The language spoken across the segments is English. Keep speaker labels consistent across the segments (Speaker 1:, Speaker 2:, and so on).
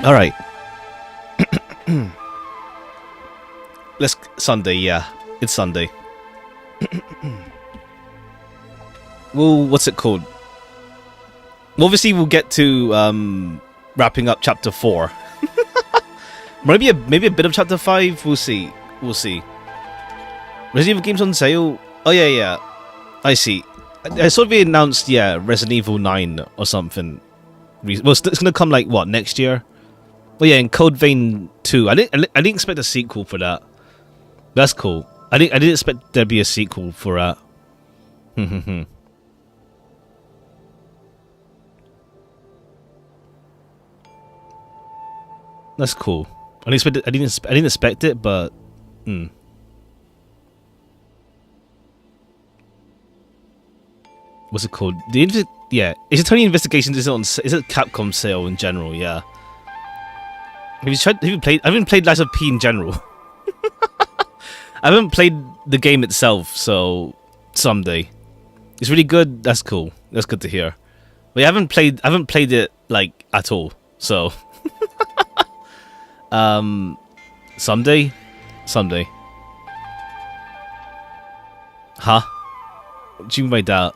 Speaker 1: All right. Let's Sunday. Yeah, it's Sunday. Well, what's it called? Obviously, we'll get to wrapping up chapter 4. maybe a bit of chapter 5. We'll see. We'll see. Resident Evil games on sale. Oh yeah. I see. I saw they announced Resident Evil 9 or something. Well, it's gonna come like what, next year? Oh yeah, in Code Vein 2. I didn't expect a sequel for that. That's cool. I didn't expect there'd be a sequel for that. That's cool. I didn't expect it, but what's it called? It's a Tony Investigations. Is it Capcom sale in general? Yeah. Have you played? I haven't played Lies of P in general. I haven't played the game itself, so someday. It's really good. That's cool. That's good to hear. But I haven't played it like at all. So someday. Huh? What do you mean by that?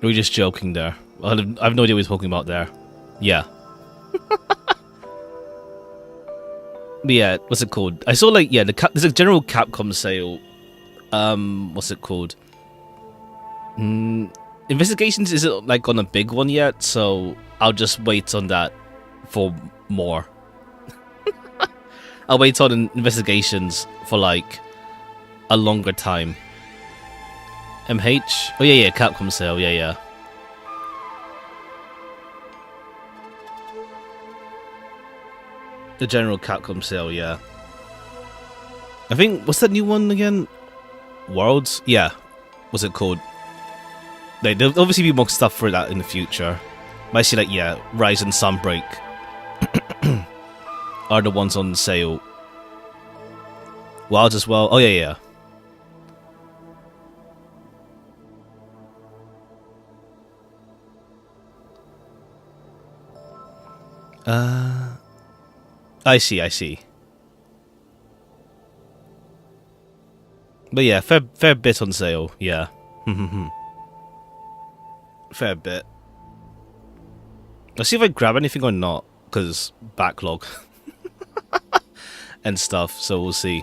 Speaker 1: Are we just joking there? I have no idea what he's talking about there. Yeah. But yeah, what's it called? I saw like there's a general Capcom sale. What's it called? Investigations isn't like on a big one yet, so I'll just wait on that for more. I'll wait on Investigations for like a longer time. MH? Oh yeah, Capcom sale, yeah. The general Capcom sale, yeah. I think, what's that new one again? Worlds? Yeah. What's it called? There'll obviously be more stuff for that in the future. But I see like, Rise and Sunbreak are the ones on sale. Wilds as well. Oh yeah. I see. But yeah, fair bit on sale, yeah. Fair bit. Let's see if I grab anything or not, because backlog. And stuff, so we'll see.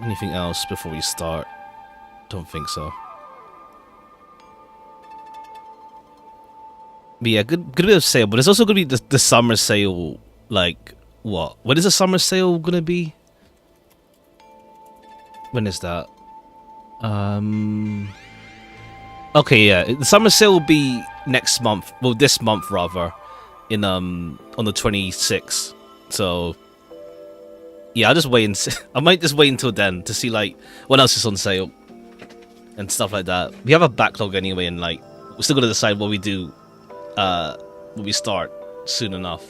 Speaker 1: Anything else before we start? Don't think so. But yeah, good bit of sale, but there's also gonna be the summer sale. Like what? When is the summer sale gonna be? When is that? Okay, yeah, the summer sale will be next month. Well, this month rather, in on the 26th. So yeah, I'll just wait and I might just wait until then to see like what else is on sale and stuff like that. We have a backlog anyway, and like we're still gonna decide what we do. When we start soon enough.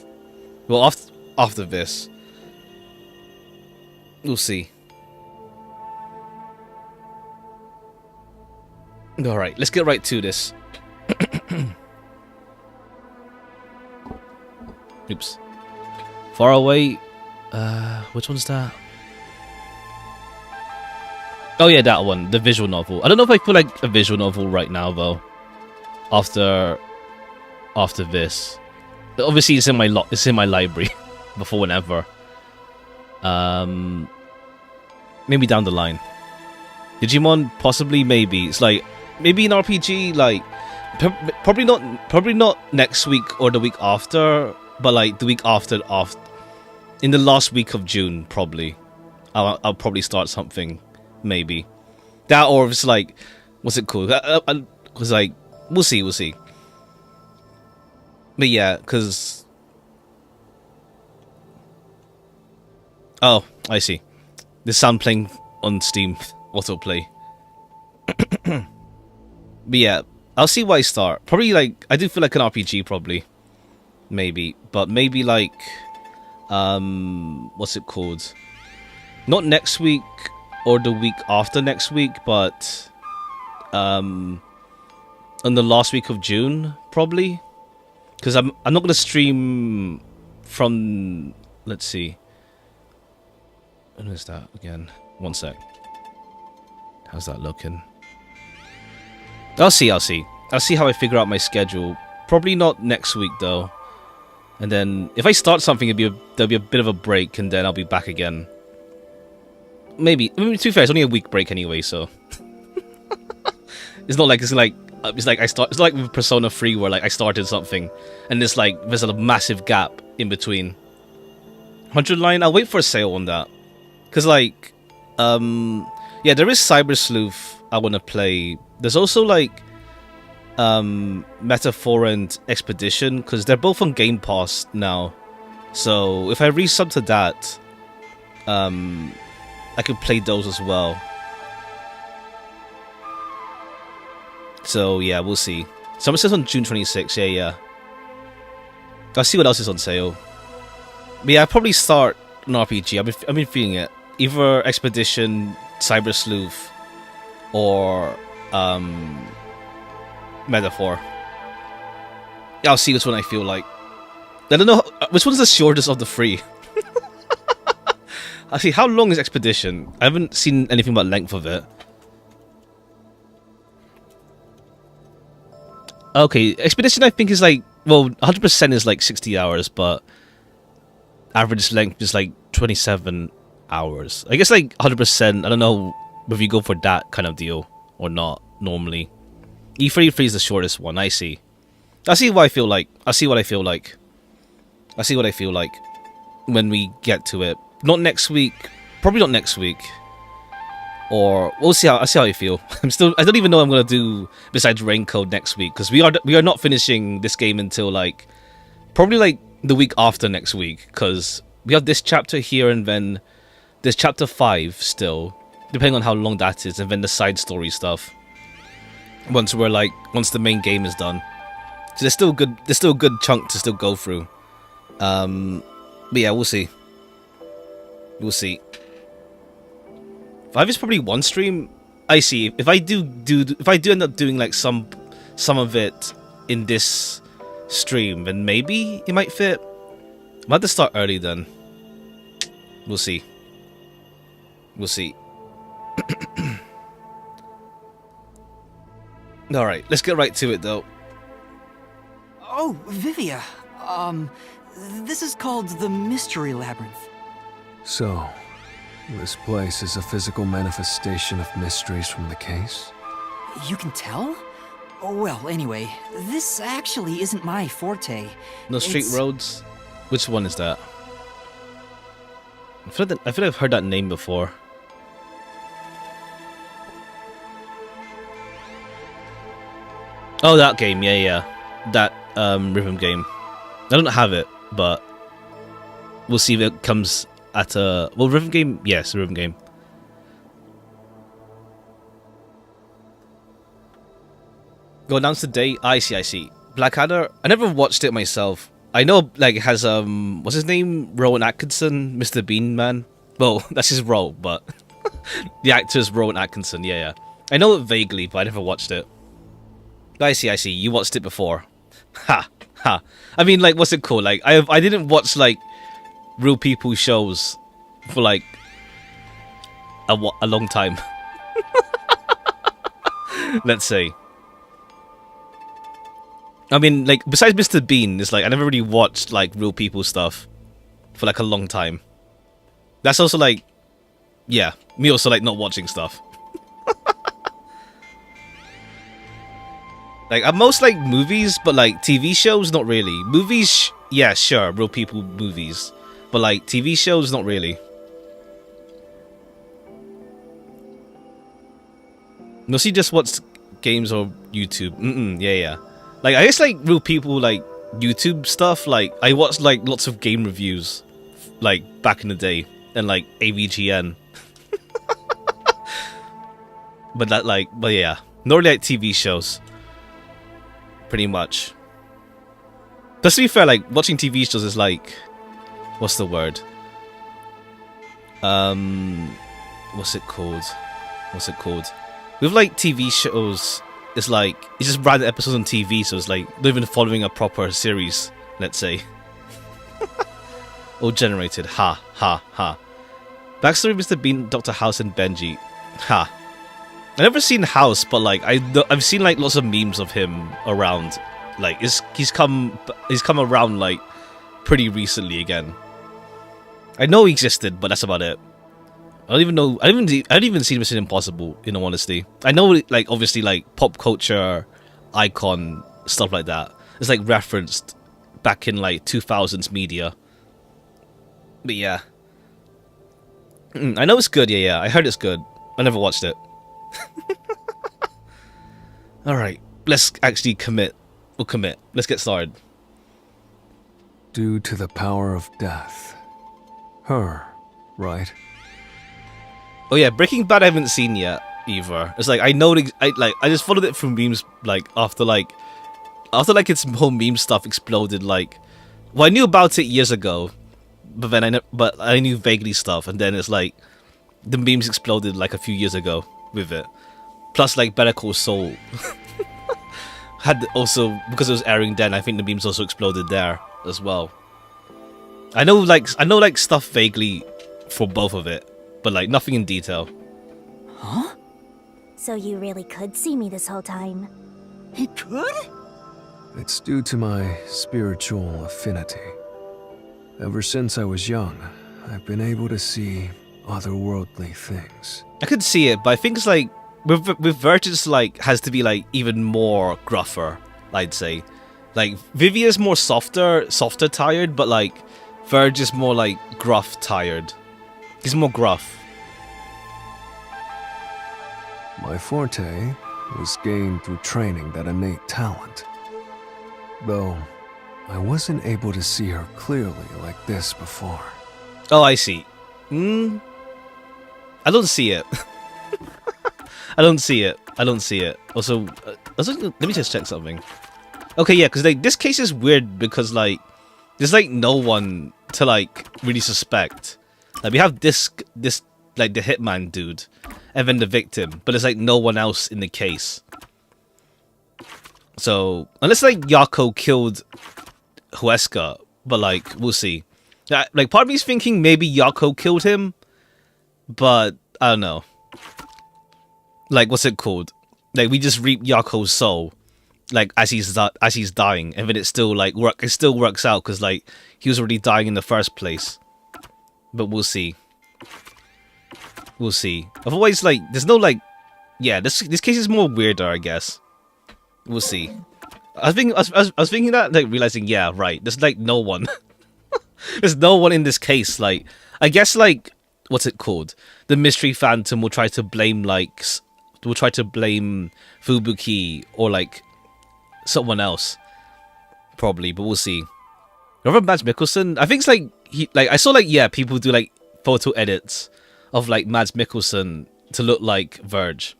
Speaker 1: Well, after this, we'll see. All right, let's get right to this. Oops. Far away. Which one's that? Oh yeah, that one, the visual novel. I don't know if I feel like a visual novel right now though. After this, obviously it's in my library before whenever. Maybe down the line. Digimon, possibly, maybe. It's like maybe an RPG, like probably not next week or the week after, but like the week after in the last week of June probably. I'll probably start something, maybe that, or if it's like, what's it called? Because like we'll see. But yeah, because... Oh, I see. The sound playing on Steam. Autoplay. But yeah, I'll see why I start. Probably like... I do feel like an RPG, probably. Maybe. But maybe like... what's it called? Not next week or the week after next week, but on the last week of June probably, because I'm not gonna stream from, let's see, when is that again? One sec. How's that looking? I'll see how I figure out my schedule. Probably not next week though. And then if I start something, there'll be a bit of a break, and then I'll be back again. Maybe. I mean, to be fair, it's only a week break anyway, so it's not like it's like It's like with Persona 3 where like I started something, and there's a massive gap in between. 100 line. I'll wait for a sale on that, cause like yeah, there is Cyber Sleuth I want to play. There's also like Metaphor and Expedition, because they're both on Game Pass now. So if I resub to that, I could play those as well. So yeah, we'll see. Someone says on June 26th. Yeah. I'll see what else is on sale. But yeah, I'll probably start an RPG. I've been feeling it. Either Expedition, Cyber Sleuth, or Metaphor. I'll see which one I feel like. I don't know which one's the shortest of the three. Actually, how long is Expedition? I haven't seen anything about length of it. Okay, Expedition I think is like, well, 100% is like 60 hours, but average length is like 27 hours. I guess like 100%, I don't know if you go for that kind of deal or not normally. E33 is the shortest one, I see. I'll see what I feel like. I'll see what I feel like. I'll see what I feel like when we get to it. Not next week. Probably not next week. Or I'll see how I feel. I don't even know what I'm gonna do besides Raincoat next week, because we are not finishing this game until like probably like the week after next week, because we have this chapter here and then there's chapter 5 still, depending on how long that is, and then the side story stuff. Once the main game is done. So there's still a good chunk to still go through. But yeah, we'll see. We'll see. 5 is probably one stream. I see. If I do end up doing like some of it in this stream, then maybe it might fit. I might have to start early then. We'll see. We'll see. Alright, let's get right to it though.
Speaker 2: Oh, Vivia. This is called the Mystery Labyrinth.
Speaker 3: So, this place is a physical manifestation of mysteries from the case?
Speaker 2: You can tell? Well, anyway, this actually isn't my forte.
Speaker 1: No Street Roads? Which one is that? I feel like I've heard that name before. Oh, that game, yeah. That rhythm game. I don't have it, but we'll see if it comes at a... Well, rhythm game? Yes, rhythm game. Go announce the day. I see. Blackadder. I never watched it myself. I know, like, it has, what's his name? Rowan Atkinson? Mr. Bean Man? Well, that's his role, but... the actor's Rowan Atkinson, yeah. I know it vaguely, but I never watched it. I see. You watched it before. Ha. I mean, like, what's it called? Like, I didn't watch, like, real people shows for, like, a long time. Let's say. I mean, like, besides Mr. Bean, it's like, I never really watched, like, real people stuff for, like, a long time. That's also, like, yeah, me also, like, not watching stuff. Like, at most, like, movies, but, like, TV shows, not really. Movies, yeah, sure, real people movies. But, like, TV shows, not really. Mostly just watch games or YouTube. Yeah. Like, I guess, like, real people, like, YouTube stuff, like, I watched, like, lots of game reviews, like, back in the day. And, like, AVGN. But yeah. Not really, like, TV shows. Pretty much. But to be fair, like, watching TV shows is like... What's the word? what's it called? What's it called? With like TV shows, it's like it's just random episodes on TV, so it's like not even following a proper series, let's say. Or generated. Ha ha ha. Backstory: Mr. Bean, Dr. House, and Benji. Ha. I've never seen House, but like I've seen like lots of memes of him around. Like he's come around like pretty recently again. I know he existed, but that's about it. I don't even know. I didn't even see Mission Impossible. In all honesty, I know like obviously like pop culture icon stuff like that. It's like referenced back in like 2000s media. But yeah, I know it's good. Yeah, I heard it's good. I never watched it. All right, let's actually commit. We'll commit. Let's get started.
Speaker 3: Due to the power of death. Her, right?
Speaker 1: Oh yeah, Breaking Bad I haven't seen yet either. It's like I know I just followed it from memes like after its whole meme stuff exploded. Like, well, I knew about it years ago, but then I knew vaguely stuff, and then it's like the memes exploded like a few years ago with it. Plus, like Better Call Saul had also, because it was airing then, I think the memes also exploded there as well. I know like stuff vaguely for both of it, but like nothing in detail.
Speaker 2: Huh?
Speaker 4: So you really could see me this whole time?
Speaker 2: He could?
Speaker 3: It's due to my spiritual affinity. Ever since I was young, I've been able to see otherworldly things.
Speaker 1: I could see it, but I think it's like with Verge, it's like has to be like even more gruffer. I'd say, like Vivia's more softer tired, but like Verge is more like gruff tired. He's more gruff.
Speaker 3: My forte was gained through training that innate talent. Though, I wasn't able to see her clearly like this before.
Speaker 1: Oh, I see. I don't see it. I don't see it. Also, let me just check something. Okay, yeah, because like this case is weird because like there's like no one to like really suspect. Like we have this like the hitman dude, and then the victim, but there's like no one else in the case. So unless like Yako killed Huesca, but like we'll see. Like part of me's thinking maybe Yako killed him, but I don't know. Like what's it called? Like we just reap Yako's soul, like as he's dying, and then it still works out because like he was already dying in the first place. But we'll see. We'll see. Otherwise, like there's no like, yeah, this case is more weirder, I guess. We'll see. I was thinking that, like realizing, yeah, right. There's like no one. There's no one in this case. Like I guess like what's it called? The mystery phantom will try to blame Fubuki or like someone else, probably. But we'll see. Remember Mads Mikkelsen? I think it's like I saw like people do like photo edits of like Mads Mikkelsen to look like Verge.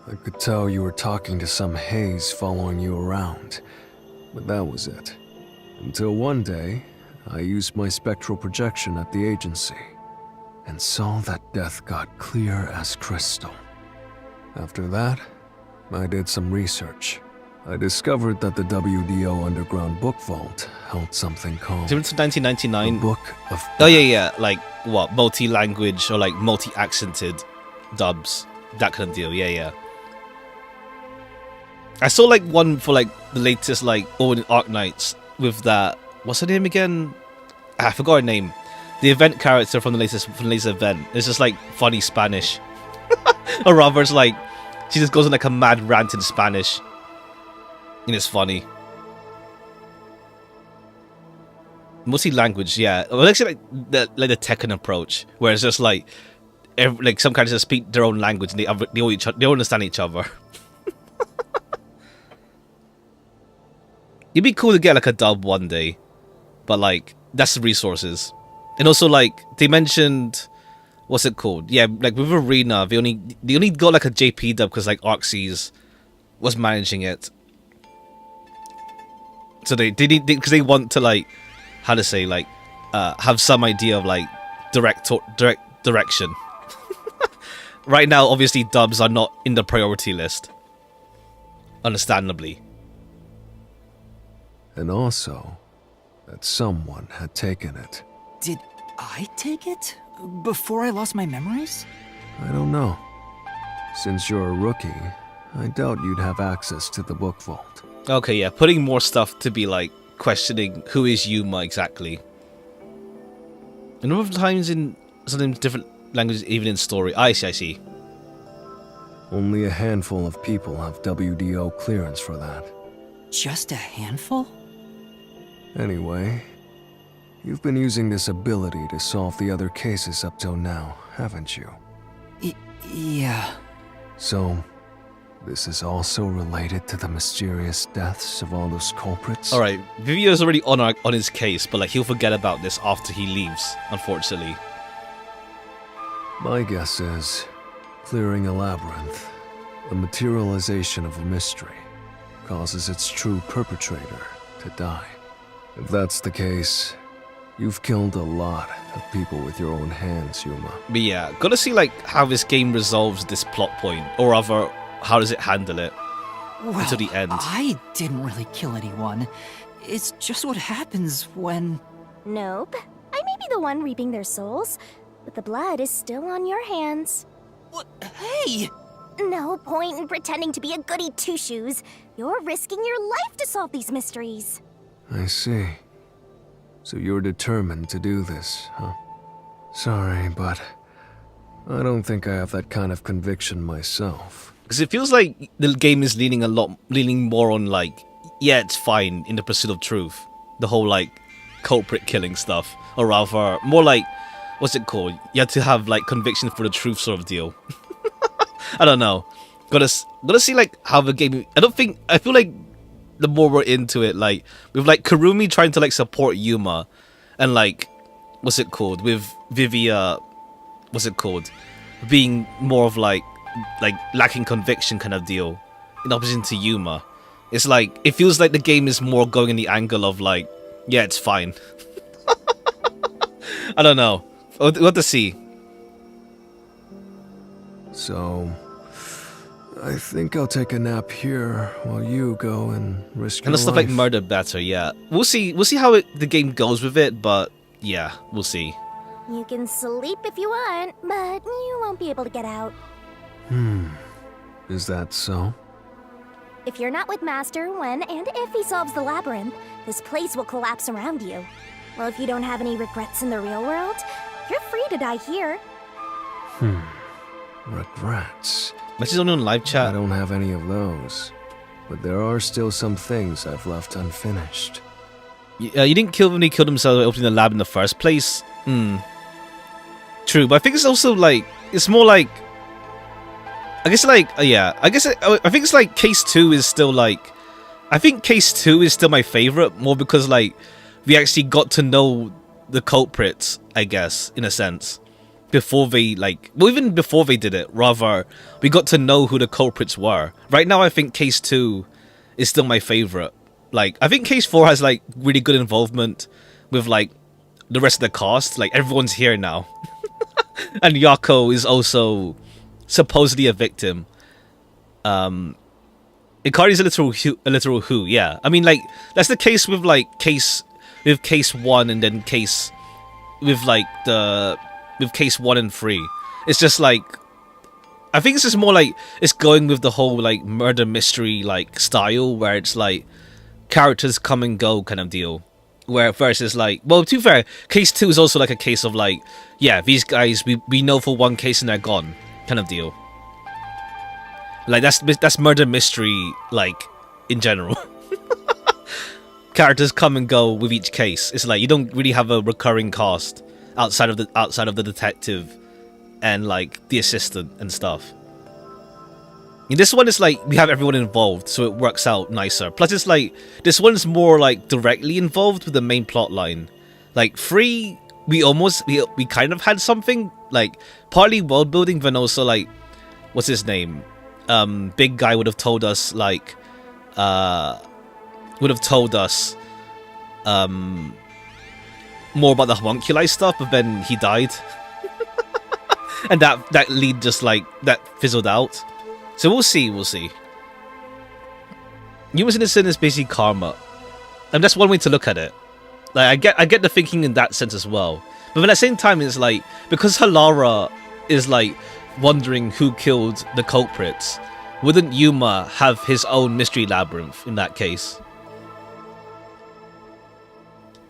Speaker 3: I could tell you were talking to some haze following you around, but that was it. Until one day, I used my spectral projection at the agency and saw that death got clear as crystal. After that, I did some research. I discovered that the WDO Underground Book Vault held something called...
Speaker 1: Since 1999.
Speaker 3: Book of...
Speaker 1: Oh yeah, like what, multi-language or like multi-accented dubs, that kind of deal. Yeah. I saw like one for like the latest like Orwin Arknights with that. What's her name again? I forgot her name. The event character from the latest event. It's just like funny Spanish, or rather, it's like she just goes on like a mad rant in Spanish, and it's funny. Multi-language, yeah. Well, actually, like the Tekken approach, where it's just like some characters just speak their own language and they all understand each other. It'd be cool to get like a dub one day, but like that's the resources. And also like they mentioned, what's it called? Yeah, like with Arena, they only got like a JP dub because like Arxes was managing it. So they need because they want to like, how to say, like have some idea of like direct direction. Right now, obviously, dubs are not in the priority list, understandably.
Speaker 3: And also, that someone had taken it.
Speaker 2: Did I take it? Before I lost my memories?
Speaker 3: I don't know. Since you're a rookie, I doubt you'd have access to the book vault.
Speaker 1: Okay, yeah, putting more stuff to be like questioning who is Yuma exactly. A number of times in sometimes different languages, even in story. I see.
Speaker 3: Only a handful of people have WDO clearance for that.
Speaker 2: Just a handful?
Speaker 3: Anyway, you've been using this ability to solve the other cases up till now, haven't you?
Speaker 2: Yeah.
Speaker 3: So, this is also related to the mysterious deaths of all those culprits?
Speaker 1: Alright, Vivio's already on his case, but like he'll forget about this after he leaves, unfortunately.
Speaker 3: My guess is, clearing a labyrinth, the materialization of a mystery, causes its true perpetrator to die. If that's the case, you've killed a lot of people with your own hands, Yuma.
Speaker 1: But yeah, gotta see like how this game resolves this plot point, or rather, how does it handle it until the end.
Speaker 2: I didn't really kill anyone. It's just what happens when...
Speaker 4: Nope. I may be the one reaping their souls, but the blood is still on your hands.
Speaker 2: What? Hey!
Speaker 4: No point in pretending to be a goody two-shoes. You're risking your life to solve these mysteries.
Speaker 3: I see. So you're determined to do this, huh? Sorry, but I don't think I have that kind of conviction myself.
Speaker 1: Because it feels like the game is leaning more on like, yeah, it's fine in the pursuit of truth. The whole like culprit killing stuff, or rather, more like, what's it called? You have to have like conviction for the truth sort of deal. I don't know. Gotta see like how the game. I feel like the more we're into it, like with like Kurumi trying to like support Yuma, and like what's it called with Vivia, what's it called, being more of like lacking conviction kind of deal, in opposition to Yuma. It's like it feels like the game is more going in the angle of like, yeah, it's fine. I don't know. We'll have to see.
Speaker 3: So, I think I'll take a nap here while you go and risk your
Speaker 1: And the stuff like
Speaker 3: life.
Speaker 1: murder better, yeah. We'll see how the game goes with it, but yeah, we'll see.
Speaker 4: You can sleep if you want, but you won't be able to get out.
Speaker 3: Is that so?
Speaker 4: If you're not with Master when and if he solves the labyrinth, this place will collapse around you. Well, if you don't have any regrets in the real world, you're free to die here.
Speaker 3: Regrets.
Speaker 1: Message only on live
Speaker 3: I
Speaker 1: chat.
Speaker 3: don't have any of those. But there are still some things I've left unfinished.
Speaker 1: You didn't kill when he killed himself by opening the lab in the first place. True, but I think it's also like it's more like I guess like yeah. I think it's like case 2 is still like I think case 2 is still my favorite more because like we actually got to know the culprits, I guess, in a sense. Before they even before they did it, rather we got to know who the culprits were. Right now I think case 2 is still my favorite. Like I think case 4 has like really good involvement with like the rest of the cast. Like everyone's here now. And Yako is also supposedly a victim. Ikari's a literal who, yeah. I mean like that's the case with like case 1 and then case case 1 and 3. It's just like I think it's just more like it's going with the whole like murder mystery like style where it's like characters come and go kind of deal. Where versus like, well, to be fair, case 2 is also like a case of like, yeah, these guys we know for one case and they're gone kind of deal. Like that's murder mystery like in general. Characters come and go with each case. It's like you don't really have a recurring cast outside of the detective and like the assistant and stuff. In this one, it's like we have everyone involved, so it works out nicer. Plus, it's like this one's more like directly involved with the main plot line. Like 3, we kind of had something like partly world building, but also like what's his name? Big guy would have told us like more about the homunculi stuff, but then he died. And that lead just like that fizzled out. So we'll see. Yuma's innocence is basically karma, and that's one way to look at it. Like I get the thinking in that sense as well. But at the same time, it's like because Halara is like wondering who killed the culprits, wouldn't Yuma have his own mystery labyrinth in that case?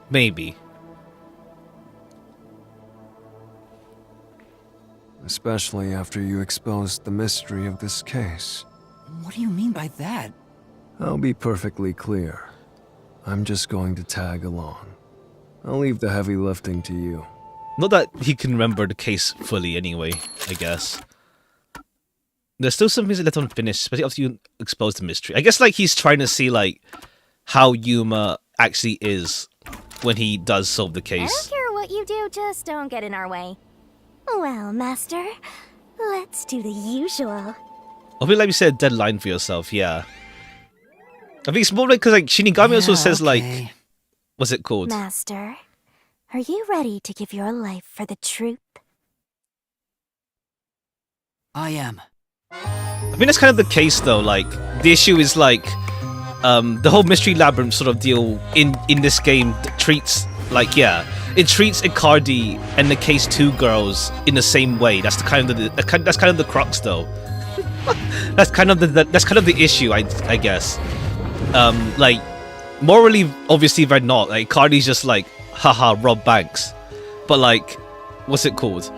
Speaker 1: Maybe.
Speaker 3: Especially after you exposed the mystery of this case.
Speaker 2: What do you mean by that?
Speaker 3: I'll be perfectly clear. I'm just going to tag along. I'll leave the heavy lifting to you.
Speaker 1: Not that he can remember the case fully anyway, I guess. There's still some things left unfinished, especially after you expose the mystery. I guess like he's trying to see like how Yuma actually is when he does solve the
Speaker 4: I
Speaker 1: case.
Speaker 4: don't care what you do, just don't get in our way. Well, Master, let's do the usual.
Speaker 1: I feel like you said a deadline for yourself, yeah. I think it's more like because like Shinigami also says like, what's it called?
Speaker 4: Master, are you ready to give your life for the truth?
Speaker 2: I am.
Speaker 1: I think that's kind of the case though. Like the issue is like the whole mystery labyrinth sort of deal in this game treats like it treats Icardi and the Case 2 girls in the same way. That's kind of the crux though. that's kind of the issue, I guess. Like morally, obviously they're not. Like Icardi's just like haha rob banks, but like what's it called?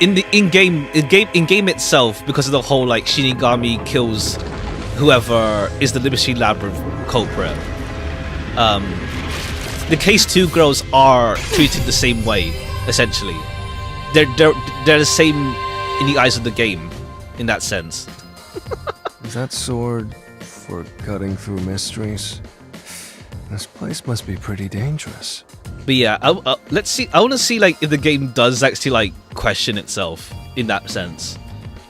Speaker 1: In game itself, because of the whole like Shinigami kills whoever is the Mystery Labyrinth culprit. The Case 2 girls are treated the same way, essentially. They're the same in the eyes of the game, in that sense.
Speaker 3: Is that sword for cutting through mysteries? This place must be pretty dangerous.
Speaker 1: But yeah, let's see. I want to see like if the game does actually like question itself in that sense.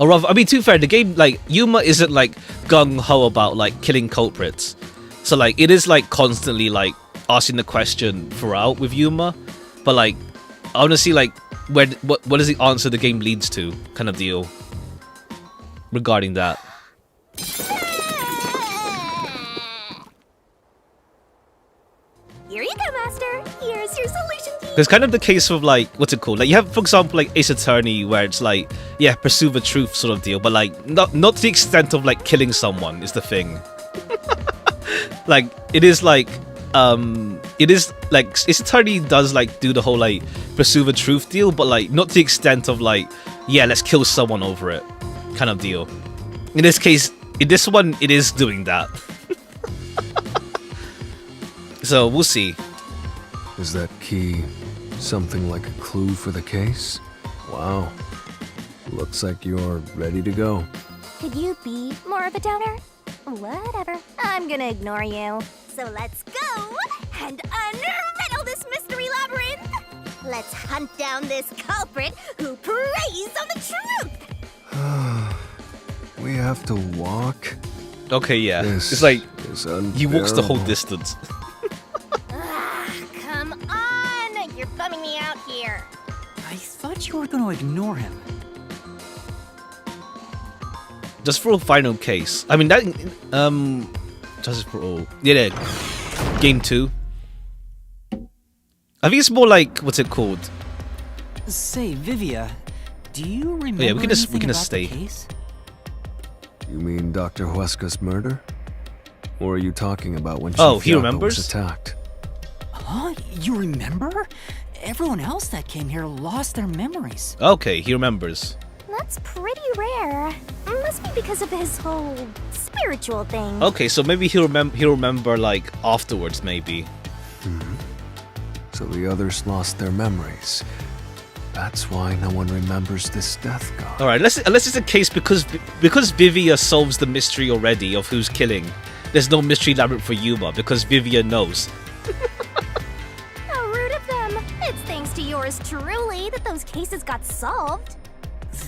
Speaker 1: Or rather, I mean, to be fair, the game like Yuma isn't like gung ho about like killing culprits. So like it is like constantly like asking the question throughout with Yuma. But like I want to see like what is the answer the game leads to, kind of deal regarding that.
Speaker 4: Here you go, Master. Here's your solution to
Speaker 1: There's kind of the case of like, what's it called? Like you have, for example, like Ace Attorney, where it's like, yeah, pursue the truth sort of deal, but like not to the extent of like killing someone is the thing. Like it is like Ace Attorney does like do the whole like pursue the truth deal, but like not to the extent of like, yeah, let's kill someone over it kind of deal. In this case, in this one, it is doing that. So we'll see.
Speaker 3: Is that key something like a clue for the case? Wow. Looks like you're ready to go.
Speaker 4: Could you be more of a downer? Whatever. I'm gonna ignore you. So let's go and unriddle this mystery labyrinth. Let's hunt down this culprit who preys on the truth.
Speaker 3: We have to walk?
Speaker 1: Okay, yeah.
Speaker 3: This
Speaker 1: it's like
Speaker 3: is
Speaker 1: he walks the whole
Speaker 3: unbearable.
Speaker 1: distance.
Speaker 4: Come on! You're bumming me out here.
Speaker 2: I thought you were going to ignore him.
Speaker 1: Just for a final case. I mean that just for all. Yeah, game 2. I think it's more like what's it called?
Speaker 2: Say, Vivia, do you remember
Speaker 1: we can just
Speaker 2: anything about
Speaker 1: stay.
Speaker 2: the case?
Speaker 3: You mean Dr. Huesca's murder? Or are you talking about when
Speaker 1: Oh,
Speaker 3: Chief
Speaker 1: he
Speaker 3: Yappa
Speaker 1: remembers?
Speaker 3: was attacked?
Speaker 2: Huh? You remember? Everyone else that came here lost their memories.
Speaker 1: Okay, he remembers.
Speaker 4: That's pretty rare. Must be because of his whole spiritual thing.
Speaker 1: Okay, so maybe he'll remember like afterwards, maybe.
Speaker 3: So the others lost their memories. That's why no one remembers this death god.
Speaker 1: All right, unless it's a case because Vivia solves the mystery already of who's killing. There's no mystery labyrinth for Yuma because Vivia knows.
Speaker 4: How rude of them. It's thanks to yours truly that those cases got solved.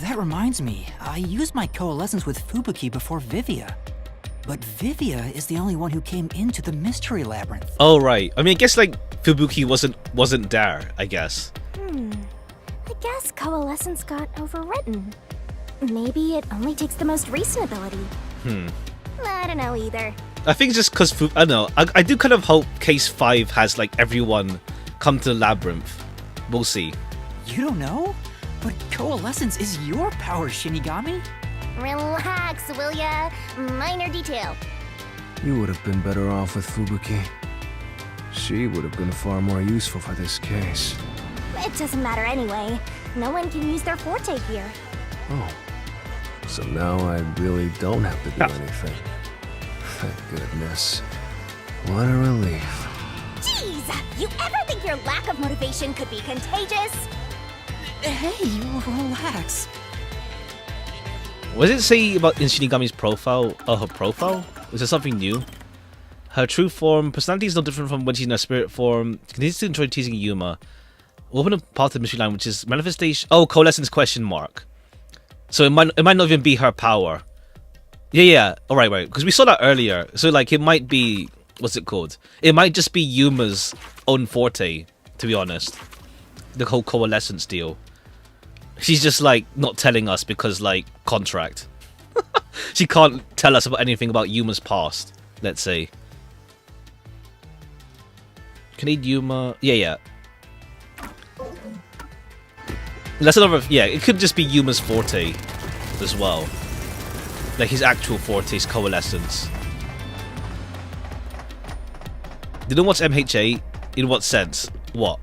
Speaker 2: That reminds me, I used my coalescence with Fubuki before Vivia. But Vivia is the only one who came into the mystery labyrinth.
Speaker 1: Oh right. I mean, I guess like Fubuki wasn't there, I guess.
Speaker 4: I guess coalescence got overwritten. Maybe it only takes the most recent ability. I don't know either.
Speaker 1: I think just because I don't know. I do kind of hope Case 5 has like everyone come to the Labyrinth. We'll see.
Speaker 2: You don't know? But coalescence is your power, Shinigami.
Speaker 4: Relax, will ya? Minor detail.
Speaker 3: You would have been better off with Fubuki. She would have been far more useful for this case.
Speaker 4: It doesn't matter anyway. No one can use their forte here.
Speaker 3: Oh. So now I really don't have to do anything. Thank goodness. What a relief.
Speaker 4: Jeez! You ever think your lack of motivation could be contagious?
Speaker 2: Hey, relax.
Speaker 1: What does it say about in Shinigami's profile? Oh, her profile? Was there something new? Her true form, personality is no different from when she's in her spirit form. She continues to enjoy teasing Yuma. Open a part of the mystery line, which is manifestation. Oh, coalescence question mark. So it might not even be her power. Yeah. All right. Because we saw that earlier. So like it might be, what's it called? It might just be Yuma's own forte, to be honest. The whole coalescence deal. She's just like not telling us because like contract. She can't tell us about anything about Yuma's past. Let's say. Can need Yuma? Yeah. That's another. Yeah, it could just be Yuma's forte as well. Like his actual forte is coalescence. You know what's MHA? In what sense? What?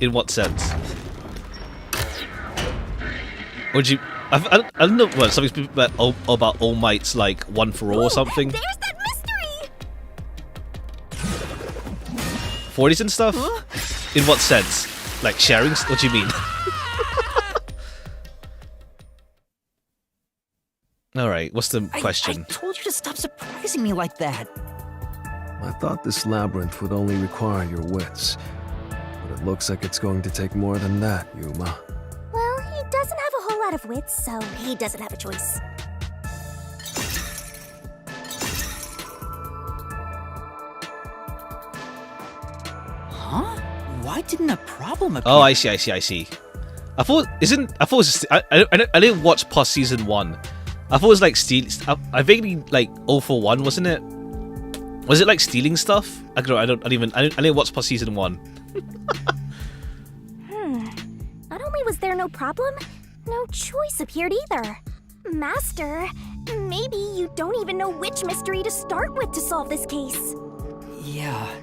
Speaker 1: In what sense? Would you? I don't know. What something about All Might's like one for all or something.
Speaker 4: There's that mystery.
Speaker 1: 40s and stuff. Huh? In what sense? Like sharing? What do you mean? All right. What's the question?
Speaker 2: I told you to stop surprising me like that.
Speaker 3: I thought this labyrinth would only require your wits, but it looks like it's going to take more than that, Yuma.
Speaker 4: Well, he doesn't have a whole lot of wits, so he doesn't have a choice.
Speaker 2: Huh? Why didn't a problem appear?
Speaker 1: Oh, I see. I thought it was. I didn't watch past season 1. I thought it was like stealing. I vaguely like 0 for 1, wasn't it? Was it like stealing stuff? I didn't watch past season 1.
Speaker 4: Not only was there no problem, no choice appeared either. Master, maybe you don't even know which mystery to start with to solve this case.
Speaker 2: Yeah,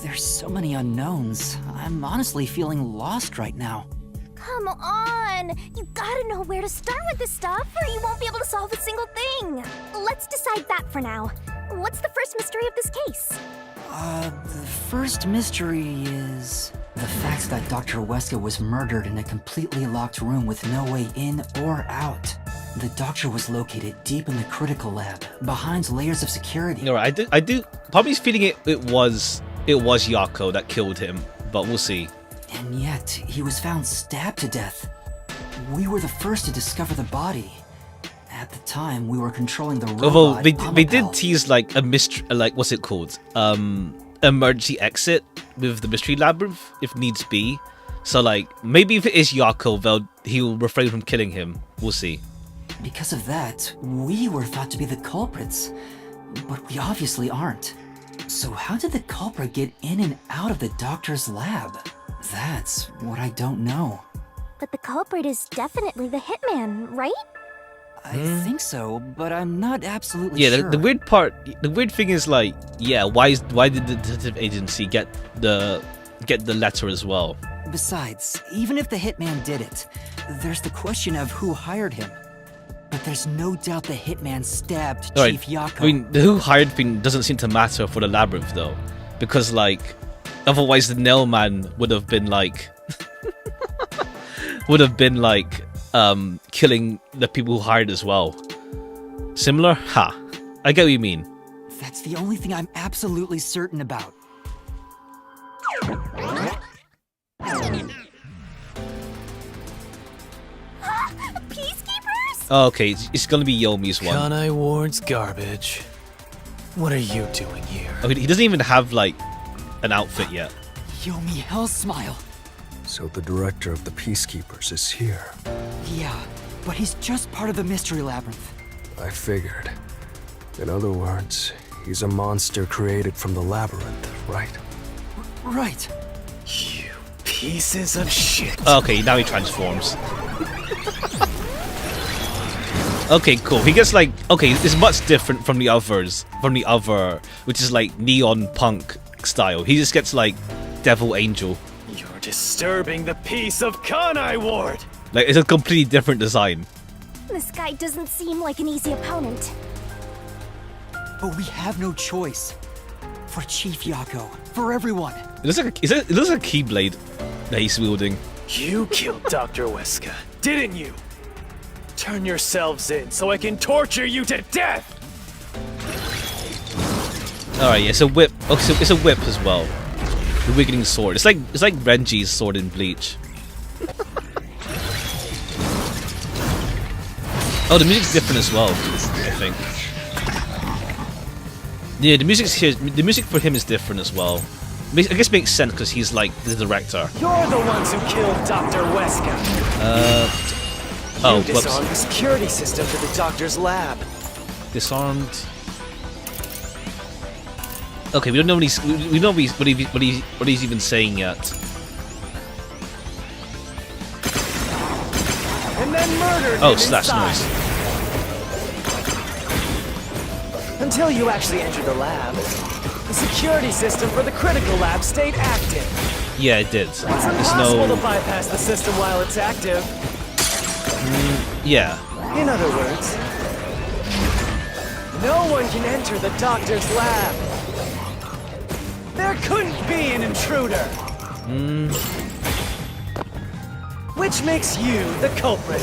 Speaker 2: there's so many unknowns. I'm honestly feeling lost right now.
Speaker 4: Come on! You gotta know where to start with this stuff, or you won't be able to solve a single thing. Let's decide that for now. What's the first mystery of this case?
Speaker 2: The first mystery is the fact that Dr. Weska was murdered in a completely locked room with no way in or out. The doctor was located deep in the critical lab, behind layers of security.
Speaker 1: Alright, I do. Probably feeling it was Yako that killed him, but we'll see.
Speaker 2: And yet, he was found stabbed to death. We were the first to discover the body. At the time, we were controlling the robot.
Speaker 1: Although they did tease like a mystery, like what's it called? Emergency exit with the mystery labyrinth if needs be. So like maybe if it is Yako, he'll refrain from killing him. We'll see.
Speaker 2: Because of that, we were thought to be the culprits, but we obviously aren't. So how did the culprit get in and out of the doctor's lab? That's what I don't know.
Speaker 4: But the culprit is definitely the hitman, right?
Speaker 2: I think so, but I'm not absolutely
Speaker 1: sure.
Speaker 2: Yeah,
Speaker 1: the weird thing is like, yeah, why did the detective agency get the letter as well?
Speaker 2: Besides, even if the hitman did it, there's the question of who hired him. But there's no doubt the hitman stabbed Chief Yako.
Speaker 1: I mean, the who hired thing doesn't seem to matter for the labyrinth though, because like, otherwise the nail man would have been like, killing the people who hired as well. Similar? Ha. I get what you mean.
Speaker 2: That's the only thing I'm absolutely certain about.
Speaker 4: Peacekeepers?
Speaker 1: Oh, okay, it's gonna be Yomi's one.
Speaker 5: Kanai Ward's garbage. What are you doing here?
Speaker 1: I mean, he doesn't even have like an outfit yet.
Speaker 2: Yomi Hell Smile.
Speaker 3: So the director of the Peacekeepers is here.
Speaker 2: Yeah, but he's just part of the Mystery Labyrinth.
Speaker 3: I figured. In other words, he's a monster created from the Labyrinth, right?
Speaker 2: Right.
Speaker 5: You pieces of shit.
Speaker 1: Okay, now he transforms. Okay, cool. He gets like, okay, it's much different from the others, which is like neon punk style. He just gets like devil angel.
Speaker 5: You're disturbing the peace of Kanai Ward.
Speaker 1: Like, it's a completely different design.
Speaker 4: This guy doesn't seem like an easy opponent.
Speaker 2: But we have no choice. For Chief Yako, for everyone.
Speaker 1: It looks like it looks like a keyblade that he's wielding.
Speaker 5: You killed Dr. Weska, didn't you? Turn yourselves in so I can torture you to death!
Speaker 1: Alright, yeah, it's a whip. Oh, so it's a whip as well. The wiggling sword. It's like Renji's sword in Bleach. Oh, the music's different as well, I think. Yeah, the music for him is different as well. I guess it makes sense because he's like the director.
Speaker 5: You're the ones who killed Dr. Weska.
Speaker 1: Oh,
Speaker 5: you disarmed the security system to the doctor's lab.
Speaker 1: Disarmed. Okay, we don't know what he's even saying yet.
Speaker 5: And then murdered
Speaker 1: Oh,
Speaker 5: him
Speaker 1: slash
Speaker 5: inside.
Speaker 1: noise.
Speaker 5: Until you actually entered the lab, the security system for the critical lab stayed active.
Speaker 1: Yeah, it did.
Speaker 5: It's
Speaker 1: There's
Speaker 5: impossible
Speaker 1: no.
Speaker 5: to bypass the system while it's active.
Speaker 1: Yeah.
Speaker 5: In other words, no one can enter the doctor's lab. There couldn't be an intruder. Which makes you the culprit.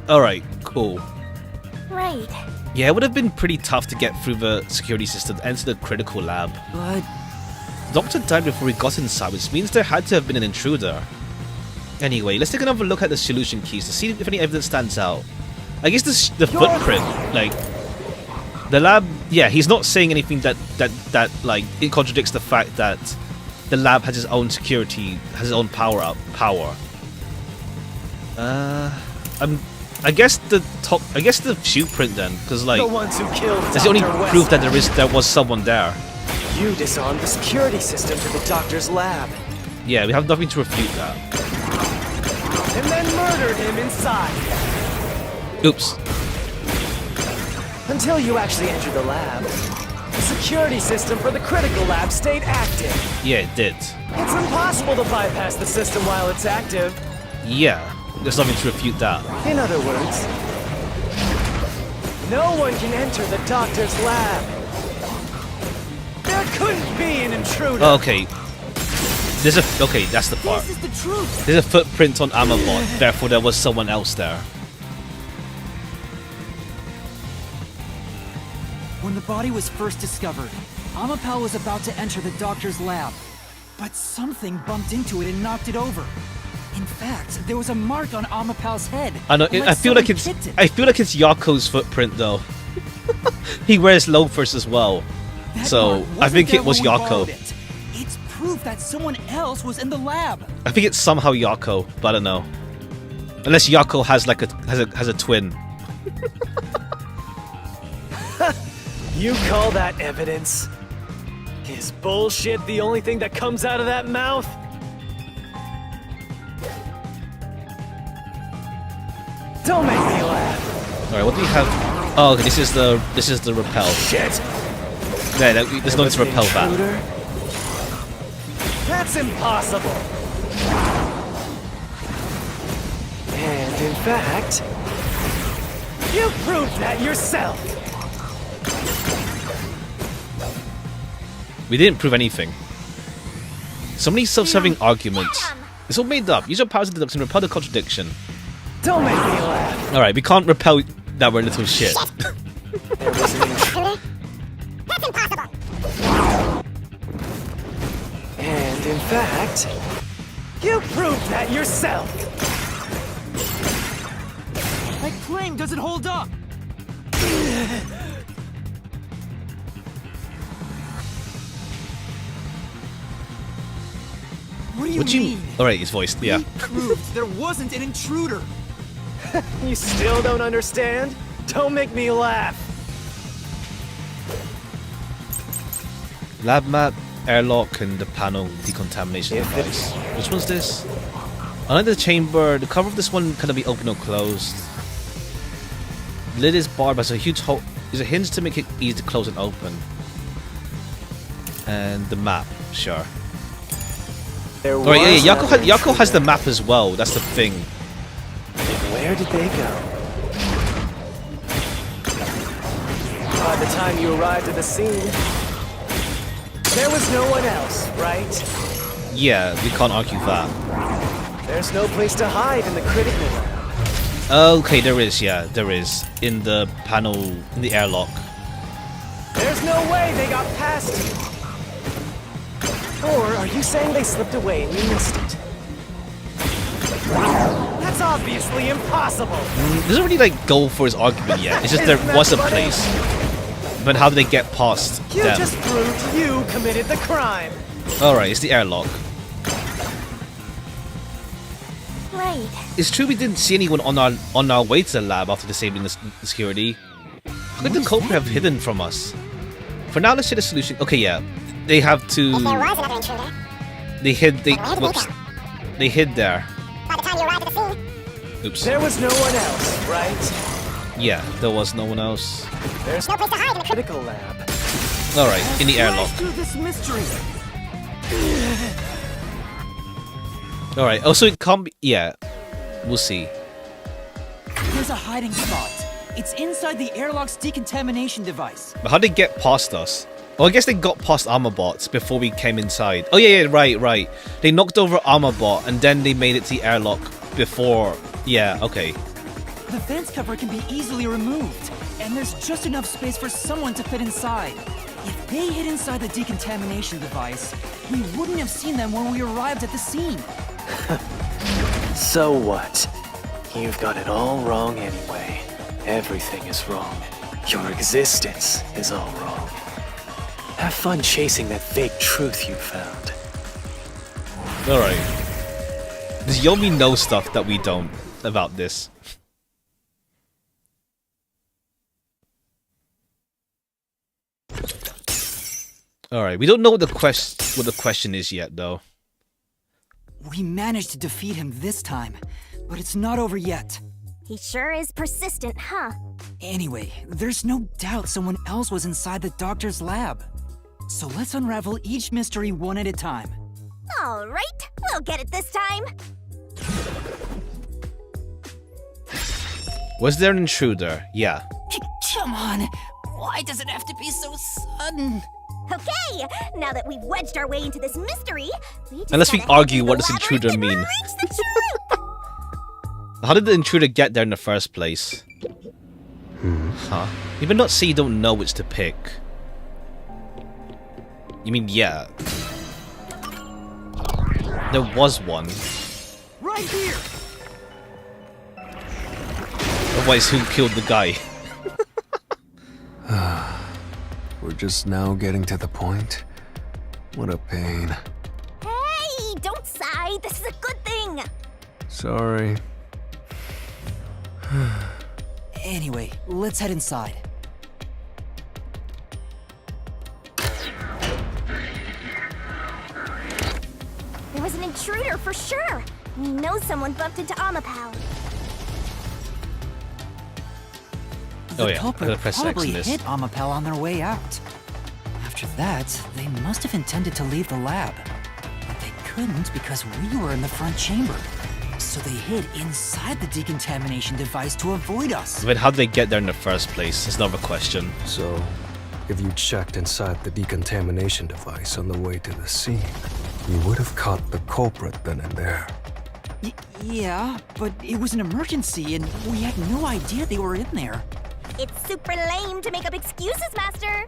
Speaker 1: Alright, cool.
Speaker 4: Right.
Speaker 1: Yeah, it would have been pretty tough to get through the security system to enter the critical lab.
Speaker 2: But
Speaker 1: The doctor died before he got inside, which means there had to have been an intruder. Anyway, let's take another look at the solution keys to see if any evidence stands out. I guess the footprint, like the lab. Yeah, he's not saying anything that like it contradicts the fact that the lab has its own security, has its own power. I guess the shoe print then, because like
Speaker 5: The ones who killed
Speaker 1: that's the only
Speaker 5: Dr.
Speaker 1: proof that
Speaker 5: Wesker.
Speaker 1: there was someone there.
Speaker 5: You disarmed the security system to the doctor's lab.
Speaker 1: Yeah, we have nothing to refute that.
Speaker 5: And then murdered him inside.
Speaker 1: Oops.
Speaker 5: Until you actually entered the lab, the security system for the critical lab stayed active.
Speaker 1: Yeah, it did.
Speaker 5: It's impossible to bypass the system while it's active.
Speaker 1: Yeah, there's nothing to refute that.
Speaker 5: In other words, no one can enter the doctor's lab. There couldn't be an intruder.
Speaker 1: Okay. Okay, that's the part.
Speaker 2: this is the truth.
Speaker 1: There's a footprint on Amabot, therefore there was someone else there.
Speaker 2: When the body was first discovered, Amapal was about to enter the doctor's lab, but something bumped into it and knocked it over. In fact, there was a mark on Amapal's head.
Speaker 1: I know. I feel like it's. I feel like it's Yako's footprint though. He wears loafers as well,
Speaker 2: That
Speaker 1: so
Speaker 2: mark
Speaker 1: I
Speaker 2: wasn't
Speaker 1: think
Speaker 2: there
Speaker 1: it was
Speaker 2: when we
Speaker 1: Yako.
Speaker 2: borrowed it. It's proof that someone else was in the lab.
Speaker 1: I think it's somehow Yako, but I don't know. Unless Yako has like has a twin.
Speaker 5: You call that evidence? Is bullshit the only thing that comes out of that mouth? Don't make me laugh.
Speaker 1: All right, what do we have? Oh, okay, this is the repel.
Speaker 5: Shit.
Speaker 1: Yeah, there's no need to repel that.
Speaker 5: Intruder? That's impossible. And in fact, you proved that yourself.
Speaker 1: We didn't prove anything. So many self-serving arguments. It's all made up. Use your powers of deduction, repel the contradiction.
Speaker 5: Don't make me laugh.
Speaker 1: All right, we can't repel that we're little shit.
Speaker 5: There was an intruder.
Speaker 4: That's impossible.
Speaker 5: And in fact, you proved that yourself.
Speaker 2: My claim doesn't hold up. What do you mean?
Speaker 1: Alright, his voice, yeah.
Speaker 2: We proved there wasn't an intruder.
Speaker 5: You still don't understand? Don't make me laugh.
Speaker 1: Lab map, airlock, and the panel decontamination device. Which one's this? Under the chamber, the cover of this one can be open or closed. Lid is barred by a huge hole. There's a hinge to make it easy to close and open. And the map, sure. Alright, yeah, Yako has the map as well, that's the thing.
Speaker 5: Where did they go? By the time you arrived at the scene, there was no one else, right?
Speaker 1: Yeah, we can't argue that.
Speaker 5: There's no place to hide in the critical lab.
Speaker 1: Okay, there is, yeah, there is. In the panel, in the airlock.
Speaker 5: There's no way they got past you. Or are you saying they slipped away and you missed it? That's obviously impossible.
Speaker 1: Doesn't really like go for his argument yet. It's just there was a place. But how did they get past
Speaker 5: You
Speaker 1: them?
Speaker 5: just proved you committed the crime.
Speaker 1: Alright, it's the airlock.
Speaker 4: Right.
Speaker 1: It's true we didn't see anyone on our way to the lab after disabling the security. How could the culprit have hidden from us? For now, let's see the solution. Okay, yeah. They have to...
Speaker 4: If there was another intruder,
Speaker 1: Whoops. They hid there.
Speaker 4: by the time you arrived at the scene,
Speaker 1: Oops.
Speaker 5: There was no one else, right?
Speaker 1: Yeah, there was no one else.
Speaker 5: There's
Speaker 4: no place to hide in the
Speaker 5: critical lab.
Speaker 1: Alright, in the airlock.
Speaker 2: Through this mystery.
Speaker 1: Alright, also it can't be... Yeah, we'll see.
Speaker 2: There's a hiding spot. It's inside the airlock's decontamination device.
Speaker 1: But how'd they get past us? Well, I guess they got past Armorbots before we came inside. Oh yeah, right. They knocked over Armorbot and then they made it to the airlock before... Yeah, okay.
Speaker 2: The fence cover can be easily removed, and there's just enough space for someone to fit inside. If they hid inside the decontamination device, we wouldn't have seen them when we arrived at the scene.
Speaker 5: So what? You've got it all wrong anyway. Everything is wrong. Your existence is all wrong. Have fun chasing that fake truth you found.
Speaker 1: Alright. Does Yomi know stuff that we don't about this? Alright, we don't know what the question is yet though.
Speaker 2: We managed to defeat him this time, but it's not over yet.
Speaker 4: he sure is persistent, huh?
Speaker 2: Anyway, there's no doubt someone else was inside the doctor's lab. So let's unravel each mystery one at a time.
Speaker 4: All right, we'll get it this time.
Speaker 1: Was there an intruder? Yeah.
Speaker 2: Come on, why does it have to be so sudden?
Speaker 4: Okay, now that we've wedged our way into this mystery, we just
Speaker 1: Unless we
Speaker 4: gotta head
Speaker 1: argue,
Speaker 4: through
Speaker 1: what
Speaker 4: the
Speaker 1: does intruder
Speaker 4: labyrinth and
Speaker 1: mean?
Speaker 4: reach the truth.
Speaker 1: How did the intruder get there in the first place? Huh? You may not say you don't know which to pick. You mean, yeah. There was one.
Speaker 2: Right here!
Speaker 1: Otherwise, who killed the guy?
Speaker 3: We're just now getting to the point. What a pain.
Speaker 4: Hey, don't sigh. This is a good thing.
Speaker 3: Sorry.
Speaker 2: Anyway, let's head inside.
Speaker 4: There was an intruder for sure. We know someone bumped into Amapao.
Speaker 1: Oh
Speaker 2: The
Speaker 1: yeah, I
Speaker 2: culprit
Speaker 1: gotta press X
Speaker 2: probably
Speaker 1: in this.
Speaker 2: hit Amapel on their way out. After that, they must have intended to leave the lab. But they couldn't because we were in the front chamber. So they hid inside the decontamination device to avoid us.
Speaker 1: But how did they get there in the first place? That's another question.
Speaker 3: So, if you checked inside the decontamination device on the way to the scene, you would have caught the culprit then and there.
Speaker 2: Yeah, but it was an emergency and we had no idea they were in there.
Speaker 4: It's super lame to make up excuses, Master.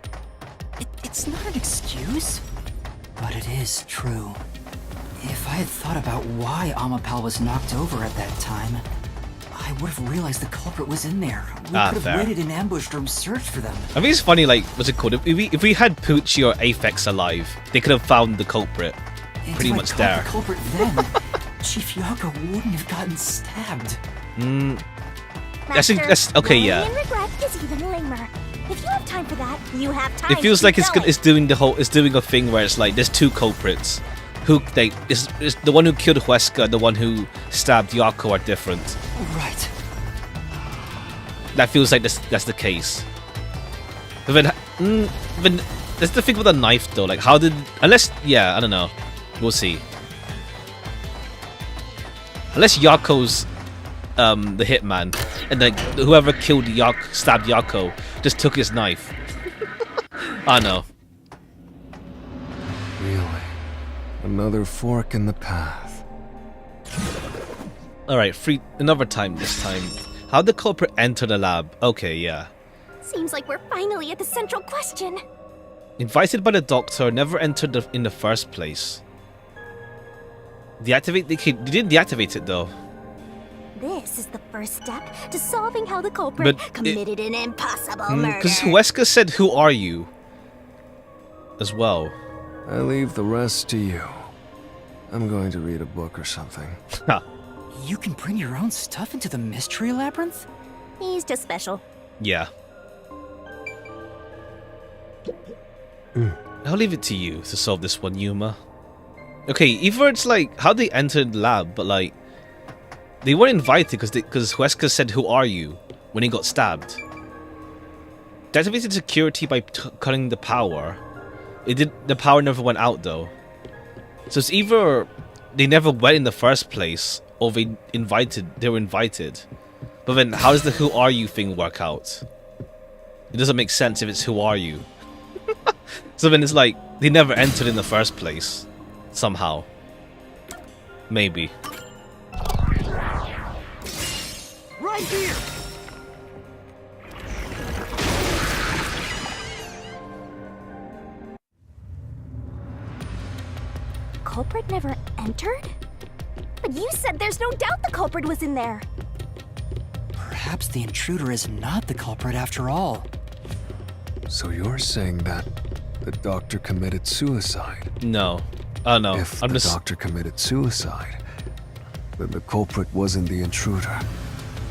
Speaker 2: It's not an excuse, but it is true. If I had thought about why Amapal was knocked over at that time, I would have realized the culprit was in there. We could have
Speaker 1: fair.
Speaker 2: waited in ambush or searched for them.
Speaker 1: I think it's funny, like, what's it called? If we had Poochie or Aphex alive, they could have found the culprit.
Speaker 2: And
Speaker 1: pretty
Speaker 2: if
Speaker 1: much
Speaker 2: I caught
Speaker 1: there.
Speaker 2: the culprit then, Chief Yako wouldn't have gotten stabbed.
Speaker 1: That's okay, yeah.
Speaker 4: And regret is even lamer. If you have time for that, you have time.
Speaker 1: It feels
Speaker 4: to
Speaker 1: like
Speaker 4: keep
Speaker 1: it's
Speaker 4: going.
Speaker 1: it's doing a thing where it's like there's two culprits. Who they is the one who killed Huesca, the one who stabbed Yako are different.
Speaker 2: Right.
Speaker 1: That feels like that's the case. But then there's the thing with the knife though. Like how did I don't know. We'll see. Unless Yako's the hitman, and then whoever stabbed Yako just took his knife. I know.
Speaker 3: Really? Another fork in the path.
Speaker 1: Alright, another time this time. How'd the culprit enter the lab? Okay, yeah.
Speaker 4: Seems like we're finally at the central question.
Speaker 1: Invited by the doctor, never entered in the first place. They didn't deactivate it though.
Speaker 4: This is the first step to solving how the culprit
Speaker 1: But
Speaker 4: committed an impossible murder.
Speaker 1: Because Huesca said, "Who are you?" as well.
Speaker 3: I leave the rest to you. I'm going to read a book or something.
Speaker 1: Ha.
Speaker 2: You can bring your own stuff into the mystery labyrinth?
Speaker 4: He's just special.
Speaker 1: Yeah. I'll leave it to you to solve this one, Yuma. Okay, either it's like how they entered the lab, but like they weren't invited because Huesca said, "Who are you?" when he got stabbed. Deactivated security by cutting the power. The power never went out though. So it's either they never went in the first place, or they were invited. But then how does the "who are you" thing work out? It doesn't make sense if it's "who are you." So then it's like they never entered in the first place. Somehow. Maybe.
Speaker 2: Right here!
Speaker 4: Culprit never entered? But you said there's no doubt the culprit was in there.
Speaker 2: Perhaps the intruder is not the culprit after all.
Speaker 3: So you're saying that the doctor committed suicide?
Speaker 1: No. Oh no.
Speaker 3: If
Speaker 1: I'm
Speaker 3: the
Speaker 1: just
Speaker 3: doctor committed suicide, then the culprit wasn't the intruder,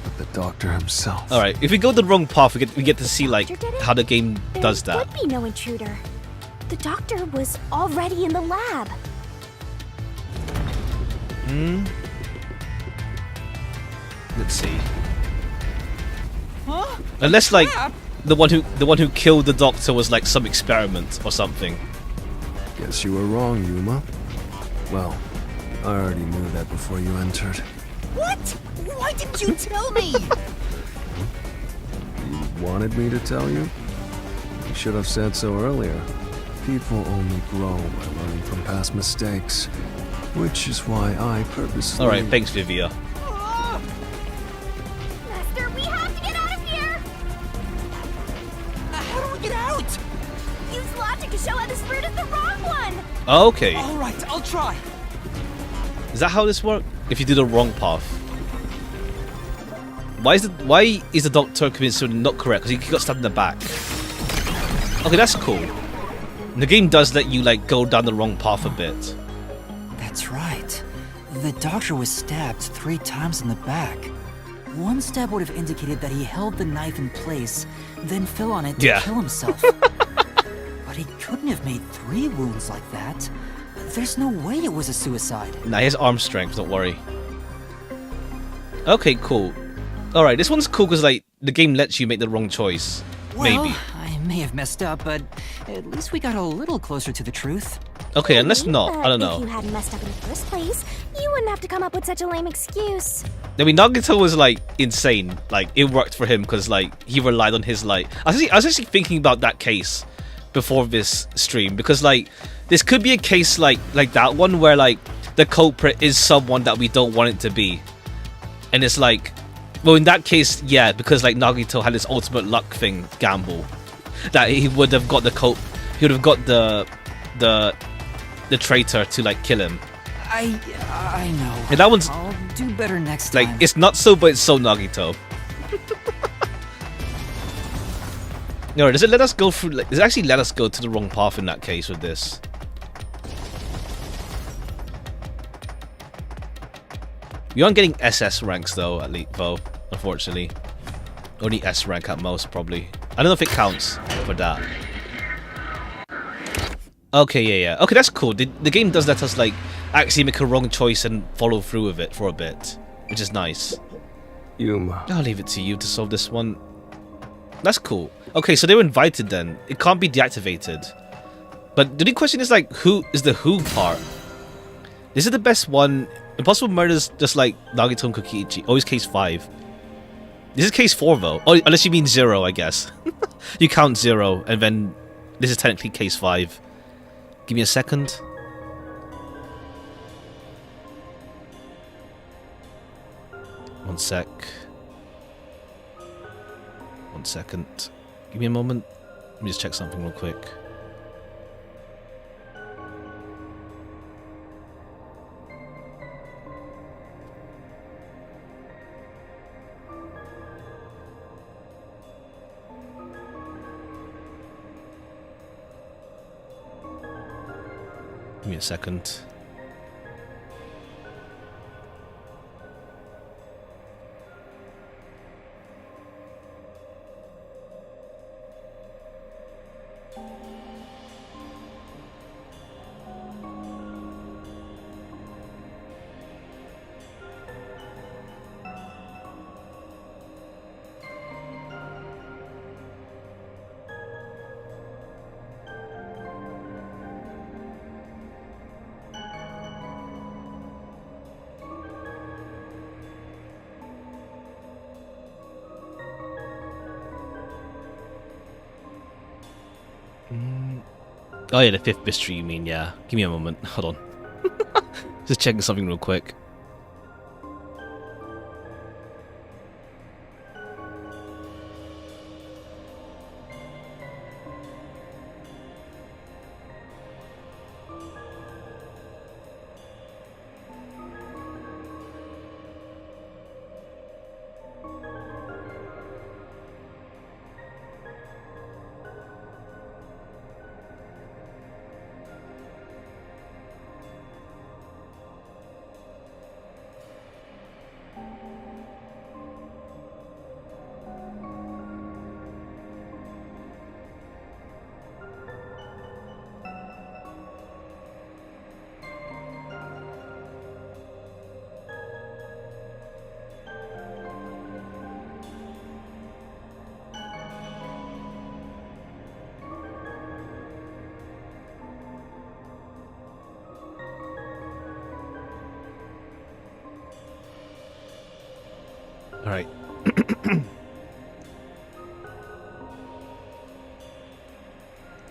Speaker 3: but the doctor himself.
Speaker 1: Alright, if we go the wrong path, we get to see like
Speaker 4: Doctor did it?
Speaker 1: how the game
Speaker 4: There
Speaker 1: does that.
Speaker 4: would be no intruder. The doctor was already in the lab.
Speaker 1: Let's see. Unless like the one who killed the doctor was like some experiment or something.
Speaker 3: Guess you were wrong, Yuma. Well, I already knew that before you entered.
Speaker 2: What? Why didn't you tell me?
Speaker 3: You wanted me to tell you? You should have said so earlier. People only grow by learning from past mistakes, which is why I purposely...
Speaker 1: Alright, thanks Vivia.
Speaker 4: Master, we have to get out of here!
Speaker 2: How do we get out?
Speaker 4: Use logic to show how this route is the wrong one!
Speaker 1: Okay.
Speaker 2: All right, I'll try.
Speaker 1: Is that how this works? If you do the wrong path. Why is the doctor committed suicide not correct? Because he got stabbed in the back. Okay, that's cool. The game does let you like go down the wrong path a bit.
Speaker 2: That's right. The doctor was stabbed 3 times in the back. One stab would have indicated that he held the knife in place, then fell on it to kill himself. But he couldn't have made 3 wounds like that. There's no way it was a suicide.
Speaker 1: Nah, he has arm strength, don't worry. Okay, cool. Alright, this one's cool because like the game lets you make the wrong choice.
Speaker 2: Well,
Speaker 1: Maybe.
Speaker 2: I may have messed up, but at least we got a little closer to the truth.
Speaker 1: Okay, and let's not.
Speaker 4: But
Speaker 1: I don't
Speaker 4: if
Speaker 1: know.
Speaker 4: you hadn't messed up in the first place, you wouldn't have to come up with such a lame excuse.
Speaker 1: I mean, Nagito was like insane. Like it worked for him because like he relied on his like. I was actually thinking about that case before this stream because like this could be a case like that one where like the culprit is someone that we don't want it to be, and it's like, well, in that case, yeah, because like Nagito had this ultimate luck thing gamble that he would have got he would have got the traitor to like kill him.
Speaker 2: I know.
Speaker 1: And that one's
Speaker 2: I'll do better next time.
Speaker 1: like, it's not so, but it's so Nagito. No, does it let us go through? Like, does it actually let us go to the wrong path in that case with this? We aren't getting SS ranks though, at least, though, unfortunately. Only S rank at most, probably. I don't know if it counts for that. Okay, yeah. Okay, that's cool. The game does let us, like, actually make a wrong choice and follow through with it for a bit, which is nice.
Speaker 3: Yuma.
Speaker 1: I'll leave it to you to solve this one. That's cool. Okay, so they were invited then. It can't be deactivated. But the only question is, like, who is the who part? Is it the best one? Impossible Murders, just like Nagito and Kokiichi. Always case 5. This is case 4 though. Oh, unless you mean 0, I guess. You count 0, and then this is technically case 5. Give me a second. One sec. 1 second. Give me a moment. Let me just check something real quick. Give me a second. Oh yeah, the 5th mystery you mean, yeah. Give me a moment, hold on. Just checking something real quick. Alright.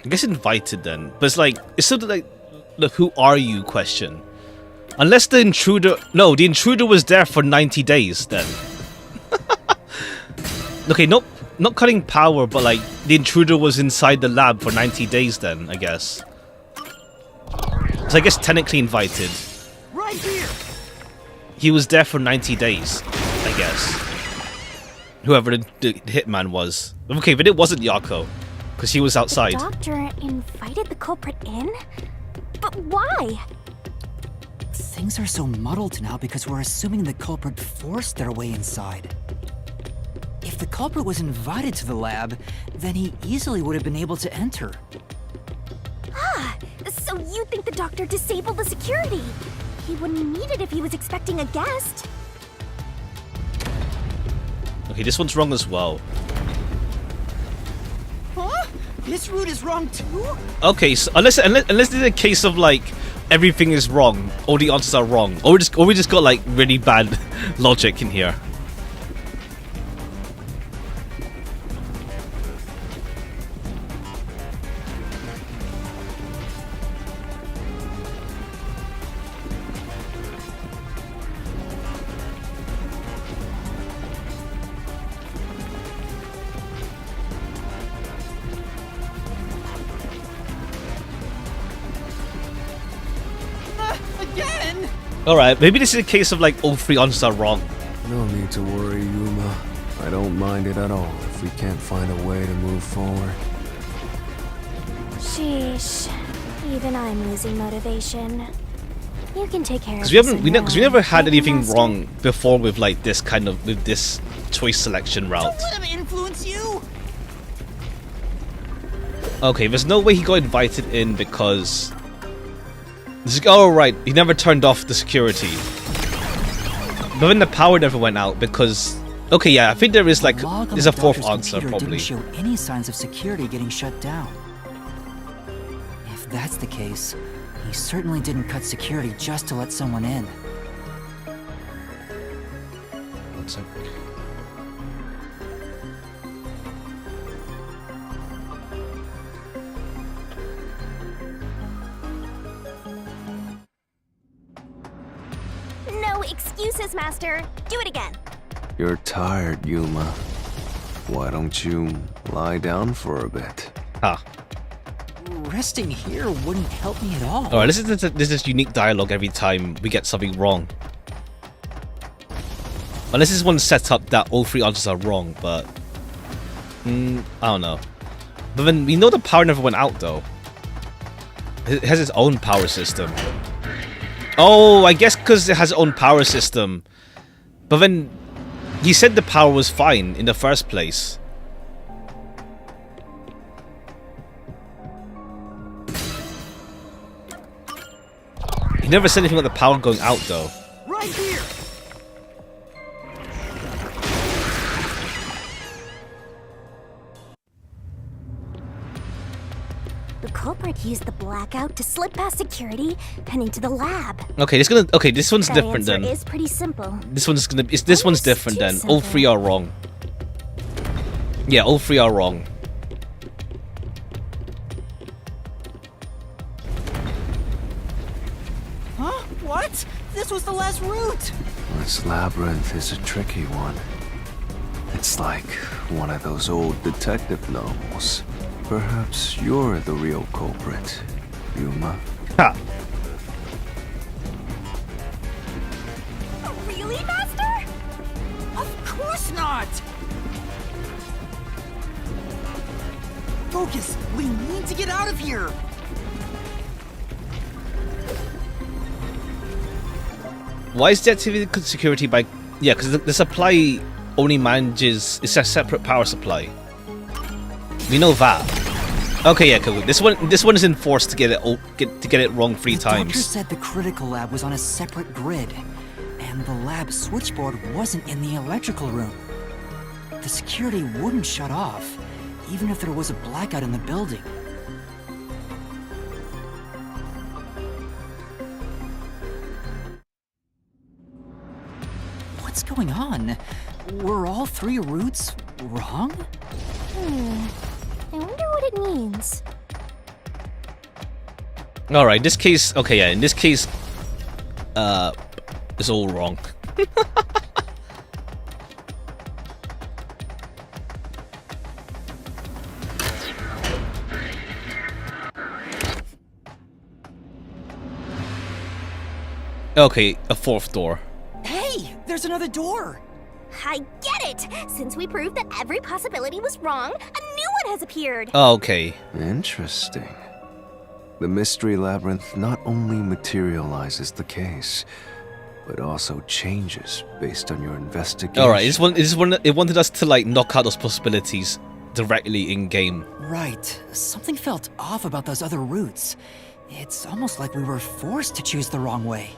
Speaker 1: I guess invited then. But it's like, it's sort of like the who are you question. Unless the intruder... No, the intruder was there for 90 days then. Okay, not cutting power, but like the intruder was inside the lab for 90 days then, I guess. So I guess technically invited.
Speaker 2: Right here.
Speaker 1: He was there for 90 days, I guess. Whoever the hitman was. Okay, but it wasn't Yako, because he was outside.
Speaker 4: The doctor invited the culprit in? But why?
Speaker 2: Things are so muddled now because we're assuming the culprit forced their way inside. If the culprit was invited to the lab, then he easily would have been able to enter.
Speaker 4: Ah, so you think the doctor disabled the security? He wouldn't need it if he was expecting a guest.
Speaker 1: Okay, this one's wrong as well.
Speaker 2: Huh? This route is wrong too?
Speaker 1: Okay, so unless it's a case of like everything is wrong, all the answers are wrong, or we just got like really bad logic in here.
Speaker 2: Again?
Speaker 1: Alright, maybe this is a case of like all 3 answers are wrong.
Speaker 3: No need to worry, Yuma. I don't mind it at all if we can't find a way to move forward.
Speaker 4: Sheesh. Even I'm losing motivation. You can take care of
Speaker 1: Because
Speaker 4: this.
Speaker 1: we never had
Speaker 4: Right,
Speaker 1: anything
Speaker 4: Master?
Speaker 1: wrong before with like this kind of with this choice selection route.
Speaker 6: Don't let him influence you!
Speaker 1: Okay, there's no way he got invited in because. Oh right, he never turned off the security. But then the power never went out because. Okay, yeah, I think there is like
Speaker 2: The log on
Speaker 1: there's
Speaker 2: the
Speaker 1: a fourth
Speaker 2: doctor's
Speaker 1: answer
Speaker 2: computer
Speaker 1: probably.
Speaker 2: didn't show any signs of security getting shut down. If that's the case, he certainly didn't cut security just to let someone in.
Speaker 1: One sec.
Speaker 4: No excuses, Master. Do it again.
Speaker 3: You're tired, Yuma. Why don't you lie down for a bit?
Speaker 1: Ah.
Speaker 2: Resting here wouldn't help me at all.
Speaker 1: Alright, this is unique dialogue every time we get something wrong. Unless this one's set up that all three answers are wrong, but... I don't know. But then we know the power never went out though. It has its own power system. Oh, I guess because it has its own power system. But then... he said the power was fine in the first place. He never said anything about the power going out though.
Speaker 6: Right here!
Speaker 4: The culprit used the blackout to slip past security and into the lab.
Speaker 1: Okay, this one's
Speaker 4: That
Speaker 1: different
Speaker 4: answer
Speaker 1: then.
Speaker 4: is pretty simple.
Speaker 1: This one's
Speaker 4: Almost
Speaker 1: different
Speaker 4: too
Speaker 1: then. All three are wrong. Yeah, all three are wrong.
Speaker 6: Huh? What? This was the last route!
Speaker 3: This labyrinth is a tricky one. It's like one of those old detective novels. Perhaps you're the real culprit, Yuma.
Speaker 1: Ha!
Speaker 4: Really, Master?
Speaker 6: Of course not! Focus! We need to get out of here!
Speaker 1: Why is deactivated security by... Yeah, because the supply only manages... It's a separate power supply. We know that. Okay, yeah, cool. This one is enforced to get it wrong 3
Speaker 2: The doctor
Speaker 1: times.
Speaker 2: said the critical lab was on a separate grid, and the lab switchboard wasn't in the electrical room. The security wouldn't shut off, even if there was a blackout in the building. What's going on? Were all 3 routes wrong?
Speaker 4: I wonder what it means.
Speaker 1: Alright, this case... Okay, yeah, in this case... It's all wrong. Okay, a 4th door.
Speaker 6: Hey! There's another door!
Speaker 4: I get it! Since we proved that every possibility was wrong, a new one has appeared!
Speaker 1: Oh, okay.
Speaker 3: Interesting. The mystery labyrinth not only materializes the case, but also changes based on your investigation.
Speaker 1: Alright, it wanted us to like knock out those possibilities directly in game.
Speaker 2: Right. Something felt off about those other routes. It's almost like we were forced to choose the wrong way.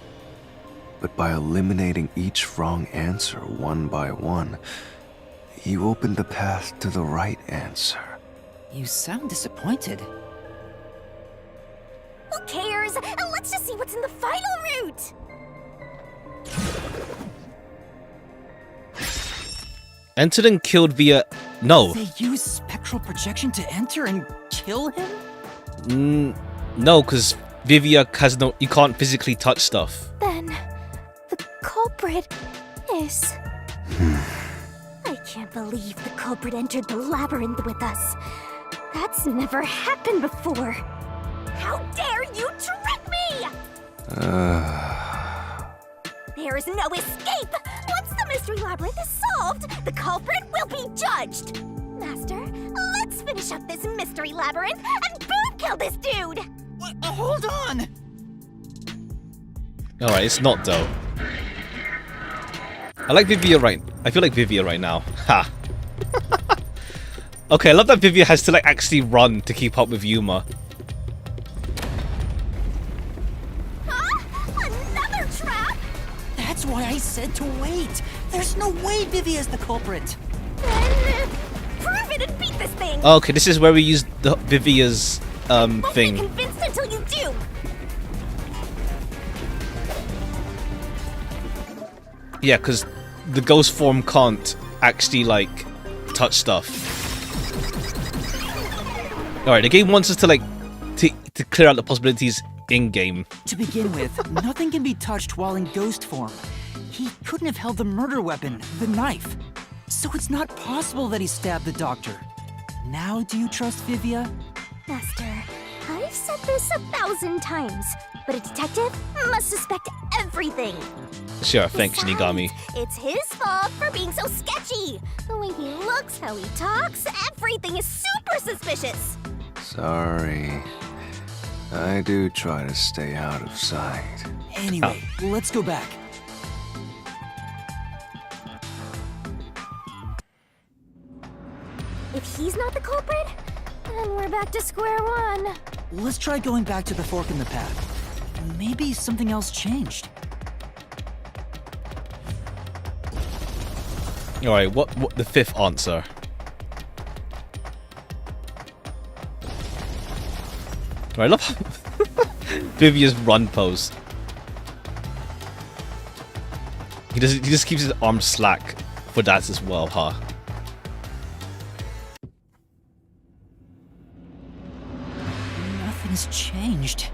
Speaker 3: But by eliminating each wrong answer one by one, you opened the path to the right answer.
Speaker 2: You sound disappointed.
Speaker 4: Who cares? Let's just see what's in the final route!
Speaker 1: Entered and killed via... No.
Speaker 2: They use spectral projection to enter and kill him?
Speaker 1: No, because Vivia has no... You can't physically touch stuff.
Speaker 4: Then, the culprit is... I can't believe the culprit entered the labyrinth with us. That's never happened before. How dare you trick me! There is no escape! Once the mystery labyrinth is solved, the culprit will be judged! Master, let's finish up this mystery labyrinth and boom kill this dude!
Speaker 6: What? Hold on!
Speaker 1: Alright, it's not though. I like Vivia right. I feel like Vivia right now. Ha. Okay, I love that Vivia has to like actually run to keep up with Yuma.
Speaker 4: Another trap?
Speaker 6: That's why I said to wait. There's no way Vivia's the culprit.
Speaker 4: Then prove it and beat this thing.
Speaker 1: Okay, this is where we use the Vivia's
Speaker 4: Won't
Speaker 1: thing.
Speaker 4: be convinced until you do.
Speaker 1: Yeah, because the ghost form can't actually like touch stuff. Alright, the game wants us to like to clear out the possibilities in game.
Speaker 6: To begin with, nothing can be touched while in ghost form. He couldn't have held the murder weapon, the knife. So it's not possible that he stabbed the doctor. Now do you trust Vivia?
Speaker 4: Master, I've said this 1,000 times, but a detective must suspect everything.
Speaker 1: Sure, thanks,
Speaker 4: Besides,
Speaker 1: Shinigami.
Speaker 4: It's his fault for being so sketchy. The way he looks, how he talks, everything is super suspicious.
Speaker 3: Sorry. I do try to stay out of sight.
Speaker 6: Anyway, let's go back.
Speaker 4: If he's not the culprit, then we're back to square one.
Speaker 6: Let's try going back to the fork in the path. Maybe something else changed.
Speaker 1: Alright, what the fifth answer? I love Vivia's run pose. He just keeps his arms slack for that as well, huh?
Speaker 6: Nothing's changed.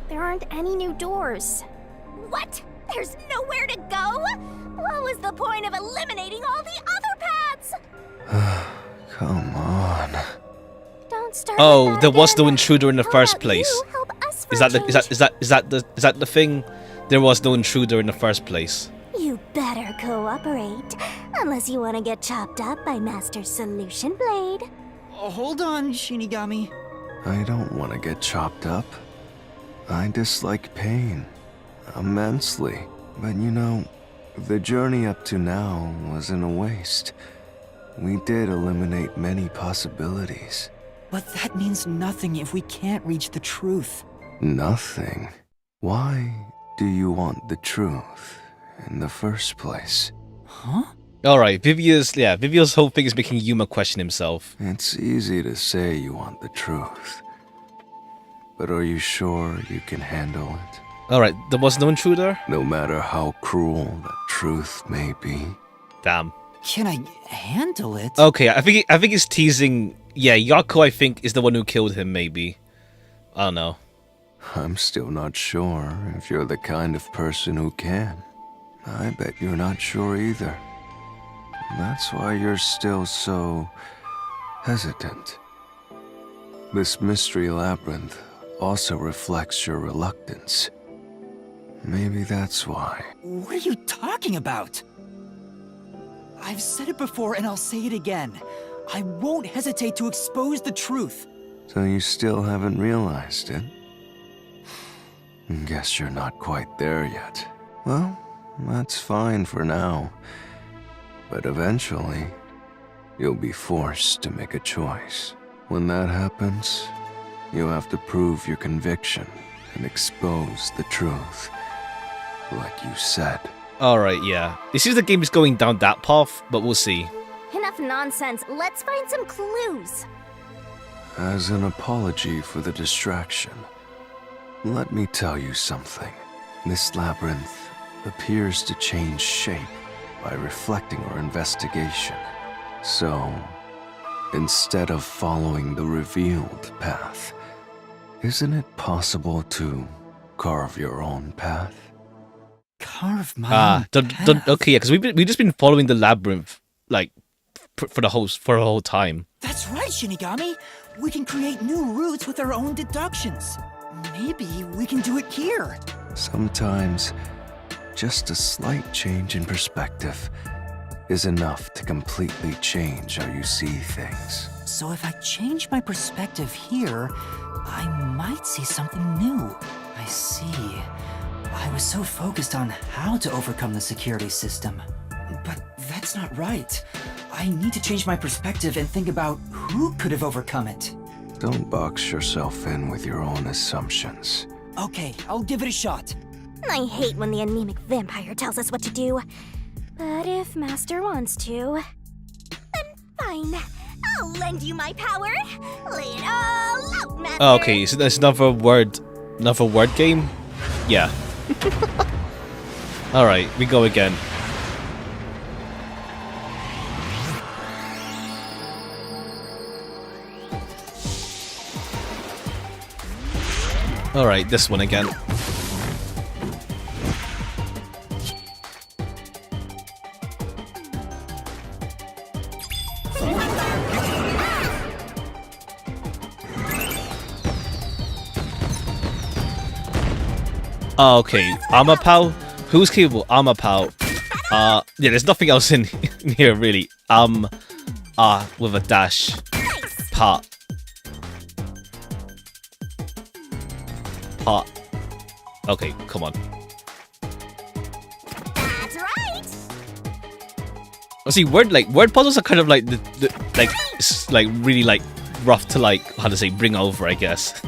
Speaker 4: There aren't any new doors. What? There's nowhere to go? What was the point of eliminating all the other paths?
Speaker 3: Come on.
Speaker 4: Don't start.
Speaker 1: Oh,
Speaker 4: with
Speaker 1: there
Speaker 4: that
Speaker 1: was no
Speaker 4: again.
Speaker 1: intruder in the
Speaker 4: How
Speaker 1: first
Speaker 4: about
Speaker 1: place.
Speaker 4: you help us
Speaker 1: Is
Speaker 4: for a
Speaker 1: that the
Speaker 4: change?
Speaker 1: is that the thing? There was no intruder in the first place.
Speaker 4: You better cooperate, unless you want to get chopped up by Master Solution Blade.
Speaker 6: Hold on, Shinigami.
Speaker 3: I don't want to get chopped up. I dislike pain immensely. But you know, the journey up to now wasn't a waste. We did eliminate many possibilities.
Speaker 6: But that means nothing if we can't reach the truth.
Speaker 3: Nothing. Why do you want the truth in the first place?
Speaker 6: Huh?
Speaker 1: Alright, Vivia's whole thing is making Yuma question himself.
Speaker 3: It's easy to say you want the truth. But are you sure you can handle it?
Speaker 1: Alright, there was no intruder?
Speaker 3: No matter how cruel the truth may be.
Speaker 1: Damn.
Speaker 6: Can I handle it?
Speaker 1: Okay, I think it's teasing. Yeah, Yako I think is the one who killed him, maybe. I don't know.
Speaker 3: I'm still not sure if you're the kind of person who can. I bet you're not sure either. That's why you're still so hesitant. This mystery labyrinth also reflects your reluctance. Maybe that's why.
Speaker 6: What are you talking about? I've said it before and I'll say it again. I won't hesitate to expose the truth.
Speaker 3: So you still haven't realized it? Guess you're not quite there yet. Well, that's fine for now. But eventually, you'll be forced to make a choice. When that happens, you have to prove your conviction and expose the truth. Like you said.
Speaker 1: Alright, yeah. It seems the game is going down that path, but we'll see.
Speaker 4: Enough nonsense. Let's find some clues.
Speaker 3: As an apology for the distraction, let me tell you something. This labyrinth appears to change shape by reflecting our investigation. So, instead of following the revealed path, isn't it possible to carve your own path?
Speaker 6: Carve my own path.
Speaker 1: Okay, yeah, because we've just been following the labyrinth, like, for the whole time.
Speaker 6: That's right, Shinigami. We can create new routes with our own deductions. Maybe we can do it here.
Speaker 3: Sometimes, just a slight change in perspective is enough to completely change how you see things.
Speaker 6: So if I change my perspective here, I might see something new. I see.
Speaker 2: I was so focused on how to overcome the security system. But that's not right. I need to change my perspective and think about who could have overcome it.
Speaker 3: Don't box yourself in with your own assumptions.
Speaker 2: Okay, I'll give it a shot.
Speaker 4: I hate when the anemic vampire tells us what to do. But if Master wants to, then fine. I'll lend you my power. Lay it all out, Master.
Speaker 1: Oh, okay, so there's another word game? Yeah. Alright, we go again. Alright, this one again. Oh, okay, armor pow. Who's capable? Armor pow. Yeah, there's nothing else in here really. With a dash. Pot. Pot. Okay, come on.
Speaker 4: That's right.
Speaker 1: See, word puzzles are kind of like like really like rough to like how to say bring over, I guess.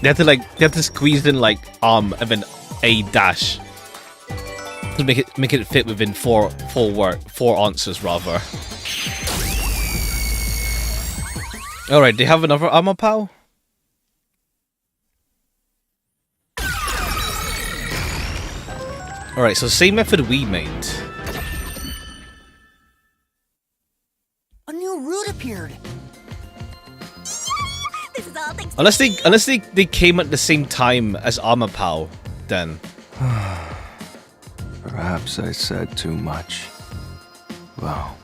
Speaker 1: They have to squeeze in like and then a dash to make it fit within four answers rather. All right, they have another armor pow. All right, so same method we made.
Speaker 6: A new route appeared.
Speaker 4: This is all thanks
Speaker 1: Unless they came at the same time as armor pow, then.
Speaker 3: Perhaps I said too much. Well,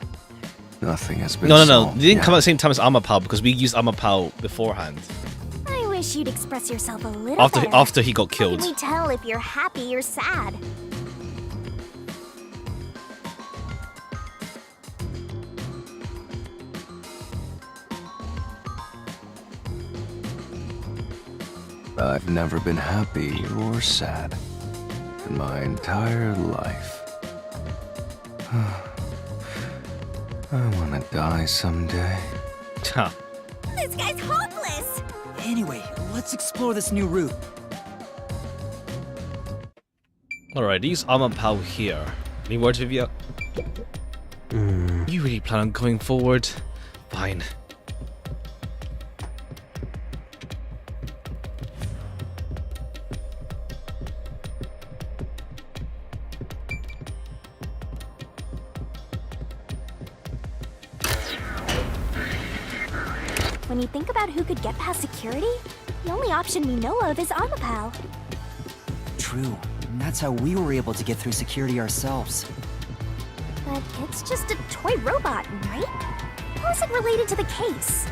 Speaker 3: nothing has been
Speaker 1: No.
Speaker 3: solved
Speaker 1: They didn't
Speaker 3: yet.
Speaker 1: come at the same time as armor pow because we used armor pow beforehand.
Speaker 4: I wish you'd express yourself a little better.
Speaker 1: After he got
Speaker 4: How
Speaker 1: killed.
Speaker 4: can we tell if you're happy or sad?
Speaker 3: I've never been happy or sad in my entire life. I want to die someday.
Speaker 1: Huh.
Speaker 4: This guy's hopeless.
Speaker 6: Anyway, let's explore this new route.
Speaker 1: Alright, these armor pow here. Any words with you? You really plan on going forward? Fine.
Speaker 4: When you think about who could get past security, the only option we know of is Amapal.
Speaker 2: True. And that's how we were able to get through security ourselves.
Speaker 4: But it's just a toy robot, right? How is it related to the case?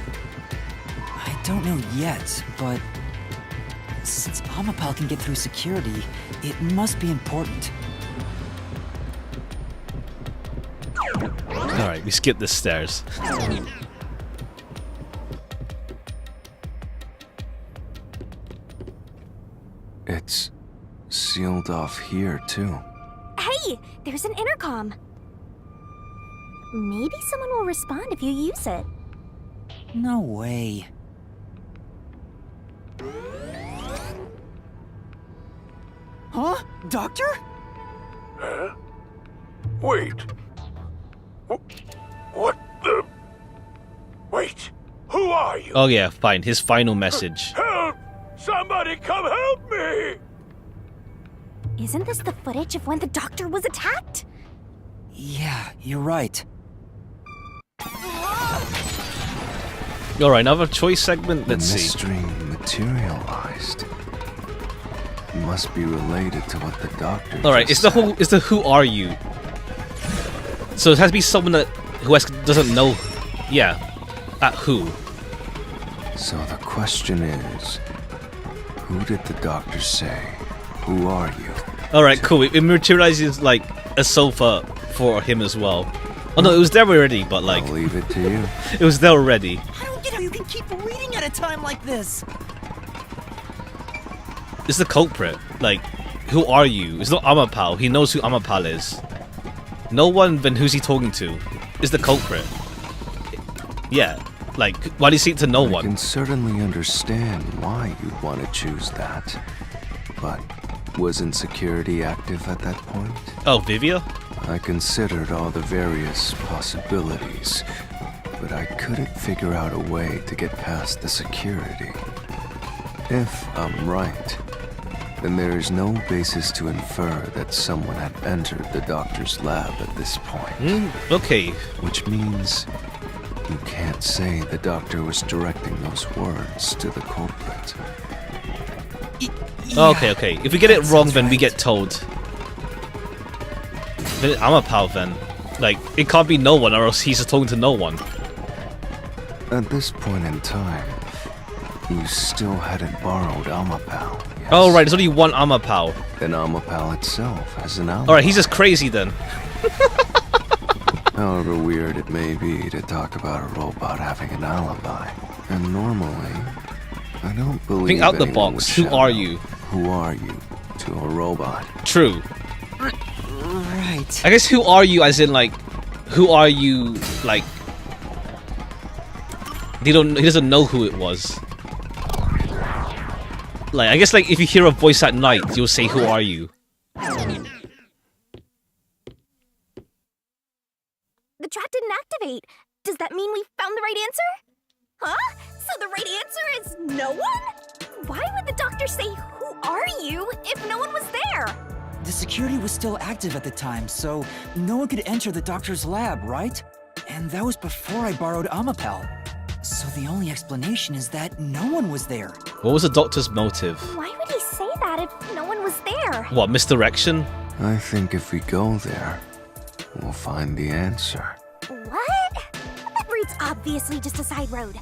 Speaker 2: I don't know yet, but since Amapal can get through security, it must be important.
Speaker 1: Alright, we skipped the stairs.
Speaker 3: It's sealed off here, too.
Speaker 4: Hey, there's an intercom. Maybe someone will respond if you use it.
Speaker 2: No way.
Speaker 6: Huh? Doctor?
Speaker 7: Huh? Wait. What the... Wait. Who are you?
Speaker 1: Oh yeah, fine. His final message.
Speaker 7: Help! Somebody come help me!
Speaker 4: Isn't this the footage of when the doctor was attacked?
Speaker 2: Yeah, you're right.
Speaker 1: Alright, another choice segment. Let's
Speaker 3: the
Speaker 1: see.
Speaker 3: mystery materialized. It must be related to what the doctor
Speaker 1: Alright, it's the
Speaker 3: just
Speaker 1: whole. It's the who are you. So it has to be someone that doesn't know. Yeah, at who.
Speaker 3: said. So the question is, who did the doctor say? Who are you?
Speaker 1: Alright, cool. It materializes like a sofa for him as well. Oh no, it was there already, but like
Speaker 3: I'll leave it to you.
Speaker 1: it was there already.
Speaker 6: I don't get how you can keep reading at a time like this.
Speaker 1: is the culprit. Like, who are you? It's not Amapal. He knows who Amapal is. No one, then who's he talking to? Is the culprit. Yeah. Like, why do you speak to no
Speaker 3: I
Speaker 1: one?
Speaker 3: can certainly understand why you'd want to choose that. But wasn't security active at that point?
Speaker 1: Oh, Vivia?
Speaker 3: I considered all the various possibilities, but I couldn't figure out a way to get past the security. If I'm right, then there is no basis to infer that someone had entered the doctor's lab at this point.
Speaker 1: Okay.
Speaker 3: Which means you can't say the doctor was directing those words to the culprit.
Speaker 1: Okay. If we get it wrong, then we get told. Then I'm a pal then. Like, it can't be no one, or else he's just talking to no one.
Speaker 3: At this point in time, you still hadn't borrowed Amapal. Yes?
Speaker 1: Oh, right, there's only one Amapal.
Speaker 3: Then Amapal itself has an alibi.
Speaker 1: Alright, he's just crazy then.
Speaker 3: However weird it may be to talk about a robot having an alibi. And normally, I don't believe
Speaker 1: Think out the
Speaker 3: anyone
Speaker 1: box.
Speaker 3: would
Speaker 1: Who are
Speaker 3: shout,
Speaker 1: you?
Speaker 3: "Who are you?" to a robot.
Speaker 1: True.
Speaker 6: Right.
Speaker 1: I guess who are you as in like, who are you like, he doesn't know who it was. Like, I guess like if you hear a voice at night, you'll say who are you?
Speaker 4: The trap didn't activate. Does that mean we found the right answer? Huh? So the right answer is no one? Why would the doctor say, "Who are you?" if no one was there?
Speaker 6: The security was still active at the time, so no one could enter the doctor's lab, right? And that was before I borrowed Amapal. So the only explanation is that no one was there.
Speaker 1: What was the doctor's motive?
Speaker 4: Why would he say that if no one was there?
Speaker 1: What, misdirection?
Speaker 3: I think if we go there, we'll find the answer.
Speaker 4: What? That route's obviously just a side road.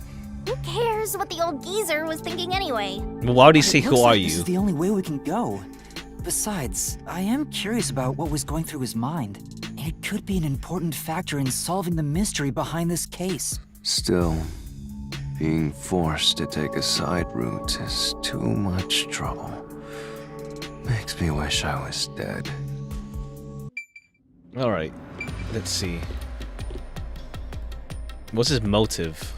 Speaker 4: Who cares what the old geezer was thinking anyway?
Speaker 1: Well, why would he say
Speaker 6: It
Speaker 1: who
Speaker 6: looks
Speaker 1: are
Speaker 6: like This is
Speaker 1: you?
Speaker 6: the only way we can go. Besides, I am curious about what was going through his mind. It could be an important factor in solving the mystery behind this case.
Speaker 3: Still, being forced to take a side route is too much trouble. Makes me wish I was dead.
Speaker 1: Alright, let's see. What's his motive?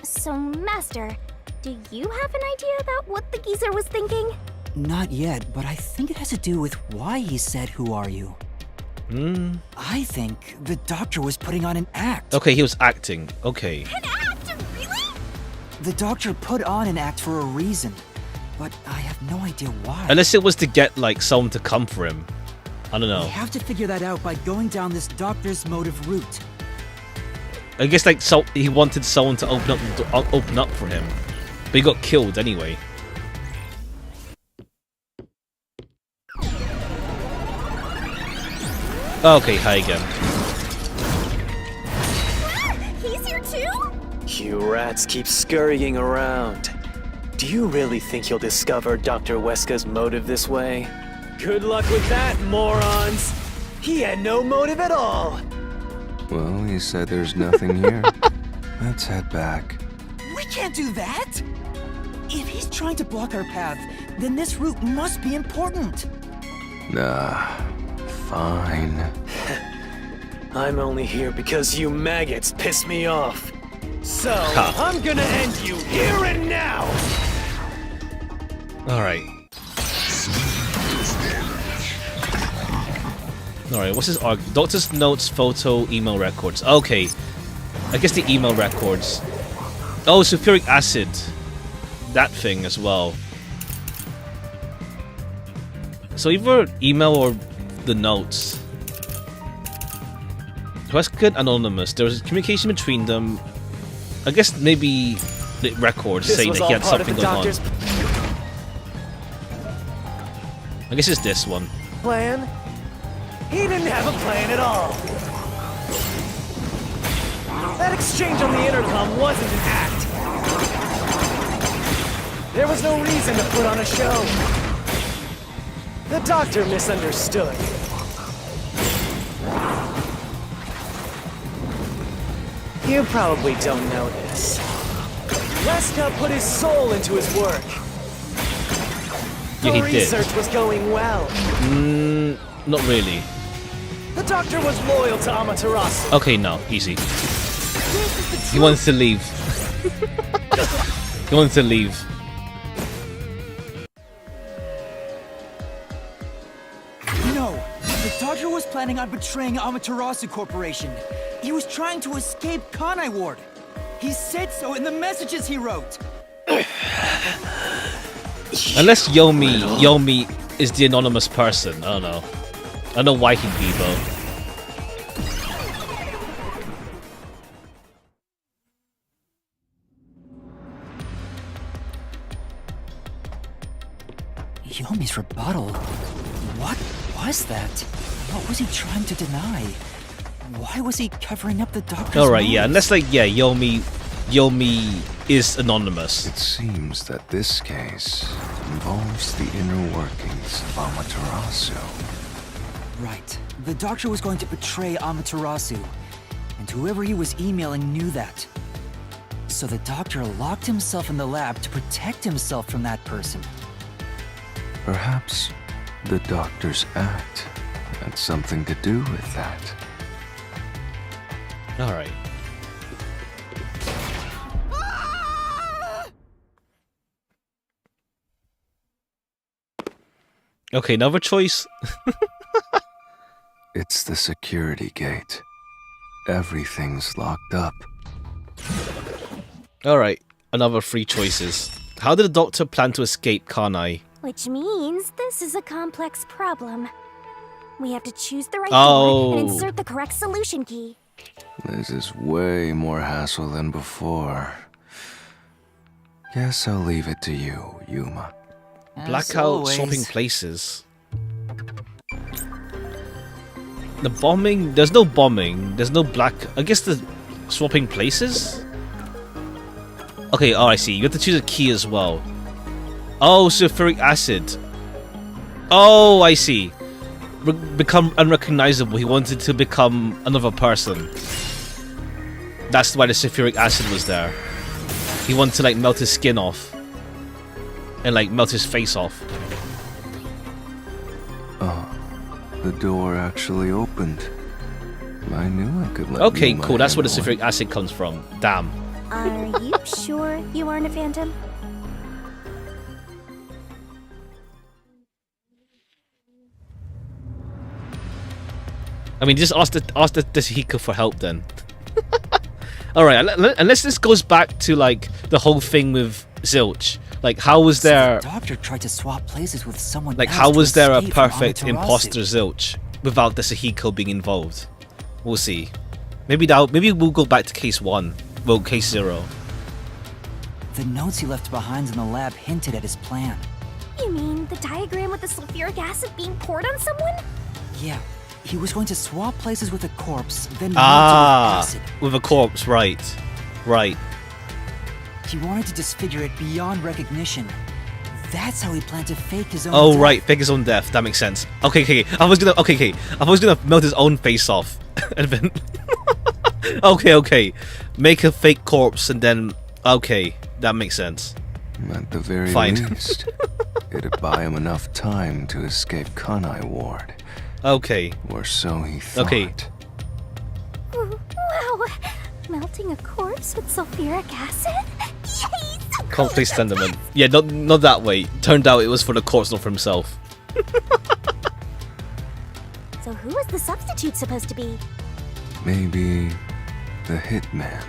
Speaker 4: So, Master, do you have an idea about what the geezer was thinking?
Speaker 6: Not yet, but I think it has to do with why he said, "Who are you?" I think the doctor was putting on an act.
Speaker 1: Okay, he was acting. Okay.
Speaker 4: An act? Really?
Speaker 6: The doctor put on an act for a reason, but I have no idea why.
Speaker 1: Unless it was to get, like, someone to come for him. I don't
Speaker 6: We
Speaker 1: know.
Speaker 6: have to figure that out by going down this doctor's motive route.
Speaker 1: I guess, like, so he wanted someone to open up for him. But he got killed anyway. Okay, hi again.
Speaker 4: He's here too?
Speaker 5: You rats keep scurrying around. Do you really think you'll discover Dr. Weska's motive this way? Good luck with that, morons! He had no motive at all!
Speaker 3: Well, you said there's nothing here. Let's head back.
Speaker 6: We can't do that! If he's trying to block our path, then this route must be important.
Speaker 3: Nah, fine.
Speaker 5: I'm only here because you maggots piss me off. So, I'm gonna end you here and now!
Speaker 1: Alright. Alright, what's his arc? Doctor's notes, photo, email records. Okay. I guess the email records. Oh, sulfuric acid. That thing as well. So either email or the notes. Weska Anonymous. There was communication between them. I guess maybe the records
Speaker 5: This
Speaker 1: saying
Speaker 5: was
Speaker 1: that he
Speaker 5: all
Speaker 1: had
Speaker 5: part of
Speaker 1: something
Speaker 5: the
Speaker 1: going on.
Speaker 5: doctor's
Speaker 1: I guess it's this one.
Speaker 5: plan? He didn't have a plan at all. That exchange on the intercom wasn't an act. There was no reason to put on a show. The doctor misunderstood. You probably don't know this. Weska put his soul into his work.
Speaker 1: Yeah, he
Speaker 5: The
Speaker 1: did.
Speaker 5: research was going well.
Speaker 1: Not really.
Speaker 5: The doctor was loyal to Amaterasu.
Speaker 1: Okay, no, easy. He wants to leave. He wants to leave.
Speaker 6: No, the doctor was planning on betraying Amaterasu Corporation. He was trying to escape Kanai Ward. He said so in the messages he wrote.
Speaker 1: Unless Yomi is the anonymous person. I don't know. I don't know why he'd be though.
Speaker 2: Yomi's rebuttal? What was that? What was he trying to deny? Why was he covering up the doctor's
Speaker 1: Alright, yeah,
Speaker 2: motives?
Speaker 1: unless like, yeah, Yomi is anonymous.
Speaker 3: It seems that this case involves the inner workings of Amaterasu.
Speaker 2: Right. The doctor was going to betray Amaterasu, and whoever he was emailing knew that. So the doctor locked himself in the lab to protect himself from that person.
Speaker 3: Perhaps the doctor's act had something to do with that.
Speaker 1: Alright. Okay, another choice.
Speaker 3: It's the security gate. Everything's locked up.
Speaker 1: Alright, another 3 choices. How did the doctor plan to escape Kanai?
Speaker 4: Which means this is a complex problem. We have to choose the right
Speaker 1: Oh.
Speaker 4: door and insert the correct solution key.
Speaker 3: This is way more hassle than before. Guess I'll leave it to you, Yuma.
Speaker 2: As
Speaker 1: Blackout
Speaker 2: always.
Speaker 1: swapping places. The bombing? There's no bombing. There's no black. I guess the swapping places? Okay, oh, I see. You have to choose a key as well. Oh, sulfuric acid. Oh, I see. Become unrecognizable. He wanted to become another person. That's why the sulfuric acid was there. He wanted to like melt his skin off. And like melt his face off.
Speaker 3: The door actually opened. I knew I could let
Speaker 1: Okay,
Speaker 3: Yuma
Speaker 1: cool. That's where the
Speaker 3: handle it.
Speaker 1: sulfuric acid comes from. Damn.
Speaker 4: Are you sure you aren't a phantom?
Speaker 1: I mean, just ask the Hiko for help then. Alright, unless this goes back to like the whole thing with Zilch. Like, how was
Speaker 2: So
Speaker 1: there...
Speaker 2: the doctor tried to swap places with someone
Speaker 1: Like,
Speaker 2: else
Speaker 1: how
Speaker 2: to
Speaker 1: was there a
Speaker 2: escape from
Speaker 1: perfect
Speaker 2: Amaterasu.
Speaker 1: imposter Zilch without the Sahiko being involved? We'll see. Maybe we'll go back to case 1. Well, case 0.
Speaker 2: The notes he left behind in the lab hinted at his plan.
Speaker 4: You mean the diagram with the sulfuric acid being poured on someone?
Speaker 2: Yeah, he was going to swap places with a corpse, then melt it with
Speaker 1: Ah,
Speaker 2: acid.
Speaker 1: with a corpse, right. Right.
Speaker 2: He wanted to disfigure it beyond recognition. That's how he planned to fake his own
Speaker 1: Oh,
Speaker 2: death.
Speaker 1: right, fake his own death. That makes sense. Okay. I was gonna melt his own face off. And then... okay. Make a fake corpse and then... Okay, that makes sense.
Speaker 3: At the very
Speaker 1: Fine.
Speaker 3: least, it'd buy him enough time to escape Kanai Ward.
Speaker 1: Okay.
Speaker 3: Or so he thought.
Speaker 1: Okay.
Speaker 4: Wow! Melting a corpse with sulfuric acid? Yay! So
Speaker 1: Conflict sentiment. Yeah, not that way. Turned out it was for the corpse, not for himself.
Speaker 4: So who was the substitute supposed to be?
Speaker 3: Maybe the hitman.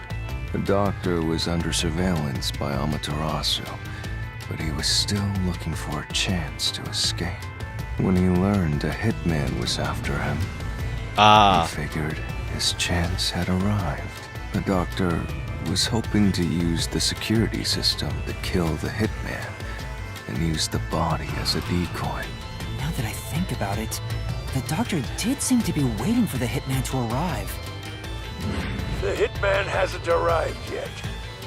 Speaker 3: The doctor was under surveillance by Amaterasu, but he was still looking for a chance to escape. When he learned a hitman was after him,
Speaker 1: Ah.
Speaker 3: he figured his chance had arrived. The doctor was hoping to use the security system to kill the hitman and use the body as a decoy.
Speaker 2: Now that I think about it, the doctor did seem to be waiting for the hitman to arrive.
Speaker 7: The hitman hasn't arrived yet.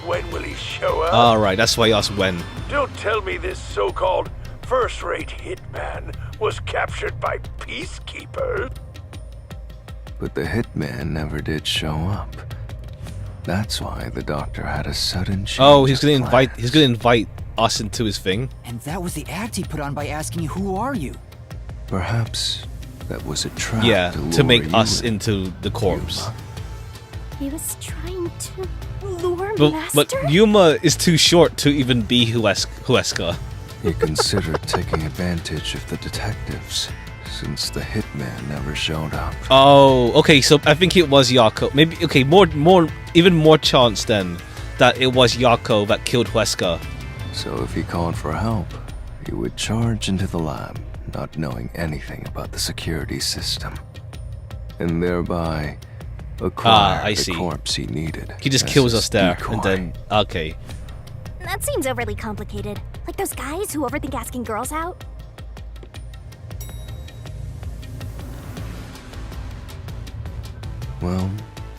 Speaker 7: When will he show up?
Speaker 1: Alright, that's why I asked when.
Speaker 7: Don't tell me this so-called first-rate hitman was captured by peacekeepers.
Speaker 3: But the hitman never did show up. That's why the doctor had a sudden change.
Speaker 1: Oh, he's
Speaker 3: of
Speaker 1: gonna invite
Speaker 3: plans.
Speaker 1: he's gonna invite us into his thing.
Speaker 6: And that was the act he put on by asking you, who are you?
Speaker 3: Perhaps that was a trap
Speaker 1: Yeah,
Speaker 3: to
Speaker 1: to make
Speaker 3: lure you
Speaker 1: us
Speaker 3: in.
Speaker 1: into the corpse.
Speaker 4: He was trying to lure
Speaker 1: But
Speaker 4: Master?
Speaker 1: Yuma is too short to even be Huesca.
Speaker 3: He considered taking advantage of the detectives, since the hitman never showed up.
Speaker 1: Oh, okay, so I think it was Yako. Maybe, okay, even more chance then that it was Yako that killed Huesca.
Speaker 3: So if he called for help, he would charge into the lab, not knowing anything about the security system, and thereby acquire
Speaker 1: I
Speaker 3: the
Speaker 1: see.
Speaker 3: corpse he needed.
Speaker 1: He just
Speaker 3: as
Speaker 1: kills
Speaker 3: his
Speaker 1: us there,
Speaker 3: decoy.
Speaker 1: and then, okay.
Speaker 4: That seems overly complicated. Like those guys who overthink asking girls out.
Speaker 3: Well,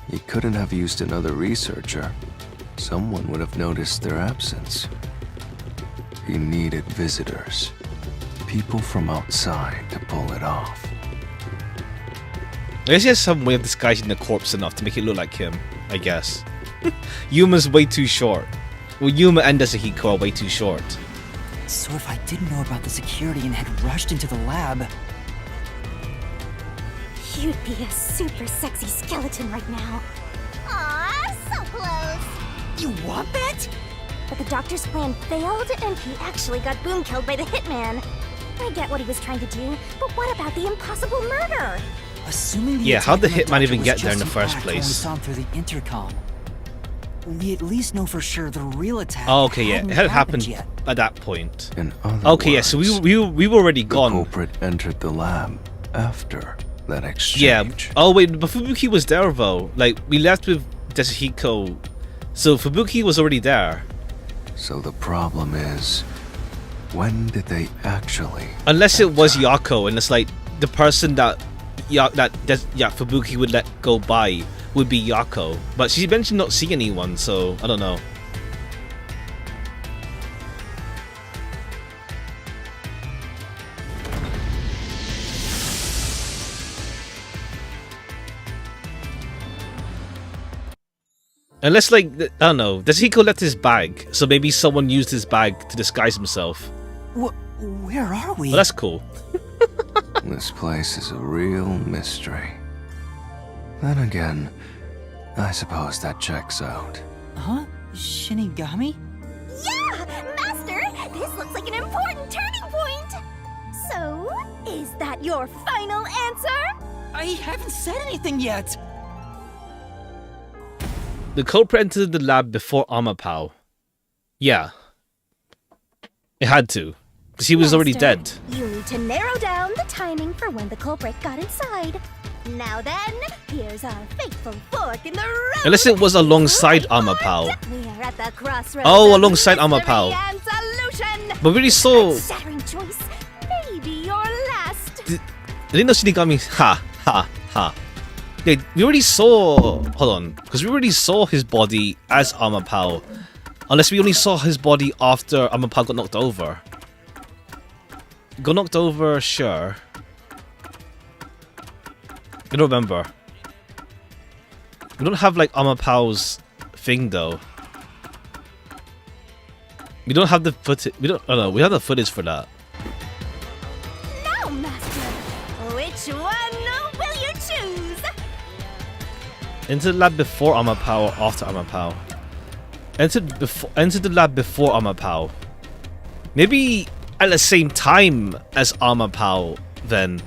Speaker 3: he couldn't have used another researcher. Someone would have noticed their absence. He needed visitors, people from outside to pull it off.
Speaker 1: I guess he has some way of disguising the corpse enough to make it look like him, I guess. Yuma's way too short. Well, Yuma and Desahiko are way too short.
Speaker 6: So if I didn't know about the security and had rushed into the lab,
Speaker 4: You'd be a super sexy skeleton right now. Aw, so close.
Speaker 6: you want that?
Speaker 4: But the doctor's plan failed, and he actually got boom killed by the hitman. I get what he was trying to do, but what about the impossible murder?
Speaker 6: Assuming the
Speaker 1: Yeah, how'd the
Speaker 6: attack on
Speaker 1: hitman even
Speaker 6: doctor
Speaker 1: get
Speaker 6: was
Speaker 1: there in
Speaker 6: just
Speaker 1: the
Speaker 6: an
Speaker 1: first
Speaker 6: act when we
Speaker 1: place?
Speaker 6: saw him through the intercom. We at least know for sure the real attack.
Speaker 1: Oh, okay, yeah, it had happened
Speaker 6: yet.
Speaker 1: at that point.
Speaker 3: In other
Speaker 1: Okay, yeah, so
Speaker 3: words,
Speaker 1: we were already
Speaker 3: the
Speaker 1: gone.
Speaker 3: culprit entered the lab after that
Speaker 1: Yeah.
Speaker 3: exchange.
Speaker 1: Oh wait, but Fubuki was there though. Like we left with Desahiko, so Fubuki was already there.
Speaker 3: So the problem is, when did they actually?
Speaker 1: Unless it was Yako, and it's like the person that Fubuki would let go by would be Yako. But she mentioned not seeing anyone, so I don't know. Unless, like, I don't know, Desahiko left his bag, so maybe someone used his bag to disguise himself.
Speaker 6: Where are we?
Speaker 1: Well, that's cool.
Speaker 3: This place is a real mystery. Then again, I suppose that checks out.
Speaker 6: Huh? Shinigami?
Speaker 4: Yeah! Master, this looks like an important turning point! So, is that your final answer?
Speaker 6: I haven't said anything yet.
Speaker 1: The culprit entered the lab before Amapao. Yeah. It had to. Because he was already
Speaker 4: Master,
Speaker 1: dead.
Speaker 4: You need to narrow down the timing for when the culprit got inside. Now then, here's our fateful fork in the road.
Speaker 1: Unless it was alongside
Speaker 4: Right
Speaker 1: Amapao.
Speaker 4: on. We are at the crossroads
Speaker 1: Oh,
Speaker 4: of
Speaker 1: alongside
Speaker 4: mystery
Speaker 1: Amapao.
Speaker 4: and solution.
Speaker 1: But we already saw...
Speaker 4: Shattering choice, maybe your last.
Speaker 1: I didn't know Shinigami... Ha. Yeah, we already saw... Hold on. Because we already saw his body as Amapao. Unless we only saw his body after Amapao got knocked over. Got knocked over, sure. I don't remember. We don't have like Amapao's thing though. We don't have the footage. We don't. Oh no, we have the footage for that.
Speaker 4: Now, Master, which one will you choose?
Speaker 1: Enter the lab before Amapao or after Amapao? Enter the lab before Amapao. Maybe at the same time as Amapao then.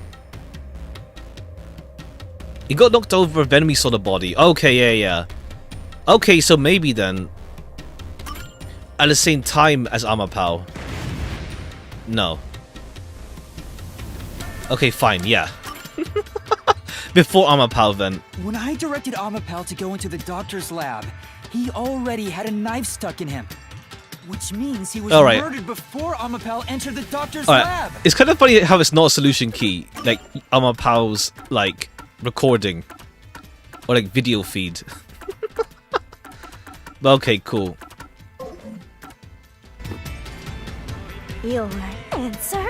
Speaker 1: He got knocked over, then we saw the body. Okay, yeah. Okay, so maybe then. At the same time as Amapao. No. Okay, fine, yeah. Before Amapao then.
Speaker 6: When I directed Amapao to go into the doctor's lab, he already had a knife stuck in him. Which means he was
Speaker 1: All right.
Speaker 6: murdered before Amapao entered the doctor's
Speaker 1: Alright,
Speaker 6: lab.
Speaker 1: it's kind of funny how it's not a solution key, like Amapao's like recording or like video feed. But okay, cool.
Speaker 4: Your answer?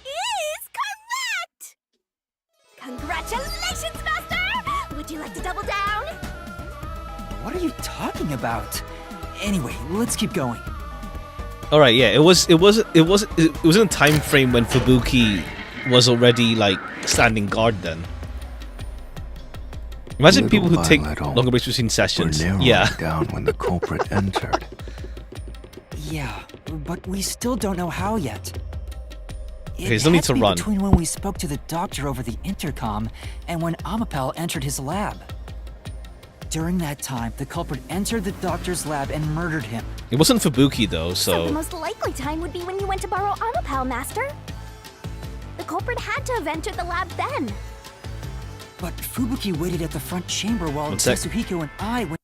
Speaker 4: Is correct! Congratulations, Master! you like to double down?
Speaker 6: What are you talking about? Anyway, let's keep going.
Speaker 1: All right, yeah, it was in a time frame when Fubuki was already like standing guard. Then imagine people who take longer breaks between sessions. Yeah,
Speaker 3: down when the culprit entered.
Speaker 6: Yeah, but we still don't know how yet.
Speaker 1: Okay, there's no need to run.
Speaker 6: Between when we spoke to the doctor over the intercom and when Amapel entered his lab. During that time, the culprit entered the doctor's lab and murdered him.
Speaker 1: It wasn't Fubuki though,
Speaker 4: So the
Speaker 1: so
Speaker 4: most likely time would be when you went to borrow Amapel, Master. The culprit had to have entered the lab then.
Speaker 6: But Fubuki waited at the front chamber while
Speaker 1: One sec.
Speaker 6: Yasuhiko and I went.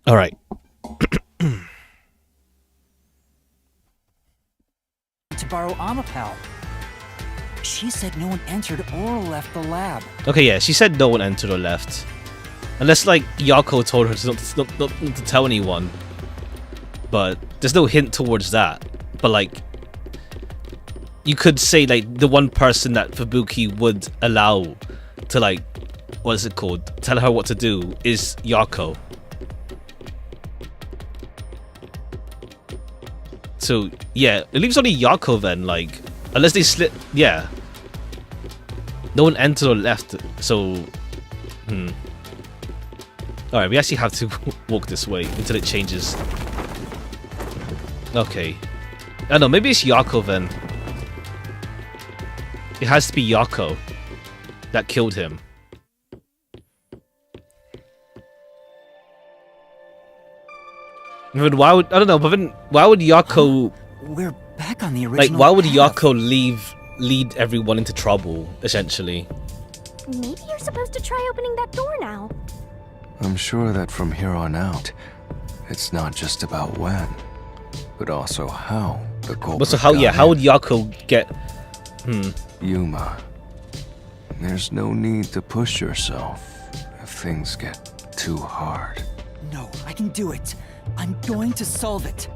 Speaker 1: all right.
Speaker 6: To borrow Amapel. She said no one entered or left the lab.
Speaker 1: Okay, yeah, she said no one entered or left, unless like Yako told her not to tell anyone. But there's no hint towards that. But like, you could say like the one person that Fubuki would allow to like, what is it called? Tell her what to do is Yako. So yeah, it leaves only Yako then, like, unless they slip. Yeah, no one entered or left, so alright, we actually have to walk this way until it changes. Okay, I don't know, maybe it's Yako then. It has to be Yako that killed him. But why would, I don't know, but then why would Yako,
Speaker 6: We're back on the
Speaker 1: like,
Speaker 6: original
Speaker 1: why would
Speaker 6: path.
Speaker 1: Yako lead everyone into trouble, essentially?
Speaker 4: Maybe you're supposed to try opening that door now.
Speaker 3: I'm sure that from here on out, it's not just about when, but also how the culprit
Speaker 1: But so how, yeah,
Speaker 3: got
Speaker 1: how
Speaker 3: in.
Speaker 1: would Yako get,
Speaker 3: Yuma, there's no need to push yourself if things get too hard.
Speaker 6: No, I can do it. I'm going to solve it.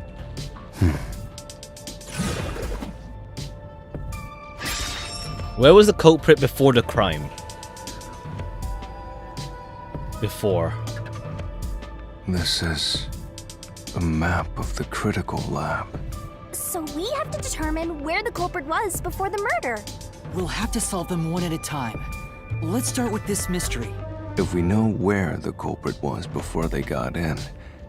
Speaker 1: where was the culprit before the crime? Before.
Speaker 3: This is a map of the critical lab.
Speaker 4: So we have to determine where the culprit was before the murder.
Speaker 6: We'll have to solve them one at a time. Let's start with this mystery.
Speaker 3: If we know where the culprit was before they got in,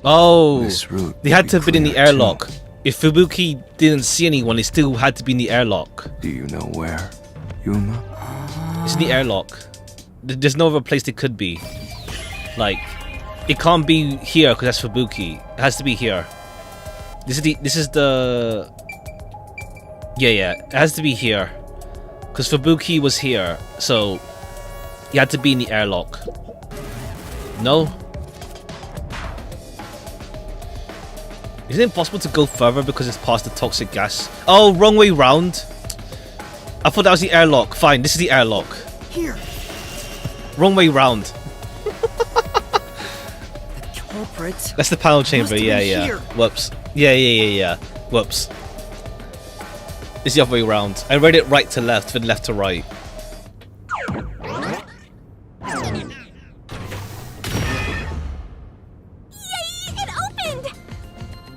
Speaker 1: Oh,
Speaker 3: this route
Speaker 1: they
Speaker 3: will
Speaker 1: had
Speaker 3: be
Speaker 1: to have been in the
Speaker 3: clear, too.
Speaker 1: airlock. If Fubuki didn't see anyone, they still had to be in the airlock.
Speaker 3: Do you know where, Yuma?
Speaker 1: It's in the airlock. There's no other place it could be. Like, it can't be here because that's Fubuki. It has to be here. This is the. Yeah. It has to be here because Fubuki was here, so he had to be in the airlock. No. Isn't it possible to go further because it's past the toxic gas? Oh, wrong way round. I thought that was the airlock. Fine, this is the airlock.
Speaker 6: Here,
Speaker 1: Wrong way round.
Speaker 6: the culprit.
Speaker 1: That's the panel chamber.
Speaker 6: Must have
Speaker 1: Yeah.
Speaker 6: been here.
Speaker 1: Whoops. Yeah. Whoops. It's the other way around. I read it right to left, then left to right.
Speaker 4: Yay! It opened!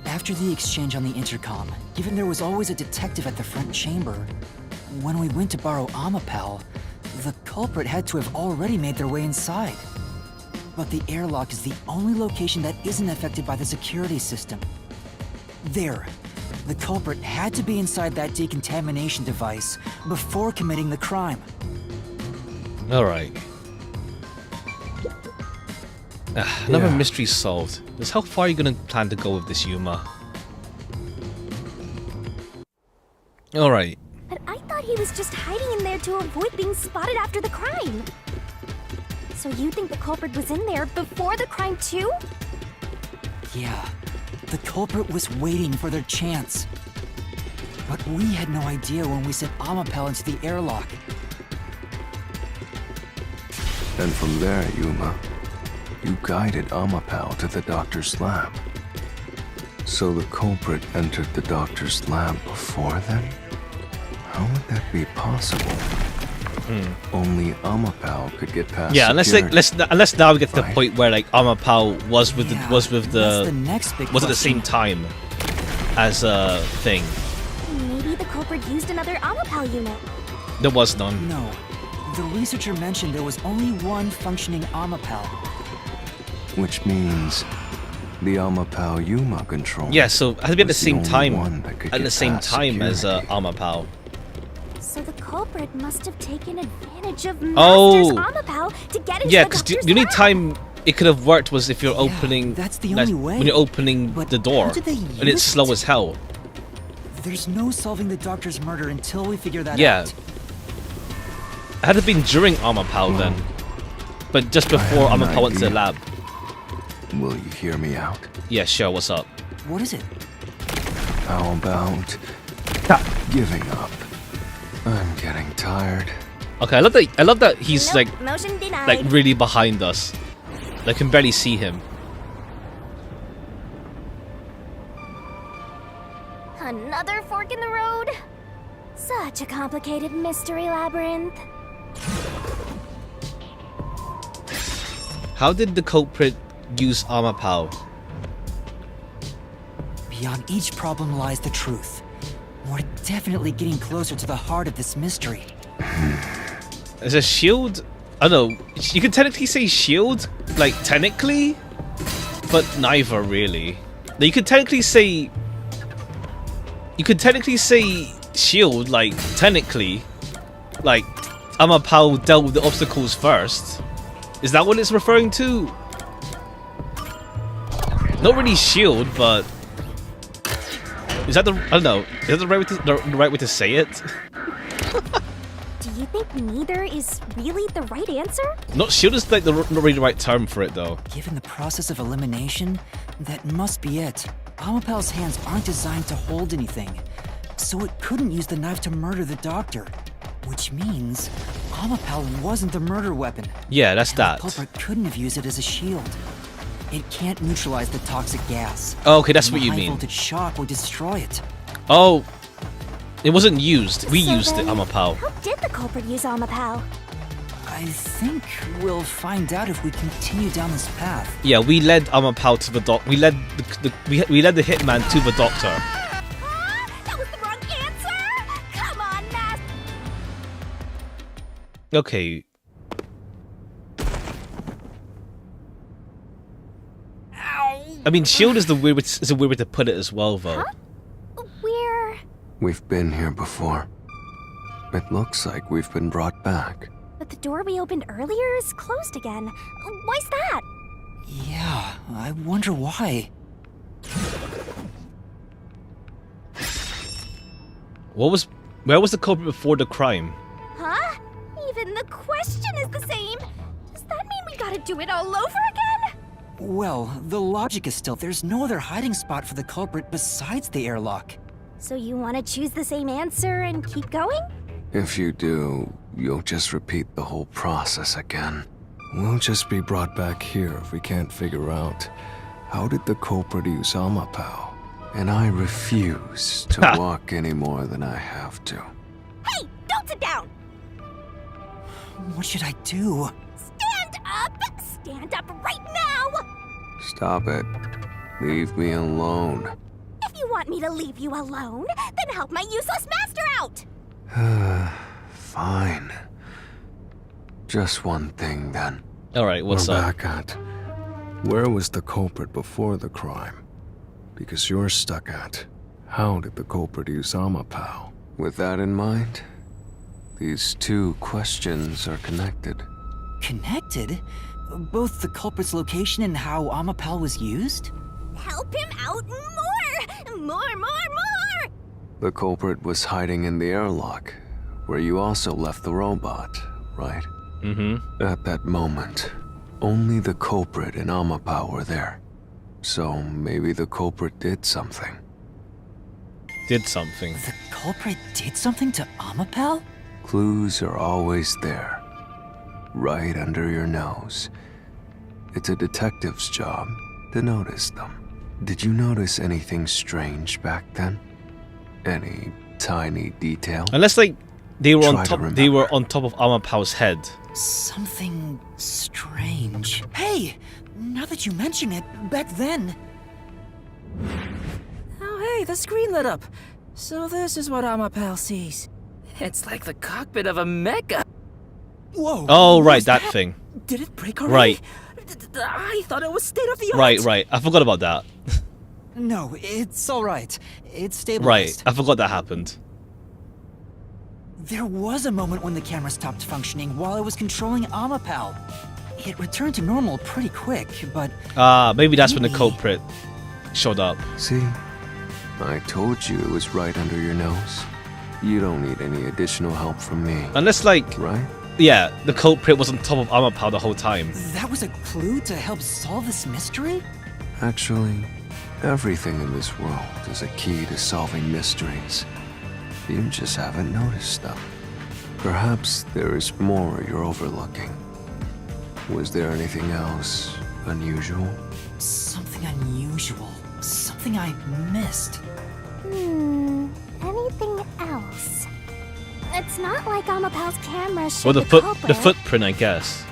Speaker 6: After
Speaker 2: After the exchange on the intercom, given there was always a detective at the front chamber, when we went to borrow Amapal, the culprit had to have already made their way inside. But the airlock is the only location that isn't affected by the security system. There. The culprit had to be inside that decontamination device before committing the crime.
Speaker 1: Alright. Another
Speaker 3: Yeah.
Speaker 1: mystery solved. Just how far are you gonna plan to go with this, Yuma? Alright.
Speaker 4: But I thought he was just hiding in there to avoid being spotted after the crime. So you think the culprit was in there before the crime too?
Speaker 2: Yeah, the culprit was waiting for their chance. But we had no idea when we sent Amapel into the airlock.
Speaker 3: And from there, Yuma, you guided Amapal to the doctor's lab. So the culprit entered the doctor's lab before then? How would that be possible? Only Amapal could get past
Speaker 1: Yeah,
Speaker 3: security.
Speaker 1: unless now we get to the
Speaker 3: Right.
Speaker 1: point where like Amapal was with
Speaker 2: Yeah,
Speaker 1: the was with
Speaker 2: that's
Speaker 1: the
Speaker 2: the next big
Speaker 1: was at the
Speaker 2: question.
Speaker 1: same time as a thing.
Speaker 4: Maybe the culprit used another Amapal unit.
Speaker 1: There was none.
Speaker 2: No, the researcher mentioned there was only one functioning Amapal.
Speaker 3: Which means the Amapal Yuma control.
Speaker 1: Yeah, so it had to be at the
Speaker 3: was
Speaker 1: same
Speaker 3: only
Speaker 1: time
Speaker 3: one that could
Speaker 1: at the
Speaker 3: get
Speaker 1: same
Speaker 3: past
Speaker 1: time as
Speaker 3: security.
Speaker 1: Amapal.
Speaker 4: So the culprit must have taken advantage of Master's
Speaker 1: Oh.
Speaker 4: Amapal to get into
Speaker 1: Yeah,
Speaker 4: the
Speaker 1: because
Speaker 4: doctor's
Speaker 1: the only
Speaker 4: lab.
Speaker 1: time it could have worked was if you're opening.
Speaker 2: that's the only way.
Speaker 1: When you're opening
Speaker 2: But
Speaker 1: the door,
Speaker 2: how did they
Speaker 1: and it's
Speaker 2: use
Speaker 1: slow
Speaker 2: it?
Speaker 1: as hell.
Speaker 2: There's no solving the doctor's murder until we figure that
Speaker 1: Yeah.
Speaker 2: out.
Speaker 1: It had to have been during Amapal then, but just before
Speaker 3: have an
Speaker 1: Amapal went to the
Speaker 3: idea.
Speaker 1: lab.
Speaker 3: Will you hear me out?
Speaker 1: Yeah, sure. What's up?
Speaker 2: What is it?
Speaker 3: How about giving up? I'm getting tired.
Speaker 1: Okay, I love that he's
Speaker 4: Nope,
Speaker 1: like
Speaker 4: motion denied.
Speaker 1: really behind us. I can barely see him.
Speaker 4: Another fork in the road? Such a complicated mystery labyrinth.
Speaker 1: How did the culprit use Amapal?
Speaker 2: Beyond each problem lies the truth. We're definitely getting closer to the heart of this mystery.
Speaker 1: Is a shield? I don't know. You could technically say shield, like technically, but neither really. You could technically say. You could technically say shield, like technically, like Amapal dealt with the obstacles first. Is that what it's referring to? Not really shield, but is that the? I don't know. Is that the right way to say it?
Speaker 4: Do you think neither is really the right answer?
Speaker 1: Not shield is like not really the right term for it though.
Speaker 2: Given the process of elimination, that must be it. Amapal's hands aren't designed to hold anything, so it couldn't use the knife to murder the doctor. Which means Amapal wasn't the murder weapon.
Speaker 1: Yeah, that's
Speaker 2: And
Speaker 1: that.
Speaker 2: The culprit couldn't have used it as a shield. It can't neutralize the toxic gas.
Speaker 1: Oh, okay, that's
Speaker 2: and
Speaker 1: what
Speaker 2: the
Speaker 1: you
Speaker 2: high
Speaker 1: mean.
Speaker 2: voltage shock would destroy it.
Speaker 1: Oh, it wasn't used. We
Speaker 4: So
Speaker 1: used it,
Speaker 4: then,
Speaker 1: Amapal.
Speaker 4: How did the culprit use Amapal?
Speaker 2: I think we'll find out if we continue down this path.
Speaker 1: Yeah, we led Amapal to the doc. We led we led the hitman to the doctor.
Speaker 4: Ah, that was the wrong answer! Come on, Master!
Speaker 1: Okay. I mean, shield is a weird way to put it as well, though.
Speaker 4: We're...
Speaker 3: We've been here before. It looks like we've been brought back.
Speaker 4: But the door we opened earlier is closed again. Why's that?
Speaker 2: Yeah, I wonder why.
Speaker 1: Where was the culprit before the crime?
Speaker 4: Huh? Even the question is the same. Does that mean we gotta do it all over again?
Speaker 2: Well, the logic is still there's no other hiding spot for the culprit besides the airlock.
Speaker 4: So you want to choose the same answer and keep going?
Speaker 3: If you do, you'll just repeat the whole process again. We'll just be brought back here if we can't figure out how did the culprit use Amapal. And I refuse to
Speaker 1: Ha.
Speaker 3: walk any more than I have to.
Speaker 4: Hey, don't sit down!
Speaker 2: What should I do?
Speaker 4: Stand up! Stand up right now!
Speaker 3: Stop it. Leave me alone.
Speaker 4: If want me to leave you alone? Then help my useless master out!
Speaker 3: Fine. Just one thing then.
Speaker 1: Alright, what's
Speaker 3: We're
Speaker 1: up?
Speaker 3: back at where was the culprit before the crime? Because you're stuck at how did the culprit use Amapao? With that in mind, these two questions are connected.
Speaker 6: Connected? Both the culprit's location and how Amapal was used?
Speaker 4: Help him out more! More!
Speaker 3: The culprit was hiding in the airlock, where you also left the robot, right?
Speaker 1: Mm-hmm.
Speaker 3: At that moment, only the culprit and Amapao were there. So maybe the culprit did something.
Speaker 1: Did something.
Speaker 6: The culprit did something to Amapal?
Speaker 3: Clues are always there, right under your nose. It's a detective's job to notice them. Did you notice anything strange back then? Any tiny detail?
Speaker 1: Unless like they were
Speaker 3: Try
Speaker 1: on
Speaker 3: to
Speaker 1: top
Speaker 3: remember.
Speaker 1: they were on top of Amapao's head.
Speaker 6: Something strange. Hey, now that you mention it, back then...
Speaker 8: Oh, hey, the screen lit up. So this is what Amapal sees. It's like the cockpit of a mecha.
Speaker 6: Whoa.
Speaker 1: Oh
Speaker 6: what
Speaker 1: right,
Speaker 6: was
Speaker 1: that thing.
Speaker 6: Did it break already?
Speaker 1: Right.
Speaker 8: I thought it was state of the art.
Speaker 1: Right. I forgot about that.
Speaker 6: No, it's alright. It's
Speaker 1: Right.
Speaker 6: stabilized.
Speaker 1: I forgot that happened.
Speaker 6: There was a moment when the camera stopped functioning while I was controlling Amapal. It returned to normal pretty quick, but...
Speaker 1: Maybe that's when the
Speaker 6: Maybe.
Speaker 1: culprit showed up.
Speaker 3: See? I told you it was right under your nose. You don't need any additional help from me,
Speaker 1: Unless like,
Speaker 3: right?
Speaker 1: yeah, the culprit was on top of Amapao the whole time.
Speaker 6: That was a clue to help solve this mystery?
Speaker 3: Actually, everything in this world is a key to solving mysteries. You just haven't noticed them. Perhaps there is more you're overlooking. Was there anything else unusual?
Speaker 6: Something unusual. Something I missed.
Speaker 4: Anything else? It's not like Amapal's camera showed
Speaker 1: Or the
Speaker 4: culprit.
Speaker 1: footprint, I guess.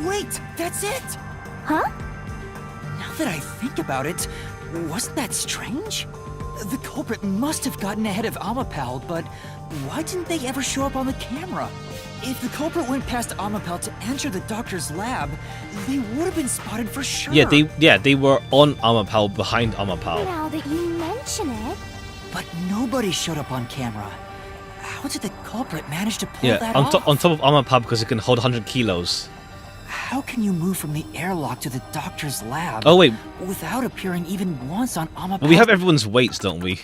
Speaker 6: Wait, that's it!
Speaker 4: Huh?
Speaker 6: Now that I think about it, wasn't that strange? The culprit must have gotten ahead of Amapal, but why didn't they ever show up on the camera? If the culprit went past Amapal to enter the doctor's lab, they would have been spotted for sure.
Speaker 1: Yeah, they were on Amapao, behind Amapao.
Speaker 4: Now that you mention it,
Speaker 6: But nobody showed up on camera. How did the culprit manage to pull
Speaker 1: Yeah,
Speaker 6: that
Speaker 1: on,
Speaker 6: off?
Speaker 1: on top of Amapao because it can hold 100 kilos.
Speaker 6: How can you move from the airlock to the doctor's lab
Speaker 1: Oh wait,
Speaker 6: without appearing even once on Amapal?
Speaker 1: we have everyone's weights, don't we?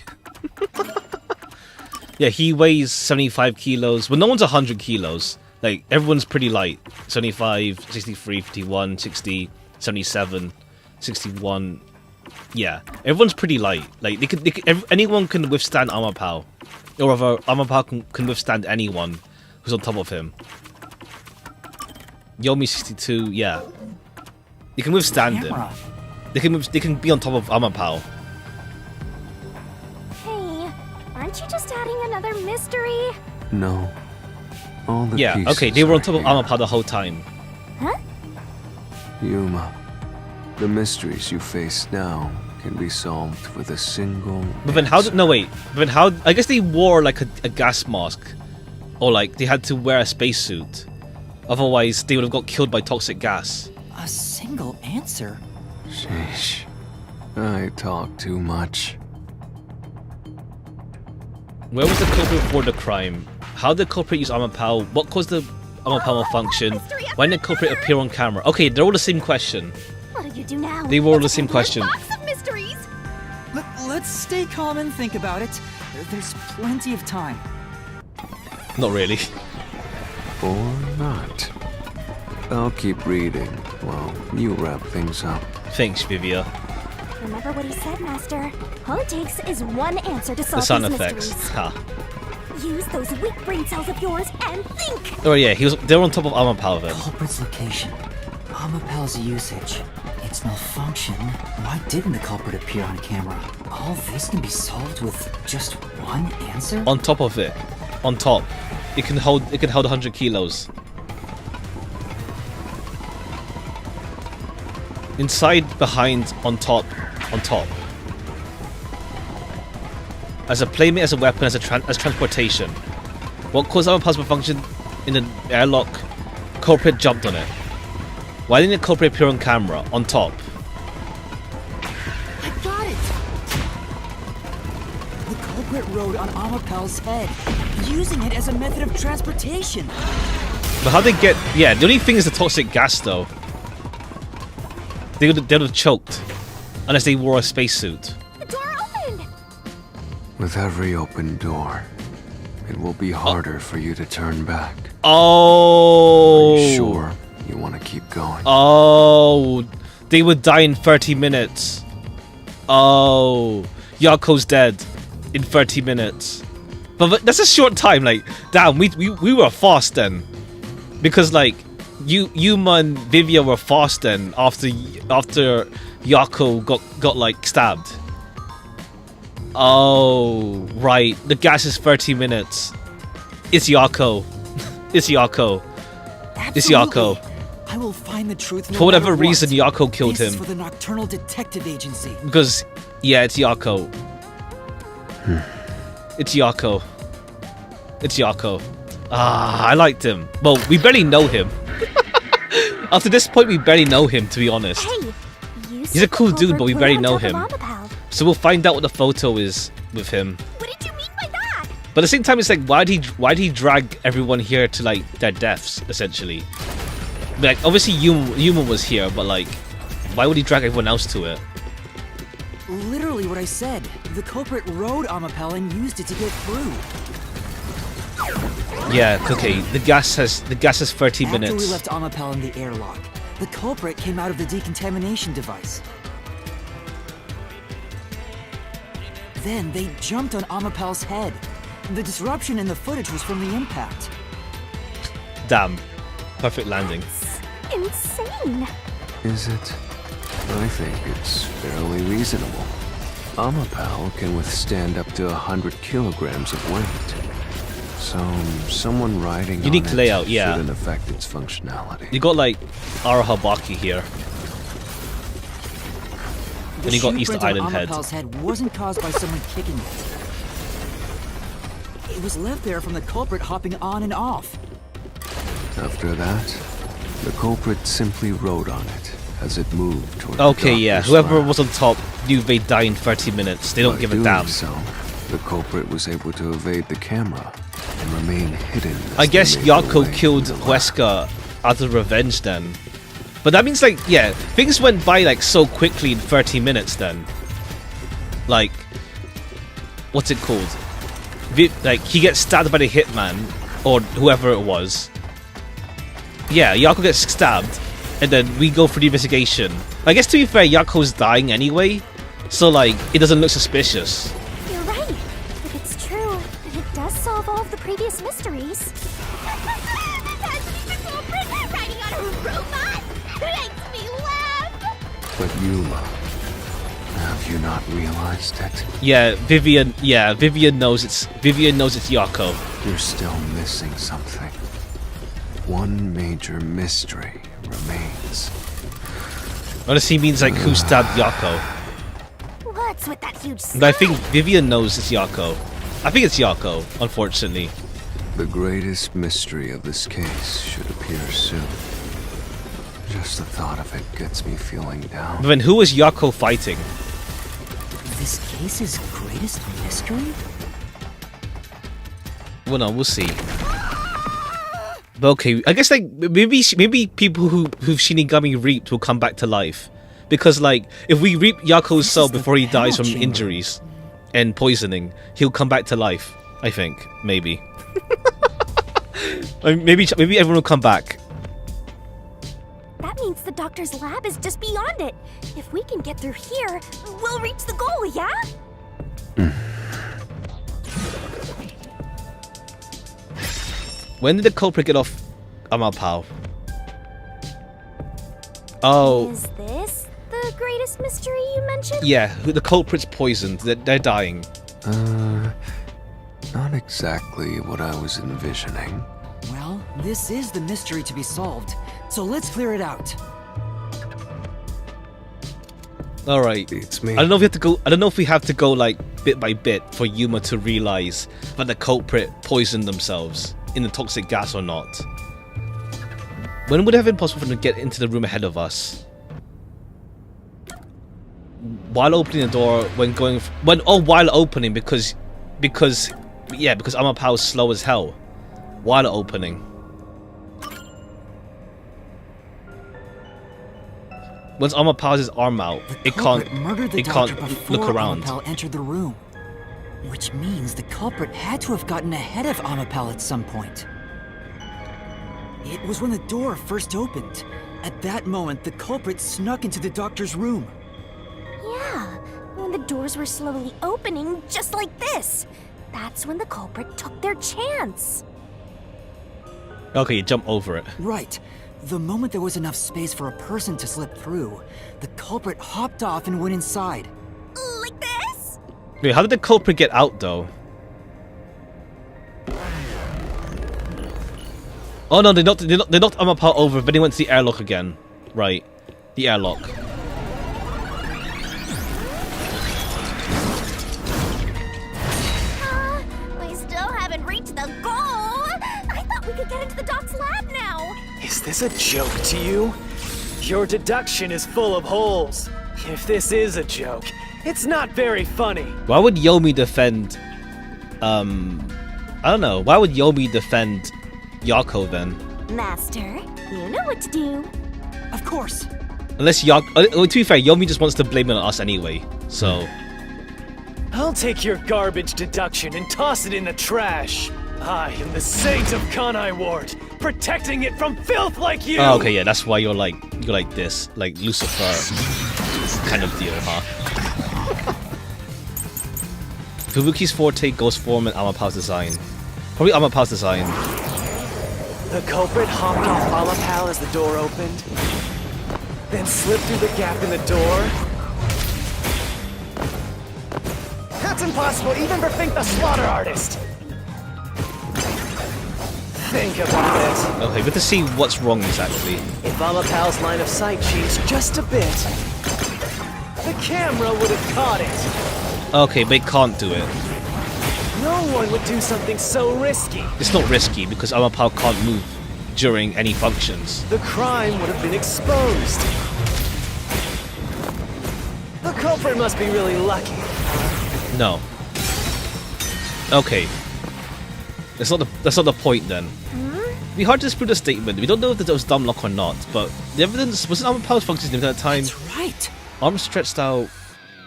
Speaker 1: Yeah, he weighs 75 kilos. Well, no one's 100 kilos. Like, everyone's pretty light. 75, 63, 51, 60, 77, 61. Yeah, everyone's pretty light. Like, anyone can withstand Amapao. Or rather, Amapao can withstand anyone who's on top of him. Yomi 62, yeah. They can withstand him.
Speaker 6: Camera.
Speaker 1: They can be on top of Amapao.
Speaker 4: hey, aren't you just adding another mystery?
Speaker 3: No. All the
Speaker 1: Yeah,
Speaker 3: pieces
Speaker 1: okay, they were on
Speaker 3: are
Speaker 1: top of
Speaker 3: here.
Speaker 1: Amapao the whole time.
Speaker 4: Huh?
Speaker 3: Yuma, the mysteries you face now can be solved with a single
Speaker 1: But then how
Speaker 3: answer.
Speaker 1: did... No, wait. But then how... I guess they wore, like, a gas mask. Or, like, they had to wear a spacesuit. Otherwise, they would have got killed by toxic gas.
Speaker 6: A single answer?
Speaker 3: Sheesh. I talk too much.
Speaker 1: Where was the culprit before the crime? How did the culprit use Amapao? What caused the Amapao malfunction? When did the culprit appear on camera? Okay, they're all the same question.
Speaker 4: What'll you do now?
Speaker 1: They were all the
Speaker 4: It's a
Speaker 1: same
Speaker 4: Pandora's
Speaker 1: question.
Speaker 4: Box of mysteries.
Speaker 6: Let's stay calm and think about it. There's plenty of time.
Speaker 1: Not really.
Speaker 3: Or not. I'll keep reading while you wrap things up.
Speaker 1: Thanks, Vivia.
Speaker 4: Remember what he said, Master. All it takes is one answer to
Speaker 1: The
Speaker 4: solve
Speaker 1: sound
Speaker 4: these
Speaker 1: effects.
Speaker 4: mysteries.
Speaker 1: Ha.
Speaker 4: Use those weak brain cells of yours and think.
Speaker 1: Oh yeah, they were on top of Amapao then.
Speaker 6: Culprit's location. Amapal's usage. Its malfunction. Why didn't the culprit appear on camera? All this can be solved with just one answer?
Speaker 1: On top of it. On top. It can hold 100 kilos. Inside, behind, on top. On top. as a playmate, as a weapon, as transportation. What caused armor pulse malfunction in the airlock? Culprit jumped on it. Why didn't the culprit appear on camera on top?
Speaker 6: I got it! The culprit rode on Amapel's head, using it as a method of transportation.
Speaker 1: But how they get... Yeah, the only thing is the toxic gas, though. They would have choked. Unless they wore a spacesuit.
Speaker 4: The door opened!
Speaker 3: With every open door, it will be harder for you to turn back.
Speaker 1: Oh!
Speaker 3: Are you sure you want to keep going?
Speaker 1: Oh! They would die in 30 minutes. Oh. Yako's dead in 30 minutes. But that's a short time, like, damn, we were fast then. Because, like, Yuma and Vivia were fast then after Yako got like stabbed. Oh, right. The gas is 30 minutes. It's Yako. It's Yako. It's Yako.
Speaker 6: I will find the truth.
Speaker 1: For whatever reason, Yako killed
Speaker 6: This is
Speaker 1: him.
Speaker 6: for the Nocturnal Detective Agency.
Speaker 1: Because, yeah, it's Yako. It's Yako. It's Yako. Ah, I liked him. Well, we barely know him. After this point, we barely know him, to be honest.
Speaker 4: Hey,
Speaker 1: He's a cool dude, but we barely know him. So we'll find out what the photo is with him.
Speaker 4: What did you mean by that?
Speaker 1: But at the same time, it's like, why'd he drag everyone here to like their deaths, essentially? Like, obviously Yuma was here, but like, why would he drag everyone else to it?
Speaker 6: Literally what I said. The culprit rode Amapel and used it to get through.
Speaker 1: Yeah, okay. The gas has 30 minutes.
Speaker 6: After we left Amapel in the airlock, the culprit came out of the decontamination device. Then they jumped on Amapel's head. The disruption in the footage was from the impact.
Speaker 1: Damn. Perfect landing.
Speaker 4: It's insane.
Speaker 3: Is it? I think it's fairly reasonable. Amapel can withstand up to 100 kilograms of weight. So, someone riding
Speaker 1: Unique
Speaker 3: on
Speaker 1: layout,
Speaker 3: it
Speaker 1: yeah.
Speaker 3: shouldn't affect its functionality.
Speaker 1: You got like Arahabaki here.
Speaker 6: The
Speaker 1: And you got
Speaker 6: shoe
Speaker 1: East
Speaker 6: print on
Speaker 1: Island head.
Speaker 6: Amapel's head wasn't caused by someone kicking it. It was left there from the culprit hopping on and off.
Speaker 3: After that, the culprit simply rode on it as it moved toward
Speaker 1: Okay,
Speaker 3: the
Speaker 1: yeah.
Speaker 3: doctor's
Speaker 1: Whoever
Speaker 3: lab.
Speaker 1: was on top knew they'd die in 30 minutes. They don't
Speaker 3: By
Speaker 1: give a
Speaker 3: doing
Speaker 1: damn.
Speaker 3: So, the culprit was able to evade the camera and remain hidden. as
Speaker 1: I
Speaker 3: they
Speaker 1: guess
Speaker 3: made their
Speaker 1: Yako
Speaker 3: way
Speaker 1: killed
Speaker 3: to the lab.
Speaker 1: Huesca out of revenge then. But that means like, yeah, things went by like so quickly in 30 minutes then. Like, what's it called? Like, he gets stabbed by the hitman, or whoever it was. Yeah, Yako gets stabbed, and then we go for the investigation. I guess to be fair, Yako's dying anyway, so like, it doesn't look suspicious.
Speaker 4: You're right. If it's true, then it does solve all of the previous mysteries. That's the culprit riding on a robot. Makes me laugh.
Speaker 3: But Yuma, have you not realized it?
Speaker 1: Yeah, Vivian knows it's Yako.
Speaker 3: You're still missing something. One major mystery remains.
Speaker 1: Honestly, means like who stabbed Yako.
Speaker 4: What's with that huge
Speaker 1: But I think Vivian knows it's Yako. I think it's Yako, unfortunately.
Speaker 3: The greatest mystery of this case should appear soon. Just the thought of it gets me feeling down.
Speaker 1: But then who was Yako fighting?
Speaker 6: This case's greatest mystery?
Speaker 1: Well, no, we'll see. But okay, I guess like maybe people who've Shinigami reaped will come back to life, because like if we reap Yako's soul before he dies from injuries and poisoning, he'll come back to life. I think maybe. I mean, maybe everyone will come back.
Speaker 4: That means the doctor's lab is just beyond it. If we can get through here, we'll reach the goal, yeah?
Speaker 1: When did the culprit get off Amapao? Oh,
Speaker 4: Is this the greatest mystery you mentioned?
Speaker 1: yeah, the culprit's poisoned. They're dying.
Speaker 3: Not exactly what I was envisioning.
Speaker 6: Well, this is the mystery to be solved, so let's clear it out.
Speaker 1: All right.
Speaker 3: Beats me.
Speaker 1: I don't know if we have to go. I don't know if we have to go like bit by bit for Yuma to realize that the culprit poisoned themselves in the toxic gas or not. When would it have been possible for them to get into the room ahead of us? While opening the door, while opening, because Armor Power's slow as hell. While opening. Once Armor Powers his arm out, it can't look around.
Speaker 6: Amapal entered the room, which means the culprit had to have gotten ahead of Amapal at some point. It was when the door first opened. At that moment, the culprit snuck into the doctor's room.
Speaker 4: Yeah, when the doors were slowly opening, just like this. That's when the culprit took their chance.
Speaker 1: Okay, you jump over it.
Speaker 6: Right. The moment there was enough space for a person to slip through, the culprit hopped off and went inside.
Speaker 4: Like this?
Speaker 1: Wait, how did the culprit get out, though? Oh no, they knocked Armor Power over, but they went to the airlock again. Right. The airlock.
Speaker 4: We still haven't reached the goal. I thought we could get into the doc's lab now.
Speaker 5: Is this a joke to you? Your deduction is full of holes. If this is a joke, it's not very funny.
Speaker 1: Why would Yomi defend... I don't know. Why would Yomi defend Yako then?
Speaker 4: Master, you know what to do.
Speaker 6: Of course.
Speaker 1: Unless Yako... to be fair, Yomi just wants to blame it on us anyway. So...
Speaker 5: I'll take your garbage deduction and toss it in the trash. I am the Saint of Kanai Ward, protecting it from filth like you!
Speaker 1: Oh, okay, yeah, that's why you're like this, like Lucifer kind of deal, huh? Fubuki's forte, Ghost Form, and Armor Pow's design. Probably Armor Pow's design.
Speaker 5: The culprit hopped off Amapal as the door opened, then slipped through the gap in the door. That's impossible even for Fink the Slaughter Artist! Think about it.
Speaker 1: Okay, good to see what's wrong exactly.
Speaker 5: If Amapal's line of sight changed just a bit, the camera would have caught it.
Speaker 1: Okay, but it can't do it.
Speaker 5: No one would do something so risky.
Speaker 1: It's not risky because Armor Power can't move during any functions.
Speaker 5: The crime would have been exposed. The culprit must be really lucky.
Speaker 1: No. Okay. That's not the point then. It'd be hard to disprove the statement. We don't know if that was dumb luck or not, but the evidence wasn't Armor Power's functions at that time.
Speaker 6: That's right.
Speaker 1: Arms stretched out.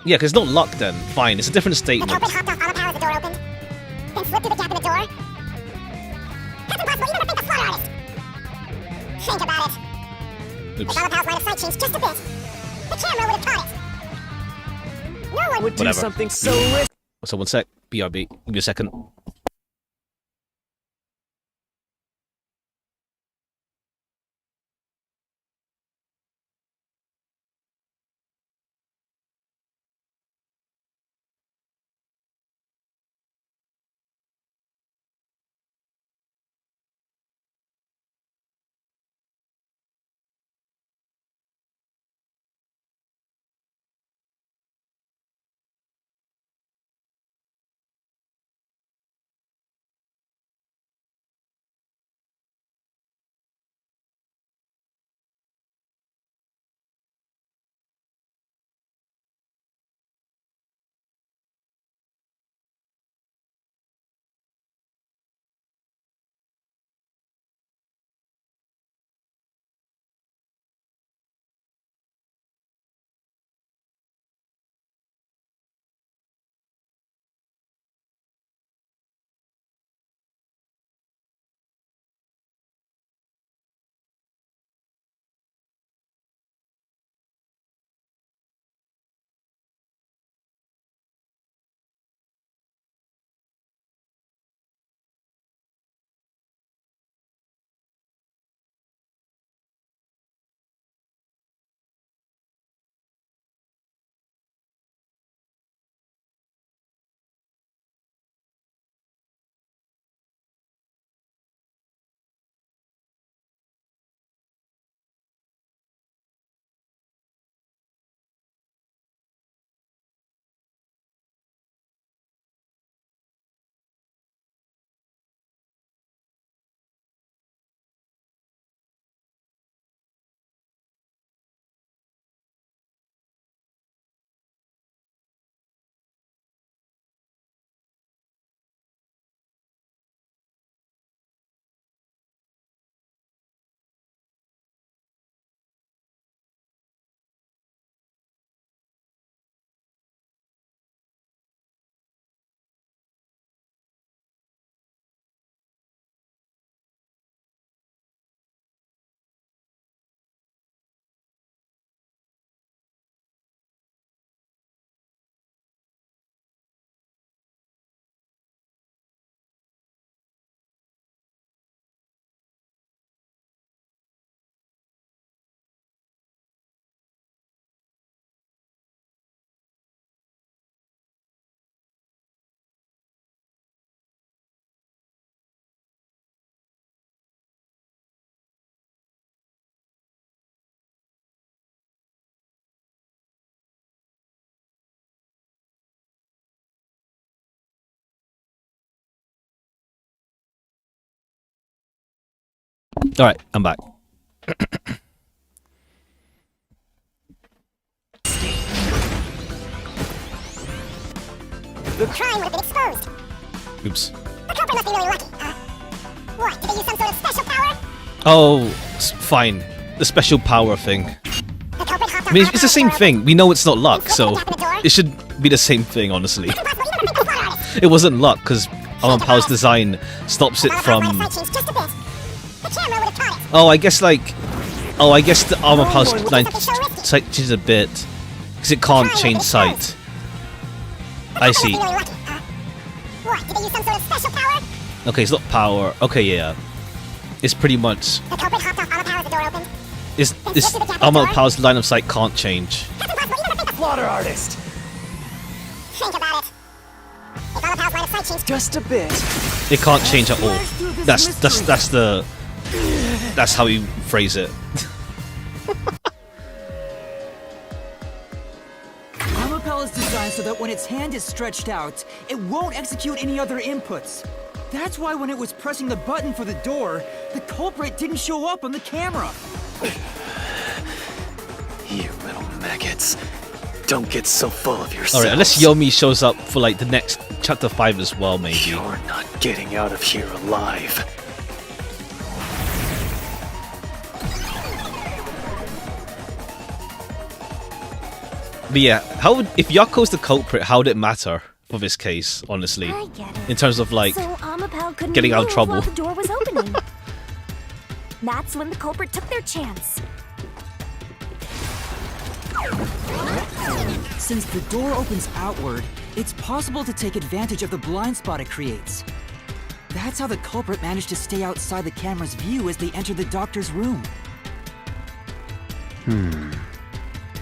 Speaker 1: Yeah, because it's not luck then. Fine, it's a different statement.
Speaker 4: The culprit hopped off Armor Power as the door opened, then slipped through the gap in the door. That's impossible even for Fink the Slaughter Artist. Think about it.
Speaker 1: Oops.
Speaker 4: If Armor Power's line of sight changed just a bit, the camera would have caught it. No one
Speaker 5: Would do
Speaker 1: Whatever.
Speaker 5: something so risky.
Speaker 1: So 1 sec. BRB. Give me a second. Alright, I'm back.
Speaker 4: The crime would have been exposed.
Speaker 1: Oops.
Speaker 4: The culprit must be really lucky. What? Did they use some sort of special power?
Speaker 1: Oh, fine. The special power thing.
Speaker 4: The culprit hopped
Speaker 1: I mean,
Speaker 4: off
Speaker 1: it's the same thing. We know it's not luck, so it should be the same thing, honestly. It wasn't luck, because Pal's design stops it from... Oh, I guess like... Oh, I guess the Pal's design changes a bit, because it can't change sight. I see.
Speaker 4: What? Did they use some sort of special power?
Speaker 1: Okay, it's not power. Okay, yeah. It's pretty much...
Speaker 4: The culprit hopped off Armor Power as the door opened.
Speaker 1: It's Armor Pal's line of sight can't change.
Speaker 5: Slaughter artist.
Speaker 4: Think about it. If Armor Pal's line of sight changed
Speaker 5: Just a bit.
Speaker 1: It can't change at all. That's how you phrase it.
Speaker 6: Amapel is designed so that when its hand is stretched out, it won't execute any other inputs. That's why when it was pressing the button for the door, the culprit didn't show up on the camera.
Speaker 5: You little maggots. Don't get so full of yourself.
Speaker 1: Alright, unless Yomi shows up for like the next chapter 5 as well, maybe.
Speaker 5: You're not getting out of here alive.
Speaker 1: But yeah, if Yako's the culprit, how would it matter for this case, honestly?
Speaker 4: I get it.
Speaker 1: In terms of like
Speaker 4: So Amapel couldn't
Speaker 1: getting out of
Speaker 4: move
Speaker 1: trouble.
Speaker 4: while the door was opening. That's when the culprit took their chance.
Speaker 6: Since the door opens outward, it's possible to take advantage of the blind spot it creates. That's how the culprit managed to stay outside the camera's view as they entered the doctor's room.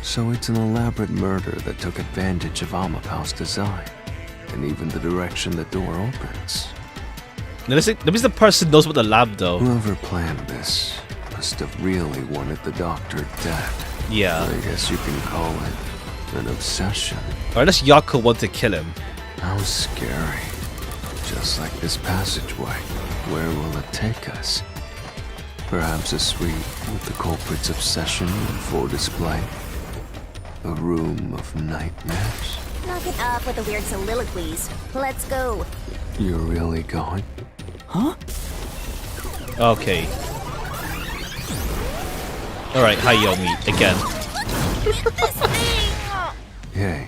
Speaker 3: So it's an elaborate murder that took advantage of Amapal's design, and even the direction the door opens.
Speaker 1: Now, this the person knows about the lab, though.
Speaker 3: Whoever planned this must have really wanted the doctor dead.
Speaker 1: Yeah.
Speaker 3: I guess you can call it an obsession.
Speaker 1: Or unless Yako wanted to kill him.
Speaker 3: How scary. Just like this passageway. Where will it take us? Perhaps a suite with the culprit's obsession in full display. A room of nightmares.
Speaker 4: Knock it off with the weird soliloquies. Let's go.
Speaker 3: You're really going?
Speaker 6: Huh?
Speaker 1: Okay. Alright, hi Yomi, again.
Speaker 3: Hey,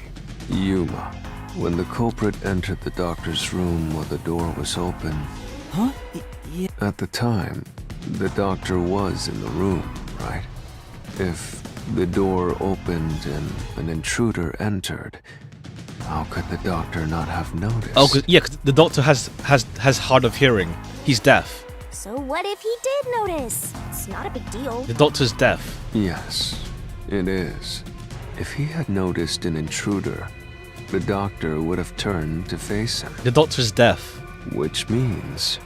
Speaker 3: Yuma. When the culprit entered the doctor's room while the door was open,
Speaker 6: Huh? Yeah.
Speaker 3: at the time, the doctor was in the room, right? If the door opened and an intruder entered, how could the doctor not have noticed?
Speaker 1: Oh, cause the doctor has hard of hearing. He's deaf.
Speaker 4: So what if he did notice? It's not a big deal.
Speaker 1: The doctor's deaf.
Speaker 3: Yes, it is. If he had noticed an intruder, the doctor would have turned to face him.
Speaker 1: The doctor's deaf.
Speaker 3: Which means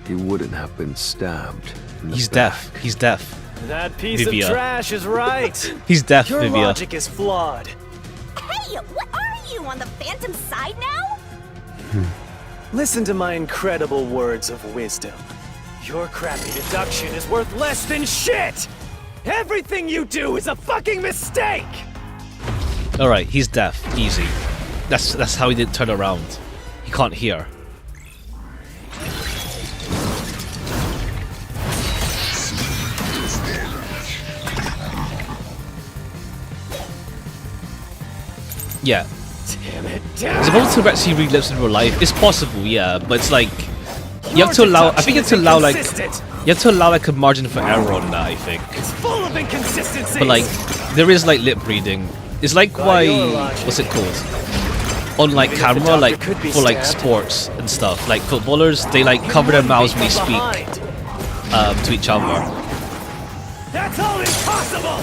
Speaker 3: he wouldn't have been stabbed in the
Speaker 1: He's
Speaker 3: back.
Speaker 1: deaf. He's deaf.
Speaker 5: That piece
Speaker 1: Vivia.
Speaker 5: of trash is right.
Speaker 1: He's deaf,
Speaker 5: Your
Speaker 1: Vivia.
Speaker 5: logic is flawed.
Speaker 4: Hey, what are you, on the Phantom side now?
Speaker 5: Listen to my incredible words of wisdom. Your crappy deduction is worth less than shit! Everything you do is a fucking mistake!
Speaker 1: Alright, he's deaf. Easy. That's how he didn't turn around. He can't hear. Yeah.
Speaker 5: Damn it,
Speaker 1: Is
Speaker 5: damn
Speaker 1: it possible to actually relive in real life? It's possible, yeah, but it's like you have to
Speaker 5: Your
Speaker 1: allow. I think you have to
Speaker 5: deduction is
Speaker 1: allow like
Speaker 5: inconsistent.
Speaker 1: you have to allow like a margin for error on that. I think,
Speaker 5: It's full of inconsistencies!
Speaker 1: but like there is like lip reading. It's like
Speaker 5: By your
Speaker 1: why
Speaker 5: logic.
Speaker 1: what's it called on like
Speaker 5: Even if the
Speaker 1: camera,
Speaker 5: doctor
Speaker 1: like
Speaker 5: could be
Speaker 1: for like
Speaker 5: stabbed.
Speaker 1: sports and stuff. Like footballers, they like
Speaker 5: You
Speaker 1: cover their
Speaker 5: wouldn't
Speaker 1: mouths
Speaker 5: be
Speaker 1: when they
Speaker 5: from
Speaker 1: speak
Speaker 5: behind.
Speaker 1: to each other.
Speaker 5: That's all impossible!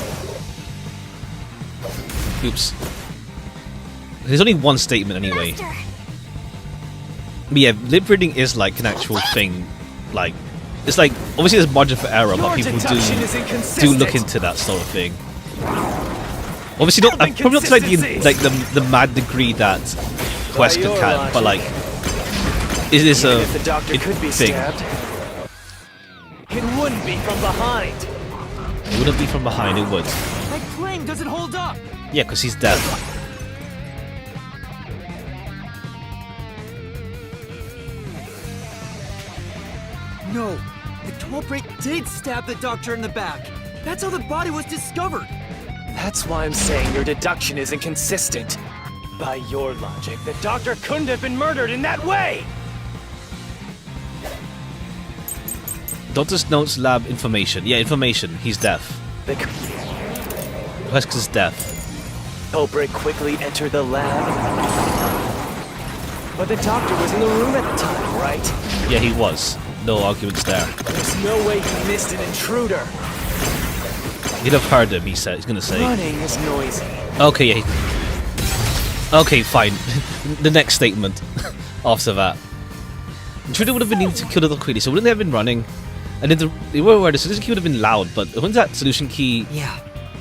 Speaker 1: Oops. There's only one statement anyway.
Speaker 4: Master.
Speaker 1: But yeah, lip reading is like an actual thing. Like, it's like obviously there's margin for error, but
Speaker 5: Your
Speaker 1: people
Speaker 5: deduction is
Speaker 1: do
Speaker 5: inconsistent.
Speaker 1: look into that sort of thing. Obviously, not probably not to like the mad degree that Wesker
Speaker 5: your
Speaker 1: can,
Speaker 5: logic.
Speaker 1: but like, it is
Speaker 5: Even
Speaker 1: a
Speaker 5: if the doctor could be
Speaker 1: thing.
Speaker 5: stabbed, It wouldn't be from behind.
Speaker 1: It wouldn't be from behind, it would.
Speaker 6: My plane doesn't hold up!
Speaker 1: Yeah, because he's deaf.
Speaker 6: No, the culprit did stab the doctor in the back. That's how the body was discovered.
Speaker 5: That's why I'm saying your deduction is inconsistent. By your logic, the doctor couldn't have been murdered in that way!
Speaker 1: Doctor's notes lab information. Yeah, information. He's deaf.
Speaker 5: The
Speaker 1: Wesker's deaf.
Speaker 5: culprit quickly entered the lab. But the doctor was in the room at the time, right?
Speaker 1: Yeah, he was. No arguments there.
Speaker 5: There's no way he missed an intruder.
Speaker 1: You'd have heard him, he said. He's gonna say.
Speaker 5: Running is noisy.
Speaker 1: Okay, yeah. Okay, fine. The next statement after that. Intruder would have been needed to kill the other quickly, so wouldn't they have been running? And then they were aware the solution key would have been loud, but when that solution key...
Speaker 6: Yeah.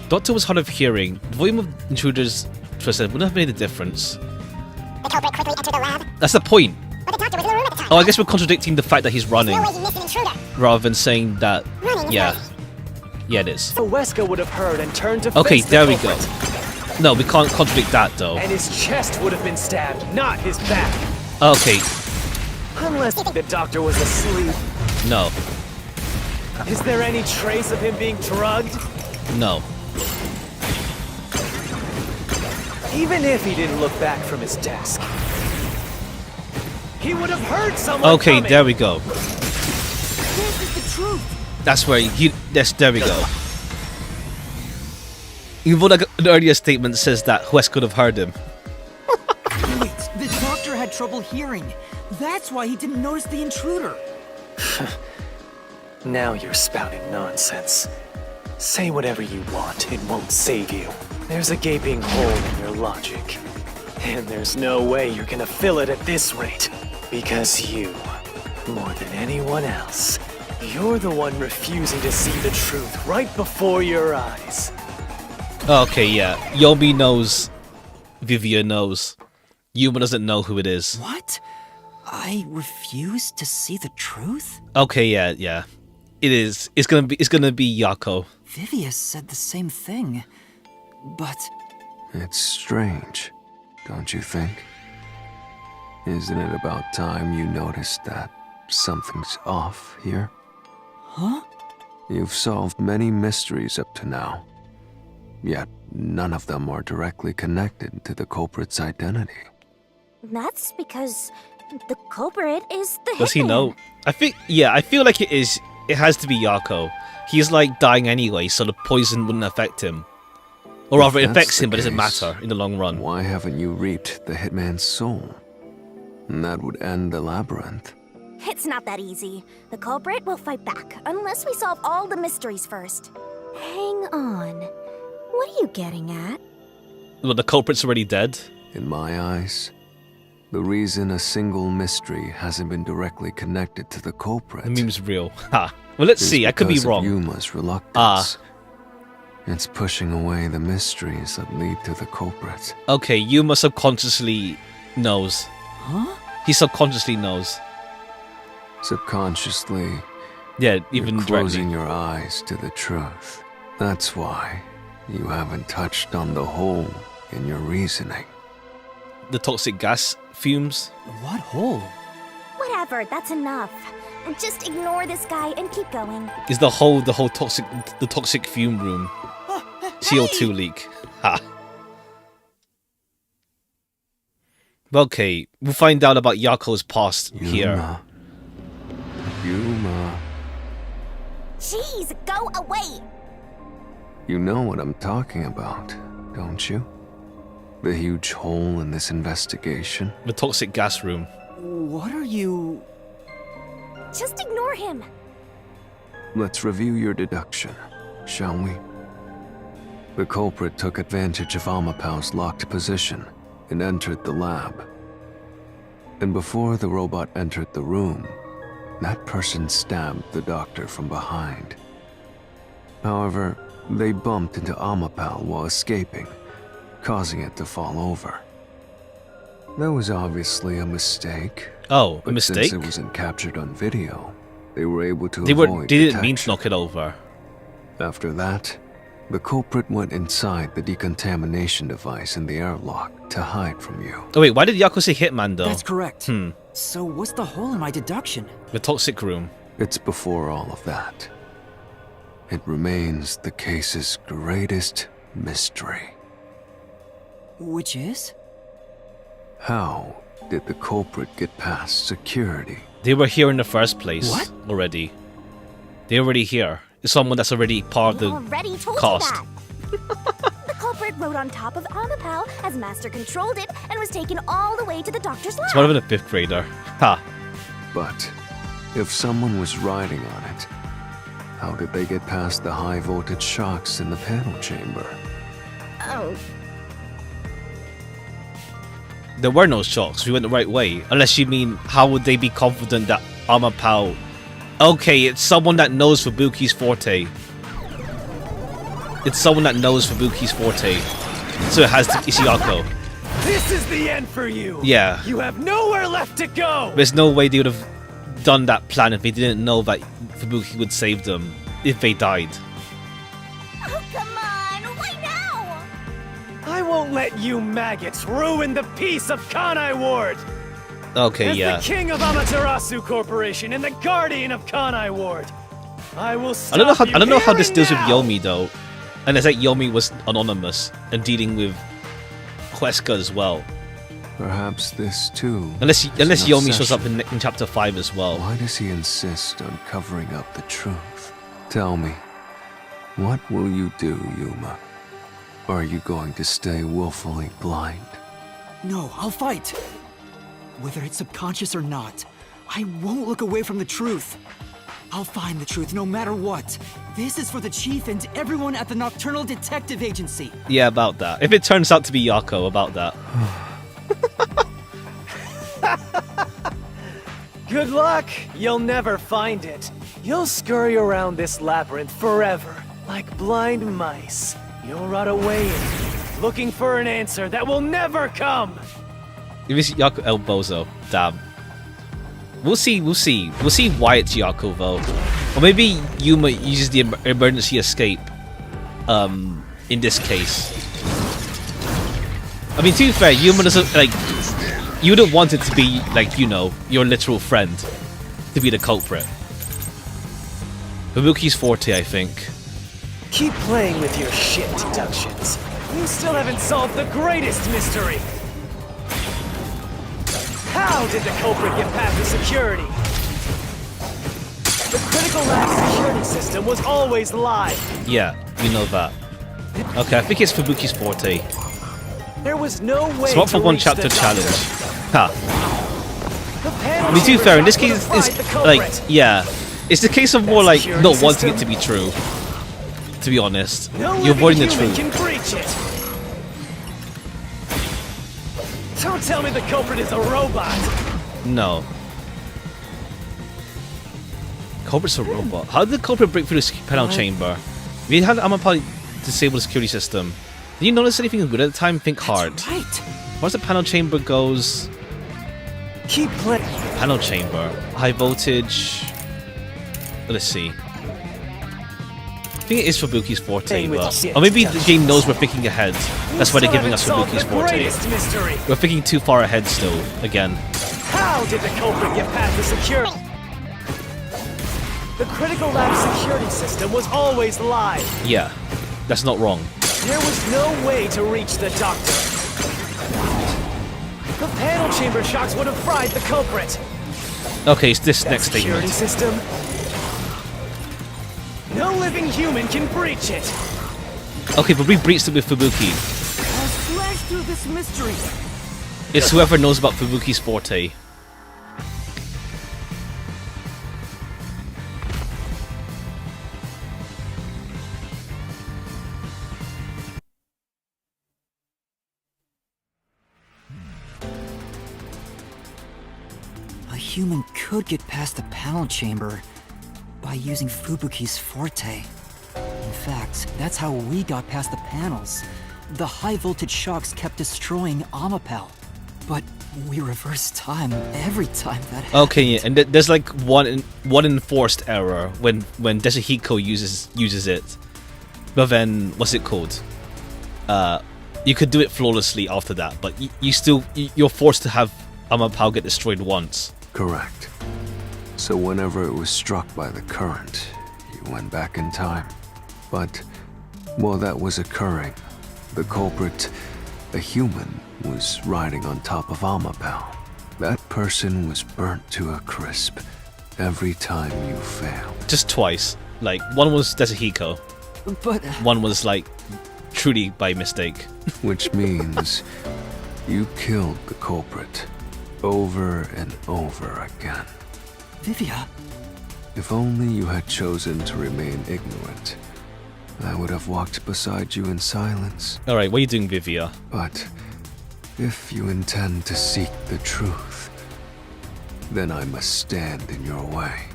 Speaker 1: Doctor was hard of hearing. The volume of intruders wouldn't have made a difference.
Speaker 4: The culprit quickly entered the lab,
Speaker 1: That's the point.
Speaker 4: but the doctor was in the room at the time.
Speaker 1: Oh, I guess we're contradicting the fact that he's running,
Speaker 4: No way he missed an intruder.
Speaker 1: rather than saying that...
Speaker 4: Running is
Speaker 1: Yeah.
Speaker 4: noisy.
Speaker 1: Yeah, it is.
Speaker 5: So Wesker would have heard and turned to
Speaker 1: Okay,
Speaker 5: face the
Speaker 1: there we go.
Speaker 5: culprit.
Speaker 1: No, we can't contradict that, though.
Speaker 5: And his chest would have been stabbed, not his back.
Speaker 1: Okay,
Speaker 5: Unless the doctor was asleep.
Speaker 1: no.
Speaker 5: Is there any trace of him being drugged?
Speaker 1: No.
Speaker 5: Even if he didn't look back from his desk, he would have heard someone
Speaker 1: Okay,
Speaker 5: coming.
Speaker 1: there we go.
Speaker 6: This is the truth.
Speaker 1: That's where he... Yes, there we go. Even though like an earlier statement says that Wes could have heard him.
Speaker 6: Wait, the doctor had trouble hearing. That's why he didn't notice the intruder.
Speaker 5: Now you're spouting nonsense. Say whatever you want, it won't save you. There's a gaping hole in your logic. And there's no way you're gonna fill it at this rate. Because you, more than anyone else, you're the one refusing to see the truth right before your eyes.
Speaker 1: Okay, yeah. Yomi knows. Vivia knows. Yuma doesn't know who it is.
Speaker 6: What? I refuse to see the truth?
Speaker 1: Okay, yeah. It is. It's gonna be Yako.
Speaker 6: Vivia said the same thing. But
Speaker 3: It's strange, don't you think? Isn't it about time you noticed that something's off here?
Speaker 6: huh?
Speaker 3: You've solved many mysteries up to now, yet none of them are directly connected to the culprit's identity.
Speaker 4: That's because the culprit is the
Speaker 1: Does he
Speaker 4: hitman.
Speaker 1: know? I feel like it is. It has to be Yako. He's like dying anyway, so the poison wouldn't affect him. Or rather, it
Speaker 3: If that's
Speaker 1: affects
Speaker 3: the
Speaker 1: him, but it doesn't
Speaker 3: case,
Speaker 1: matter in the long run.
Speaker 3: Why haven't you reaped the hitman's soul? And that would end the labyrinth.
Speaker 4: It's not that easy. The culprit will fight back, unless we solve all the mysteries first. Hang on. What are you getting at?
Speaker 1: Well, the culprit's already dead.
Speaker 3: In my eyes, the reason a single mystery hasn't been directly connected to the culprit
Speaker 1: The meme's real. Ha. Well, let's
Speaker 3: is
Speaker 1: see. I could be
Speaker 3: because of
Speaker 1: wrong.
Speaker 3: Yuma's reluctance.
Speaker 1: Ah.
Speaker 3: It's pushing away the mysteries that lead to the culprit.
Speaker 1: Okay, Yuma subconsciously knows.
Speaker 6: Huh?
Speaker 1: He subconsciously knows.
Speaker 3: Subconsciously,
Speaker 1: Yeah, even
Speaker 3: you're closing
Speaker 1: directly.
Speaker 3: your eyes to the truth. That's why you haven't touched on the hole in your reasoning.
Speaker 1: The toxic gas fumes.
Speaker 6: What hole?
Speaker 4: Whatever, that's enough. Just ignore this guy and keep going.
Speaker 1: Is the whole toxic fume room. CO2 leak. Ha. Okay, we'll find out about Yako's past here.
Speaker 3: Yuma.
Speaker 4: Jeez, go away!
Speaker 3: You know what I'm talking about, don't you? The huge hole in this investigation.
Speaker 1: The toxic gas room.
Speaker 6: What are you...
Speaker 4: Just ignore him.
Speaker 3: Let's review your deduction, shall we? The culprit took advantage of Amapau's locked position and entered the lab. And before the robot entered the room, that person stabbed the doctor from behind. However, they bumped into Amapau while escaping, causing it to fall over. That was obviously a mistake.
Speaker 1: Oh, a
Speaker 3: But
Speaker 1: mistake?
Speaker 3: since it wasn't captured on video, they were able to
Speaker 1: They
Speaker 3: avoid
Speaker 1: didn't mean to
Speaker 3: detection.
Speaker 1: knock it over.
Speaker 3: After that, the culprit went inside the decontamination device in the airlock to hide from you.
Speaker 1: Oh wait, why did Yako say Hitman though?
Speaker 6: That's correct. So what's the hole in my deduction?
Speaker 1: The toxic room.
Speaker 3: It's before all of that. It remains the case's greatest mystery.
Speaker 6: Which is?
Speaker 3: How did the culprit get past security?
Speaker 1: They were here in the first place.
Speaker 6: What?
Speaker 1: Already. They're already here. It's someone that's already part of the
Speaker 4: Already told
Speaker 1: cost.
Speaker 4: you that. The culprit rode on top of Amapal as Master controlled it and was taken all the way to the doctor's lab.
Speaker 1: It's more than a 5th grader. Ha.
Speaker 3: But if someone was riding on it, how did they get past the high voltage shocks in the panel chamber?
Speaker 4: Oh,
Speaker 1: There were no shocks. We went the right way. Unless you mean, how would they be confident that Amapal... Okay, it's someone that knows Fubuki's forte. It's someone that knows Fubuki's forte. So it has to... It's Yako.
Speaker 5: This is the end for you!
Speaker 1: Yeah.
Speaker 5: You have nowhere left to go!
Speaker 1: There's no way they would have done that plan if they didn't know that Fubuki would save them if they died.
Speaker 4: oh, come on! Why now?
Speaker 5: I won't let you maggots ruin the peace of Kanai Ward!
Speaker 1: Okay,
Speaker 5: As
Speaker 1: yeah.
Speaker 5: the king of Amaterasu Corporation and the guardian of Kanai Ward, I will stop
Speaker 1: I don't know how this
Speaker 5: you
Speaker 1: deals with
Speaker 5: now.
Speaker 1: Yomi though. And it's like Yomi was anonymous and dealing with Huesca as well.
Speaker 3: Perhaps this too.
Speaker 1: Unless
Speaker 3: is
Speaker 1: Yomi
Speaker 3: an
Speaker 1: shows up
Speaker 3: obsession.
Speaker 1: in chapter 5 as well.
Speaker 3: Why does he insist on covering up the truth? Tell me, what will you do, Yuma? Are you going to stay willfully blind?
Speaker 6: No, I'll fight. Whether it's subconscious or not, I won't look away from the truth. I'll find the truth no matter what. This is for the Chief and everyone at the Nocturnal Detective Agency.
Speaker 1: Yeah, about that. If it turns out to be Yako, about that.
Speaker 5: Good luck! You'll never find it. You'll scurry around this labyrinth forever, like blind mice. You'll rot away in it, looking for an answer that will never come!
Speaker 1: If it's Yako El Bozo, damn. We'll see why it's Yako though. Or maybe Yuma uses the emergency escape in this case. I mean, to be fair, Yuma doesn't, like, you wouldn't want it to be, like, you know, your literal friend to be the culprit. Fubuki's forte, I think.
Speaker 5: Keep playing with your shit deductions. You still haven't solved the greatest mystery! How did the culprit get past the security? The critical lab security system was always live.
Speaker 1: Yeah, you know that. Okay, I think it's Fubuki's forte.
Speaker 5: There was no way
Speaker 1: Swap for
Speaker 5: to
Speaker 1: one
Speaker 5: reach
Speaker 1: chapter
Speaker 5: the
Speaker 1: challenge.
Speaker 5: doctor.
Speaker 1: Ha.
Speaker 5: The panel
Speaker 1: I mean, to be
Speaker 5: chamber
Speaker 1: fair, in this
Speaker 5: shocks
Speaker 1: case,
Speaker 5: would have
Speaker 1: it's
Speaker 5: fried the
Speaker 1: like,
Speaker 5: culprit.
Speaker 1: yeah, it's the case of more like
Speaker 5: Security
Speaker 1: not wanting it
Speaker 5: system?
Speaker 1: to be true. To be honest,
Speaker 5: No
Speaker 1: you're avoiding the
Speaker 5: living
Speaker 1: truth.
Speaker 5: human can breach it. Don't tell me the culprit is a robot.
Speaker 1: No. Culprit's a robot. How did the culprit break through the panel chamber? If you had Amapal disable the security system, did you notice anything good at the time? Think hard.
Speaker 6: That's right.
Speaker 1: Once the panel chamber goes,
Speaker 5: Keep playing.
Speaker 1: panel chamber, high voltage. Let's see. I think it is Fubuki's forte,
Speaker 5: Playing with
Speaker 1: but
Speaker 5: shit
Speaker 1: or maybe the
Speaker 5: touches.
Speaker 1: game knows we're thinking ahead. That's why they're giving us
Speaker 5: Still haven't
Speaker 1: Fubuki's
Speaker 5: solved the
Speaker 1: forte.
Speaker 5: greatest mystery.
Speaker 1: We're thinking too far ahead still. Again.
Speaker 5: How did the culprit get past the security? The critical lab security system was always live.
Speaker 1: Yeah, that's not wrong.
Speaker 5: There was no way to reach the doctor. The panel chamber shocks would have fried the culprit.
Speaker 1: Okay, it's this
Speaker 5: That
Speaker 1: next
Speaker 5: security
Speaker 1: statement.
Speaker 5: system. No living human can breach it.
Speaker 1: Okay, but we breached it with Fubuki.
Speaker 6: I'll slash through this mystery.
Speaker 1: It's whoever knows about Fubuki's forte.
Speaker 6: A human could get past the panel chamber by using Fubuki's forte. In fact, that's how we got past the panels. The high voltage shocks kept destroying Amapal. But
Speaker 2: We reverse time every time that happens.
Speaker 1: Okay, yeah, and there's like one enforced error when Desahiko uses it, but then what's it called? You could do it flawlessly after that, but you're forced to have Amapau get destroyed once.
Speaker 3: Correct. So whenever it was struck by the current, you went back in time. But while that was occurring, the culprit, a human, was riding on top of Amapau. That person was burnt to a crisp every time you failed.
Speaker 1: Just twice. Like, one was Desahiko,
Speaker 2: But
Speaker 1: one was like truly by mistake.
Speaker 3: Which means you killed the culprit over and over again.
Speaker 2: Vivia,
Speaker 3: If only you had chosen to remain ignorant, I would have walked beside you in silence.
Speaker 1: Alright, what are you doing, Vivia?
Speaker 3: But if you intend to seek the truth, then I must stand in your way.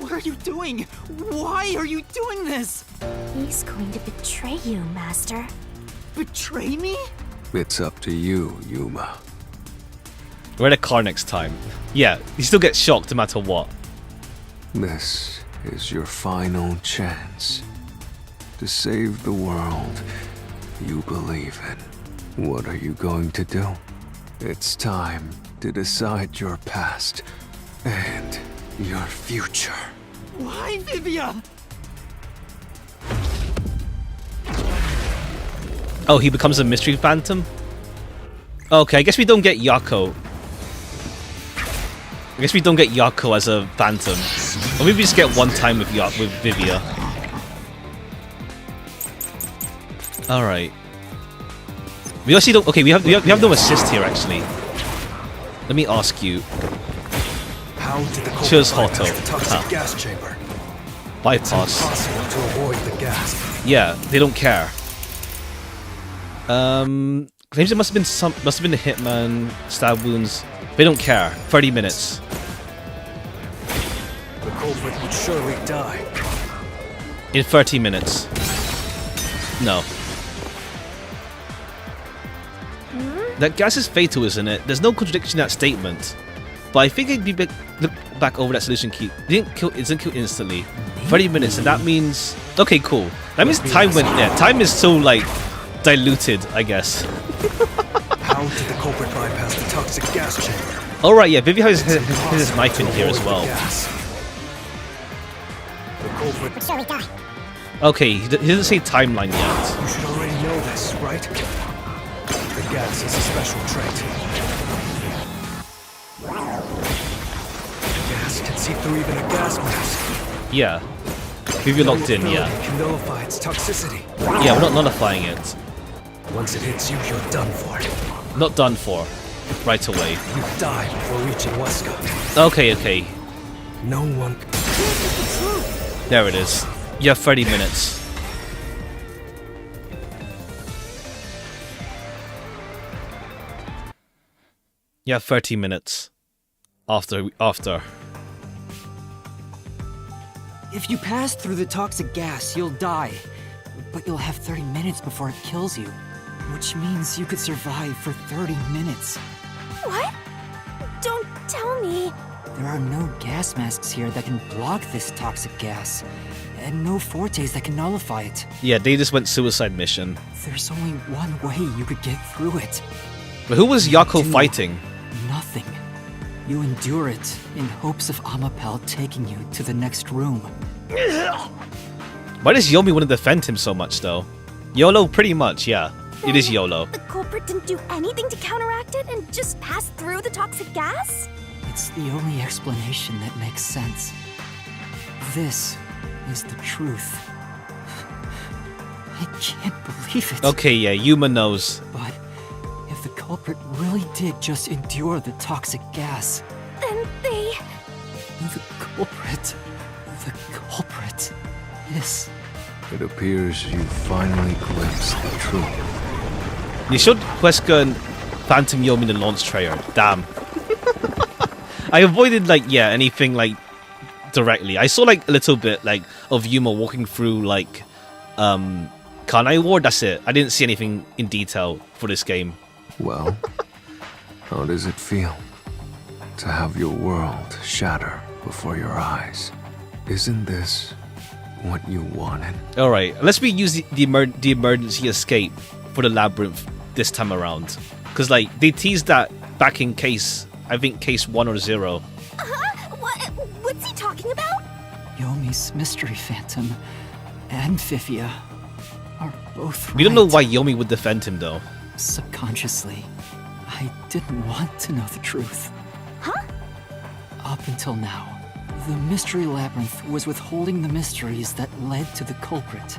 Speaker 6: What are you doing? Why are you doing this?
Speaker 4: He's going to betray you, Master.
Speaker 6: Betray me?
Speaker 3: It's up to you, Yuma.
Speaker 1: Rent a car next time. Yeah, he still gets shocked no matter what.
Speaker 3: This is your final chance to save the world you believe in. What are you going to do? It's time to decide your past and your future.
Speaker 6: Why, Vivia?
Speaker 1: Oh, he becomes a mystery phantom? Okay, I guess we don't get Yako. I guess we don't get Yako as a phantom. Or maybe we just get one time with Vivia. Alright. We actually don't... Okay, we have no assist here, actually. Let me ask you.
Speaker 9: How did the
Speaker 1: Cheers,
Speaker 9: culprit
Speaker 1: Hoto.
Speaker 9: bypass the toxic
Speaker 1: Huh.
Speaker 9: gas chamber?
Speaker 1: Bypass.
Speaker 9: Impossible to avoid the gas.
Speaker 1: Yeah, they don't care. Claims it must have been the hitman, stab wounds. They don't care. 30 minutes.
Speaker 9: The culprit would surely die.
Speaker 1: In 30 minutes. No. That gas is fatal, isn't it? There's no contradiction in that statement. But I think it'd be look back over that solution key. It doesn't kill instantly. 30 minutes, and that means... Okay, cool. That means time went... Yeah, time is so, like, diluted, I guess.
Speaker 9: How did the culprit bypass the toxic gas chamber?
Speaker 1: Alright, yeah, Vivi has his
Speaker 9: Impossible
Speaker 1: knife in
Speaker 9: to
Speaker 1: here as
Speaker 9: avoid the
Speaker 1: well.
Speaker 9: gas. The culprit...
Speaker 4: Would surely die.
Speaker 1: Okay, he doesn't say timeline yet.
Speaker 9: You should already know this, right? The gas is a special trait. The gas can see through even a gas mask.
Speaker 1: Yeah. Vivi locked in, yeah.
Speaker 9: It can nullify its toxicity.
Speaker 1: Yeah, we're not nullifying it.
Speaker 9: Once it hits you, you're done for.
Speaker 1: Not done for. Right away.
Speaker 9: You die before reaching Weska.
Speaker 1: Okay.
Speaker 9: No one...
Speaker 1: There it is. You have 30 minutes. You have 30 minutes. After.
Speaker 2: if you pass through the toxic gas, you'll die. But you'll have 30 minutes before it kills you. Which means you could survive for 30 minutes.
Speaker 4: What? Don't tell me.
Speaker 2: There are no gas masks here that can block this toxic gas. And no fortes that can nullify it.
Speaker 1: Yeah, they just went suicide mission.
Speaker 2: There's only one way you could get through it.
Speaker 1: But who was Yako
Speaker 2: Do
Speaker 1: fighting?
Speaker 2: Nothing. You endure it in hopes of Amapel taking you to the next room.
Speaker 1: Why does Yomi want to defend him so much, though? YOLO, pretty much, yeah. It is YOLO.
Speaker 4: The culprit didn't do anything to counteract it and just passed through the toxic gas?
Speaker 2: It's the only explanation that makes sense. This is the truth. I can't believe it.
Speaker 1: Okay, yeah, Yuma knows.
Speaker 2: But if the culprit really did just endure the toxic gas,
Speaker 4: Then they...
Speaker 2: the culprit is...
Speaker 3: It appears you finally glimpsed the truth.
Speaker 1: They showed Wesker and Phantom Yomi in the launch trailer. Damn. I avoided, like, yeah, anything, like, directly. I saw, like, a little bit, like, of Yuma walking through, like, Kanai Ward. That's it. I didn't see anything in detail for this game.
Speaker 3: Well, How does it feel to have your world shatter before your eyes? Isn't this what you wanted?
Speaker 1: Alright, let's use the emergency escape for the labyrinth this time around. Because, like, they teased that back in case 1 or 0.
Speaker 4: What's he talking about?
Speaker 2: Yomi's mystery phantom and Vivia are both right.
Speaker 1: We don't know why Yomi would defend him, though.
Speaker 2: Subconsciously, I didn't want to know the truth.
Speaker 4: Huh?
Speaker 2: Up until now, the Mystery Labyrinth was withholding the mysteries that led to the culprit.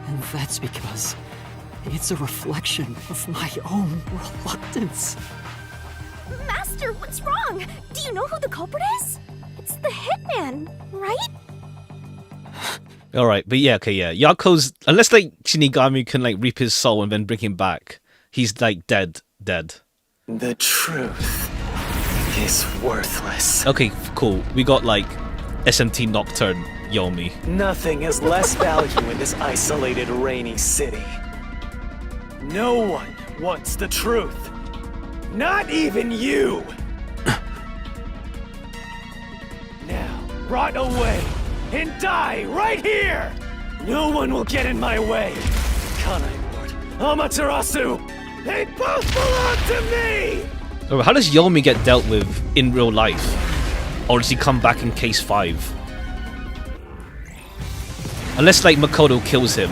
Speaker 2: And that's because it's a reflection of my own reluctance.
Speaker 4: Master, what's wrong? Do you know who the culprit is? It's the hitman, right?
Speaker 1: Alright, but yeah, okay, yeah. Yako's, unless, like, Shinigami can, like, reap his soul and then bring him back, he's, like, dead.
Speaker 5: The truth is worthless.
Speaker 1: Okay, cool. We got, like, SMT Nocturne Yomi.
Speaker 5: Nothing has less value in this isolated, rainy city. No one wants the truth. Not even you! Now, rot away and die right here! No one will get in my way. Kanai Ward, Amaterasu, they both belong to me!
Speaker 1: Oh, how does Yomi get dealt with in real life? Or does he come back in case 5? Unless, like, Makoto kills him.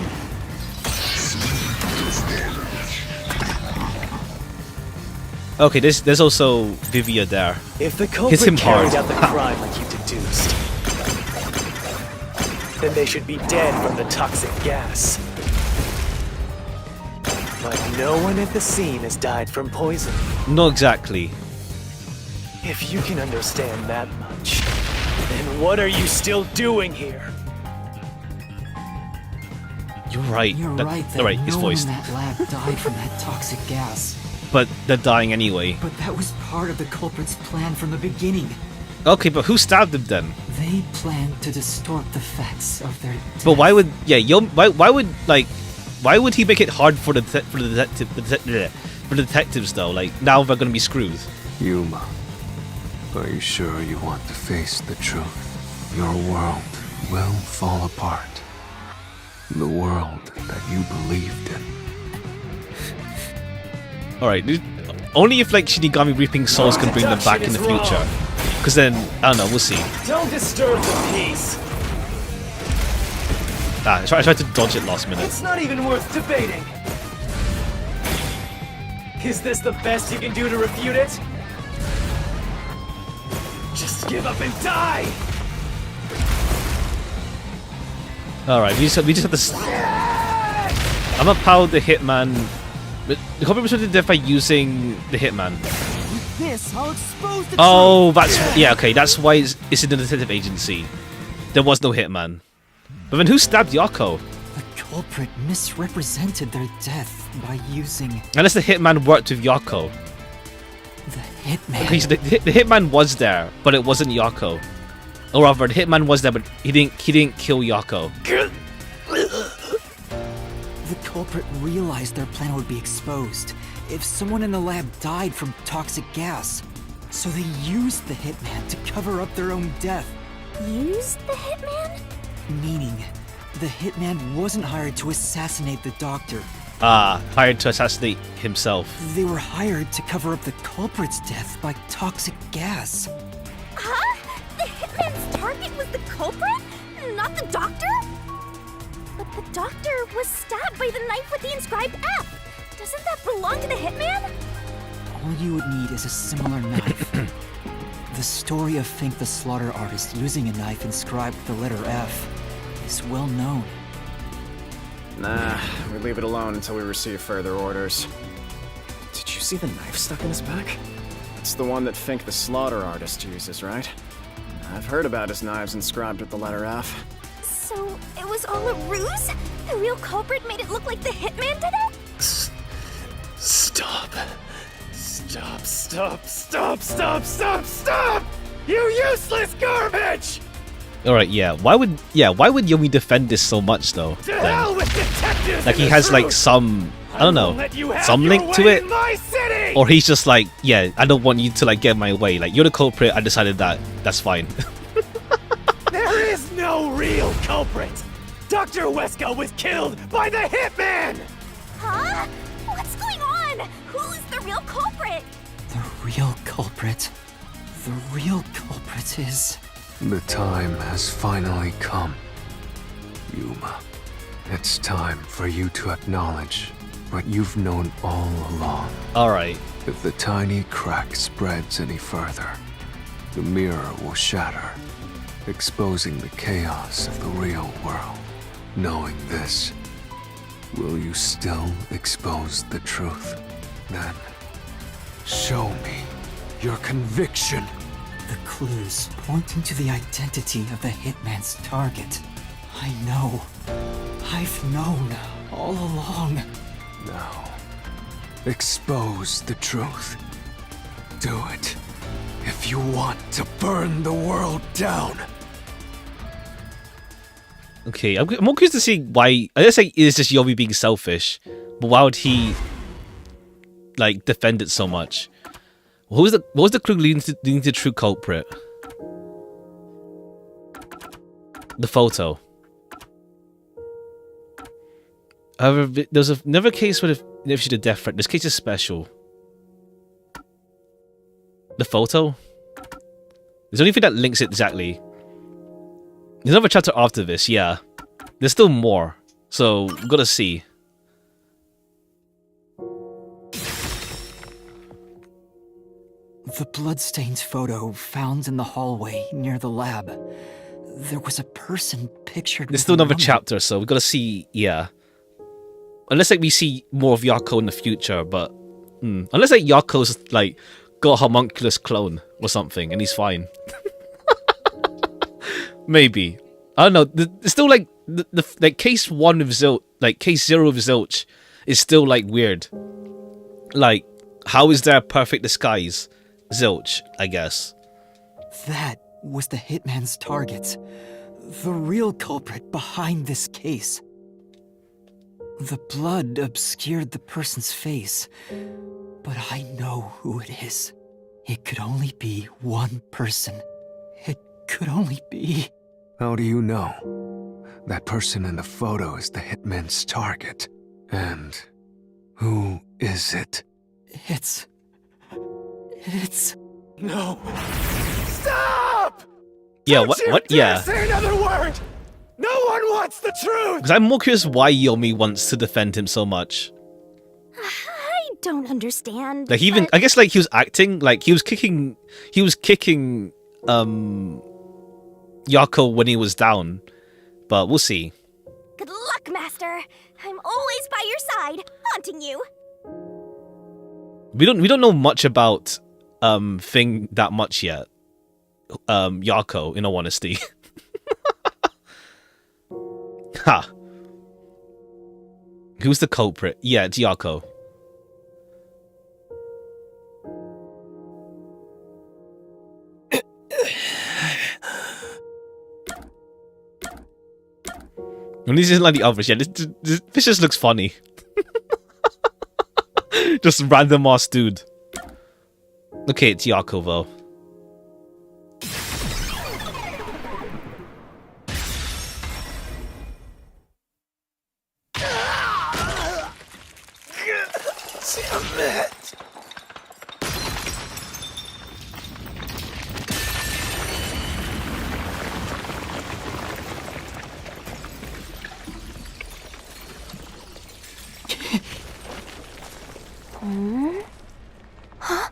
Speaker 1: Okay, there's also Vivia there.
Speaker 5: If the
Speaker 1: Hit
Speaker 5: culprit
Speaker 1: him
Speaker 5: carried
Speaker 1: hard.
Speaker 5: out the crime like you deduced, then they should be dead from the toxic gas. But no one at the scene has died from poison.
Speaker 1: Not exactly.
Speaker 5: If you can understand that much, then what are you still doing here?
Speaker 1: You're right.
Speaker 2: You're right that
Speaker 1: Alright,
Speaker 2: no
Speaker 1: it's
Speaker 2: one
Speaker 1: voiced.
Speaker 2: in that lab died from that toxic gas.
Speaker 1: But they're dying anyway.
Speaker 2: But that was part of the culprit's plan from the beginning.
Speaker 1: Okay, but who stabbed him then?
Speaker 2: They planned to distort the facts of their death.
Speaker 1: But why would why would he make it hard for the detectives though? Like, now they're gonna be screwed.
Speaker 3: Yuma, are you sure you want to face the truth? Your world will fall apart. The world that you believed in.
Speaker 1: Alright, only if, like, Shinigami reaping souls can bring them back in the future. Because then, I don't know, we'll see.
Speaker 5: Don't disturb the peace.
Speaker 1: I tried to dodge it last minute.
Speaker 5: It's not even worth debating. Is this the best you can do to refute it? Just give up and die!
Speaker 1: Alright, we just have to... I'm gonna power the Hitman... But the culprit was to death by using the Hitman.
Speaker 6: With this, I'll expose the
Speaker 1: Oh, that's... Yeah, okay, that's why it's in the detective agency. There was no Hitman. But then who stabbed Yako?
Speaker 2: The culprit misrepresented their death by using
Speaker 1: Unless the Hitman worked with Yako.
Speaker 2: the hitman.
Speaker 1: Okay, so the Hitman was there, but it wasn't Yako. Or rather, the Hitman was there, but he didn't kill Yako.
Speaker 2: The culprit realized their plan would be exposed if someone in the lab died from toxic gas. So they used the hitman to cover up their own death.
Speaker 4: Used the hitman?
Speaker 2: Meaning, the hitman wasn't hired to assassinate the doctor.
Speaker 1: Hired to assassinate himself.
Speaker 2: They were hired to cover up the culprit's death by toxic gas.
Speaker 4: Huh? The hitman's target was the culprit? Not the doctor? But the doctor was stabbed by the knife with the inscribed F. Doesn't that belong to the hitman?
Speaker 2: All you would need is a similar knife. The story of Fink the Slaughter Artist using a knife inscribed with the letter F is well known.
Speaker 10: Nah, we leave it alone until we receive further orders. Did you see the knife stuck in his back? It's the one that Fink the Slaughter Artist uses, right? I've heard about his knives inscribed with the letter F.
Speaker 4: So it was all a ruse? The real culprit made it look like the hitman did it?
Speaker 5: Stop. Stop, stop, stop, stop, stop, stop! You useless garbage!
Speaker 1: Alright, yeah. Why would Yomi defend this so much though?
Speaker 5: To hell with detectives!
Speaker 1: Like, he has like some, I don't know, some link to it.
Speaker 5: My city!
Speaker 7: me!
Speaker 1: Or he's just like, yeah, I don't want you to like get in my way. Like, you're the culprit. I decided that. That's fine.
Speaker 5: There is no real culprit! Dr. Wesker was killed by the Hitman!
Speaker 4: Huh? What's going on? Who's the real culprit?
Speaker 2: The real culprit. The real culprit is...
Speaker 3: The time has finally come. Yuma, it's time for you to acknowledge what you've known all along.
Speaker 1: Alright.
Speaker 3: If the tiny crack spreads any further, the mirror will shatter, exposing the chaos of the real world. Knowing this, will you still expose the truth? Then, show me your conviction.
Speaker 2: The clues pointing to the identity of the Hitman's target. I know. I've known all along.
Speaker 3: Now, expose the truth. Do it if you want to burn the world down.
Speaker 1: Okay, I'm more curious to see why. I guess like it's just Yomi being selfish, but why would he like defend it so much? What was the clue leading to the true culprit? The photo. However, there's never a case where if she did death threat. This case is special. The photo. There's only thing that links it exactly. There's another chapter after this, yeah. There's still more, so we've got to see.
Speaker 2: The bloodstained photo found in the hallway near the lab. There was a person pictured.
Speaker 1: There's still another chapter, so we've got to see, yeah. Unless like we see more of Yako in the future, but unless like Yako's like got a homunculus clone or something, and he's fine. Maybe. I don't know. It's still like the like case 1 of Zilch, like case 0 of Zilch is still like weird. Like, how is there a perfect disguise? Zilch, I guess.
Speaker 2: That was the Hitman's target. The real culprit behind this case. The blood obscured the person's face, but I know who it is. It could only be one person. It could only be...
Speaker 3: How do you know? That person in the photo is the Hitman's target. And who is it?
Speaker 2: It's...
Speaker 5: No. Stop!
Speaker 1: Yeah,
Speaker 5: Don't you
Speaker 1: what?
Speaker 5: dare
Speaker 1: Yeah.
Speaker 5: Say another word! No one wants the truth!
Speaker 1: Because I'm more curious why Yomi wants to defend him so much.
Speaker 4: I don't understand.
Speaker 1: Like even, I guess like he was acting, like he was kicking Yako when he was down. But we'll see.
Speaker 4: Good luck, Master. I'm always by your side, haunting you.
Speaker 1: We don't know much about Thing that much yet. Yako, in all honesty. Ha. Who's the culprit? Yeah, it's Yako. And this isn't like the others. Yeah, this just looks funny. Just random ass dude. Okay, it's Yako though.
Speaker 7: Damn it!
Speaker 4: Huh?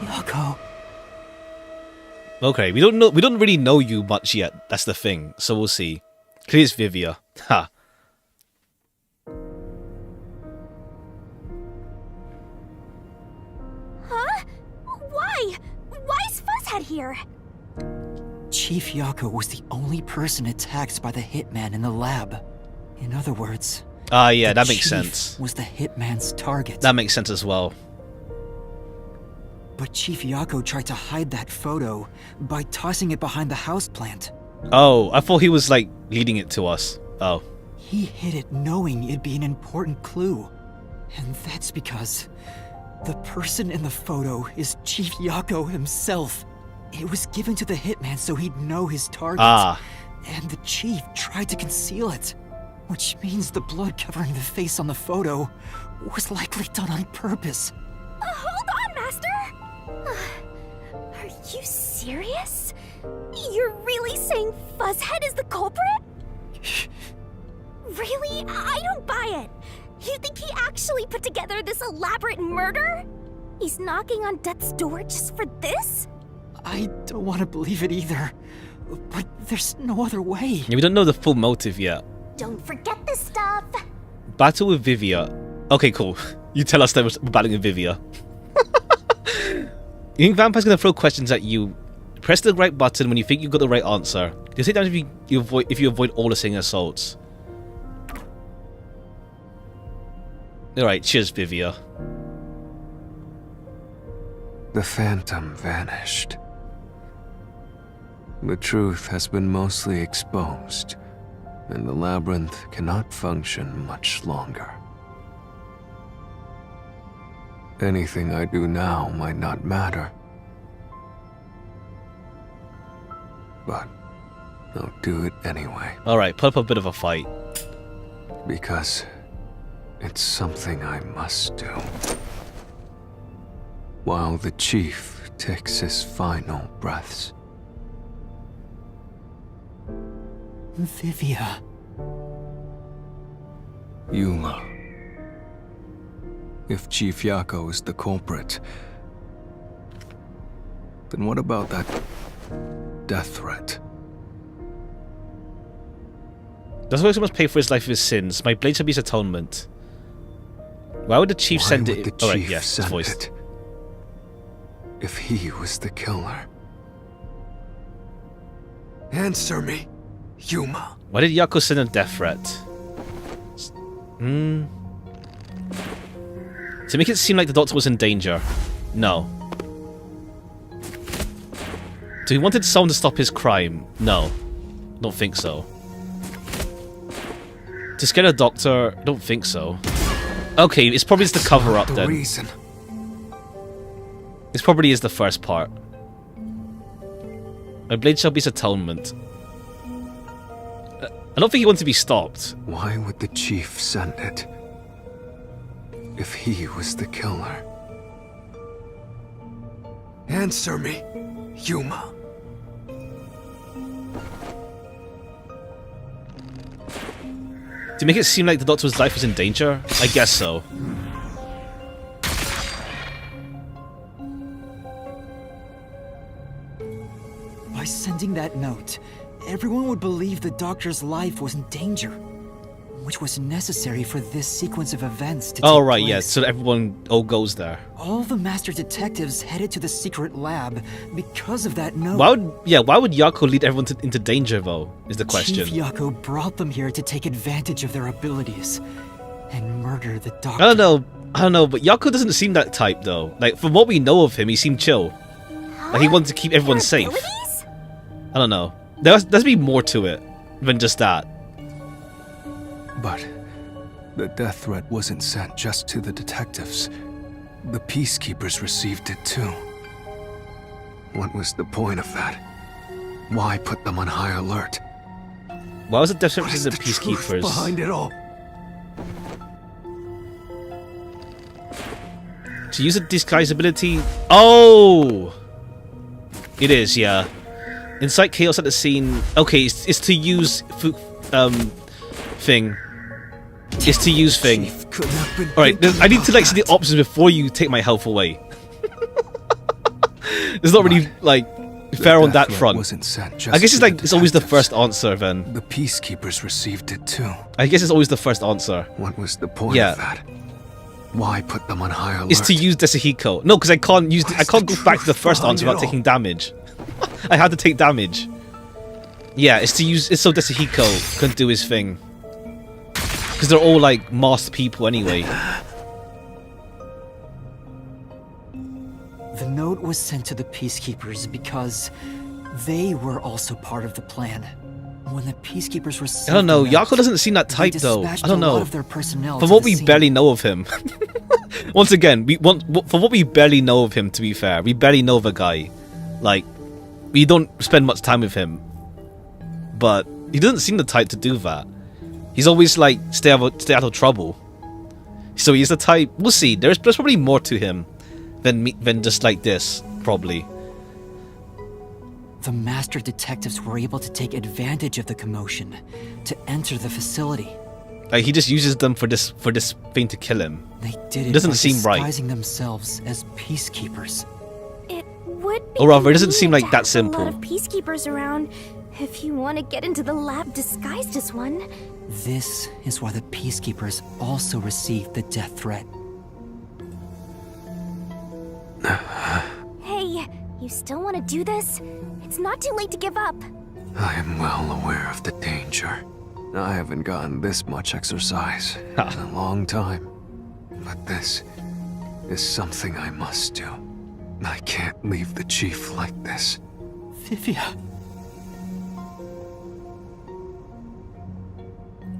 Speaker 2: Yako.
Speaker 1: Okay, we don't really know you much yet. That's the thing. So we'll see. Here's Vivia. Ha.
Speaker 4: Huh? Why? Why is Fuzzhead here?
Speaker 2: Chief Yako was the only person attacked by the Hitman in the lab. In other words...
Speaker 1: Ah, yeah,
Speaker 2: the
Speaker 1: that makes
Speaker 2: Chief
Speaker 1: sense.
Speaker 2: Was the Hitman's target.
Speaker 1: That makes sense as well.
Speaker 2: But Chief Yako tried to hide that photo by tossing it behind the houseplant.
Speaker 1: Oh, I thought he was like leading it to us. Oh.
Speaker 6: He hid it knowing it'd be an important clue. And that's because the person in the photo is Chief Yako himself. It was given to the hitman so he'd know his target. And the chief tried to conceal it. Which means the blood covering the face on the photo was likely done on purpose.
Speaker 4: Hold on, Master! Are you serious? You're really saying Fuzzhead is the culprit? Really? I don't buy it. You think he actually put together this elaborate murder? He's knocking on death's door just for this?
Speaker 6: I don't want to believe it either. But there's no other way.
Speaker 1: Yeah, we don't know the full motive yet.
Speaker 4: Don't forget this stuff.
Speaker 1: Battle with Vivia. Okay, cool. You tell us that we're battling with Vivia. You think Vampire's gonna throw questions at you? Press the right button when you think you've got the right answer. Just hit down if you avoid all the singing assaults. Alright, cheers, Vivia.
Speaker 3: The phantom vanished. The truth has been mostly exposed, and the labyrinth cannot function much longer. Anything I do now might not matter, but I'll do it anyway.
Speaker 1: Alright, put up a bit of a fight.
Speaker 3: Because it's something I must do. While the chief takes his final breaths.
Speaker 6: Vivia.
Speaker 3: Yuma. If Chief Yako is the culprit, then what about that death threat?
Speaker 1: Does Wilson must pay for his life with his sins? My blade shall be his atonement. Why would the chief send it? Alright, yes, it's voiced.
Speaker 3: If he was the killer. Answer me, Yuma.
Speaker 1: Why did Yako send a death threat? To make it seem like the doctor was in danger. No. So he wanted someone to stop his crime. No. Don't think so. To scare the doctor? Don't think so. Okay, it's probably just the cover-up then.
Speaker 3: Reason.
Speaker 1: This probably is the first part. My blade shall be his atonement. I don't think he wants to be stopped.
Speaker 3: Why would the chief send it? If he was the killer. Answer me, Yuma.
Speaker 1: To make it seem like the doctor's life was in danger? I guess so.
Speaker 6: By sending that note, everyone would believe the doctor's life was in danger, which was necessary for this sequence of events to take
Speaker 1: Oh, right,
Speaker 6: place.
Speaker 1: yeah, so everyone all goes there.
Speaker 6: All the master detectives headed to the secret lab because of that note.
Speaker 1: Why would Yako lead everyone into danger, though, is the question.
Speaker 6: Chief Yako brought them here to take advantage of their abilities and murder the doctor.
Speaker 1: I don't know, but Yako doesn't seem that type, though. Like, from what we know of him, he seemed chill. Like, he wanted to keep everyone safe. I don't know. There's be more to it than just that.
Speaker 3: But the death threat wasn't sent just to the detectives. The peacekeepers received it too. What was the point of that? Why put them on high alert?
Speaker 1: Why was it death threat
Speaker 3: What
Speaker 1: to
Speaker 3: is
Speaker 1: the
Speaker 3: the truth
Speaker 1: peacekeepers?
Speaker 3: behind it all?
Speaker 1: To use a disguise ability? Oh! It is, yeah. Incite chaos at the scene. Okay, it's to use thing. It's to use thing. Alright, I need to like see the options before you take my health away. It's not really like fair on that front. I guess it's like it's always the first answer then.
Speaker 3: The peacekeepers received it too.
Speaker 1: I guess it's always the first answer.
Speaker 3: What was the point of that? Why put them on high alert?
Speaker 1: It's to use Desahiko. No, because I can't go back to the first answer without taking damage. I had to take damage. Yeah, it's to use. It's so Desahiko can do his thing. Because they're all like masked people anyway.
Speaker 6: The note was sent to the peacekeepers because they were also part of the plan.
Speaker 2: When the peacekeepers received
Speaker 1: I don't know.
Speaker 2: the note,
Speaker 1: Yako doesn't seem that
Speaker 2: they
Speaker 1: type though.
Speaker 2: dispatched
Speaker 1: I don't
Speaker 2: a lot
Speaker 1: know.
Speaker 2: of their personnel
Speaker 1: From
Speaker 2: to
Speaker 1: what
Speaker 2: the
Speaker 1: we
Speaker 2: scene.
Speaker 1: barely know of him. Once again, for what we barely know of him, to be fair, we barely know the guy. Like, we don't spend much time with him. But he doesn't seem the type to do that. He's always like, stay out of trouble. So he's the type, we'll see. There's probably more to him than just like this, probably.
Speaker 2: The master detectives were able to take advantage of the commotion to enter the facility.
Speaker 1: Like, he just uses them for this thing to kill him.
Speaker 2: They did it
Speaker 1: Doesn't
Speaker 2: by
Speaker 1: seem right.
Speaker 2: disguising themselves as peacekeepers.
Speaker 4: It would be
Speaker 1: Or rather, it doesn't seem like
Speaker 4: convenient
Speaker 1: that
Speaker 4: to have
Speaker 1: simple.
Speaker 4: a lot of peacekeepers around if you want to get into the lab disguised as one.
Speaker 2: This is why the peacekeepers also received the death threat.
Speaker 4: Hey, you still want to do this? It's not too late to give up.
Speaker 3: I am well aware of the danger. I haven't gotten this much exercise in a long time. But this is something I must do. I can't leave the chief like this.
Speaker 2: Vivia.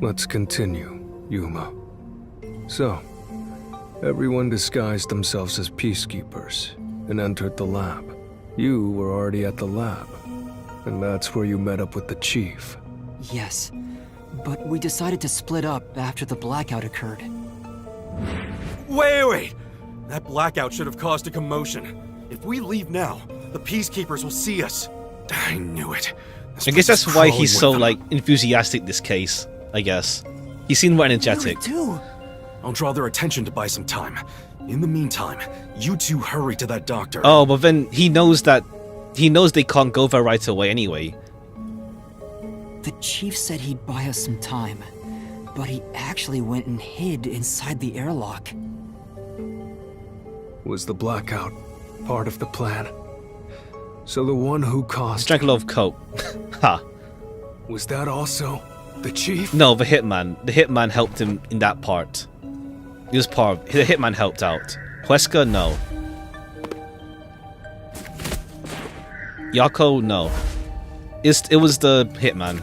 Speaker 3: Let's continue, Yuma. So, everyone disguised themselves as peacekeepers and entered the lab. You were already at the lab, and that's where you met up with the chief.
Speaker 2: Yes, but we decided to split up after the blackout occurred.
Speaker 9: Wait! That blackout should have caused a commotion. If we leave now, the peacekeepers will see us. I knew it.
Speaker 1: I guess that's why he's so, like, enthusiastic this case, I guess. He seemed more energetic.
Speaker 9: I'll draw their attention to buy some time. In the meantime, you two hurry to that doctor.
Speaker 1: Oh, but then he knows they can't go there right away anyway.
Speaker 2: The chief said he'd buy us some time, but he actually went and hid inside the airlock.
Speaker 3: Was the blackout part of the plan? So the one who caused...
Speaker 1: Drank a lot of coke. Ha.
Speaker 3: Was that also the chief?
Speaker 1: No, the hitman. The hitman helped him in that part. He was part of... The hitman helped out. Huesca, no. Yako, no. It was the hitman.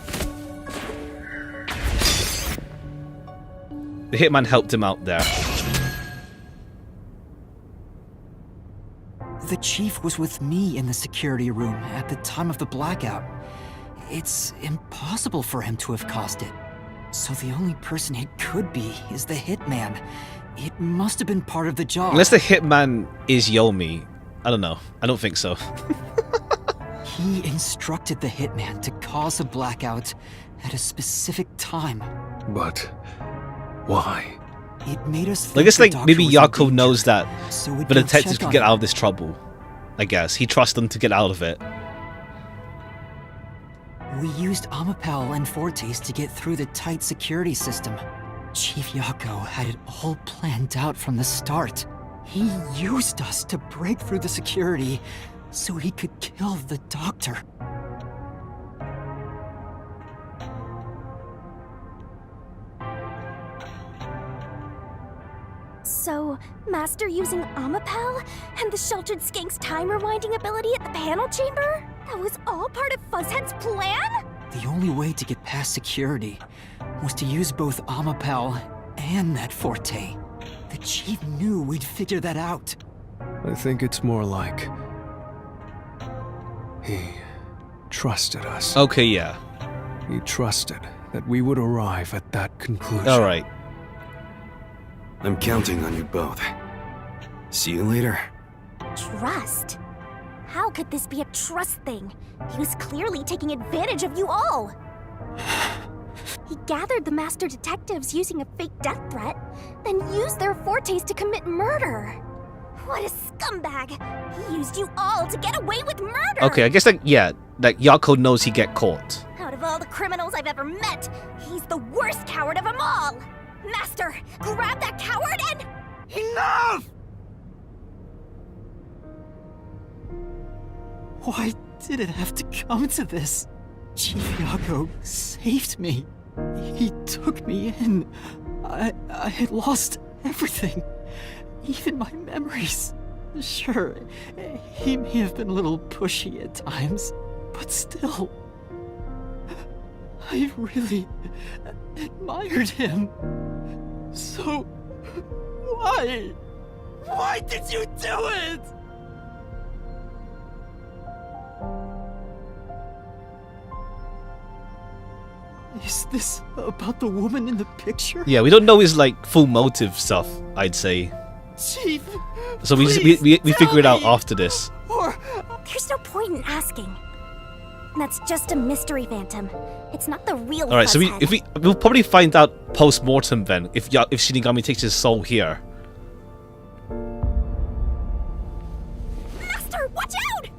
Speaker 1: The hitman helped him out there.
Speaker 2: The chief was with me in the security room at the time of the blackout. It's impossible for him to have caused it. So the only person it could be is the hitman. It must have been part of the job.
Speaker 1: Unless the hitman is Yomi. I don't know. I don't think so.
Speaker 2: He instructed the hitman to cause a blackout at a specific time.
Speaker 3: But why?
Speaker 2: It made us
Speaker 1: I guess,
Speaker 2: think
Speaker 1: like,
Speaker 2: the doctor
Speaker 1: maybe
Speaker 2: was in
Speaker 1: Yako
Speaker 2: danger,
Speaker 1: knows that
Speaker 2: so we'd
Speaker 1: the
Speaker 2: go
Speaker 1: detectives
Speaker 2: check
Speaker 1: could
Speaker 2: on
Speaker 1: get
Speaker 2: him.
Speaker 1: out of this trouble. I guess. He trusts them to get out of it.
Speaker 2: We used Amapal and Fortes to get through the tight security system. Chief Yako had it all planned out from the start. He used us to break through the security so he could kill the doctor.
Speaker 4: So, Master using Amapal and the Sheltered Skank's time rewinding ability at the panel chamber? That was all part of Fuzzhead's plan?
Speaker 2: The only way to get past security was to use both Amapal and that Forte. The chief knew we'd figure that out.
Speaker 3: I think it's more like... he trusted us.
Speaker 1: Okay, yeah.
Speaker 3: He trusted that we would arrive at that conclusion.
Speaker 1: Alright.
Speaker 9: I'm counting on you both. See you later.
Speaker 4: Trust? How could this be a trust thing? He was clearly taking advantage of you all. He gathered the master detectives using a fake death threat, then used their fortes to commit murder. What a scumbag! He used you all to get away with murder!
Speaker 1: Okay, I guess, like, yeah, like, Yako knows he'd get caught.
Speaker 4: Out of all the criminals I've ever met, he's the worst coward of them all! Master, grab that coward and...
Speaker 9: Enough!
Speaker 2: Why did it have to come to this? Chief Yako saved me. He took me in. I had lost everything, even my memories. Sure, he may have been a little pushy at times, but still.
Speaker 6: I really admired him. So, why? Why did you do it? Is this about the woman in the picture?
Speaker 1: Yeah, we don't know his like full motive stuff, I'd say.
Speaker 6: Chief,
Speaker 1: So we figure it out after this.
Speaker 6: Or
Speaker 4: There's no point in asking. That's just a mystery phantom. It's not the real.
Speaker 1: All right, so we'll probably find out post mortem then if Shinigami takes his soul here.
Speaker 4: Master, watch out!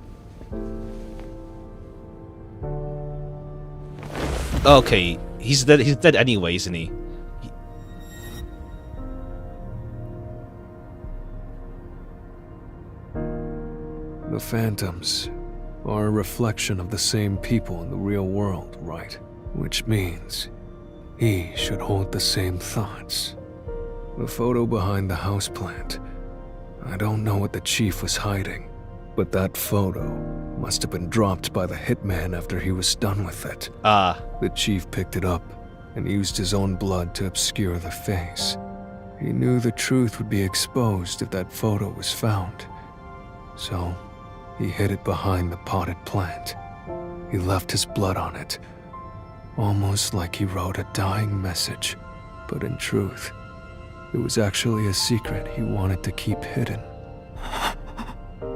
Speaker 1: Okay, he's dead. He's dead anyway, isn't he?
Speaker 3: The phantoms are a reflection of the same people in the real world, right? Which means he should hold the same thoughts. The photo behind the houseplant. I don't know what the chief was hiding, but that photo must have been dropped by the hitman after he was done with it. The chief picked it up and used his own blood to obscure the face. He knew the truth would be exposed if that photo was found. So, he hid it behind the potted plant. He left his blood on it, almost like he wrote a dying message. But in truth, it was actually a secret he wanted to keep hidden.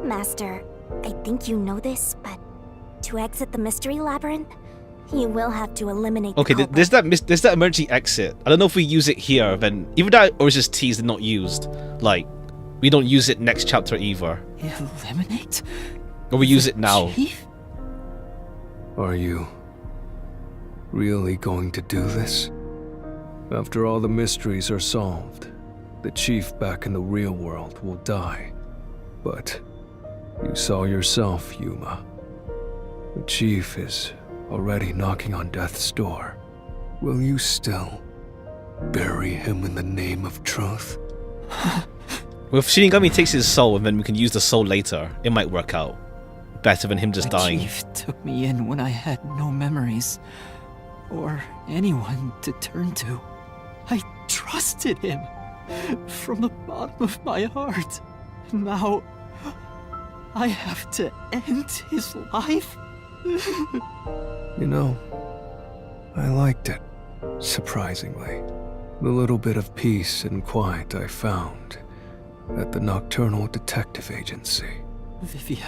Speaker 4: Master, I think you know this, but to exit the mystery labyrinth, you will have to eliminate.
Speaker 1: Okay,
Speaker 4: the
Speaker 1: there's that emergency exit. I don't know if we use it here, then even that or is just teased and not used. Like, we don't use it next chapter either.
Speaker 6: eliminate?
Speaker 1: Or we use it now.
Speaker 6: Chief?
Speaker 3: Are you really going to do this? After all the mysteries are solved, the chief back in the real world will die. But you saw yourself, Yuma. The chief is already knocking on death's door. Will you still bury him in the name of truth?
Speaker 1: Well, if Shinigami takes his soul and then we can use the soul later, it might work out. Better than him just
Speaker 6: The
Speaker 1: dying.
Speaker 6: chief took me in when I had no memories, or anyone to turn to. I trusted him from the bottom of my heart. Now, I have to end his life?
Speaker 3: You know, I liked it, surprisingly. The little bit of peace and quiet I found at the Nocturnal Detective Agency.
Speaker 6: Vivia,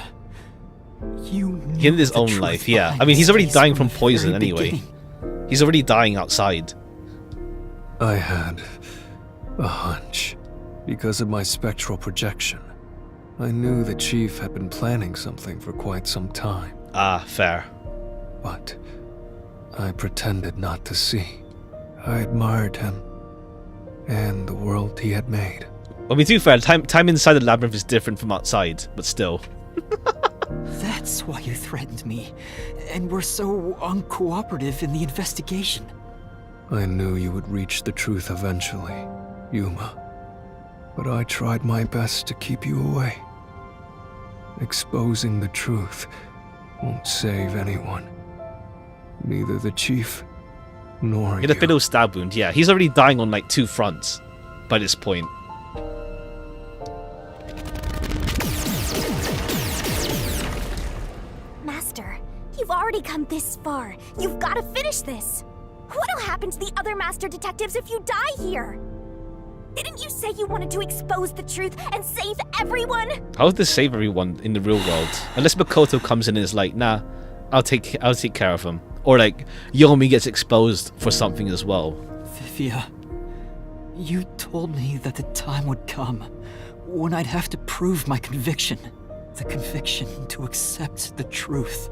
Speaker 6: you
Speaker 1: He ended his own life, yeah. I mean, he's already dying from poison anyway. He's already dying outside.
Speaker 3: I had a hunch. Because of my spectral projection, I knew the chief had been planning something for quite some time.
Speaker 1: Ah, fair.
Speaker 3: But I pretended not to see. I admired him and the world he had made.
Speaker 1: I mean, to be fair, time inside the labyrinth is different from outside, but still.
Speaker 6: That's why you threatened me, and were so uncooperative in the investigation.
Speaker 3: I knew you would reach the truth eventually, Yuma. But I tried my best to keep you away. Exposing the truth won't save anyone. Neither the chief, nor
Speaker 1: Get a
Speaker 3: you.
Speaker 1: fatal stab wound, yeah. He's already dying on like 2 fronts by this point.
Speaker 4: Master, you've already come this far. You've got to finish this. What'll happen to the other master detectives if you die here? Didn't you say you wanted to expose the truth and save everyone?
Speaker 1: How would this save everyone in the real world? Unless Makoto comes in and is like, nah, I'll take care of him. Or like, Yomi gets exposed for something as well.
Speaker 6: Vivia, you told me that the time would come when I'd have to prove my conviction. The conviction to accept the truth,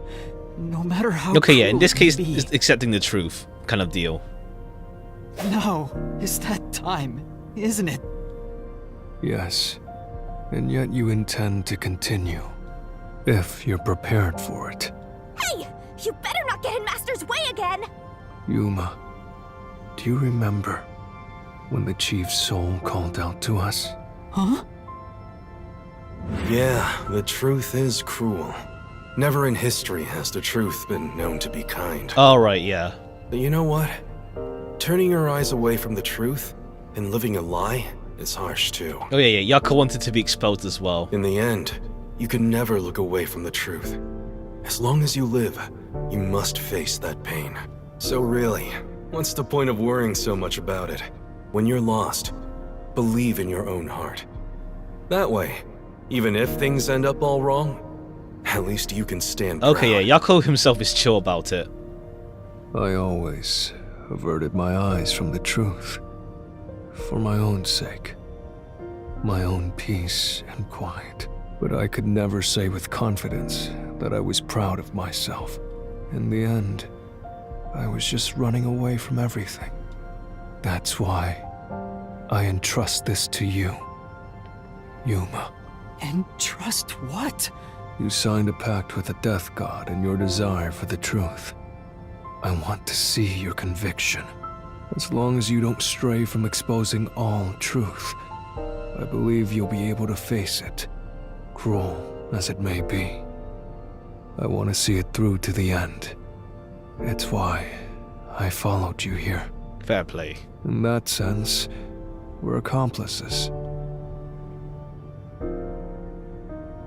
Speaker 6: no matter how
Speaker 1: Okay, yeah, in this
Speaker 6: cruel
Speaker 1: case,
Speaker 6: it may be.
Speaker 1: it's accepting the truth kind of deal.
Speaker 6: Now is that time, isn't it?
Speaker 3: Yes, and yet you intend to continue, if you're prepared for it.
Speaker 4: Hey, you better not get in Master's way again.
Speaker 3: Yuma, do you remember when the chief's soul called out to us?
Speaker 6: Huh?
Speaker 9: Yeah, the truth is cruel. Never in history has the truth been known to be kind.
Speaker 1: Alright, yeah.
Speaker 9: But you know what? Turning your eyes away from the truth and living a lie is harsh too.
Speaker 1: Oh yeah, Yako wanted to be exposed as well.
Speaker 9: In the end, you can never look away from the truth. As long as you live, you must face that pain. So really, what's the point of worrying so much about it? When you're lost, believe in your own heart. That way, even if things end up all wrong, at least you can stand proud.
Speaker 1: Okay, yeah, Yako himself is chill about it.
Speaker 3: I always averted my eyes from the truth. For my own sake. My own peace and quiet. But I could never say with confidence that I was proud of myself. In the end, I was just running away from everything. That's why I entrust this to you, Yuma.
Speaker 6: Entrust what?
Speaker 3: You signed a pact with the Death God in your desire for the truth. I want to see your conviction. As long as you don't stray from exposing all truth, I believe you'll be able to face it, cruel as it may be. I want to see it through to the end. It's why I followed you here.
Speaker 1: Fair play.
Speaker 3: In that sense, we're accomplices.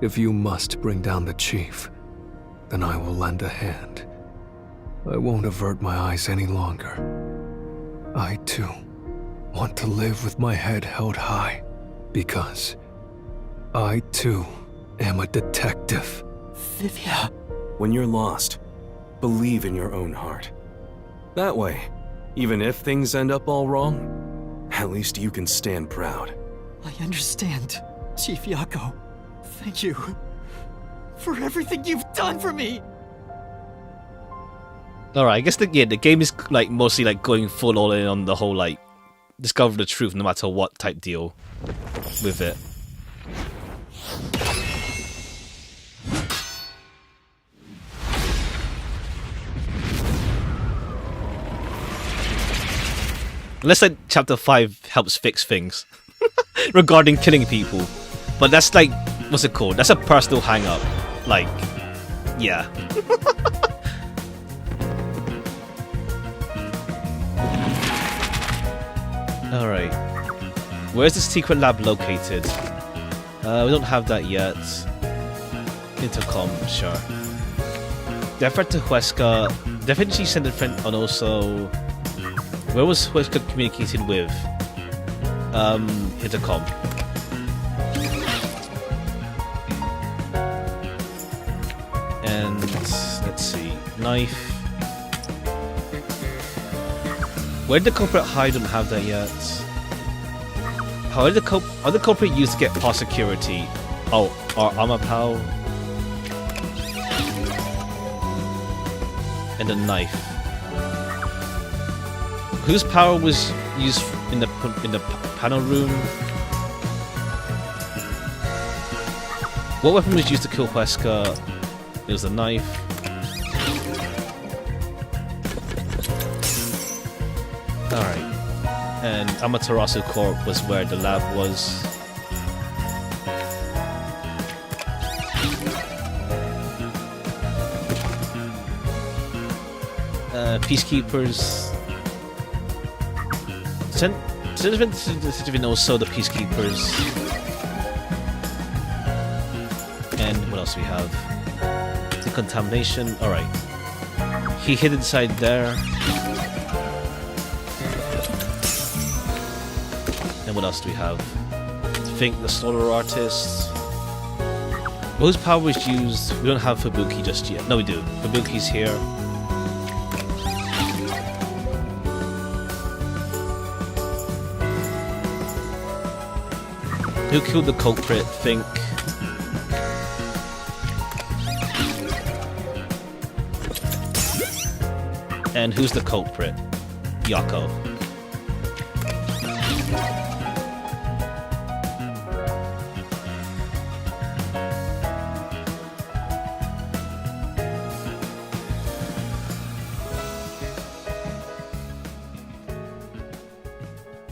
Speaker 3: If you must bring down the chief, then I will lend a hand. I won't avert my eyes any longer. I, too, want to live with my head held high, because I, too, am a detective.
Speaker 6: Vivia.
Speaker 9: When you're lost, believe in your own heart. That way, even if things end up all wrong, at least you can stand proud.
Speaker 6: I understand, Chief Yako. Thank you for everything you've done for me.
Speaker 1: Alright, I guess the game is like mostly like going full all in on the whole like discover the truth no matter what type deal with it. Unless like chapter 5 helps fix things regarding killing people. But that's like, what's it called? That's a personal hang up. Like, yeah. Alright. Where's the secret lab located? We don't have that yet. Intercom, sure. Definitely to Huesca. Definitely send a friend on also. Where was Huesca communicating with? Intercom. And let's see. Knife. Where did the culprit hide? Don't have that yet. How did the culprit used to get past security? Oh, our armor pal. And a knife. Whose power was used in the panel room? What weapon was used to kill Huesca? It was a knife. Alright. And Amaterasu Corp was where the lab was. Peacekeepers. Send also the Peacekeepers. And what else we have? Decontamination. Alright. He hid inside there. And what else do we have? Think the slaughter artist. Whose power was used? We don't have Fubuki just yet. No, we do. Fubuki's here. Who killed the culprit? Think. And who's the culprit? Yako.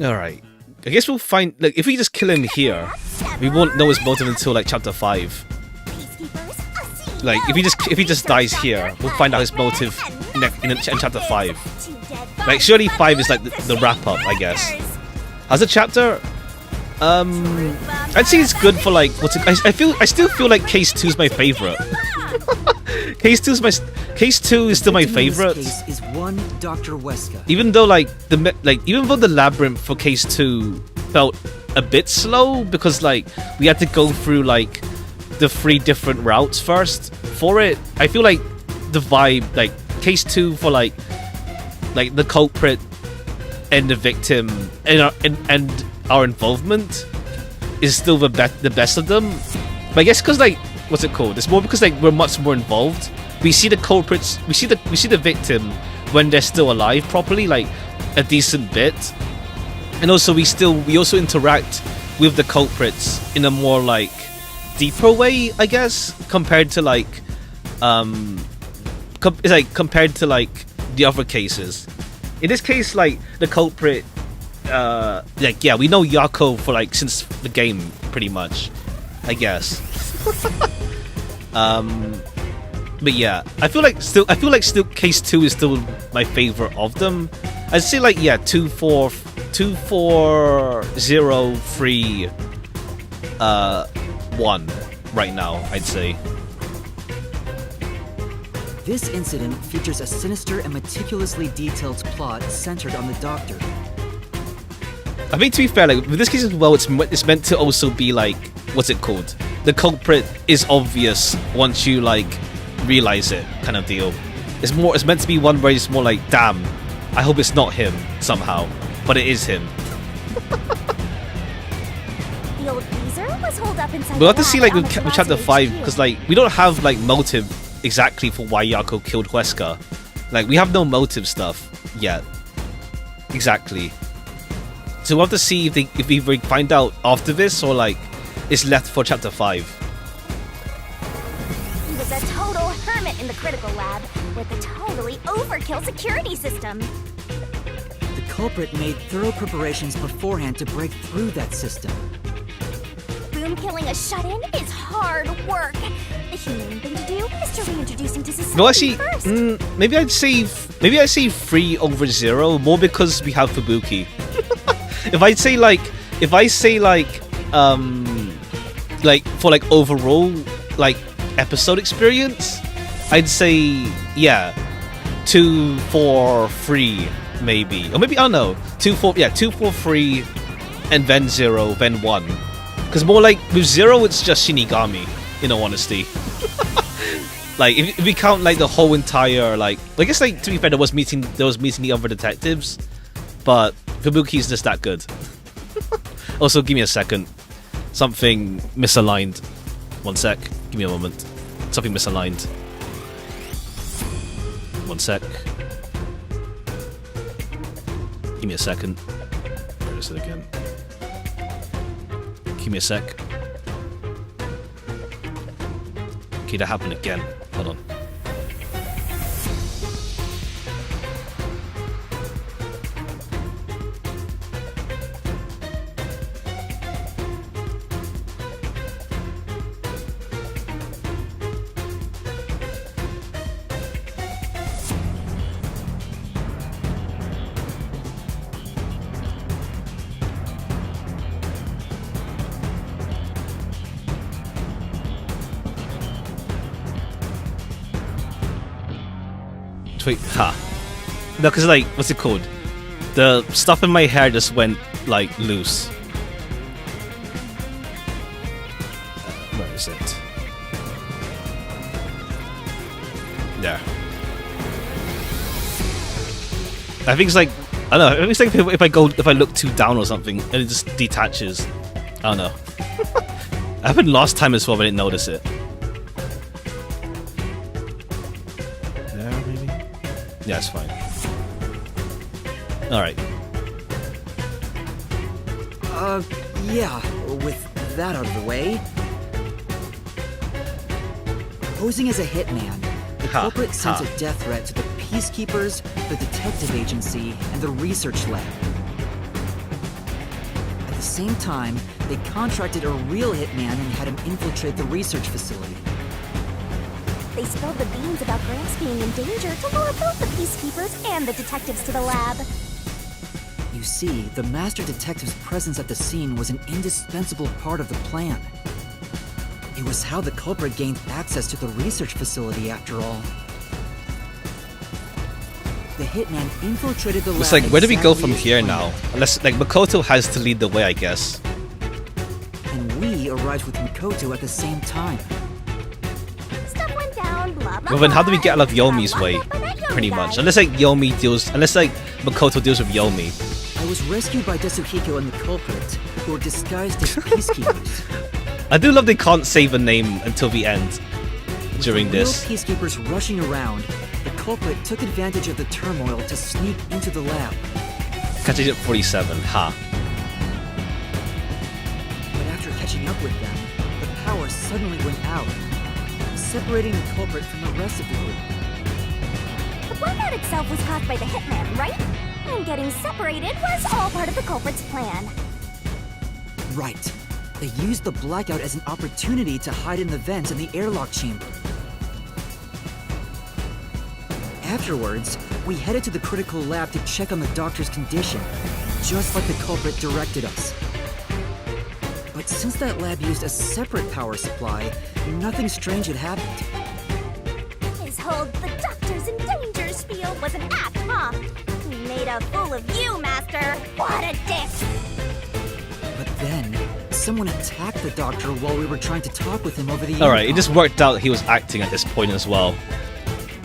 Speaker 1: Alright. I guess we'll find, like, if we just kill him here, we won't know his motive until like chapter 5. Like, if he just dies here, we'll find out his motive in chapter 5. Like surely 5 is like the wrap up, I guess. As a chapter, I'd say it's good for like what's it, I still feel like Case 2 is my favorite. Case 2 is still my favorite.
Speaker 6: Case is one Dr. Wesker.
Speaker 1: Even though even though the Labyrinth for Case 2 felt a bit slow because like we had to go through like the 3 different routes first for it. I feel like the vibe, like Case 2 for like the culprit and the victim and our involvement is still the best of them. But I guess because like what's it called? It's more because like we're much more involved. We see the culprits, we see the victim when they're still alive properly, like a decent bit, and also we also interact with the culprits in a more like deeper way, I guess, compared to like compared to like the other cases. In this case, like the culprit, like yeah, we know Yako for like since the game pretty much, I guess. But yeah, I feel like still Case 2 is still my favorite of them. I'd say like yeah, 2 4 0 3 1 right now, I'd say.
Speaker 6: This incident features a sinister and meticulously detailed plot centered on the Doctor.
Speaker 1: I think to be fair, like with this case as well, it's meant to also be like what's it called? The culprit is obvious once you like realize it, kind of deal. It's meant to be one where it's more like, damn, I hope it's not him somehow, but it is him.
Speaker 4: The old geezer was holed up inside.
Speaker 1: We'll have to see like with chapter 5 because like we don't have like motive exactly for why Yako killed Wesker. Like we have no motive stuff yet. Exactly. So we'll have to see if we find out after this or like it's left for chapter 5.
Speaker 4: He was a total hermit in the critical lab with a totally overkill security system.
Speaker 6: The culprit made thorough preparations beforehand to break through that system.
Speaker 4: Boom killing a shut-in is hard work. The humane thing to do is to reintroduce him to society
Speaker 1: No, actually,
Speaker 4: first.
Speaker 1: maybe I'd say 3 over 0 more because we have Fubuki. If I say for like overall like episode experience, I'd say yeah 2 4 3 maybe, or maybe I don't know 2 4 3 and then 0 then 1, because more like with 0 it's just Shinigami in all honesty. Like if we count like the whole entire like I guess like to be fair there was meeting the other detectives, but Fubuki's just that good. Also, give me a second. Something misaligned. One sec. Give me a moment. Something misaligned. One sec. Give me a second. Where is it again? Give me a sec. Okay, that happened again. Hold on. Wait, ha. No, because like, what's it called? The stuff in my hair just went like loose. Where is it? There. I think it's like, I don't know. It's like if I look too down or something and it just detaches. I don't know. It happened last time as well, but I didn't notice it. Yeah, it's fine. Alright.
Speaker 6: Yeah, with that out of the way. Posing as a hitman, the culprit sent a death threat to the Peacekeepers, the Detective Agency, and the Research Lab. At the same time, they contracted a real hitman and had him infiltrate the research facility.
Speaker 4: They spilled the beans about Gramps being in danger to lure both the peacekeepers and the detectives to the lab.
Speaker 6: You see, the Master Detective's presence at the scene was an indispensable part of the plan. It was how the culprit gained access to the research facility, after all. The hitman infiltrated the lab.
Speaker 1: It's like, where do we go from
Speaker 6: exactly as
Speaker 1: here
Speaker 6: planned.
Speaker 1: now? Unless, like, Makoto has to lead the way, I guess.
Speaker 6: And we arrived with Mikoto at the same time.
Speaker 4: Stuff went down, blah blah.
Speaker 1: Well, then how do we
Speaker 4: blah,
Speaker 1: get out of
Speaker 4: and got
Speaker 1: Yomi's
Speaker 4: locked
Speaker 1: way?
Speaker 4: up by that Yomi
Speaker 1: Pretty
Speaker 4: guy.
Speaker 1: much. Unless, like, Makoto deals with Yomi.
Speaker 6: I was rescued by Desuhiko and the culprit, who were disguised as peacekeepers.
Speaker 1: I do love they can't save a name until the end during
Speaker 6: With the real
Speaker 1: this.
Speaker 6: peacekeepers rushing around, the culprit took advantage of the turmoil to sneak into the lab.
Speaker 1: Catching at 47, ha.
Speaker 6: But after catching up with them, the power suddenly went out, separating the culprit from the rest of the group.
Speaker 4: The blackout itself was caused by the hitman, right? And getting separated was all part of the culprit's plan.
Speaker 6: Right. They used the blackout as an opportunity to hide in the vents in the airlock chamber. Afterwards, we headed to the critical lab to check on the doctor's condition, just like the culprit directed us. But since that lab used a separate power supply, nothing strange had happened.
Speaker 4: His whole "the doctor's in danger" spiel was an act, huh? He made a fool of you, Master. What a dick!
Speaker 6: But then, someone attacked the doctor while we were trying to talk with him over the
Speaker 1: Alright, it
Speaker 6: intercom.
Speaker 1: just worked out he was acting at this point as well.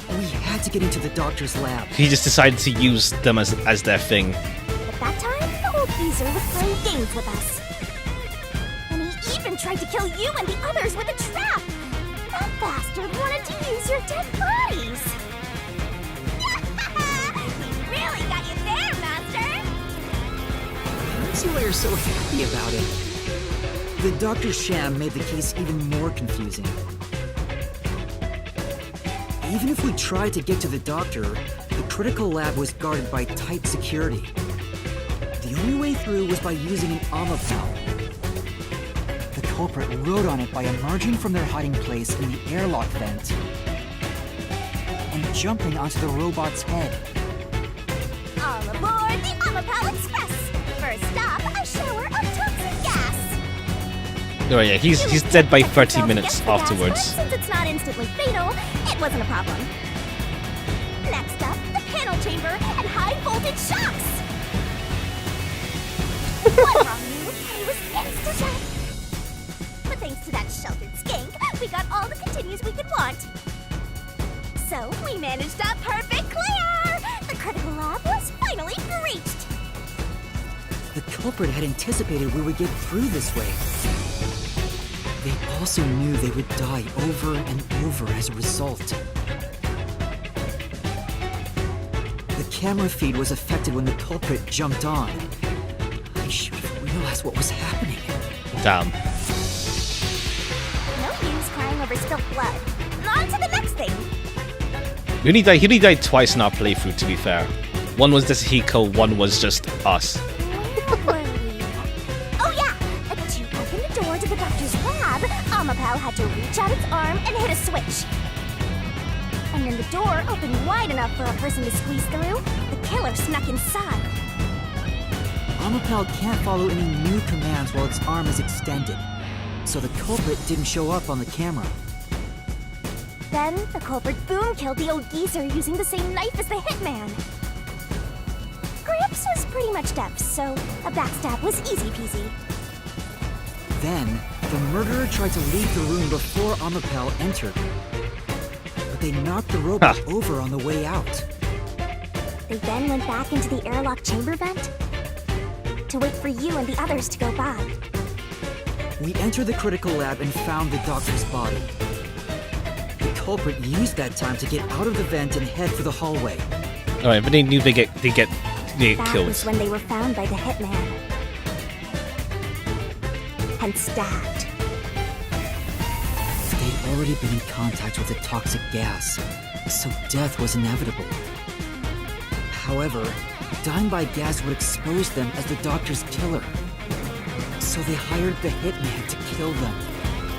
Speaker 6: We had to get into the doctor's lab.
Speaker 1: He just decided to use them as their thing.
Speaker 4: At that time, the old geezer was playing games with us. And he even tried to kill you and the others with a trap! That bastard wanted to use your dead bodies! He really got you there, Master!
Speaker 6: I see why you're so happy about it. The doctor's sham made the case even more confusing. Even if we tried to get to the doctor, the critical lab was guarded by tight security. The only way through was by using an Amapal. The culprit rode on it by emerging from their hiding place in the airlock vent and jumping onto the robot's head.
Speaker 4: All aboard the Amapal Express! First stop, a shower of toxic gas!
Speaker 1: Oh yeah, he's dead by 30 minutes
Speaker 4: Guess the gas
Speaker 1: afterwards.
Speaker 4: works. Since it's not instantly fatal, it wasn't a problem. Next up, the panel chamber and high voltage shocks! One wrong move, and he was insta-dead! But thanks to that sheltered skink, we got all the continues we could want. So, we managed a perfect clear! The critical lab was finally breached!
Speaker 6: The culprit had anticipated we would get through this way. They also knew they would die over and over as a result. The camera feed was affected when the culprit jumped on. I should have realized what was happening.
Speaker 1: Damn.
Speaker 4: No use crying over spilled blood. On to the next thing!
Speaker 1: He only died twice in our playthrough, to be fair. One was Desuhiko, one was just us.
Speaker 4: Where were we? Oh yeah! To open the door to the doctor's lab, Amapal had to reach out its arm and hit a switch. And then the door opened wide enough for a person to squeeze through. The killer snuck inside.
Speaker 6: Amapal can't follow any new commands while its arm is extended, so the culprit didn't show up on the camera.
Speaker 4: Then, the culprit boom killed the old geezer using the same knife as the hitman. Gramps was pretty much deaf, so a backstab was easy peasy.
Speaker 6: Then, the murderer tried to leave the room before Amapal entered. But they knocked the robot over on the way out.
Speaker 4: They then went back into the airlock chamber vent to wait for you and the others to go by.
Speaker 6: We entered the critical lab and found the doctor's body. The culprit used that time to get out of the vent and head for the hallway.
Speaker 1: Alright, but they knew they get
Speaker 4: That
Speaker 1: killed.
Speaker 4: was when they were found by the hitman. And stabbed.
Speaker 6: They'd already been in contact with the toxic gas, so death was inevitable. However, dying by gas would expose them as the doctor's killer. So they hired the hitman to kill them.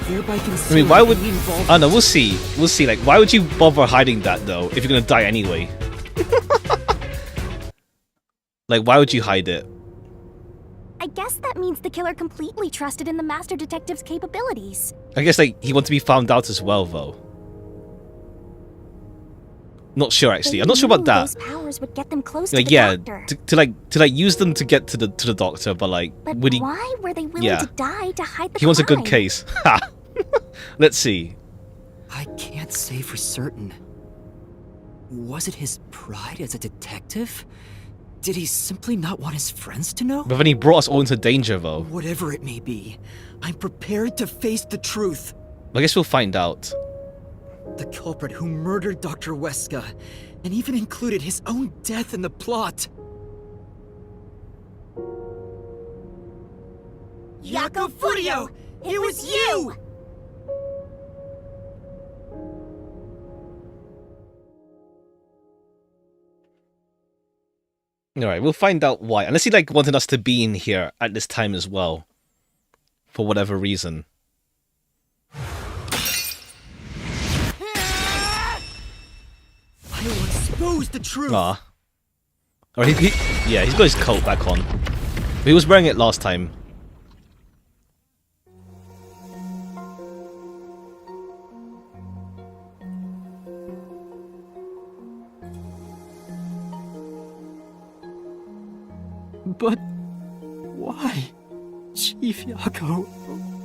Speaker 6: thereby
Speaker 1: I
Speaker 6: concealing
Speaker 1: mean, why would...
Speaker 6: any
Speaker 1: I
Speaker 6: involvement.
Speaker 1: don't know, we'll see. We'll see. Like, why would you bother hiding that, though, if you're gonna die anyway? Like, why would you hide it?
Speaker 4: I guess that means the killer completely trusted in the Master Detective's capabilities.
Speaker 1: I guess, like, he wants to be found out as well, though. Not sure, actually. I'm not sure about that.
Speaker 4: Those powers would get them close
Speaker 1: Like,
Speaker 4: to the
Speaker 1: yeah,
Speaker 4: doctor.
Speaker 1: to use them to get to the doctor, but like,
Speaker 4: But
Speaker 1: would he?
Speaker 4: why were they willing
Speaker 1: Yeah.
Speaker 4: to die to hide the
Speaker 1: He wants a good
Speaker 4: crime?
Speaker 1: case. Ha! Let's see.
Speaker 6: I can't say for certain. Was it his pride as a detective? Did he simply not want his friends to know?
Speaker 1: But then he brought us all into danger, though.
Speaker 6: Whatever it may be, I'm prepared to face the truth.
Speaker 1: I guess we'll find out.
Speaker 6: The culprit who murdered Dr. Weska, and even included his own death in the plot. Jaco Furio! It was you!
Speaker 1: Alright, we'll find out why. Unless he, like, wanted us to be in here at this time as well. For whatever reason.
Speaker 6: I will expose the truth!
Speaker 1: Ah. Or yeah, he's got his coat back on. He was wearing it last time.
Speaker 6: But why? Chief Jaco,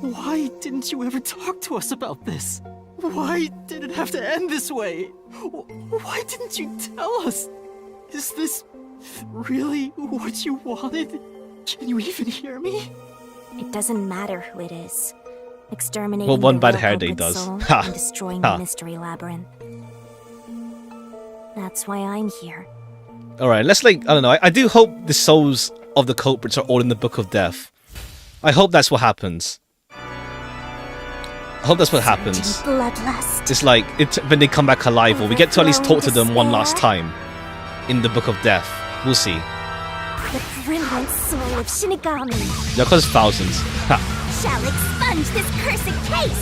Speaker 6: why didn't you ever talk to us about this? Why did it have to end this way? Why didn't you tell us? Is this really what you wanted? Can you even hear me?
Speaker 4: It doesn't matter who it is. Exterminating
Speaker 1: Well, one
Speaker 4: the
Speaker 1: bad
Speaker 4: real
Speaker 1: hair day
Speaker 4: culprit's
Speaker 1: does.
Speaker 4: soul
Speaker 1: Ha.
Speaker 4: and destroying
Speaker 1: Ha.
Speaker 4: the mystery labyrinth. That's why I'm here.
Speaker 1: Alright, let's, like, I don't know. I do hope the souls of the culprits are all in the Book of Death. I hope that's what happens. I hope that's what happens.
Speaker 4: Bloodlust.
Speaker 1: It's like, when they come back alive, or we get to at least talk to them one last time in the Book of Death. We'll see.
Speaker 4: The brilliant soul of Shinigami
Speaker 1: Yeah, cause thousands. Ha.
Speaker 4: shall expunge this cursed case.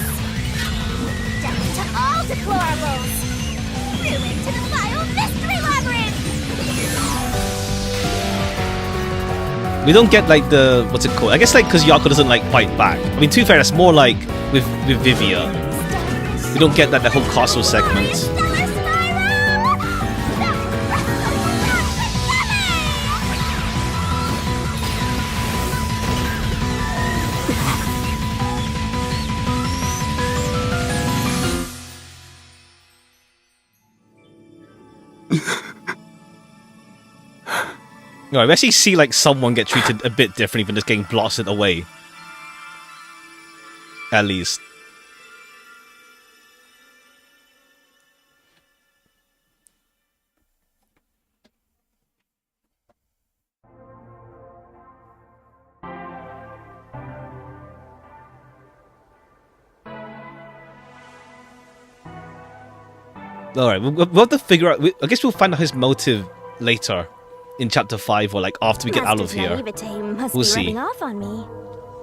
Speaker 4: Death to all deplorables. Ruin to the vile mystery labyrinth.
Speaker 1: We don't get, like, the... what's it called? I guess, like, because Jaco doesn't, like, fight back. I mean, to be fair, that's more like with Vivia. We don't get, like, the whole castle segment.
Speaker 4: Stellar spiral.
Speaker 1: No, I actually see, like, someone get treated a bit differently than just getting blasted away. At least. Alright, we'll have to figure out... I guess we'll find out his motive later. In Chapter 5, or, like, after we get out of
Speaker 4: Master's
Speaker 1: here.
Speaker 4: naivete must
Speaker 1: We'll
Speaker 4: be
Speaker 1: see.
Speaker 4: rubbing off on me.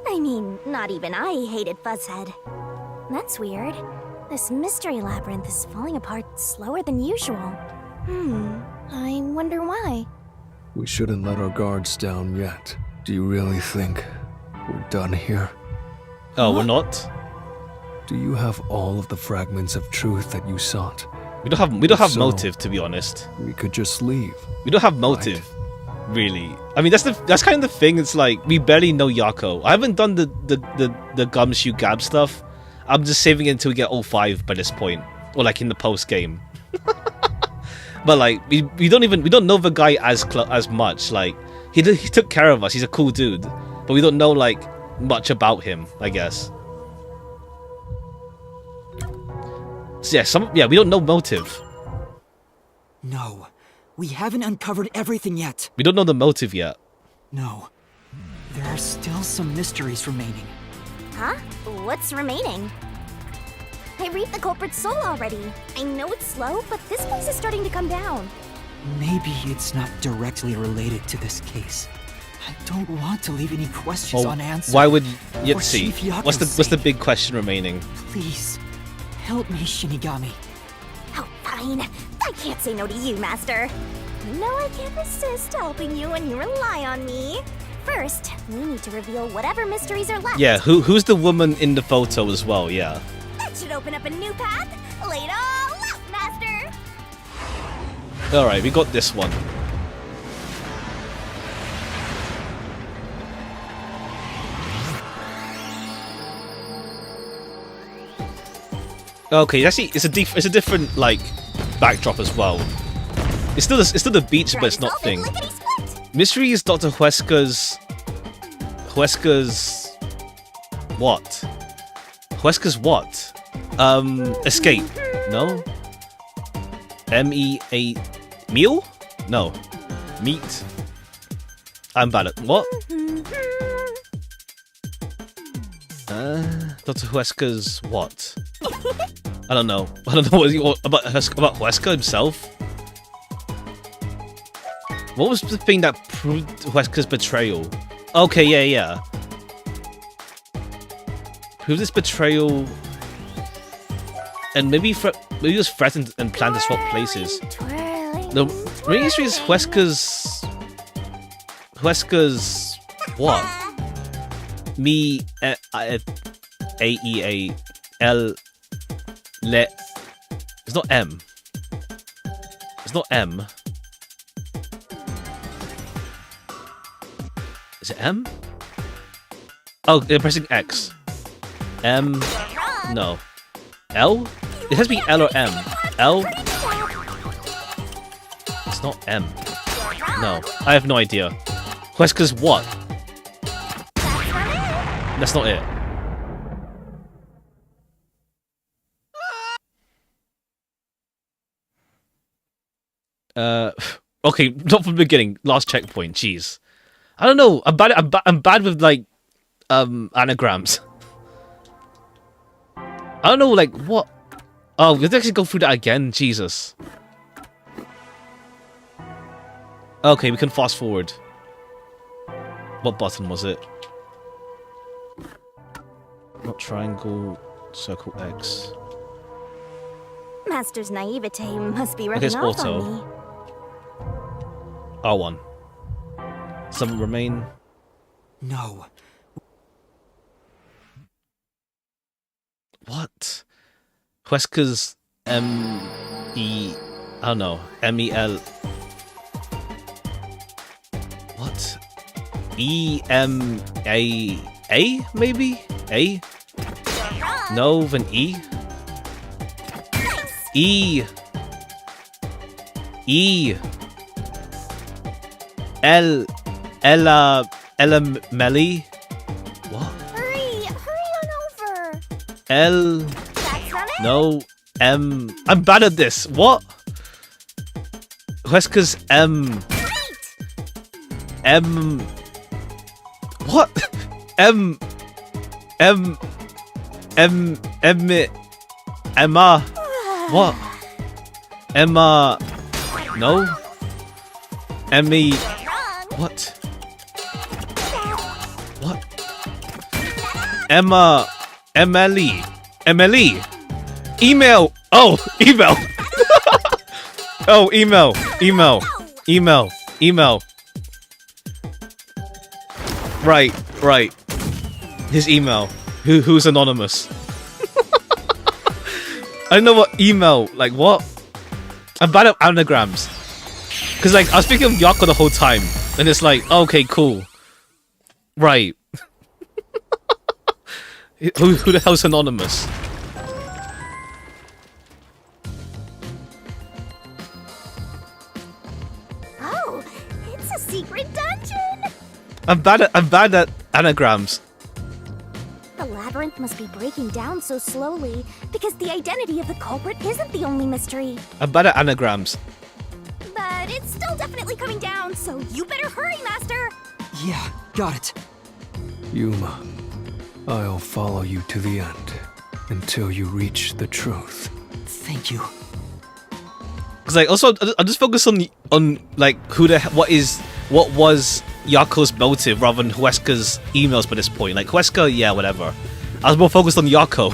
Speaker 4: I mean, not even I hated Fuzzhead. That's weird. This mystery labyrinth is falling apart slower than usual. I wonder why.
Speaker 3: We shouldn't let our guards down yet. Do you really think we're done here?
Speaker 1: Oh, we're not?
Speaker 3: Do you have all of the fragments of truth that you sought?
Speaker 1: We don't have
Speaker 3: So-
Speaker 1: motive, to be honest.
Speaker 3: We could just leave.
Speaker 1: We don't have motive, really. I mean, that's kind of the thing. It's like we barely know Jaco. I haven't done the gumshoe gab stuff. I'm just saving it until we get all 5 by this point, or like in the post game. But like we don't know the guy as much. Like he took care of us. He's a cool dude, but we don't know like much about him, I guess. So yeah, we don't know motive.
Speaker 6: No, we haven't uncovered everything yet.
Speaker 1: We don't know the motive yet.
Speaker 6: No, there are still some mysteries remaining.
Speaker 4: Huh? What's remaining? I reaped the culprit's soul already. I know it's slow, but this place is starting to come down.
Speaker 6: Maybe it's not directly related to this case. I don't want to leave any questions
Speaker 1: Oh,
Speaker 6: unanswered.
Speaker 1: why would
Speaker 6: For
Speaker 1: Yitzi?
Speaker 6: Chief Yako's
Speaker 1: What's the
Speaker 6: sake.
Speaker 1: big question remaining?
Speaker 6: Please, help me, Shinigami.
Speaker 4: Oh, fine. I can't say no to you, Master. No, I can't resist helping you when you rely on me. First, we need to reveal whatever mysteries are left.
Speaker 1: Yeah, who's the woman in the photo as well? Yeah.
Speaker 4: That should open up a new path. Lay it all out, Master.
Speaker 1: All right, we got this one. Okay, actually, it's a different like backdrop as well. It's still the beach, but it's not thing. Mystery is Dr. Huesca's what? Huesca's what? Escape? No. M-E-A meal? No. Meat. I'm bad at what? Dr. Huesca's what? I don't know. I don't know what about Huesca himself. What was the thing that proved Huesca's betrayal? Okay, yeah. Prove this betrayal, and maybe it was threatened and planned to swap places. The main history is Huesca's what? Me A-E-A-L le. It's not M. It's not M. Is it M? Oh, they're pressing X. M. No. L? It has to be L or M. L? It's not M. No. I have no idea. Huesca's what? That's not it. Okay, not from the beginning. Last checkpoint. Jeez. I don't know. I'm bad with like anagrams. I don't know, like what? Oh, we have to actually go through that again. Jesus. Okay, we can fast forward. What button was it? Not triangle, circle X.
Speaker 4: Master's naivete must be
Speaker 1: Okay,
Speaker 4: rubbing
Speaker 1: it's
Speaker 4: off
Speaker 1: auto.
Speaker 4: on me.
Speaker 1: R1. Some remain.
Speaker 6: No.
Speaker 1: What? Huesca's M-E... I don't know. M-E-L... What? E-M-A-A, maybe? A? No, then E? E... E... L... Ella Melly? What?
Speaker 4: Hurry on over.
Speaker 1: L...
Speaker 4: That's not it.
Speaker 1: No, M... I'm bad at this. What? Huesca's M... M... What? M... Emma... What? Emma... No? Emmy... What? What? Emma... Emily... Email! Oh! Email! Oh, email! Right. His email. Who's anonymous? I don't know what email, like what? I'm bad at anagrams. Cause like, I was thinking of Yako the whole time. And it's like, okay, cool. Right. Who the hell's anonymous?
Speaker 4: Oh, it's a secret dungeon.
Speaker 1: I'm bad at anagrams.
Speaker 4: The labyrinth must be breaking down so slowly because the identity of the culprit isn't the only mystery.
Speaker 1: I'm bad at anagrams.
Speaker 4: But it's still definitely coming down, so you better hurry, Master.
Speaker 6: Yeah, got it.
Speaker 3: Yuma, I'll follow you to the end until you reach the truth.
Speaker 6: Thank you.
Speaker 1: Cause like also I'm just focused on like what was Yako's motive rather than Huesca's emails by this point. Like, Huesca, yeah, whatever. I was more focused on Yako.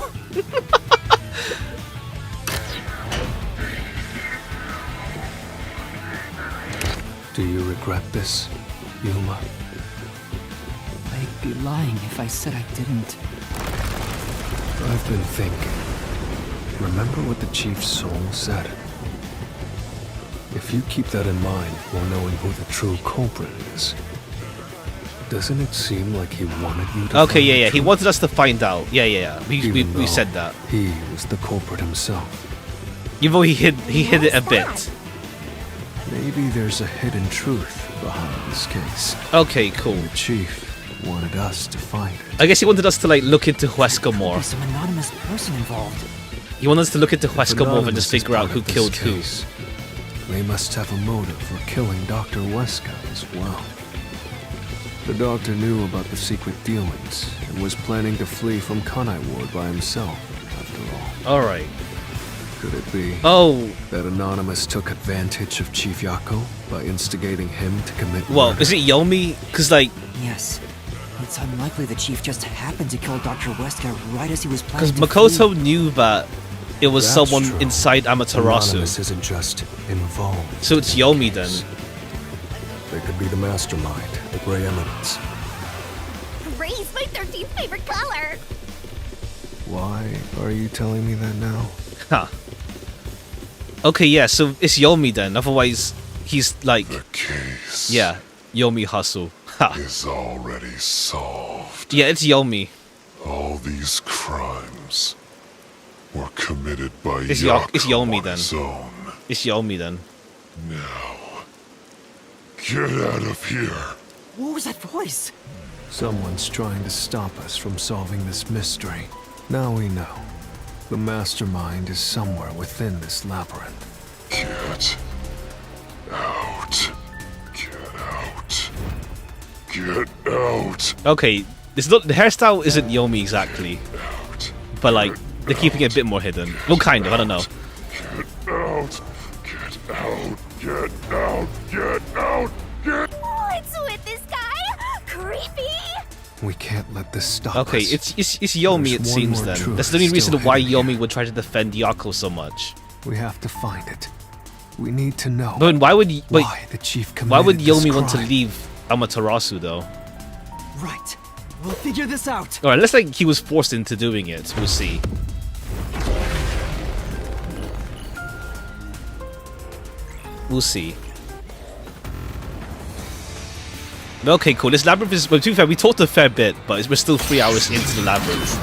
Speaker 3: Do you regret this, Yuma?
Speaker 2: I'd be lying if I said I didn't.
Speaker 3: I've been thinking. Remember what the Chief's soul said? If you keep that in mind while knowing who the true culprit is, doesn't it seem like he wanted you to
Speaker 1: Okay,
Speaker 3: find
Speaker 1: yeah,
Speaker 3: the
Speaker 1: yeah. He
Speaker 3: truth?
Speaker 1: wanted us to find out. Yeah. We
Speaker 3: Even
Speaker 1: said
Speaker 3: though
Speaker 1: that.
Speaker 3: He was the culprit himself.
Speaker 1: Even though he hid it a bit.
Speaker 3: Maybe there's a hidden truth behind this case.
Speaker 1: Okay, cool.
Speaker 3: The Chief wanted us to find it.
Speaker 1: I guess he wanted us to like look into Huesca more.
Speaker 2: There's some anonymous person involved.
Speaker 1: He wanted us to look into
Speaker 3: If
Speaker 1: Huesca more than
Speaker 3: Anonymous
Speaker 1: just
Speaker 3: is
Speaker 1: figure out
Speaker 3: part
Speaker 1: who
Speaker 3: of this
Speaker 1: killed who.
Speaker 3: case, they must have a motive for killing Dr. Weska as well. The doctor knew about the secret dealings and was planning to flee from Kanai Ward by himself, after all.
Speaker 1: Alright.
Speaker 3: Could it be
Speaker 1: Oh,
Speaker 3: that Anonymous took advantage of Chief Yako by instigating him to commit
Speaker 1: well,
Speaker 3: murder?
Speaker 1: is it Yomi? Because, like,
Speaker 2: Yes. It's unlikely the chief just happened to kill Dr. Weska right as he was planning
Speaker 1: because
Speaker 2: to
Speaker 1: Makoto
Speaker 2: flee.
Speaker 1: knew that it was
Speaker 3: That's
Speaker 1: someone
Speaker 3: true.
Speaker 1: inside Amaterasu.
Speaker 3: Anonymous isn't just involved.
Speaker 1: So it's Yomi then.
Speaker 3: They could be the mastermind, the Grey Eminence.
Speaker 4: Gray's my 13th favorite color.
Speaker 3: Why are you telling me that now?
Speaker 1: Huh. Okay, yeah, so it's Yomi then. Otherwise, he's like,
Speaker 7: The case
Speaker 1: yeah, Yomi Hustle. Ha.
Speaker 7: is already solved.
Speaker 1: Yeah, it's Yomi.
Speaker 7: All these crimes were committed by
Speaker 1: It's
Speaker 7: Yako
Speaker 1: it's Yomi
Speaker 7: on
Speaker 1: then.
Speaker 7: his own.
Speaker 1: It's Yomi then.
Speaker 7: Now, get out of here.
Speaker 6: What was that voice?
Speaker 3: Someone's trying to stop us from solving this mystery. Now we know. The mastermind is somewhere within this labyrinth.
Speaker 7: Get out. Get out. Get out.
Speaker 1: Okay, it's not the hairstyle isn't Yomi exactly,
Speaker 7: Out.
Speaker 1: but like they're keeping it a bit more hidden. Well, kind of. I don't know.
Speaker 7: Get out. Get out. Get out. Get out. Get.
Speaker 4: What's with this guy? Creepy.
Speaker 3: We can't let this stop
Speaker 1: Okay,
Speaker 3: us.
Speaker 1: it's Yomi.
Speaker 3: There's
Speaker 1: It
Speaker 3: one
Speaker 1: seems
Speaker 3: more
Speaker 1: then.
Speaker 3: truth
Speaker 1: That's the only reason
Speaker 3: still
Speaker 1: why
Speaker 3: hidden
Speaker 1: Yomi
Speaker 3: here.
Speaker 1: would try to defend Yako so much.
Speaker 3: We have to find it. We need to know
Speaker 1: But then why would wait?
Speaker 3: why the chief committed
Speaker 1: Why would
Speaker 3: this
Speaker 1: Yomi want to
Speaker 3: crime.
Speaker 1: leave Amaterasu though?
Speaker 6: Right. We'll figure this out.
Speaker 1: Alright, unless like he was forced into doing it. We'll see. We'll see. But okay, cool. This labyrinth is, well, to be fair, we talked a fair bit, but we're still 3 hours into the labyrinth.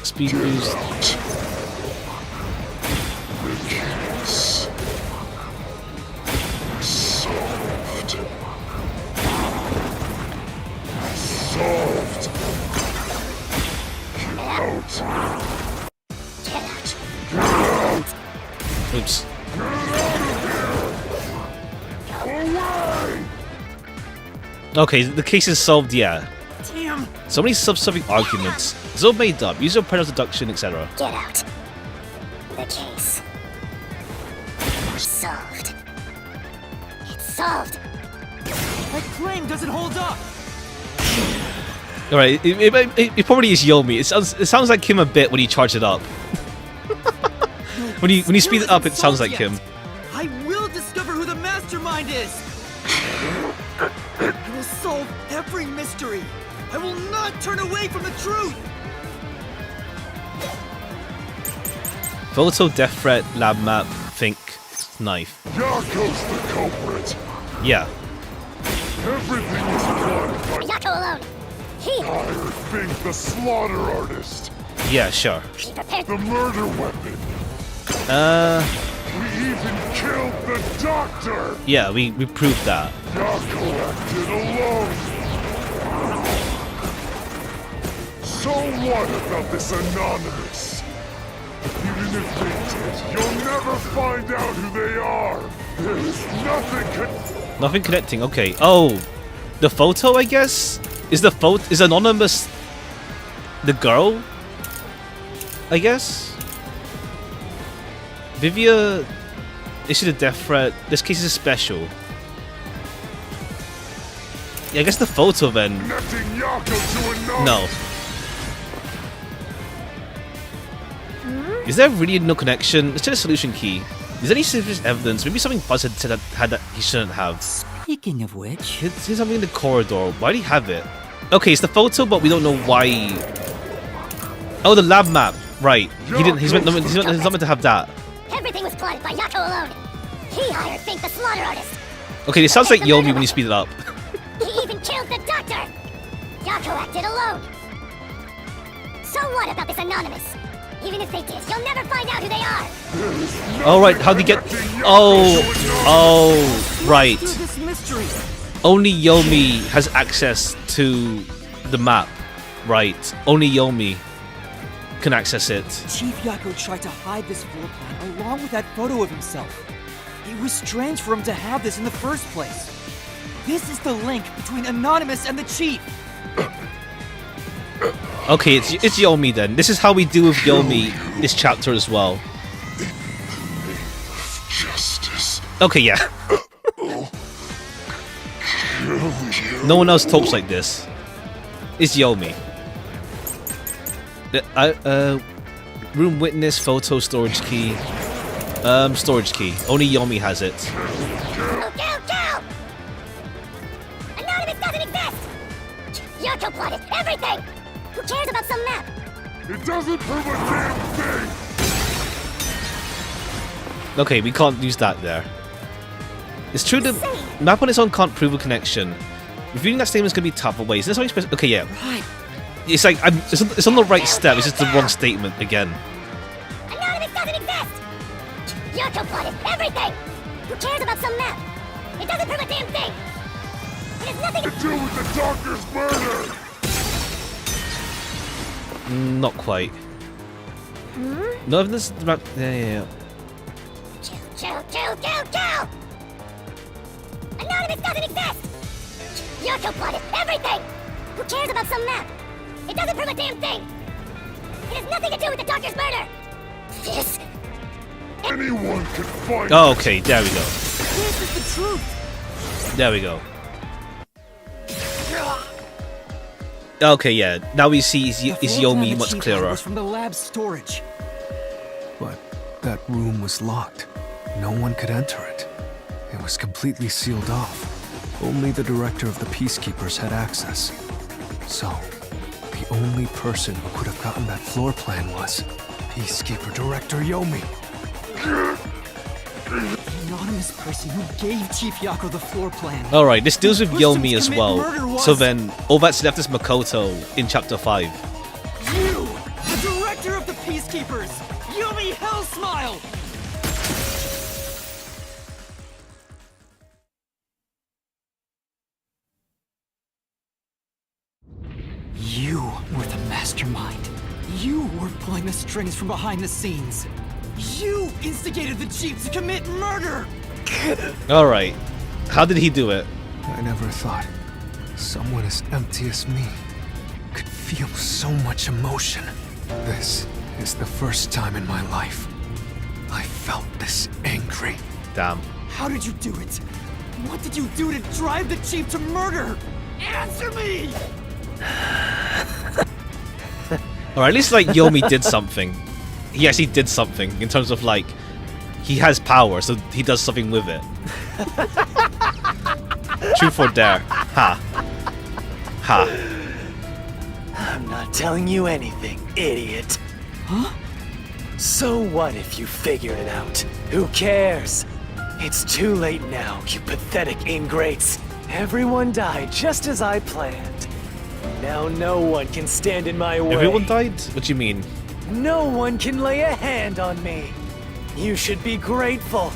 Speaker 1: Speed boost.
Speaker 7: The case solved. Solved. Get out. Get out.
Speaker 1: Oops.
Speaker 7: Away.
Speaker 1: Okay, the case is solved, yeah.
Speaker 6: Damn.
Speaker 1: So many sub-subbing arguments. It's all made up. Use your predator deduction, etc.
Speaker 4: Get out. The case. Solved. It's solved.
Speaker 6: That claim doesn't hold up.
Speaker 1: Alright, it probably is Yomi. It sounds like him a bit when you charge it up. when you speed it up, it sounds like him.
Speaker 6: I will discover who the mastermind is. I will solve every mystery. I will not turn away from the truth.
Speaker 1: Photo, death threat, lab map, think, knife.
Speaker 7: Yako's the culprit.
Speaker 1: Yeah.
Speaker 7: Everything is done by
Speaker 4: Yako alone. He
Speaker 7: Fire Fink, the slaughter artist.
Speaker 1: Yeah, sure.
Speaker 4: Be prepared.
Speaker 7: The murder weapon. We even killed the doctor.
Speaker 1: Yeah, we proved that.
Speaker 7: Yako acted alone. So what about this Anonymous? Even if they did, you'll never find out who they are. There is nothing
Speaker 1: Nothing connecting, okay. Oh, the photo, I guess? Is Anonymous the girl? I guess? Vivia... Issued a death threat. This case is special. Yeah, I guess the photo then.
Speaker 7: Connecting Yako to another.
Speaker 1: No. Is there really no connection? Let's check the solution key. Is there any serious evidence? Maybe something Buzz had said that he shouldn't have.
Speaker 6: Speaking of which,
Speaker 1: Here's something in the corridor. Why do he have it? Okay, it's the photo, but we don't know why. Oh, the lab map. Right. He didn't. He's not meant to have that.
Speaker 4: Everything was plotted by Yako alone. He hired Fink the slaughter artist.
Speaker 1: Okay, this sounds like Yomi when you speed it up.
Speaker 4: He even killed the doctor. Yako acted alone. So what about this anonymous? Even if they did, you'll never find out who they are.
Speaker 1: All right. How'd he get? Oh, right.
Speaker 6: this mystery.
Speaker 1: Only Yomi has access to the map. Right. Only Yomi can access it.
Speaker 6: Chief Yako tried to hide this floor plan along with that photo of himself. It was strange for him to have this in the first place. This is the link between Anonymous and the Chief.
Speaker 1: Okay, it's Yomi then. This is how we deal with Yomi this chapter as well.
Speaker 7: Justice.
Speaker 1: Okay, yeah. No one else talks like this. It's Yomi. Room witness, photo, storage key. Storage key. Only Yomi has it.
Speaker 4: Go! Anonymous doesn't exist! Yako plotted everything! Who cares about some map?
Speaker 7: It doesn't prove a damn thing.
Speaker 1: Okay, we can't use that there. It's true that map on its own can't prove a connection. Reviewing that statement is going to be tough, but wait, is this how you supposed? Okay, yeah.
Speaker 6: Right.
Speaker 1: It's like it's on the right step. It's just the wrong statement again.
Speaker 4: Anonymous doesn't exist! Yako plotted everything! Who cares about some map? It doesn't prove a damn thing! It has nothing
Speaker 7: To do with the doctor's murder.
Speaker 1: Not quite. No evidence about. Yeah.
Speaker 4: Chill! Anonymous doesn't exist! Yako plotted everything! Who cares about some map? It doesn't prove a damn thing! It has nothing to do with the doctor's murder! This...
Speaker 7: Anyone can find.
Speaker 1: Oh, okay. There we go.
Speaker 6: This is the truth.
Speaker 1: There we go. Okay, yeah. Now we see is
Speaker 6: The floor plan
Speaker 1: Yomi
Speaker 6: the
Speaker 1: much
Speaker 6: Chief had
Speaker 1: clearer.
Speaker 6: was from the lab's storage.
Speaker 3: But that room was locked. No one could enter it. It was completely sealed off. Only the director of the Peacekeepers had access. So, the only person who could have gotten that floor plan was Peacekeeper Director Yomi.
Speaker 6: The anonymous person who gave Chief Yako the floor plan.
Speaker 1: Alright, this deals with
Speaker 6: Who pushed him
Speaker 1: Yomi
Speaker 6: to
Speaker 1: as
Speaker 6: commit
Speaker 1: well.
Speaker 6: murder was-
Speaker 1: So then, all that's left is Makoto in chapter 5.
Speaker 6: You, the director of the Peacekeepers, Yomi Hellsmile! You were the mastermind. You were pulling the strings from behind the scenes. You instigated the Chief to commit murder!
Speaker 1: Alright. How did he do it?
Speaker 3: I never thought someone as empty as me could feel so much emotion. This is the first time in my life I felt this angry.
Speaker 1: Damn.
Speaker 6: How did you do it? What did you do to drive the Chief to murder? Answer me!
Speaker 1: Alright, at least like Yomi did something. He actually did something in terms of like he has power, so he does something with it. Truth or dare. Ha.
Speaker 5: I'm not telling you anything, idiot.
Speaker 6: Huh?
Speaker 5: So what if you figured it out? Who cares? It's too late now, you pathetic ingrates. Everyone died just as I planned. Now no one can stand in my way.
Speaker 1: Everyone died? What do you mean?
Speaker 5: No one can lay a hand on me. You should be grateful.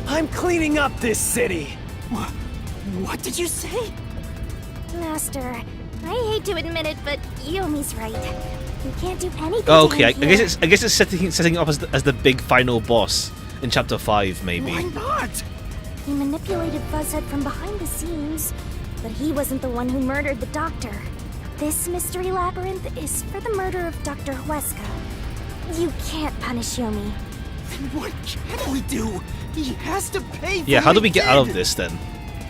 Speaker 5: I'm cleaning up this city.
Speaker 6: What did you say?
Speaker 4: Master, I hate to admit it, but Yomi's right. We can't do anything.
Speaker 1: Oh, okay, I
Speaker 4: to him
Speaker 1: guess it's setting up as the big final boss in chapter 5, maybe.
Speaker 6: Why not?
Speaker 4: He manipulated Fuzzhead from behind the scenes, but he wasn't the one who murdered the doctor. This mystery labyrinth is for the murder of Dr. Huesca. You can't punish Yomi.
Speaker 6: Then what can we do? He has to pay for
Speaker 1: Yeah, how
Speaker 6: what
Speaker 1: do we
Speaker 6: he
Speaker 1: get out of
Speaker 6: did.
Speaker 1: this then?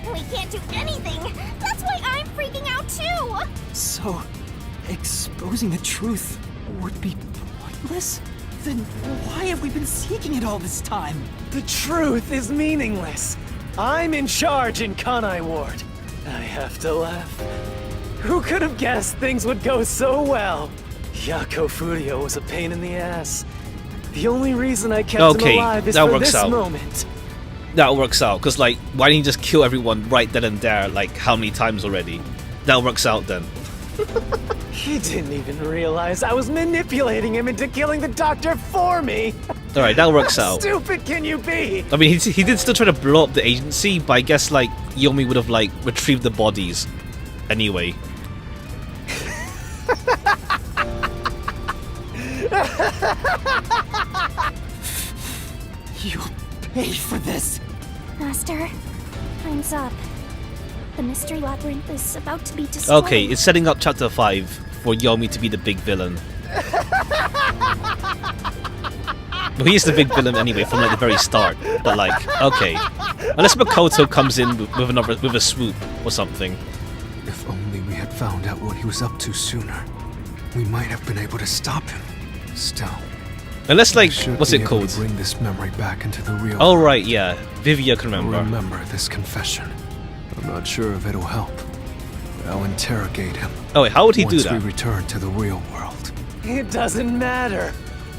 Speaker 4: We can't do anything. That's why I'm freaking out too.
Speaker 6: So, exposing the truth would be pointless? Then why have we been seeking it all this time?
Speaker 5: The truth is meaningless. I'm in charge in Kanai Ward. I have to laugh. Who could have guessed things would go so well? Yako Furio was a pain in the ass. The only reason I kept him
Speaker 1: Okay,
Speaker 5: alive is
Speaker 1: that
Speaker 5: for
Speaker 1: works
Speaker 5: this
Speaker 1: out.
Speaker 5: moment.
Speaker 1: That works out, because, like, why didn't you just kill everyone right then and there, like, how many times already? That works out then.
Speaker 5: He didn't even realize I was manipulating him into killing the doctor for me.
Speaker 1: Alright, that works
Speaker 5: How
Speaker 1: out.
Speaker 5: stupid can you be?
Speaker 1: I mean, he did still try to blow up the agency, but I guess, like, Yomi would have, like, retrieved the bodies anyway.
Speaker 6: You'll pay for this.
Speaker 4: Master, time's up. The Mystery Labyrinth is about to be destroyed.
Speaker 1: Okay, it's setting up chapter 5 for Yomi to be the big villain. Well, he is the big villain anyway from like the very start. But like, okay, unless Makoto comes in with a swoop or something.
Speaker 3: If only we had found out what he was up to sooner, we might have been able to stop him. Still,
Speaker 1: Unless like,
Speaker 3: should
Speaker 1: what's
Speaker 3: be
Speaker 1: it
Speaker 3: able
Speaker 1: called?
Speaker 3: to bring this memory back into the real.
Speaker 1: Oh right, yeah, Vivia can remember.
Speaker 3: Remember this confession. I'm not sure if it'll help. I'll interrogate him.
Speaker 1: Oh wait, how would he do
Speaker 3: once
Speaker 1: that?
Speaker 3: we return to the real world.
Speaker 5: It doesn't matter.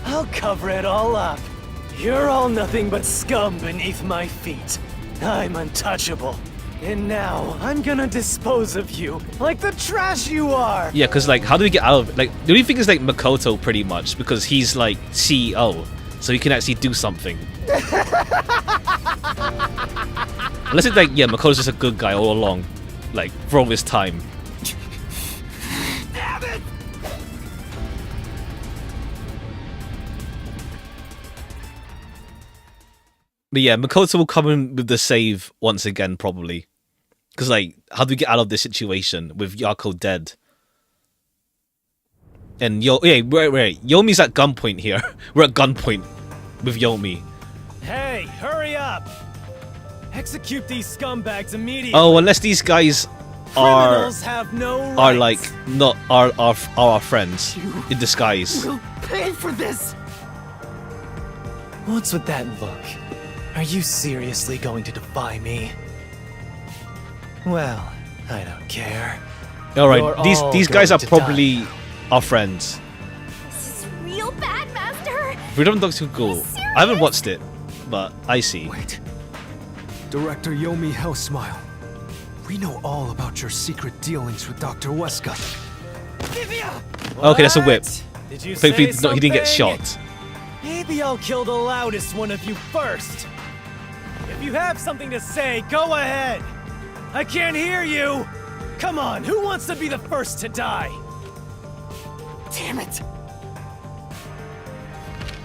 Speaker 5: I'll cover it all up. You're all nothing but scum beneath my feet. I'm untouchable. And now I'm gonna dispose of you like the trash you are.
Speaker 1: Yeah, because like, how do we get out of it? Like, the only thing is like Makoto pretty much, because he's like CEO, so he can actually do something. Unless it's like, yeah, Makoto's just a good guy all along, like for all this time.
Speaker 6: Damn it!
Speaker 1: But yeah, Makoto will come in with the save once again, probably. Because, like, how do we get out of this situation with Yako dead? And wait. Yomi's at gunpoint here. We're at gunpoint with Yomi.
Speaker 5: Hey, hurry up! Execute these scumbags immediately.
Speaker 1: Oh, unless these guys are
Speaker 5: Criminals have no rights.
Speaker 1: are like not are our friends in disguise.
Speaker 6: We'll pay for this!
Speaker 5: What's with that look? Are you seriously going to defy me? Well, I don't care.
Speaker 1: All right,
Speaker 5: You're
Speaker 1: these
Speaker 5: all
Speaker 1: guys are
Speaker 5: going to
Speaker 1: probably our friends.
Speaker 4: This is real bad, Master.
Speaker 1: Freedom Doctor Ghoul. I haven't watched it, but I see.
Speaker 3: Wait. Director Yomi Hellsmile. We know all about your secret dealings with Dr. Weska.
Speaker 1: Okay, that's a whip.
Speaker 5: What? Did you
Speaker 1: Thankfully,
Speaker 5: say
Speaker 1: he didn't get
Speaker 5: something?
Speaker 1: shot.
Speaker 5: Maybe I'll kill the loudest one of you first. If you have something to say, go ahead. I can't hear you. Come on, who wants to be the first to die?
Speaker 6: Damn it!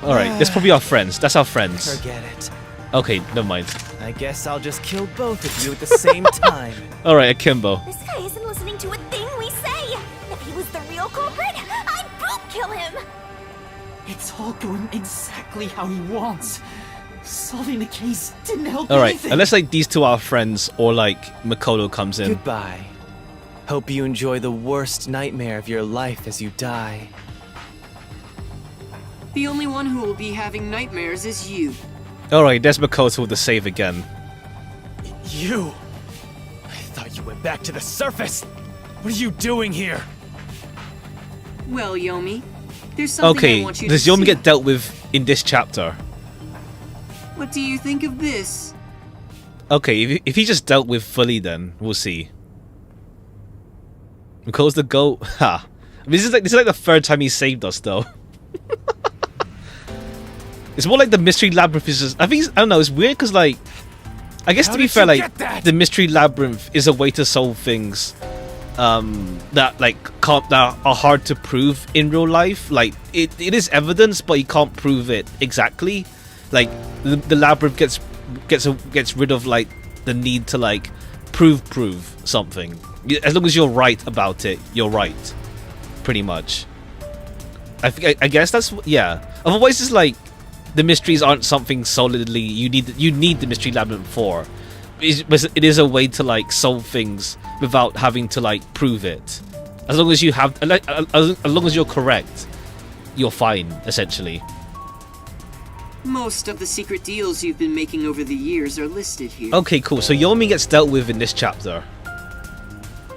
Speaker 1: All right, that's probably our friends. That's our friends.
Speaker 5: Forget it.
Speaker 1: Okay, never mind.
Speaker 5: I guess I'll just kill both of you at the same time.
Speaker 1: All right, Akimbo.
Speaker 4: This guy isn't listening to a thing we say. If he was the real culprit, I'd boot kill him.
Speaker 6: It's all going exactly how he wants. Solving the case didn't help
Speaker 1: All right,
Speaker 6: anything.
Speaker 1: unless like these two are friends, or like Makoto comes in.
Speaker 5: Goodbye. Hope you enjoy the worst nightmare of your life as you die.
Speaker 11: The only one who will be having nightmares is you.
Speaker 1: All right, there's Makoto with the save again.
Speaker 5: You! I thought you went back to the surface! What are you doing here?
Speaker 11: Well, Yomi, there's something I
Speaker 1: Okay,
Speaker 11: want you
Speaker 1: does
Speaker 11: to
Speaker 1: Yomi
Speaker 11: see.
Speaker 1: get dealt with in this chapter?
Speaker 11: What do you think of this?
Speaker 1: Okay, if he just dealt with fully, then we'll see. Makoto's the goat. Ha! I mean, this is like the third time he saved us, though. It's more like the Mystery Labyrinth is just, I don't know, it's weird because, like, I guess
Speaker 5: How
Speaker 1: to be
Speaker 5: did
Speaker 1: fair,
Speaker 5: you
Speaker 1: like,
Speaker 5: get that?
Speaker 1: the Mystery Labyrinth is a way to solve things that, like, that are hard to prove in real life. Like, it is evidence, but you can't prove it exactly. Like, the Labyrinth gets rid of, like, the need to, like, prove something. As long as you're right about it, you're right. Pretty much. I guess that's, yeah. Otherwise, it's like, the mysteries aren't something solidly you need the mystery labyrinth for. It is a way to like solve things without having to like prove it. As long as you have, as long as you're correct, you're fine essentially.
Speaker 11: Most of the secret deals you've been making over the years are listed here.
Speaker 1: Okay, cool. So Yomi gets dealt with in this chapter.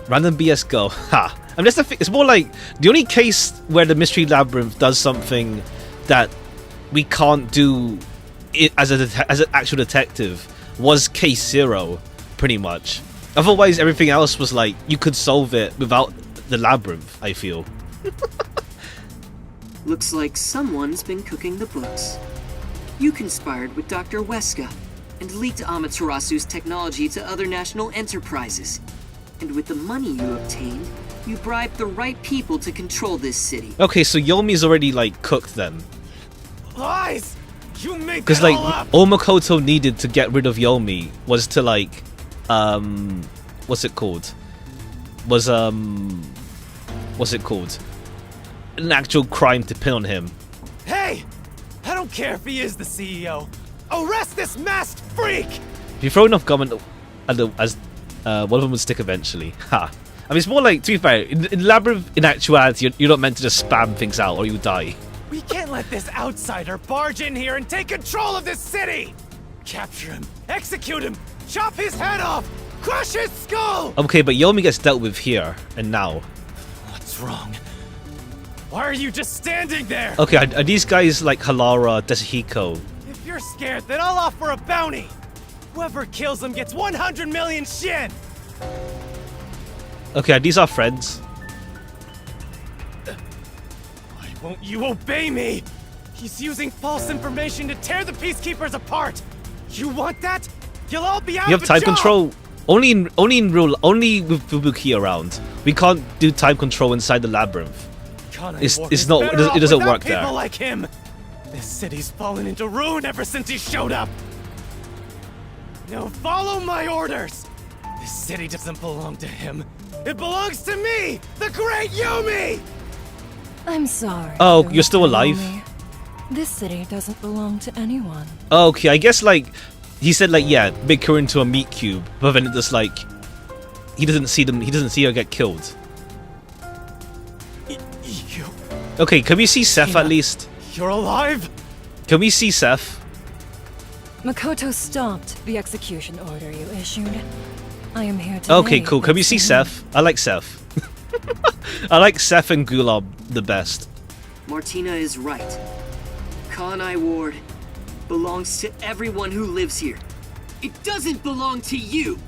Speaker 1: Random BS go. Ha. I mean, that's the thing. It's more like the only case where the mystery labyrinth does something that we can't do it as an actual detective was case 0, pretty much. Otherwise, everything else was like you could solve it without the labyrinth, I feel.
Speaker 11: Looks like someone's been cooking the books. You conspired with Dr. Weska and leaked Amaterasu's technology to other national enterprises. And with the money you obtained, you bribed the right people to control this city.
Speaker 1: Okay, so Yomi's already like cooked then.
Speaker 5: Lies! You made
Speaker 1: Because
Speaker 5: that
Speaker 1: like
Speaker 5: all up!
Speaker 1: all Makoto needed to get rid of Yomi was to like what's it called? Was what's it called? An actual crime to pin on him.
Speaker 5: Hey! I don't care if he is the CEO. Arrest this masked freak!
Speaker 1: If you throw enough government as one of them would stick eventually. Ha. I mean, it's more like, to be fair, in Labyrinth, in actuality, you're not meant to just spam things out or you die.
Speaker 5: We can't let this outsider barge in here and take control of this city! Capture him, execute him, chop his head off, crush his skull!
Speaker 1: Okay, but Yomi gets dealt with here and now.
Speaker 5: What's wrong? Why are you just standing there?
Speaker 1: Okay, are these guys like Halara, Desahiko?
Speaker 5: If you're scared, then I'll offer a bounty! Whoever kills him gets 100 million shin!
Speaker 1: Okay, are these our friends?
Speaker 5: Why won't you obey me? He's using false information to tear the Peacekeepers apart! You want that? You'll all be out
Speaker 1: You
Speaker 5: of
Speaker 1: have
Speaker 5: a
Speaker 1: time
Speaker 5: job!
Speaker 1: control. Only with Fubuki around. We can't do time control inside the labyrinth. It's not. It doesn't work there.
Speaker 5: People like him. This city's fallen into ruin ever since he showed up. Now follow my orders. This city doesn't belong to him. It belongs to me, the great Yomi.
Speaker 12: I'm sorry.
Speaker 1: Oh, you're still alive?
Speaker 12: This city doesn't belong to anyone.
Speaker 1: Okay, I guess like he said, like yeah, make her into a meat cube, but then it just like he doesn't see them. He doesn't see her get killed. Okay, can we see Seth at least?
Speaker 5: You're alive?
Speaker 1: Can we see Seth?
Speaker 12: Makoto stopped the execution order you issued. I am here today.
Speaker 1: Okay, cool. Can we see Seth? I like Seth. I like Seth and Gulab the best.
Speaker 11: Martina is right. Kanai Ward belongs to everyone who lives here. It doesn't belong to you!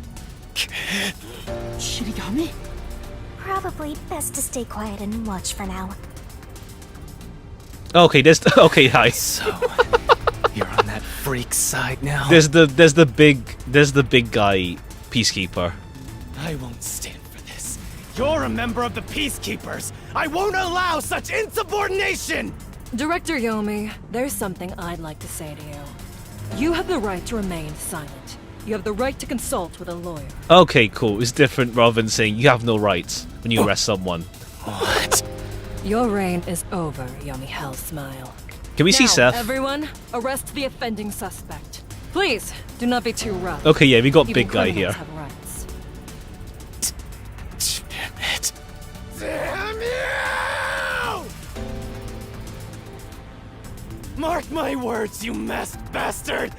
Speaker 6: Shinigami?
Speaker 4: Probably best to stay quiet and watch for now.
Speaker 1: Okay, okay, hi.
Speaker 5: So, you're on that freak side now.
Speaker 1: There's the big guy Peacekeeper.
Speaker 5: I won't stand for this. You're a member of the Peacekeepers. I won't allow such insubordination.
Speaker 12: Director Yomi, there's something I'd like to say to you. You have the right to remain silent. You have the right to consult with a lawyer.
Speaker 1: Okay, cool. It's different rather than saying you have no rights when you arrest someone.
Speaker 5: What?
Speaker 12: Your reign is over, Yomi Hellsmile.
Speaker 1: Can we see Seth?
Speaker 12: Everyone, arrest the offending suspect. Please, do not be too rough.
Speaker 1: Okay, yeah, we got
Speaker 12: Even
Speaker 1: big guy
Speaker 12: criminals
Speaker 1: here.
Speaker 12: have rights.
Speaker 5: Damn it. Damn you! Mark my words, you masked bastard!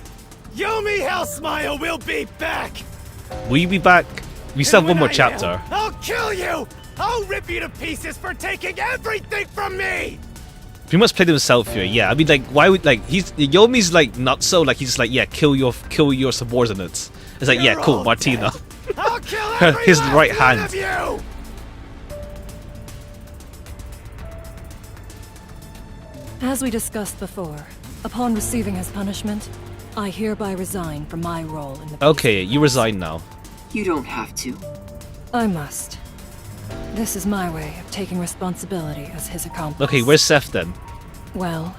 Speaker 5: Yomi Hellsmile will be back!
Speaker 1: Will you be back? We still have
Speaker 5: And
Speaker 1: one more
Speaker 5: when I
Speaker 1: chapter.
Speaker 5: am, I'll kill you! I'll rip you to pieces for taking everything from me!
Speaker 1: He must play himself here. Yeah, I mean, like, why would like Yomi's like not so like he's just like yeah, kill your subordinates. It's like yeah,
Speaker 5: You're
Speaker 1: cool,
Speaker 5: all
Speaker 1: Martina.
Speaker 5: dead. I'll kill every
Speaker 1: His
Speaker 5: last
Speaker 1: right
Speaker 5: one
Speaker 1: hand.
Speaker 5: of you!
Speaker 12: As we discussed before, upon receiving his punishment, I hereby resign from my role in the
Speaker 1: Okay, you resign now.
Speaker 11: You don't have to.
Speaker 12: I must. This is my way of taking responsibility as his accomplice.
Speaker 1: Okay, where's Seth then?
Speaker 12: Well,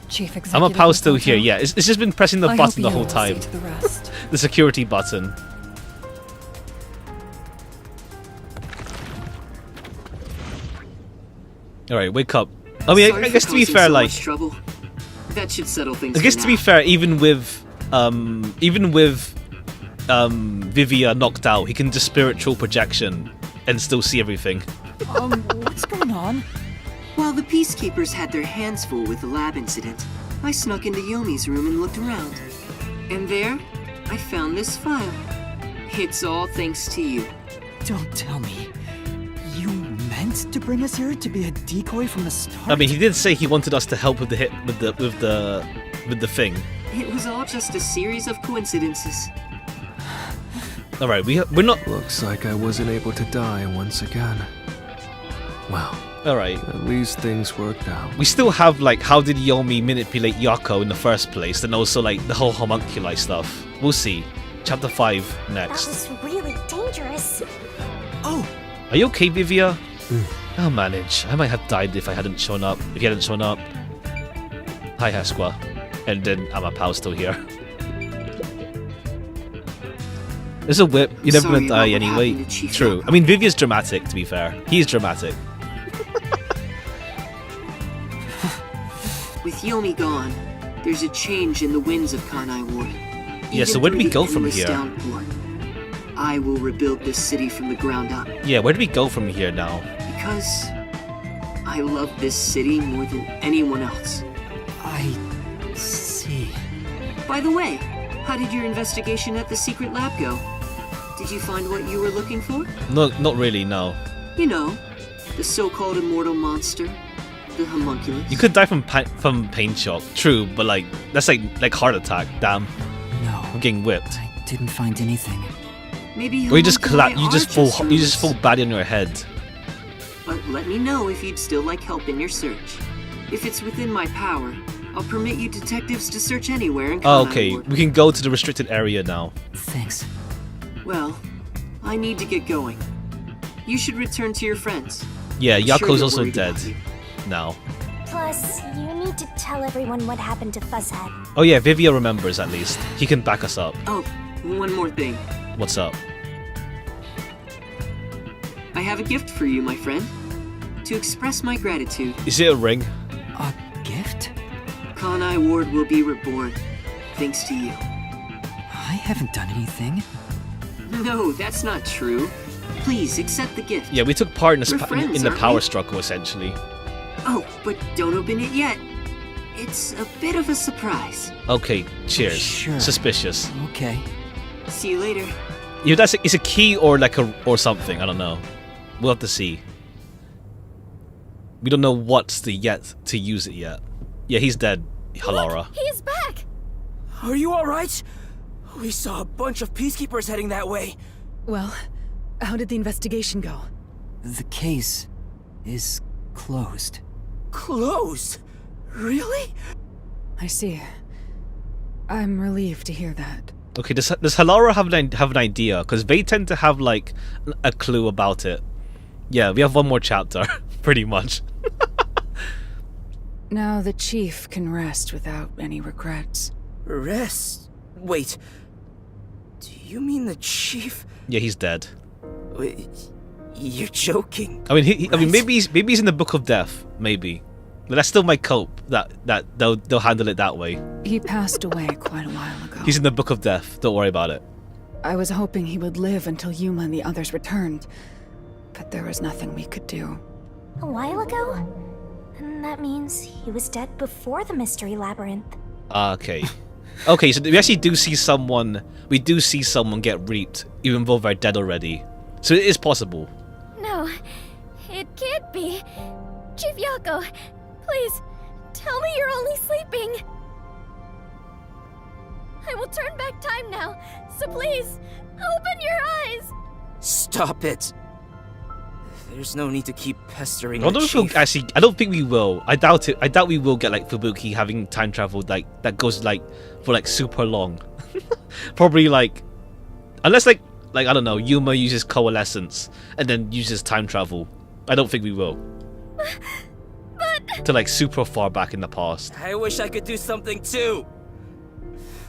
Speaker 12: Chief Executive.
Speaker 1: I'm a pal still
Speaker 12: Makoto,
Speaker 1: here. Yeah, it's just been pressing the
Speaker 12: I
Speaker 1: button
Speaker 12: hope
Speaker 1: the
Speaker 12: you
Speaker 1: whole
Speaker 12: will
Speaker 1: time.
Speaker 12: see to the rest.
Speaker 1: The security button. All right, wake up. I mean,
Speaker 11: Sorry
Speaker 1: I
Speaker 11: for
Speaker 1: guess to be
Speaker 11: causing
Speaker 1: fair,
Speaker 11: so
Speaker 1: like
Speaker 11: much trouble. That should settle things.
Speaker 1: I guess
Speaker 11: for
Speaker 1: to be
Speaker 11: now.
Speaker 1: fair, even with Vivia knocked out, he can just spiritual projection and still see everything.
Speaker 6: What's going on?
Speaker 11: While the peacekeepers had their hands full with the lab incident, I snuck into Yomi's room and looked around. And there, I found this file. It's all thanks to you.
Speaker 6: Don't tell me. You meant to bring us here to be a decoy from the start?
Speaker 1: I mean, he did say he wanted us to help with the hit with the thing.
Speaker 11: It was all just a series of coincidences.
Speaker 1: All right, we're not.
Speaker 3: Looks like I wasn't able to die once again. Well,
Speaker 1: All right.
Speaker 3: at least things worked out.
Speaker 1: We still have like how did Yomi manipulate Yako in the first place, and also like the whole homunculi stuff. We'll see. Chapter 5
Speaker 4: That
Speaker 1: next.
Speaker 4: was really dangerous.
Speaker 6: Oh,
Speaker 1: Are you okay, Vivia? I'll manage. I might have died if I hadn't shown up. If you hadn't shown up. Hi, Hesqua. And then Amapau's still here. There's a whip. You're never
Speaker 11: Sorry
Speaker 1: gonna die
Speaker 11: about what
Speaker 1: anyway.
Speaker 11: happened to Chief
Speaker 1: True.
Speaker 11: Yako.
Speaker 1: I mean, Vivia's dramatic, to be fair. He's dramatic.
Speaker 11: With Yomi gone, there's a change in the winds of Kanai Ward.
Speaker 1: Yeah, so
Speaker 11: Even
Speaker 1: where do we
Speaker 11: through
Speaker 1: go
Speaker 11: the
Speaker 1: from
Speaker 11: endless
Speaker 1: here?
Speaker 11: downpour, I will rebuild this city from the ground up.
Speaker 1: Yeah, where do we go from here now?
Speaker 11: Because I love this city more than anyone else.
Speaker 6: I see.
Speaker 11: By the way, how did your investigation at the secret lab go? Did you find what you were looking for?
Speaker 1: No, not really, no.
Speaker 11: You know, the so-called immortal monster, the homunculus.
Speaker 1: You could die from pain shock. True, but like that's like heart attack. Damn,
Speaker 6: No,
Speaker 1: I'm getting whipped.
Speaker 6: I didn't find anything.
Speaker 11: Maybe
Speaker 1: Or you just
Speaker 11: homunculi
Speaker 1: collapse. You
Speaker 11: are
Speaker 1: just fall
Speaker 11: rumors.
Speaker 1: badly on your head.
Speaker 11: But let me know if you'd still like help in your search. If it's within my power, I'll permit you detectives to search anywhere in
Speaker 1: Oh,
Speaker 11: Kanai
Speaker 1: okay,
Speaker 11: Ward.
Speaker 1: we can go to the restricted area now.
Speaker 6: Thanks.
Speaker 11: Well, I need to get going. You should return to your friends.
Speaker 1: Yeah,
Speaker 11: I'm sure
Speaker 1: Yako's
Speaker 11: they're
Speaker 1: also
Speaker 11: worried
Speaker 1: dead
Speaker 11: about you.
Speaker 1: now.
Speaker 4: Plus, you need to tell everyone what happened to Fuzzhead.
Speaker 1: Oh yeah, Vivia remembers at least. He can back us up.
Speaker 11: Oh, one more thing.
Speaker 1: What's up?
Speaker 11: I have a gift for you, my friend. To express my gratitude,
Speaker 1: Is it a ring?
Speaker 6: A gift?
Speaker 11: Kanai Ward will be reborn, thanks to you.
Speaker 6: I haven't done anything.
Speaker 11: No, that's not true. Please accept the gift.
Speaker 1: Yeah, we took part in,
Speaker 11: We're friends,
Speaker 1: in the
Speaker 11: aren't
Speaker 1: power
Speaker 11: we?
Speaker 1: struggle essentially.
Speaker 11: Oh, but don't open it yet. It's a bit of a surprise.
Speaker 1: Okay, cheers.
Speaker 6: Sure.
Speaker 1: Suspicious.
Speaker 6: Okay.
Speaker 11: See you later.
Speaker 1: Yeah, it's a key or like or something. I don't know. We'll have to see. We don't know what's the yet to use it yet. Yeah, he's dead. Halara.
Speaker 4: He's back!
Speaker 8: Are you alright? We saw a bunch of peacekeepers heading that way.
Speaker 12: Well, how did the investigation go?
Speaker 6: The case is closed.
Speaker 8: Closed? Really?
Speaker 12: I see. I'm relieved to hear that.
Speaker 1: Okay, does Halara have an idea? Because they tend to have like a clue about it. Yeah, we have one more chapter, pretty much.
Speaker 12: Now the chief can rest without any regrets.
Speaker 8: Rest? Wait. Do you mean the chief?
Speaker 1: Yeah, he's dead.
Speaker 8: Wait, you're joking.
Speaker 1: I mean, I mean,
Speaker 8: Right.
Speaker 1: maybe he's in the Book of Death. Maybe, but that's still my cope. That they'll handle it that way.
Speaker 12: He passed away quite a while ago.
Speaker 1: He's in the Book of Death. Don't worry about it.
Speaker 12: I was hoping he would live until Yuma and the others returned, but there was nothing we could do.
Speaker 4: A while ago? And that means he was dead before the Mystery Labyrinth.
Speaker 1: Okay. Okay, so we actually do see someone. We do see someone get reaped, even though they're dead already. So it is possible.
Speaker 4: No, it can't be. Chief Yako, please, tell me you're only sleeping. I will turn back time now, so please, open your eyes.
Speaker 8: Stop it. There's no need to keep pestering
Speaker 1: I don't
Speaker 8: the
Speaker 1: know if we'll
Speaker 8: chief.
Speaker 1: actually. I don't think we will. I doubt it. I doubt we will get like Fubuki having time travel like that goes like for like super long. Probably like, unless like I don't know, Yuma uses coalescence and then uses time travel. I don't think we will.
Speaker 4: But
Speaker 1: To like super far back in the past.
Speaker 8: I wish I could do something too.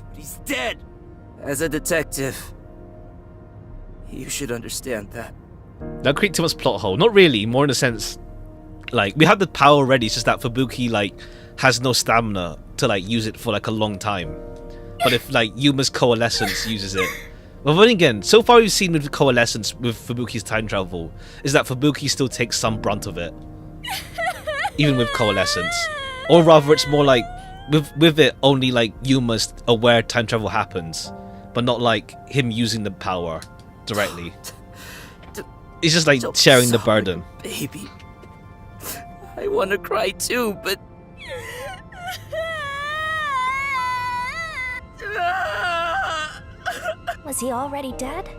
Speaker 8: But he's dead. As a detective, you should understand that.
Speaker 1: That create too much plot hole. Not really. More in the sense, like we have the power already. It's just that Fubuki like has no stamina to like use it for like a long time. But if like Yuma's coalescence uses it, well, then again, so far we've seen with coalescence with Fubuki's time travel is that Fubuki still takes some brunt of it, even with coalescence, or rather, it's more like with it only like Yuma's aware time travel happens, but not like him using the power directly. It's just like sharing the burden.
Speaker 8: Baby, I want to cry too, but
Speaker 4: Was he already dead?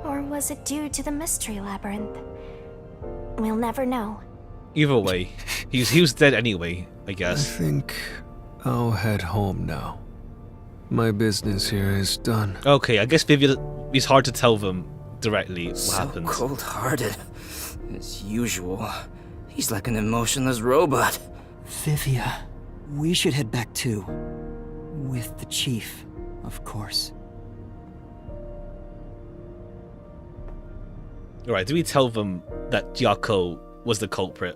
Speaker 4: Or was it due to the mystery labyrinth? We'll never know.
Speaker 1: Either way, he was dead anyway, I guess.
Speaker 3: I think I'll head home now. My business here is done.
Speaker 1: Okay, I guess maybe it's hard to tell them directly what happens.
Speaker 8: So cold-hearted, as usual. He's like an emotionless robot.
Speaker 6: Vivia, we should head back too. With the chief, of course.
Speaker 1: Alright, do we tell them that Yako was the culprit?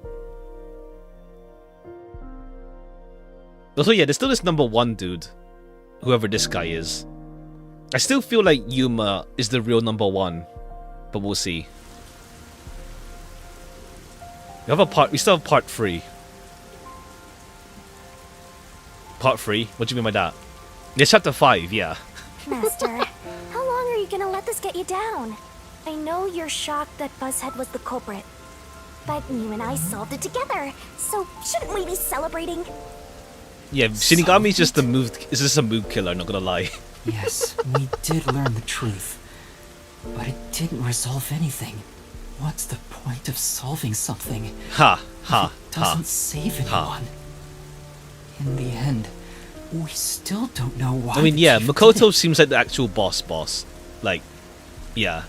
Speaker 1: Also, yeah, there's still this number 1 dude, whoever this guy is. I still feel like Yuma is the real number 1, but we'll see. We still have part 3. Part 3? What do you mean by that? It's chapter 5, yeah.
Speaker 4: Master, how long are you gonna let this get you down? I know you're shocked that Buzzhead was the culprit, but you and I solved it together, so shouldn't we be celebrating?
Speaker 1: Yeah, Shinigami's just is just a mood killer, not gonna lie.
Speaker 6: Yes, we did learn the truth, but it didn't resolve anything. What's the point of solving something
Speaker 1: Ha,
Speaker 6: if
Speaker 1: ha,
Speaker 6: it doesn't save anyone?
Speaker 1: ha.
Speaker 6: In the end, we still don't know why.
Speaker 1: I mean,
Speaker 6: the
Speaker 1: yeah,
Speaker 6: chief
Speaker 1: Makoto
Speaker 6: did it.
Speaker 1: seems like the actual boss. Like, yeah.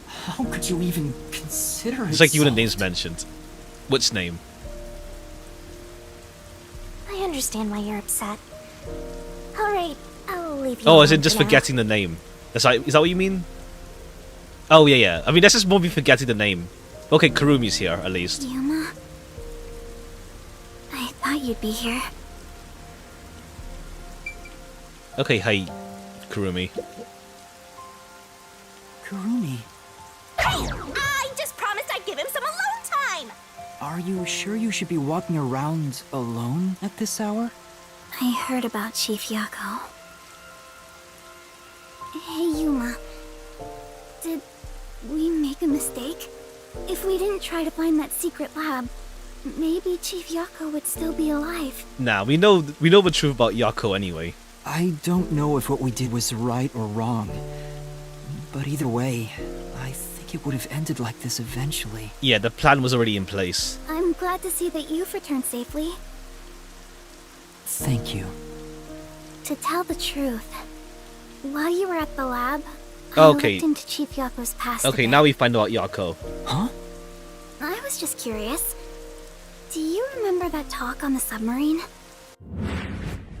Speaker 6: How could you even consider it?
Speaker 1: It's like you the
Speaker 6: solved?
Speaker 1: names mentioned. Which name?
Speaker 4: I understand why you're upset. Alright, I'll leave you
Speaker 1: Oh, as in
Speaker 4: alone
Speaker 1: just
Speaker 4: for now.
Speaker 1: forgetting the name. Is that what you mean? Oh, yeah. I mean, that's just more me forgetting the name. Okay, Kurumi's here, at least.
Speaker 4: Yuma? I thought you'd be here.
Speaker 1: Okay, hi, Kurumi.
Speaker 6: Kurumi,
Speaker 4: I just promised I'd give him some alone time!
Speaker 6: are you sure you should be walking around alone at this hour?
Speaker 4: I heard about Chief Yako. Hey, Yuma. Did we make a mistake? If we didn't try to find that secret lab, maybe Chief Yako would still be alive.
Speaker 1: Nah, we know the truth about Yako anyway.
Speaker 6: I don't know if what we did was right or wrong, but either way, I think it would have ended like this eventually.
Speaker 1: Yeah, the plan was already in place.
Speaker 4: I'm glad to see that you've returned safely.
Speaker 6: Thank you.
Speaker 4: To tell the truth, while you were at the lab,
Speaker 1: Okay.
Speaker 4: I looked into Chief Yako's past. a
Speaker 1: Okay,
Speaker 4: bit.
Speaker 1: now we find out Yako.
Speaker 6: Huh?
Speaker 4: I was just curious. Do you remember that talk on the submarine?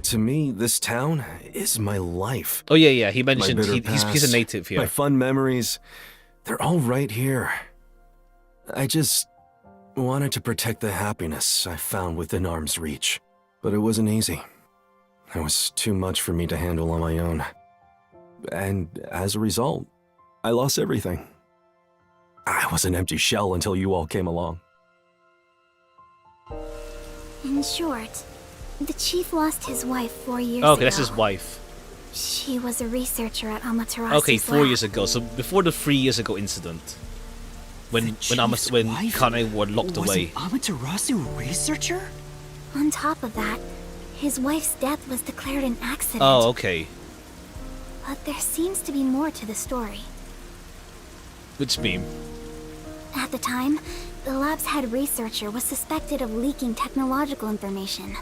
Speaker 9: To me, this town is my life.
Speaker 1: Oh, yeah, he
Speaker 9: My
Speaker 1: mentioned
Speaker 9: bitter
Speaker 1: he's a
Speaker 9: past,
Speaker 1: native here.
Speaker 9: My fun memories, they're all right here. I just wanted to protect the happiness I found within arm's reach. But it wasn't easy. It was too much for me to handle on my own. And as a result, I lost everything. I was an empty shell until you all came along.
Speaker 4: In short, the chief lost his wife 4 years ago.
Speaker 1: Okay, that's his wife.
Speaker 4: She was a researcher at Amaterasu's
Speaker 1: Okay, 4
Speaker 4: lab.
Speaker 1: years ago. So before the 3 years ago incident, when
Speaker 6: chief's wife
Speaker 1: Kanai were locked
Speaker 6: was
Speaker 1: away.
Speaker 6: an Amaterasu researcher?
Speaker 4: On top of that, his wife's death was declared an accident.
Speaker 1: Oh, okay.
Speaker 4: But there seems to be more to the story.
Speaker 1: Which meme?
Speaker 4: At the time, the lab's head researcher was suspected of leaking technological information.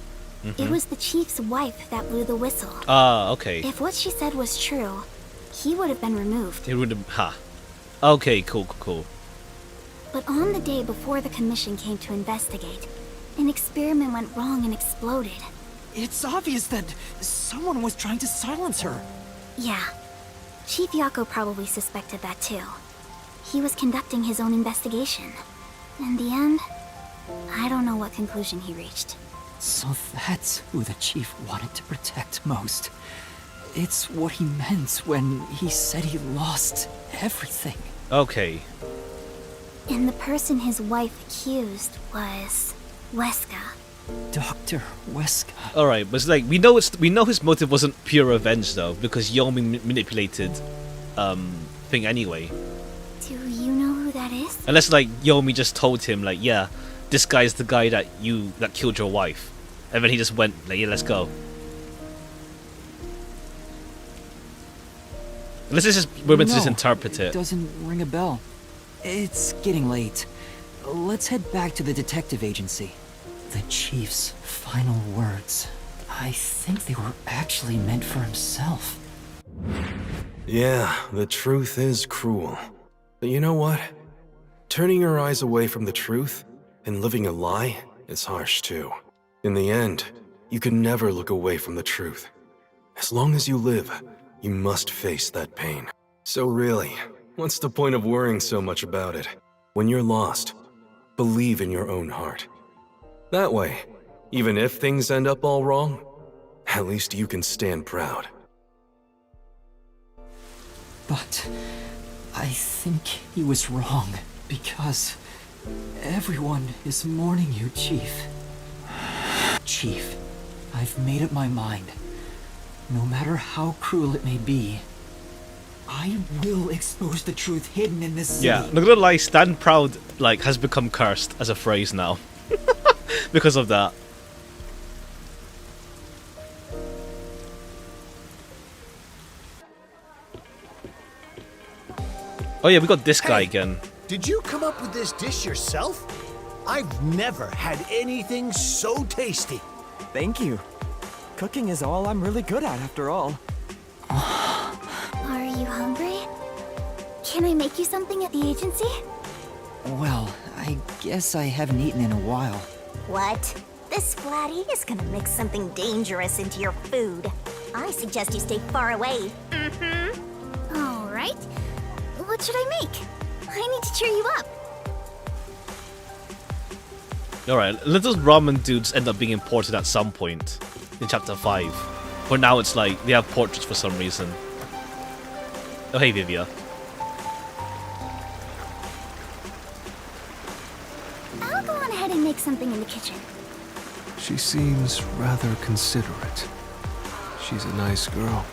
Speaker 4: It was the chief's wife that blew the whistle.
Speaker 1: Ah, okay.
Speaker 4: If what she said was true, he would have been removed.
Speaker 1: It would have. Ha. Okay, cool.
Speaker 4: But on the day before the commission came to investigate, an experiment went wrong and exploded.
Speaker 6: It's obvious that someone was trying to silence her.
Speaker 4: Yeah, Chief Yako probably suspected that too. He was conducting his own investigation. In the end, I don't know what conclusion he reached.
Speaker 2: So that's who the chief wanted to protect most. It's what he meant when he said he lost everything.
Speaker 1: Okay.
Speaker 4: And the person his wife accused was Weska.
Speaker 2: Dr. Weska.
Speaker 1: Alright, but it's like we know his motive wasn't pure revenge though, because Yomi manipulated thing anyway.
Speaker 4: Do you know who that is?
Speaker 1: Unless like Yomi just told him like, yeah, this guy's the guy that killed your wife. And then he just went like, yeah, let's go. Unless it's just we're meant to just interpret it.
Speaker 2: Doesn't ring a bell. It's getting late. Let's head back to the detective agency. The chief's final words. I think they were actually meant for himself.
Speaker 9: Yeah, the truth is cruel. But you know what? Turning your eyes away from the truth and living a lie is harsh too. In the end, you can never look away from the truth. As long as you live, you must face that pain. So really, what's the point of worrying so much about it? When you're lost, believe in your own heart. That way, even if things end up all wrong, at least you can stand proud.
Speaker 2: But I think he was wrong, because everyone is mourning you, Chief. Chief, I've made up my mind. No matter how cruel it may be, I will expose the truth hidden in this city.
Speaker 1: Yeah, not gonna lie, stand proud like has become cursed as a phrase now. Because of that. Oh yeah, we got this guy again.
Speaker 13: Did you come up with this dish yourself? I've never had anything so tasty.
Speaker 6: Thank you. Cooking is all I'm really good at, after all.
Speaker 4: Are you hungry? Can I make you something at the agency?
Speaker 2: Well, I guess I haven't eaten in a while.
Speaker 4: What? This flatty is gonna mix something dangerous into your food. I suggest you stay far away. Mm-hmm. All right. What should I make? I need to cheer you up.
Speaker 1: Alright, little ramen dudes end up being important at some point in chapter 5. For now it's like they have portraits for some reason. Oh hey Vivia.
Speaker 4: I'll go on ahead and make something in the kitchen.
Speaker 3: She seems rather considerate. She's a nice girl.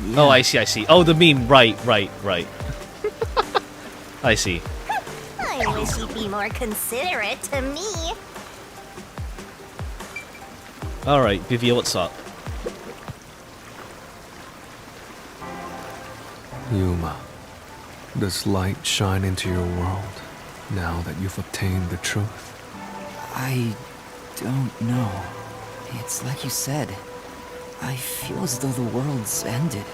Speaker 1: Yeah. Oh, I see. Oh, the meme. Right. I see.
Speaker 4: I wish you'd be more considerate to me.
Speaker 1: Alright, Vivia, what's up?
Speaker 3: Yuma, does light shine into your world now that you've obtained the truth?
Speaker 2: I don't know. It's like you said. I feel as though the world's ended.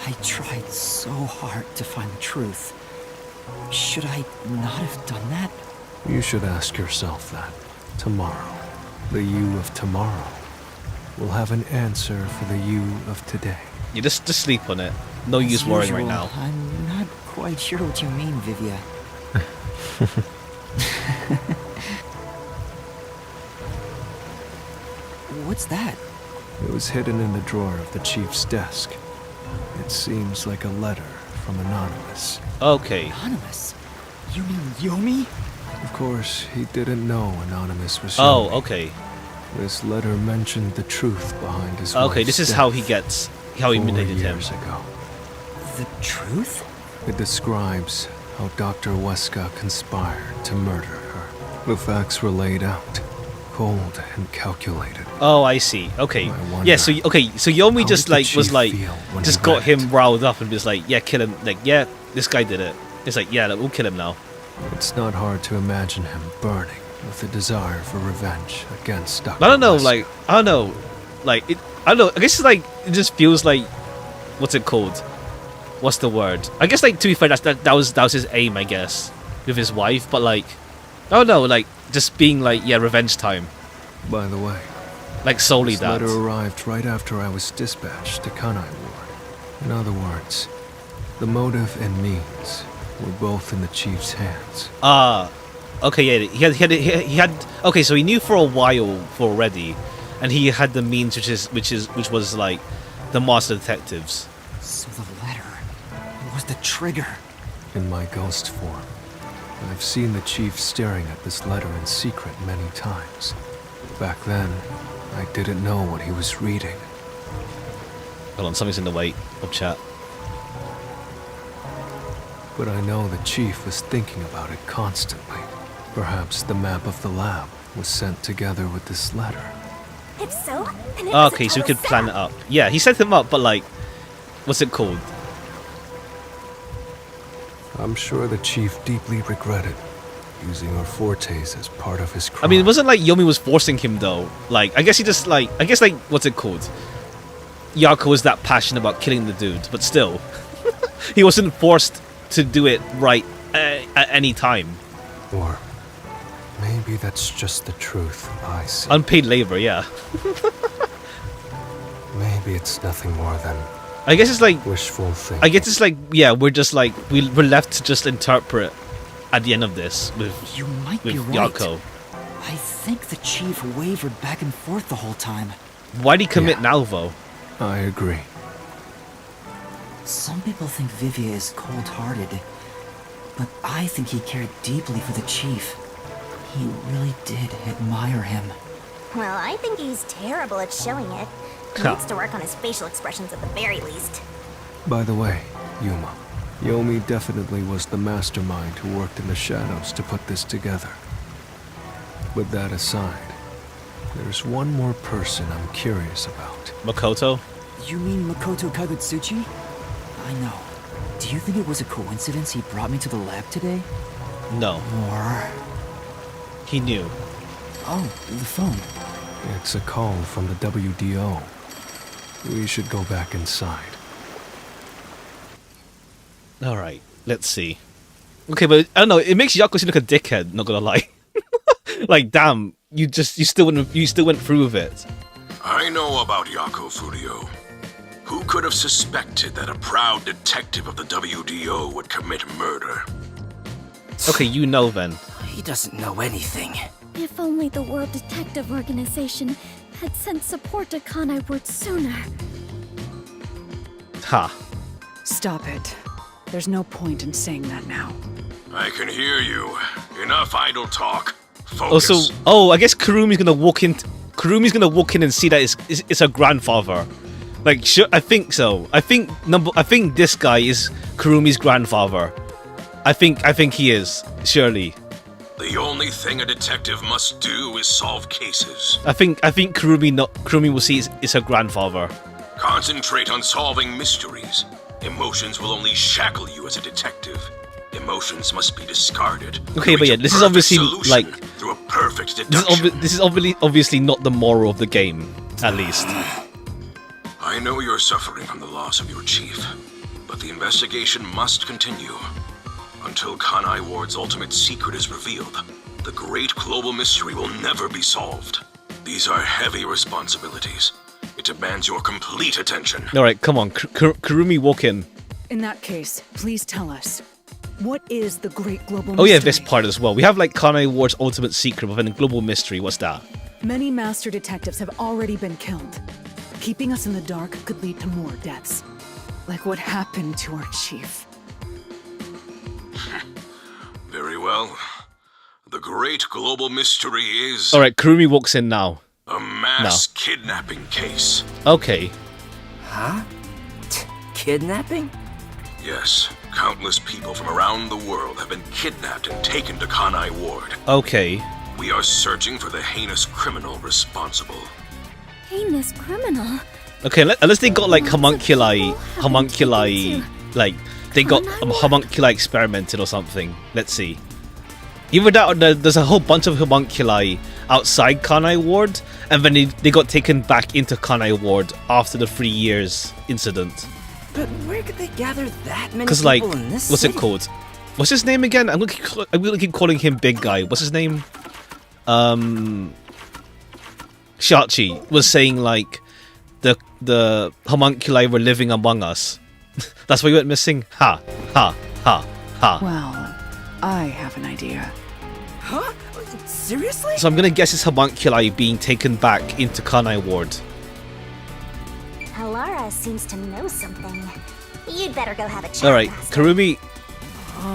Speaker 2: I tried so hard to find the truth. Should I not have done that?
Speaker 3: You should ask yourself that. Tomorrow, the you of tomorrow will have an answer for the you of today.
Speaker 1: You just sleep on it. No use worrying right now.
Speaker 2: I'm not quite sure what you mean, Vivia. What's that?
Speaker 3: It was hidden in the drawer of the chief's desk. It seems like a letter from Anonymous.
Speaker 1: Okay.
Speaker 2: Anonymous? You mean Yomi?
Speaker 3: Of course, he didn't know Anonymous was
Speaker 1: Oh,
Speaker 3: Yomi.
Speaker 1: okay.
Speaker 3: This letter mentioned the truth behind his
Speaker 1: Okay,
Speaker 3: wife's
Speaker 1: this is
Speaker 3: death
Speaker 1: how he manipulated him.
Speaker 3: 4 years ago.
Speaker 2: The truth?
Speaker 3: It describes how Dr. Weska conspired to murder her. The facts were laid out, cold and calculated.
Speaker 1: Oh, I see. Okay.
Speaker 3: wonder,
Speaker 1: Yeah, so Yomi
Speaker 3: how
Speaker 1: just
Speaker 3: did the
Speaker 1: like was
Speaker 3: chief
Speaker 1: like
Speaker 3: feel when
Speaker 1: just
Speaker 3: he
Speaker 1: got
Speaker 3: read
Speaker 1: him riled up and was like, yeah, kill him. Like, yeah, this guy did it. It's like, yeah, we'll kill him now.
Speaker 3: It's not hard to imagine him burning with a desire for revenge against Dr.
Speaker 1: I don't know,
Speaker 3: Weska.
Speaker 1: like I don't know. Like it I don't know, I guess it's like it just feels like what's it called? What's the word? I guess like to be fair that was his aim, I guess, with his wife, but like I don't know, like just being like, yeah, revenge time.
Speaker 3: By the way,
Speaker 1: like solely
Speaker 3: this
Speaker 1: that.
Speaker 3: letter arrived right after I was dispatched to Kanai Ward. In other words, the motive and means were both in the chief's hands.
Speaker 1: Ah, Okay, yeah, he had. Okay, so he knew for a while already, and he had the means, which was like the master detectives.
Speaker 6: So the letter was the trigger.
Speaker 3: In my ghost form, I've seen the chief staring at this letter in secret many times. Back then, I didn't know what he was reading.
Speaker 1: Hold on, something's in the way of chat.
Speaker 3: But I know the chief was thinking about it constantly. Perhaps the map of the lab was sent together with this letter.
Speaker 4: If so, then it was a
Speaker 1: Okay, so we
Speaker 4: total
Speaker 1: could plan it
Speaker 4: setup.
Speaker 1: up. Yeah, he set him up, but like, what's it called?
Speaker 3: I'm sure the chief deeply regretted using our fortes as part of his crime.
Speaker 1: I mean, it wasn't like Yomi was forcing him though. Like, I guess he just like, what's it called? Yako was that passionate about killing the dude, but still, he wasn't forced to do it right at any time.
Speaker 3: Or maybe that's just the truth I see.
Speaker 1: Unpaid labor, yeah.
Speaker 3: Maybe it's nothing more than
Speaker 1: I guess it's like
Speaker 3: wishful thinking.
Speaker 1: I guess it's like, yeah, we're just like we're left to just interpret at the end of this with
Speaker 6: You might be right.
Speaker 1: Yako.
Speaker 6: I think the chief wavered back and forth the whole time.
Speaker 1: Why'd he commit now though?
Speaker 3: I agree.
Speaker 6: Some people think Vivia is cold-hearted, but I think he cared deeply for the chief. He really did admire him.
Speaker 4: Well, I think he's terrible at showing it. He
Speaker 1: Huh.
Speaker 4: needs to work on his facial expressions at the very least.
Speaker 3: By the way, Yuma, Yomi definitely was the mastermind who worked in the shadows to put this together. With that aside, there's one more person I'm curious about.
Speaker 1: Makoto?
Speaker 6: You mean Makoto Kagutsuchi? I know. Do you think it was a coincidence he brought me to the lab today?
Speaker 1: No.
Speaker 6: Or...
Speaker 1: He knew.
Speaker 6: Oh, the phone.
Speaker 3: It's a call from the WDO. We should go back inside.
Speaker 1: Alright, let's see. Okay, but I don't know, it makes Yako seem like a dickhead, not gonna lie. Like, damn, you still went through with it.
Speaker 14: I know about Yako Furio. Who could have suspected that a proud detective of the WDO would commit murder?
Speaker 1: Okay, you know then.
Speaker 8: He doesn't know anything.
Speaker 15: If only the World Detective Organization had sent support to Kanai Ward sooner.
Speaker 1: Ha.
Speaker 16: Stop it. There's no point in saying that now.
Speaker 14: I can hear you. Enough idle talk. Focus.
Speaker 1: Also, I guess Kurumi's gonna walk in. Kurumi's gonna walk in and see that it's her grandfather. Like, sure, I think so. I think this guy is Kurumi's grandfather. I think he is, surely.
Speaker 14: The only thing a detective must do is solve cases.
Speaker 1: I think Kurumi will see it's her grandfather.
Speaker 14: Concentrate on solving mysteries. Emotions will only shackle you as a detective. Emotions must be discarded.
Speaker 1: Okay, but yeah, this is obviously like
Speaker 14: through a perfect deduction.
Speaker 1: this is obviously not the moral of the game, at least.
Speaker 14: I know you're suffering from the loss of your chief, but the investigation must continue. Until Kanai Ward's ultimate secret is revealed, the great global mystery will never be solved. These are heavy responsibilities. It demands your complete attention.
Speaker 1: Alright, come on, Kurumi, walk in.
Speaker 16: In that case, please tell us. What is the great global
Speaker 1: mystery? Oh yeah, this part as well. We have like Kanai Ward's ultimate secret, but then global mystery, what's that?
Speaker 16: Many master detectives have already been killed. Keeping us in the dark could lead to more deaths. Like what happened to our chief.
Speaker 14: Very well. The great global mystery is...
Speaker 1: Alright, Kurumi walks in now.
Speaker 14: A mass kidnapping case.
Speaker 1: Okay.
Speaker 8: Huh? Kidnapping?
Speaker 14: Yes. Countless people from around the world have been kidnapped and taken to Kanai Ward.
Speaker 1: Okay.
Speaker 14: We are searching for the heinous criminal responsible.
Speaker 15: Heinous criminal?
Speaker 1: Okay, unless they got like homunculi, like they got homunculi experimented or something. Let's see. Either that or there's a whole bunch of homunculi outside Kanai Ward, and then they got taken back into Kanai Ward after the 3 years incident.
Speaker 8: But where could they gather that many
Speaker 1: Because
Speaker 8: people
Speaker 1: like,
Speaker 8: in this
Speaker 1: what's
Speaker 8: city?
Speaker 1: it called? What's his name again? I'm gonna keep calling him Big Guy. What's his name? Shachi was saying like the homunculi were living among us. That's why we went missing. Ha ha ha ha.
Speaker 16: Well, I have an idea.
Speaker 8: Huh? Seriously?
Speaker 1: So I'm gonna guess it's homunculi being taken back into Kanai Ward.
Speaker 4: Alara seems to know something. You'd better go have a chat.
Speaker 1: Alright,
Speaker 4: Master.
Speaker 1: Kurumi.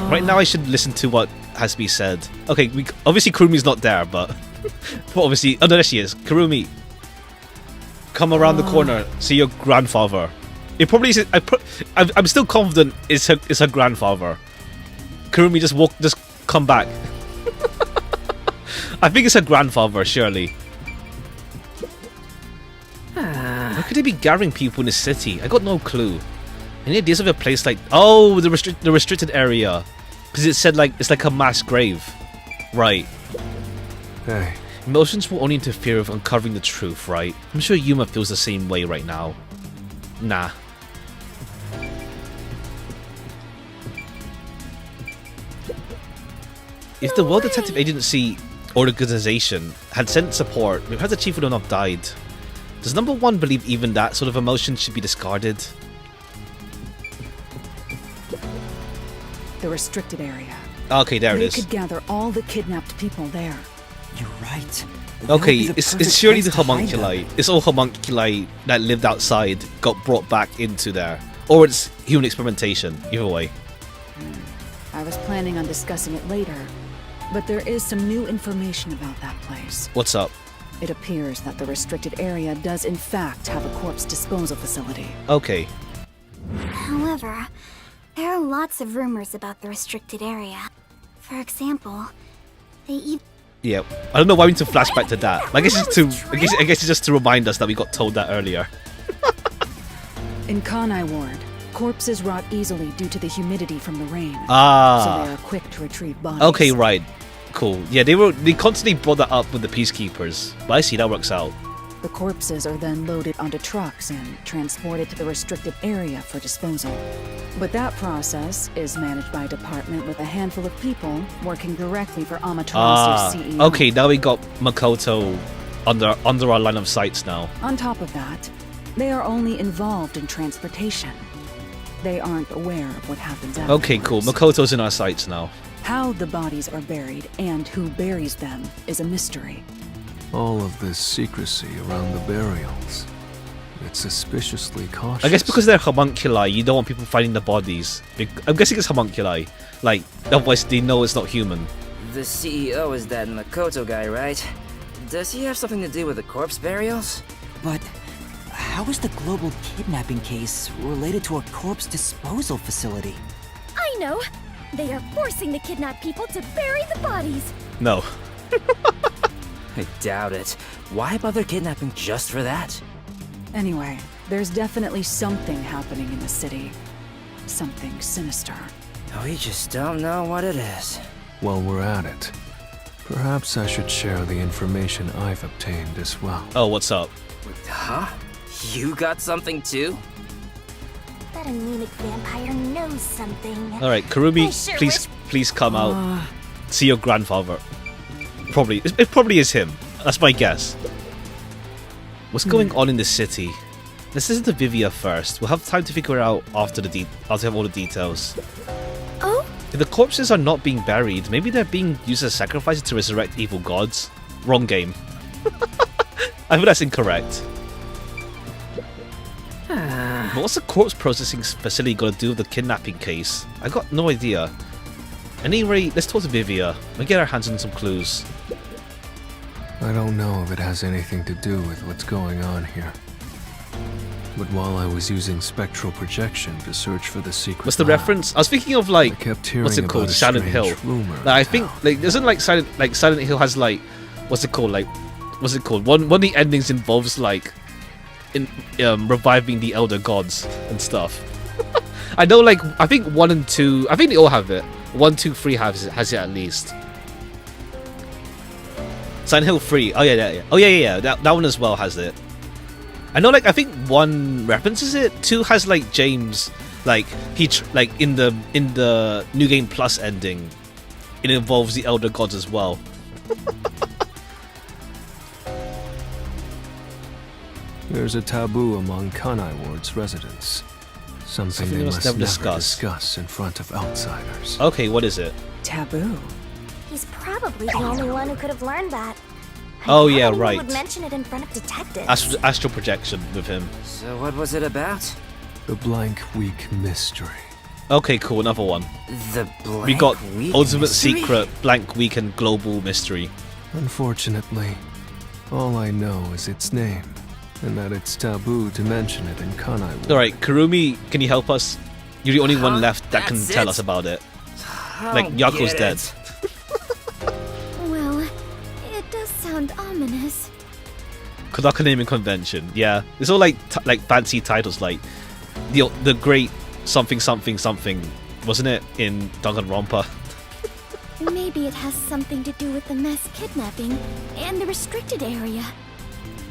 Speaker 1: Right now I should listen to what has to be said. Okay, obviously Kurumi's not there, but obviously, oh no, there she is. Kurumi, come around the corner. See your grandfather. It probably is. I'm still confident it's her grandfather. Kurumi, just come back. I think it's her grandfather, surely. Why could they be gathering people in the city? I got no clue. Any ideas of a place like... Oh, the restricted area. Because it said like it's like a mass grave. Right.
Speaker 3: Hey.
Speaker 1: Emotions will only interfere with uncovering the truth, right? I'm sure Yuma feels the same way right now. Nah. If the World Detective Agency organization had sent support, perhaps the chief would not have died. Does number one believe even that sort of emotion should be discarded?
Speaker 16: The restricted area.
Speaker 1: Okay, there it is.
Speaker 16: They could gather all the kidnapped people there.
Speaker 2: You're right.
Speaker 1: Okay, it's surely the homunculi. It's all homunculi that lived outside got brought back into there. Or it's human experimentation, either way.
Speaker 16: I was planning on discussing it later, but there is some new information about that place.
Speaker 1: What's up?
Speaker 16: It appears that the restricted area does in fact have a corpse disposal facility.
Speaker 1: Okay.
Speaker 4: However, there are lots of rumors about the restricted area. For example, they even...
Speaker 1: Yeah, I don't know why we need to flash back to that. I guess it's just to remind us that we got told that earlier.
Speaker 16: In Kanai Ward, corpses rot easily due to the humidity from the rain.
Speaker 1: Ah.
Speaker 16: So they are quick to retrieve bodies.
Speaker 1: Okay, right. Cool. Yeah, they constantly brought that up with the peacekeepers. But I see that works out.
Speaker 16: The corpses are then loaded onto trucks and transported to the restricted area for disposal. But that process is managed by a department with a handful of people working directly for Amaterasu's CEO.
Speaker 1: Okay, now we got Makoto under our line of sights now.
Speaker 16: On top of that, they are only involved in transportation. They aren't aware of what happens afterwards.
Speaker 1: Okay, cool. Makoto's in our sights now.
Speaker 16: How the bodies are buried and who buries them is a mystery.
Speaker 3: All of this secrecy around the burials. It's suspiciously cautious.
Speaker 1: I guess because they're homunculi, you don't want people finding the bodies. I'm guessing it's homunculi. Like, otherwise they know it's not human.
Speaker 8: The CEO is that Makoto guy, right? Does he have something to do with the corpse burials?
Speaker 6: But how is the global kidnapping case related to a corpse disposal facility?
Speaker 15: I know! They are forcing the kidnapped people to bury the bodies!
Speaker 1: No.
Speaker 8: I doubt it. Why bother kidnapping just for that?
Speaker 16: Anyway, there's definitely something happening in the city. Something sinister.
Speaker 8: We just don't know what it is.
Speaker 3: While we're at it, perhaps I should share the information I've obtained as well.
Speaker 1: Oh, what's up?
Speaker 8: Huh? You got something too?
Speaker 4: That anemic vampire knows something.
Speaker 1: Alright, Kurumi, please come out. See your grandfather. It probably is him. That's my guess. What's going on in the city? Let's listen to Vivia first. We'll have time to figure it out after have all the details.
Speaker 15: Oh?
Speaker 1: If the corpses are not being buried, maybe they're being used as sacrifices to resurrect evil gods. Wrong game. I think that's incorrect. But what's the corpse processing facility got to do with the kidnapping case? I got no idea. Anyway, let's talk to Vivia and get our hands on some clues.
Speaker 3: I don't know if it has anything to do with what's going on here. But while I was using spectral projection to search for the secret
Speaker 1: What's the
Speaker 3: lab,
Speaker 1: reference? I was thinking of like, what's it called?
Speaker 3: about a
Speaker 1: Silent Hill.
Speaker 3: strange rumor
Speaker 1: Like, I think, like, doesn't like Silent Hill has like, what's it called? Like, what's it called? One of the endings involves like, reviving the elder gods and stuff. I know, like, I think 1 and 2, I think they all have it. 1, 2, 3 has it at least. Silent Hill 3. Oh yeah. Oh yeah. That one as well has it. I know, like, I think 1 references it. 2 has like James, like like in the New Game Plus ending, it involves the elder gods as well.
Speaker 3: There's a taboo among Kanai Ward's residents. Something they must never discuss in front of outsiders.
Speaker 1: Okay, what is it?
Speaker 16: Taboo?
Speaker 4: He's probably probably the only one who could have learned that.
Speaker 1: Oh yeah,
Speaker 4: Anyone
Speaker 1: right.
Speaker 4: would mention it in front of detectives.
Speaker 1: Astral projection with him.
Speaker 8: So what was it about?
Speaker 3: The blank week mystery.
Speaker 1: Okay, cool. Another one.
Speaker 8: The blank
Speaker 1: We got
Speaker 8: week
Speaker 1: Ultimate
Speaker 8: mystery?
Speaker 1: Secret, Blank Week, and Global Mystery.
Speaker 3: Unfortunately, all I know is its name, and that it's taboo to mention it in Kanai World.
Speaker 1: Alright, Kurumi, can you help us? You're the only one left that can
Speaker 8: That's
Speaker 1: tell
Speaker 8: it?
Speaker 1: us about it.
Speaker 8: I
Speaker 1: Like,
Speaker 8: don't
Speaker 1: Yako's
Speaker 8: get
Speaker 1: dead.
Speaker 8: it.
Speaker 15: Well, it does sound ominous.
Speaker 1: Kodaka naming convention, yeah. It's all like fancy titles like the great something something something, wasn't it, in Danganronpa?
Speaker 15: Maybe it has something to do with the mass kidnapping and the restricted area.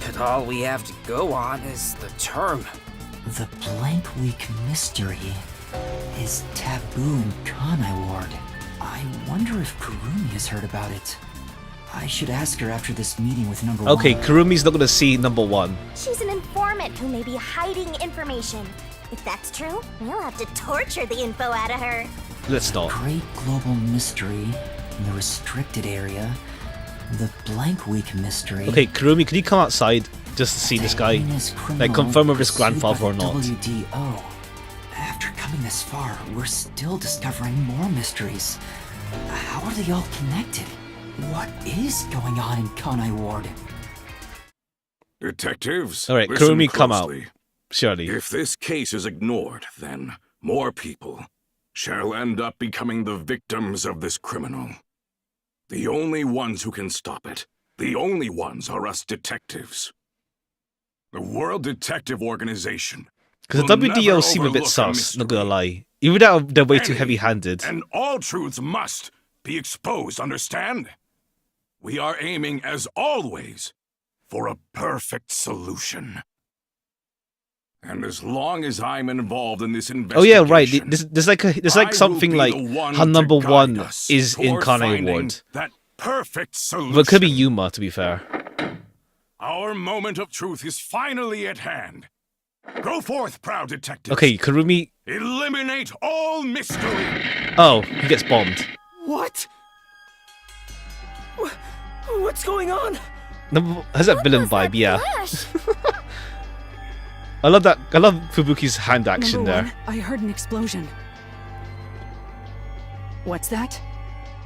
Speaker 8: But all we have to go on is the term.
Speaker 2: The blank week mystery is taboo in Kanai Ward. I wonder if Kurumi has heard about it. I should ask her after this meeting with number one.
Speaker 1: Okay, Kurumi's not gonna see number one.
Speaker 4: She's an informant who may be hiding information. If that's true, we'll have to torture the info out of her.
Speaker 1: Let's not.
Speaker 2: Great global mystery in the restricted area. The blank week mystery.
Speaker 1: Okay, Kurumi, can you come outside just to see this guy? Like, confirm if his grandfather or not.
Speaker 2: WDO. After coming this far, we're still discovering more mysteries. How are they all connected? What is going on in Kanai Ward?
Speaker 7: Detectives,
Speaker 1: Alright,
Speaker 7: listen
Speaker 1: Kurumi, come out.
Speaker 7: closely.
Speaker 1: Surely.
Speaker 7: If this case is ignored, then more people shall end up becoming the victims of this criminal. The only ones who can stop it, the only ones are us detectives. The World Detective Organization.
Speaker 1: Because the
Speaker 7: will
Speaker 1: WDO
Speaker 7: never
Speaker 1: seem a bit
Speaker 7: overlook
Speaker 1: sus, not gonna lie. Even though they're way too
Speaker 7: Any
Speaker 1: heavy-handed.
Speaker 7: And all truths must be exposed, understand? We are aiming, as always, for a perfect solution. And as long as I'm involved in this
Speaker 1: Oh
Speaker 7: investigation,
Speaker 1: yeah, right. There's like something like how number one is in Kanai Ward.
Speaker 7: that perfect solution.
Speaker 1: But it could be Yuma, to be fair.
Speaker 7: Our moment of truth is finally at hand. Go forth, proud detectives.
Speaker 1: Okay, Kurumi.
Speaker 7: Eliminate all mystery.
Speaker 1: Oh, he gets bombed.
Speaker 8: What? What's going on?
Speaker 1: Has that villain vibe? Yeah. I love that. I love Fubuki's hand action
Speaker 16: Number
Speaker 1: there.
Speaker 16: one, I heard an explosion. What's that?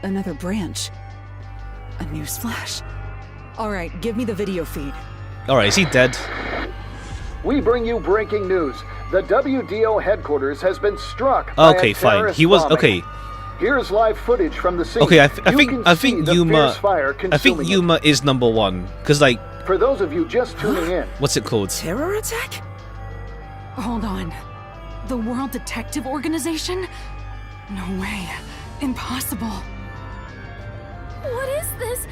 Speaker 16: Another branch. A news flash. All right, give me the video feed.
Speaker 1: All right, is he dead?
Speaker 17: We bring you breaking news. The WDO headquarters has been struck by
Speaker 1: Okay,
Speaker 17: a
Speaker 1: fine.
Speaker 17: terrorist
Speaker 1: He was
Speaker 17: bombing.
Speaker 1: okay.
Speaker 17: Here's live footage from the scene.
Speaker 1: Okay, I
Speaker 17: You
Speaker 1: think
Speaker 17: can
Speaker 1: I
Speaker 17: see
Speaker 1: think
Speaker 17: the
Speaker 1: Yuma.
Speaker 17: fierce fire
Speaker 1: I think
Speaker 17: consuming it.
Speaker 1: Yuma is number one because like
Speaker 17: For those of you just tuning in,
Speaker 1: what's it called?
Speaker 8: Terror attack?
Speaker 16: Hold on. The World Detective Organization? No way. Impossible.
Speaker 15: What is this?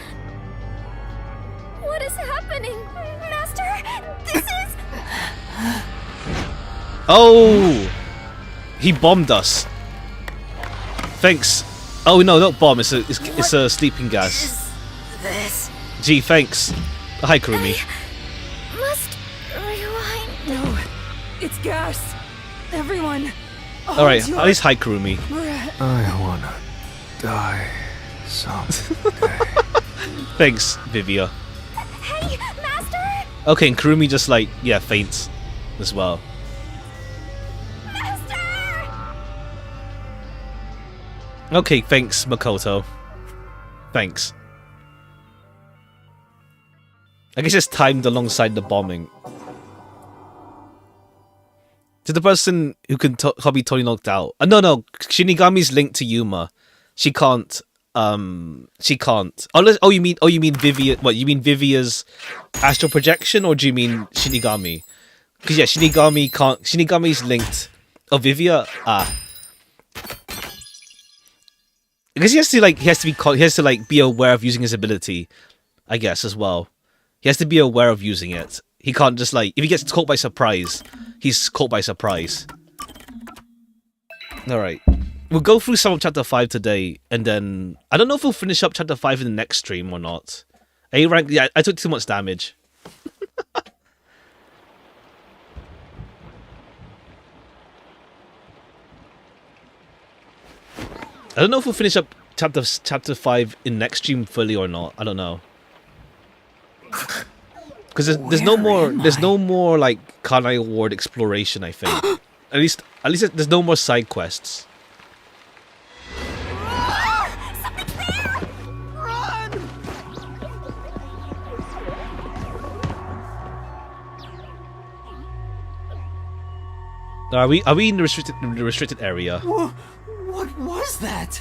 Speaker 15: What is happening? Master, this is...
Speaker 1: Oh, he bombed us. Thanks. Oh no, not bomb. It's a sleeping gas.
Speaker 8: This.
Speaker 1: Gee, thanks. Hi, Kurumi.
Speaker 15: Must rewind.
Speaker 12: No, it's gas. Everyone.
Speaker 1: All right, at least hi, Kurumi.
Speaker 3: I wanna die someday.
Speaker 1: Thanks, Vivia.
Speaker 4: Hey, Master!
Speaker 1: Okay, and Kurumi just like faints as well. Okay, thanks, Makoto. Thanks. I guess it's timed alongside the bombing. To the person who can be totally knocked out. No. Shinigami's linked to Yuma. She can't. She can't. Oh, you mean Vivia? What, you mean Vivia's astral projection, or do you mean Shinigami? Because yeah, Shinigami can't. Shinigami's linked. Oh, Vivia. Because he has to be aware of using his ability, I guess, as well. He has to be aware of using it. He can't just if he gets caught by surprise, he's caught by surprise. Alright. We'll go through some of Chapter 5 today, and then... I don't know if we'll finish up Chapter 5 in the next stream or not. A rank... Yeah, I took too much damage. I don't know if we'll finish up chapter 5 in next stream fully or not. I don't know. Because there's no more like Kanai Ward exploration, I think. at least there's no more side quests. Are we in the restricted area?
Speaker 6: What was that?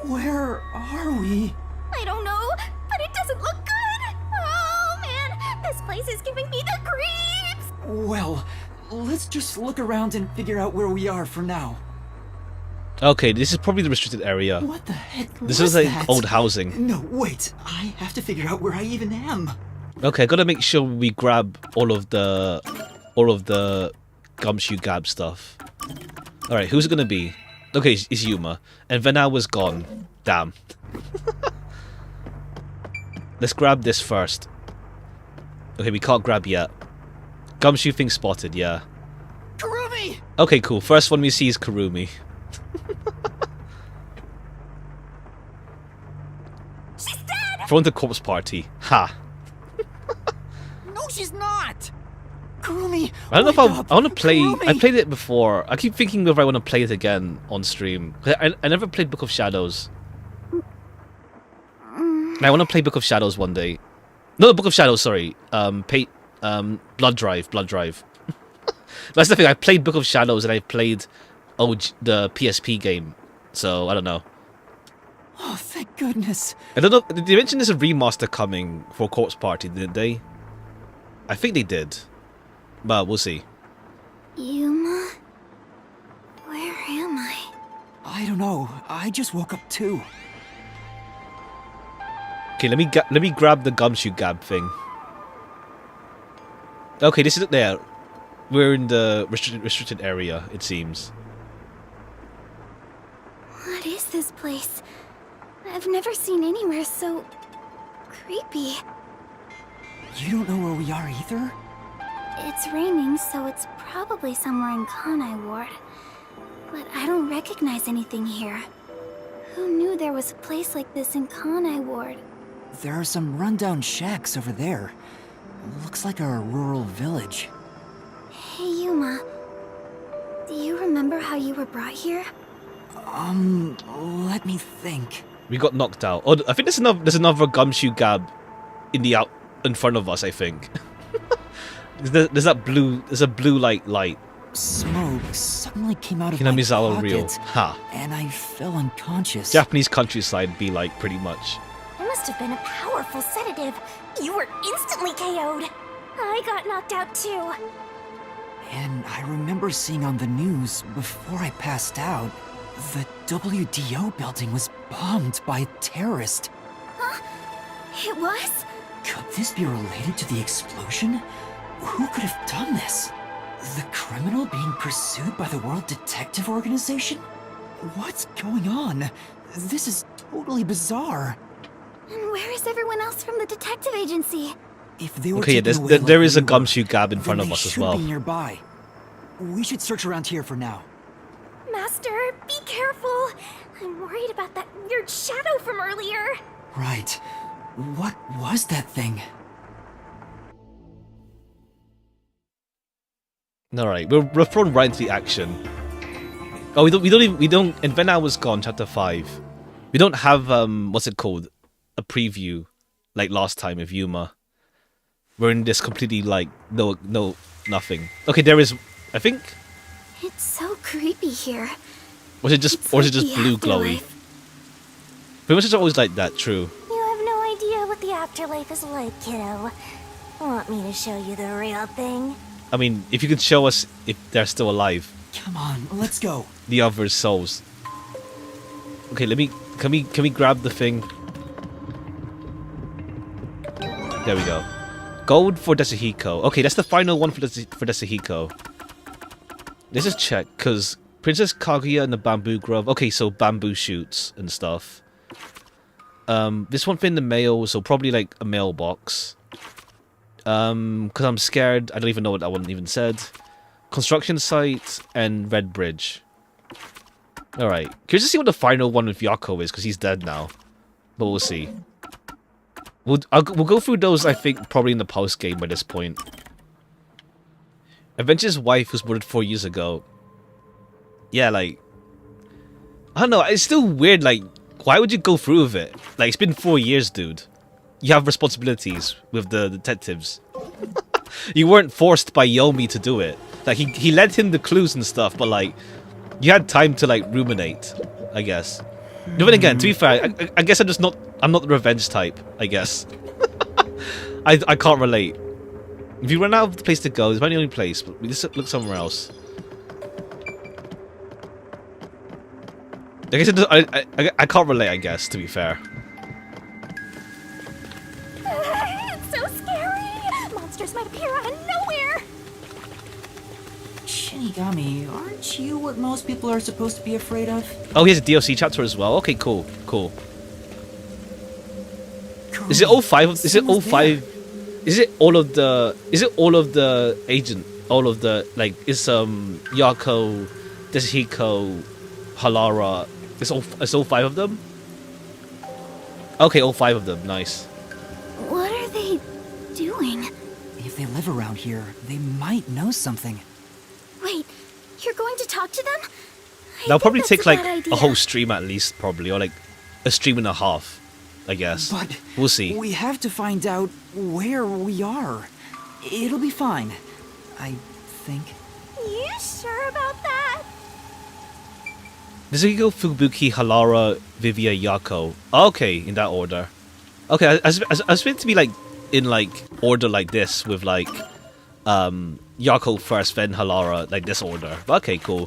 Speaker 6: Where are we?
Speaker 4: I don't know, but it doesn't look good. Oh man, this place is giving me the creeps.
Speaker 6: Well, let's just look around and figure out where we are for now.
Speaker 1: Okay, this is probably the restricted area.
Speaker 6: What the heck
Speaker 1: This
Speaker 6: was
Speaker 1: is like
Speaker 6: that?
Speaker 1: old housing.
Speaker 6: No, wait. I have to figure out where I even am.
Speaker 1: Okay, gotta make sure we grab all of the Gumshoe Gab stuff. Alright, who's it gonna be? Okay, it's Yuma. And Venal was gone. Damn. Let's grab this first. Okay, we can't grab yet. Gumshoe thing spotted, yeah.
Speaker 6: Kurumi!
Speaker 1: Okay, cool. First one we see is Kurumi.
Speaker 4: She's dead!
Speaker 1: Thrown to corpse party. Ha.
Speaker 6: No, she's not! Kurumi,
Speaker 1: I don't know if
Speaker 6: wake up.
Speaker 1: I want to play.
Speaker 6: Kurumi!
Speaker 1: I played it before. I keep thinking whether I want to play it again on stream. I never played Book of Shadows. I want to play Book of Shadows one day. No, Book of Shadows. Sorry. Blood Drive. That's the thing. I played Book of Shadows and I played the PSP game. So I don't know.
Speaker 6: Oh, thank goodness.
Speaker 1: I don't know. Did they mention there's a remaster coming for Corpse Party? Did they? I think they did. But we'll see.
Speaker 4: Yuma? Where am I?
Speaker 6: I don't know. I just woke up too.
Speaker 1: Okay, let me grab the Gumshoe Gab thing. Okay, this is it there. We're in the restricted area, it seems.
Speaker 4: What is this place? I've never seen anywhere so creepy.
Speaker 6: You don't know where we are either?
Speaker 4: It's raining, so it's probably somewhere in Kanai Ward. But I don't recognize anything here. Who knew there was a place like this in Kanai Ward?
Speaker 6: There are some rundown shacks over there. Looks like a rural village.
Speaker 4: Hey Yuma, do you remember how you were brought here?
Speaker 6: Let me think.
Speaker 1: We got knocked out. Oh, I think there's another Gumshoe Gab in front of us, I think. There's a blue light.
Speaker 6: Smoke suddenly came out of my
Speaker 1: Hinamizawa real.
Speaker 6: pocket,
Speaker 1: Ha.
Speaker 6: and I fell unconscious.
Speaker 1: Japanese countryside be like, pretty much.
Speaker 4: It must have been a powerful sedative. You were instantly KO'd. I got knocked out too.
Speaker 6: And I remember seeing on the news before I passed out, the WDO building was bombed by a terrorist.
Speaker 4: Huh? It was?
Speaker 6: Could this be related to the explosion? Who could have done this? The criminal being pursued by the World Detective Organization? What's going on? This is totally bizarre.
Speaker 4: And where is everyone else from the detective agency?
Speaker 6: If they were
Speaker 1: Okay, yeah,
Speaker 6: taken away
Speaker 1: there
Speaker 6: like
Speaker 1: is a
Speaker 6: we were,
Speaker 1: Gumshoe Gab in
Speaker 6: then
Speaker 1: front of
Speaker 6: they
Speaker 1: us as
Speaker 6: should
Speaker 1: well.
Speaker 6: be nearby. We should search around here for now.
Speaker 4: Master, be careful. I'm worried about that weird shadow from earlier.
Speaker 6: Right. What was that thing?
Speaker 1: Alright, we're thrown right into the action. Oh, we don't, and Venal was gone, chapter 5. We don't have, what's it called? A preview, like last time with Yuma. We're in this completely, like, no, nothing. Okay, there is, I think,
Speaker 4: It's so creepy here.
Speaker 1: was it just,
Speaker 4: It's
Speaker 1: or is it
Speaker 4: like
Speaker 1: just
Speaker 4: the
Speaker 1: blue glowy?
Speaker 4: afterlife.
Speaker 1: Pretty much it's always like that, true.
Speaker 4: You have no idea what the afterlife is like, kiddo. Want me to show you the real thing?
Speaker 1: I mean, if you could show us if they're still alive.
Speaker 6: Come on, let's go.
Speaker 1: The other souls. Okay, can we grab the thing? There we go. Gold for Desahiko. Okay, that's the final one for Desahiko. Let's just check, because Princess Kaguya and the Bamboo Grove. Okay, so bamboo shoots and stuff. This one fit in the mail, so probably like a mailbox. Because I'm scared. I don't even know what that one even said. Construction site and Red Bridge. Alright. Curious to see what the final one with Yako is, because he's dead now. But we'll see. We'll go through those, I think, probably in the post-game by this point. Adventure's wife was murdered 4 years ago. Yeah, like... I don't know, it's still weird, like... Why would you go through with it? Like, it's been 4 years, dude. You have responsibilities with the detectives. You weren't forced by Yomi to do it. Like, he led him the clues and stuff, but, like... You had time to, like, ruminate, I guess. But then again, to be fair, I guess I'm not the revenge type, I guess. I can't relate. If you run out of the place to go, it's my only place, but we just look somewhere else. I guess I can't relate, I guess, to be fair.
Speaker 4: It's so scary! Monsters might appear out of nowhere!
Speaker 6: Shinigami, aren't you what most people are supposed to be afraid of?
Speaker 1: Oh, he has a DLC chapter as well. Okay, cool. Is it all five of... Is it all five... Is it all of the... Is it all of the agent... All of the... Like, it's, Yako, Deshiko, Halara... It's all 5 of them? Okay, all 5 of them. Nice.
Speaker 15: What are they doing?
Speaker 6: If they live around here, they might know something.
Speaker 15: Wait, you're going to talk to them?
Speaker 1: That'll probably take like a whole stream at least, probably, or like a stream and a half, I guess.
Speaker 6: But
Speaker 1: we'll see.
Speaker 6: We have to find out where we are. It'll be fine, I think.
Speaker 4: You sure about that?
Speaker 1: Nezuko, Fubuki, Halara, Vivia, Yako. Okay, in that order. Okay, I was meant to be like in like order like this with like Yako first, then Halara, like this order. But okay, cool.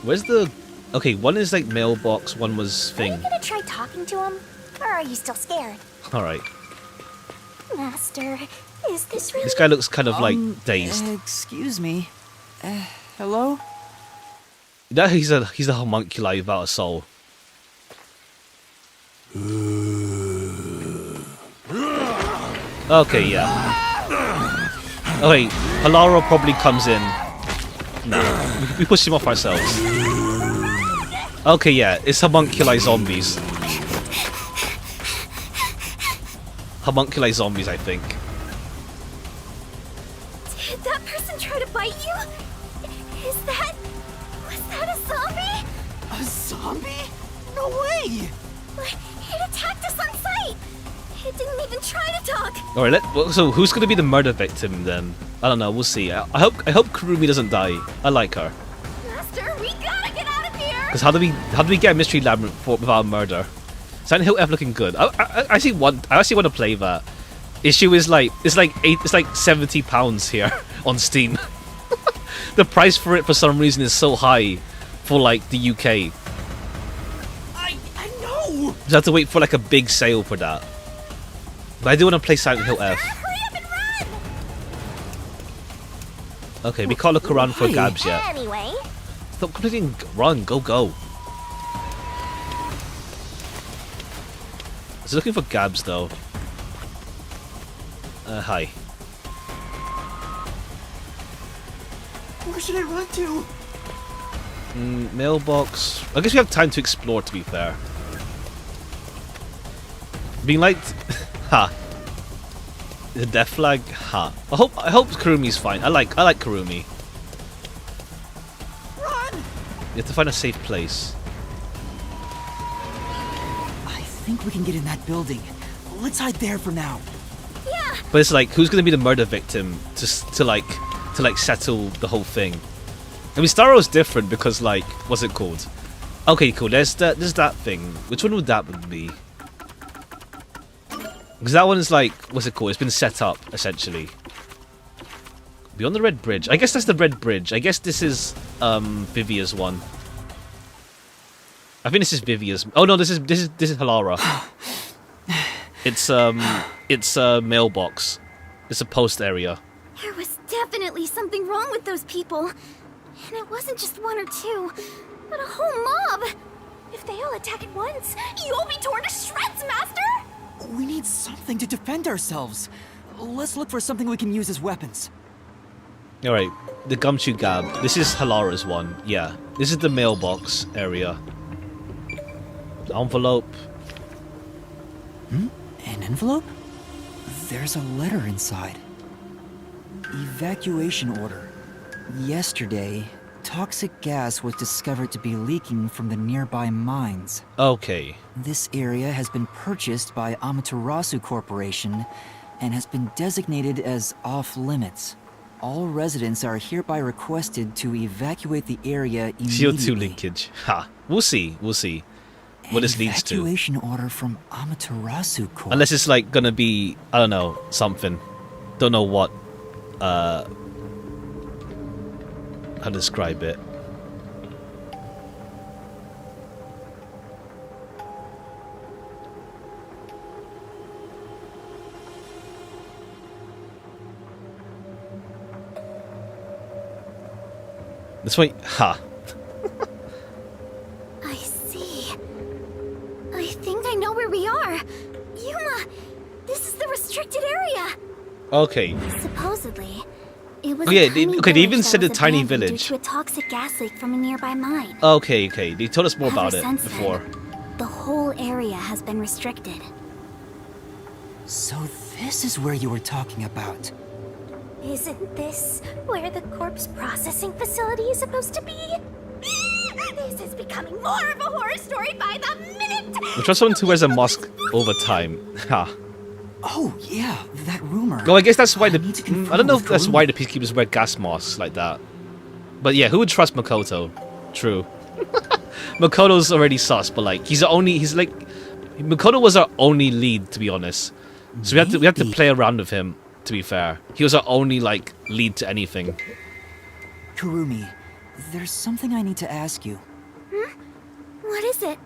Speaker 1: Where's the... Okay, one is like mailbox, one was thing.
Speaker 4: Are you gonna try talking to him? Or are you still scared?
Speaker 1: Alright.
Speaker 4: Master, is this really...
Speaker 1: This guy looks kind of like dazed.
Speaker 6: Excuse me. Hello?
Speaker 1: No, he's a homunculi without a soul. Okay, yeah. Oh wait, Halara probably comes in. No, we push him off ourselves. Okay, yeah, it's homunculi zombies. Homunculi zombies, I think.
Speaker 4: Did that person try to bite you? Was that a zombie?
Speaker 6: A zombie? No way!
Speaker 4: It attacked us on sight! It didn't even try to talk!
Speaker 1: Alright, so who's gonna be the murder victim then? I don't know, we'll see. I hope Kurumi doesn't die. I like her.
Speaker 4: Master, we gotta get out of here!
Speaker 1: Because how do we get a mystery labyrinth without a murder? Silent Hill F looking good. I actually want to play that. Issue is like it's like £70 here on Steam. The price for it for some reason is so high for like the UK.
Speaker 6: I know.
Speaker 1: Just have to wait for like a big sale for that. But I do want to play Silent Hill F.
Speaker 4: Hurry up and run!
Speaker 1: Okay, we can't look around for Gabs yet.
Speaker 4: Anyway.
Speaker 1: Stop completing. Run, go. I was looking for Gabs though. Hi.
Speaker 6: Where should I run to?
Speaker 1: Mailbox. I guess we have time to explore, to be fair. Being liked. Ha. The death flag. Ha. I hope Kurumi's fine. I like Kurumi.
Speaker 6: Run!
Speaker 1: You have to find a safe place.
Speaker 6: I think we can get in that building. Let's hide there for now.
Speaker 4: Yeah.
Speaker 1: But it's like, who's gonna be the murder victim to like settle the whole thing? I mean, Starro's different because like, what's it called? Okay, cool. There's that thing. Which one would that be? Because that one is like, what's it called? It's been set up essentially. Beyond the Red Bridge. I guess that's the Red Bridge. I guess this is Vivia's one. I think this is Vivia's. Oh no, this is Halara. It's a mailbox. It's a post area.
Speaker 15: There was definitely something wrong with those people. And it wasn't just one or two, but a whole mob.
Speaker 4: If they all attack at once, you'll be torn to shreds, Master!
Speaker 6: We need something to defend ourselves. Let's look for something we can use as weapons.
Speaker 1: Alright. the Gumshoe Gab. This is Halara's one. Yeah. This is the mailbox area. Envelope.
Speaker 6: An envelope? There's a letter inside. Evacuation order. Yesterday, toxic gas was discovered to be leaking from the nearby mines.
Speaker 1: Okay.
Speaker 6: This area has been purchased by Amaterasu Corporation and has been designated as off-limits. All residents are hereby requested to evacuate the area immediately.
Speaker 1: CO2 linkage. Ha. We'll see. We'll see what this leads to.
Speaker 6: Evacuation order from Amaterasu Corp.
Speaker 1: Unless it's like gonna be, I don't know, something. Don't know what. How to describe it. This way, ha.
Speaker 15: I see. I think I know where we are. Yuma, this is the restricted area.
Speaker 1: Okay.
Speaker 15: Supposedly, it was
Speaker 1: Oh, yeah,
Speaker 15: a tiny
Speaker 1: okay, they even
Speaker 15: village
Speaker 1: said
Speaker 15: that
Speaker 1: a
Speaker 15: was
Speaker 1: tiny
Speaker 15: abandoned
Speaker 1: village.
Speaker 15: due to a toxic gas leak from a nearby mine.
Speaker 1: Okay, okay. They told us more about it
Speaker 15: since
Speaker 1: before.
Speaker 15: then, the whole area has been restricted.
Speaker 6: So this is where you were talking about.
Speaker 15: Isn't this where the corpse processing facility is supposed to be? This is becoming more of a horror story by the minute!
Speaker 1: We'll try someone who wears a mask over time. Ha.
Speaker 6: Oh, yeah, that rumor.
Speaker 1: Well, I guess that's why the... I don't know if
Speaker 6: with
Speaker 1: that's
Speaker 6: Karumi.
Speaker 1: why the peacekeepers wear gas masks like that. But yeah, who would trust Makoto? True. Makoto's already sus, but like, he's like... Makoto was our only lead, to be honest. So we had to play around with him, to be fair. He was our only, like, lead to anything.
Speaker 6: Kurumi, there's something I need to ask you.
Speaker 15: What is it?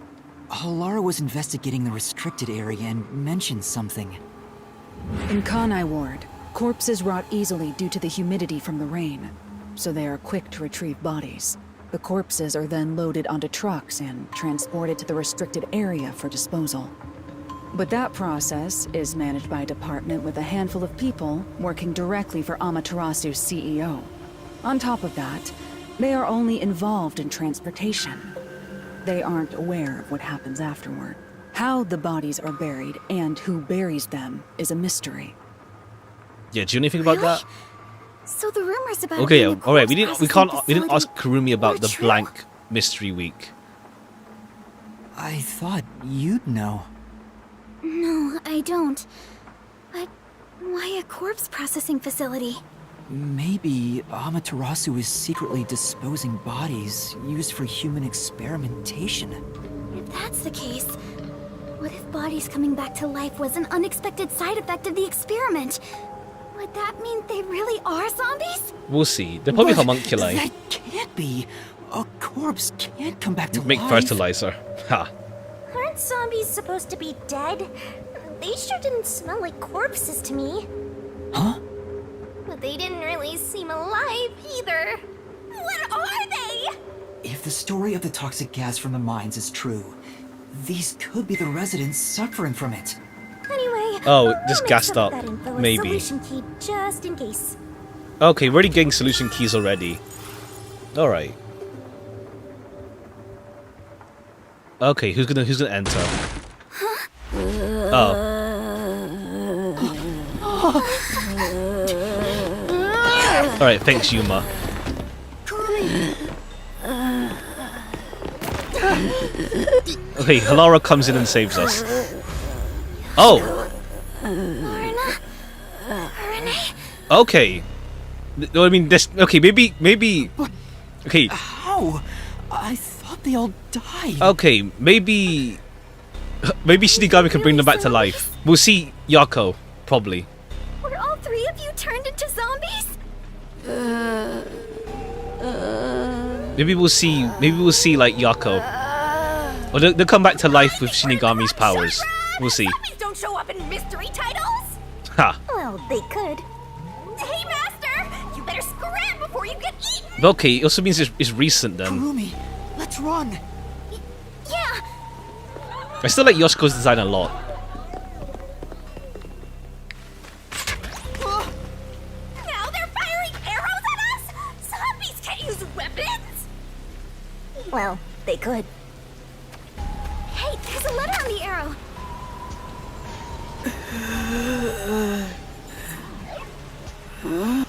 Speaker 6: Halara was investigating the restricted area and mentioned something.
Speaker 16: In Kanai Ward, corpses rot easily due to the humidity from the rain, so they are quick to retrieve bodies. The corpses are then loaded onto trucks and transported to the restricted area for disposal. But that process is managed by a department with a handful of people working directly for Amaterasu's CEO. On top of that, they are only involved in transportation. They aren't aware of what happens afterward. How the bodies are buried and who buries them is a mystery.
Speaker 1: Yeah, do you know anything about that?
Speaker 15: So the rumors about
Speaker 1: Okay,
Speaker 15: it
Speaker 1: yeah,
Speaker 15: being a
Speaker 1: alright, we
Speaker 15: corpse
Speaker 1: didn't
Speaker 15: processing
Speaker 1: ask Kurumi about
Speaker 15: were
Speaker 1: the
Speaker 15: true.
Speaker 1: blank mystery week.
Speaker 6: I thought you'd know.
Speaker 15: No, I don't. But why a corpse processing facility?
Speaker 6: Maybe Amaterasu is secretly disposing bodies used for human experimentation.
Speaker 15: If that's the case, what if bodies coming back to life was an unexpected side effect of the experiment? Would that mean they really are zombies?
Speaker 1: We'll see. They're probably
Speaker 6: But
Speaker 1: homunculi.
Speaker 6: That can't be. A corpse can't come back to
Speaker 1: Make
Speaker 6: life.
Speaker 1: fertilizer. Ha.
Speaker 4: Aren't zombies supposed to be dead? They sure didn't smell like corpses to me.
Speaker 6: Huh?
Speaker 4: But they didn't really seem alive either. What are they?
Speaker 6: If the story of the toxic gas from the mines is true, these could be the residents suffering from it.
Speaker 4: Anyway,
Speaker 1: Oh,
Speaker 4: I'll
Speaker 1: just
Speaker 4: make
Speaker 1: gassed
Speaker 4: some of
Speaker 1: up.
Speaker 4: that info a
Speaker 1: Maybe.
Speaker 4: solution key just in case.
Speaker 1: Okay, we're already getting solution keys already. Alright. Okay, who's gonna enter? Oh. Alright, thanks Yuma. Okay, Halara comes in and saves us. Oh! Okay. I mean, this. Okay, maybe. Okay.
Speaker 6: How? I thought they all died.
Speaker 1: Okay, maybe Shinigami can bring them back to life. We'll see Yako, probably.
Speaker 15: Were all three of you turned into zombies?
Speaker 1: Maybe we'll see like Yako. Or they'll come back to life with Shinigami's powers. We'll see.
Speaker 15: Zombies don't show up in mystery titles!
Speaker 1: Ha.
Speaker 4: Well, they could.
Speaker 15: Hey, Master! You better scram before you get eaten!
Speaker 1: But okay, it also means it's recent then.
Speaker 6: Kurumi, let's run.
Speaker 15: Yeah!
Speaker 1: I still like Yoshiko's design a lot.
Speaker 15: Now they're firing arrows at us? Well, they could. Hey, there's a letter on the arrow.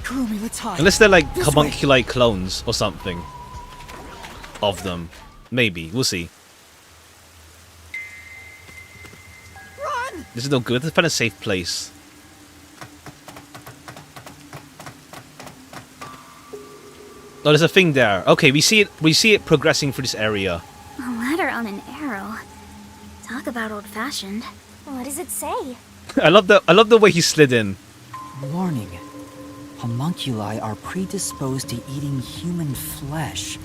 Speaker 6: Kurumi, let's hide.
Speaker 1: Unless they're like
Speaker 6: This
Speaker 1: homunculi clones or something of them. Maybe. We'll see.
Speaker 6: Run!
Speaker 1: This is no good. Let's find a safe place. Oh, there's a thing there. Okay, we see it progressing through this area.
Speaker 15: A letter on an arrow. Talk about old-fashioned. What does it say?
Speaker 1: I love the way he slid in.
Speaker 2: Warning. Homunculi are predisposed to eating human flesh.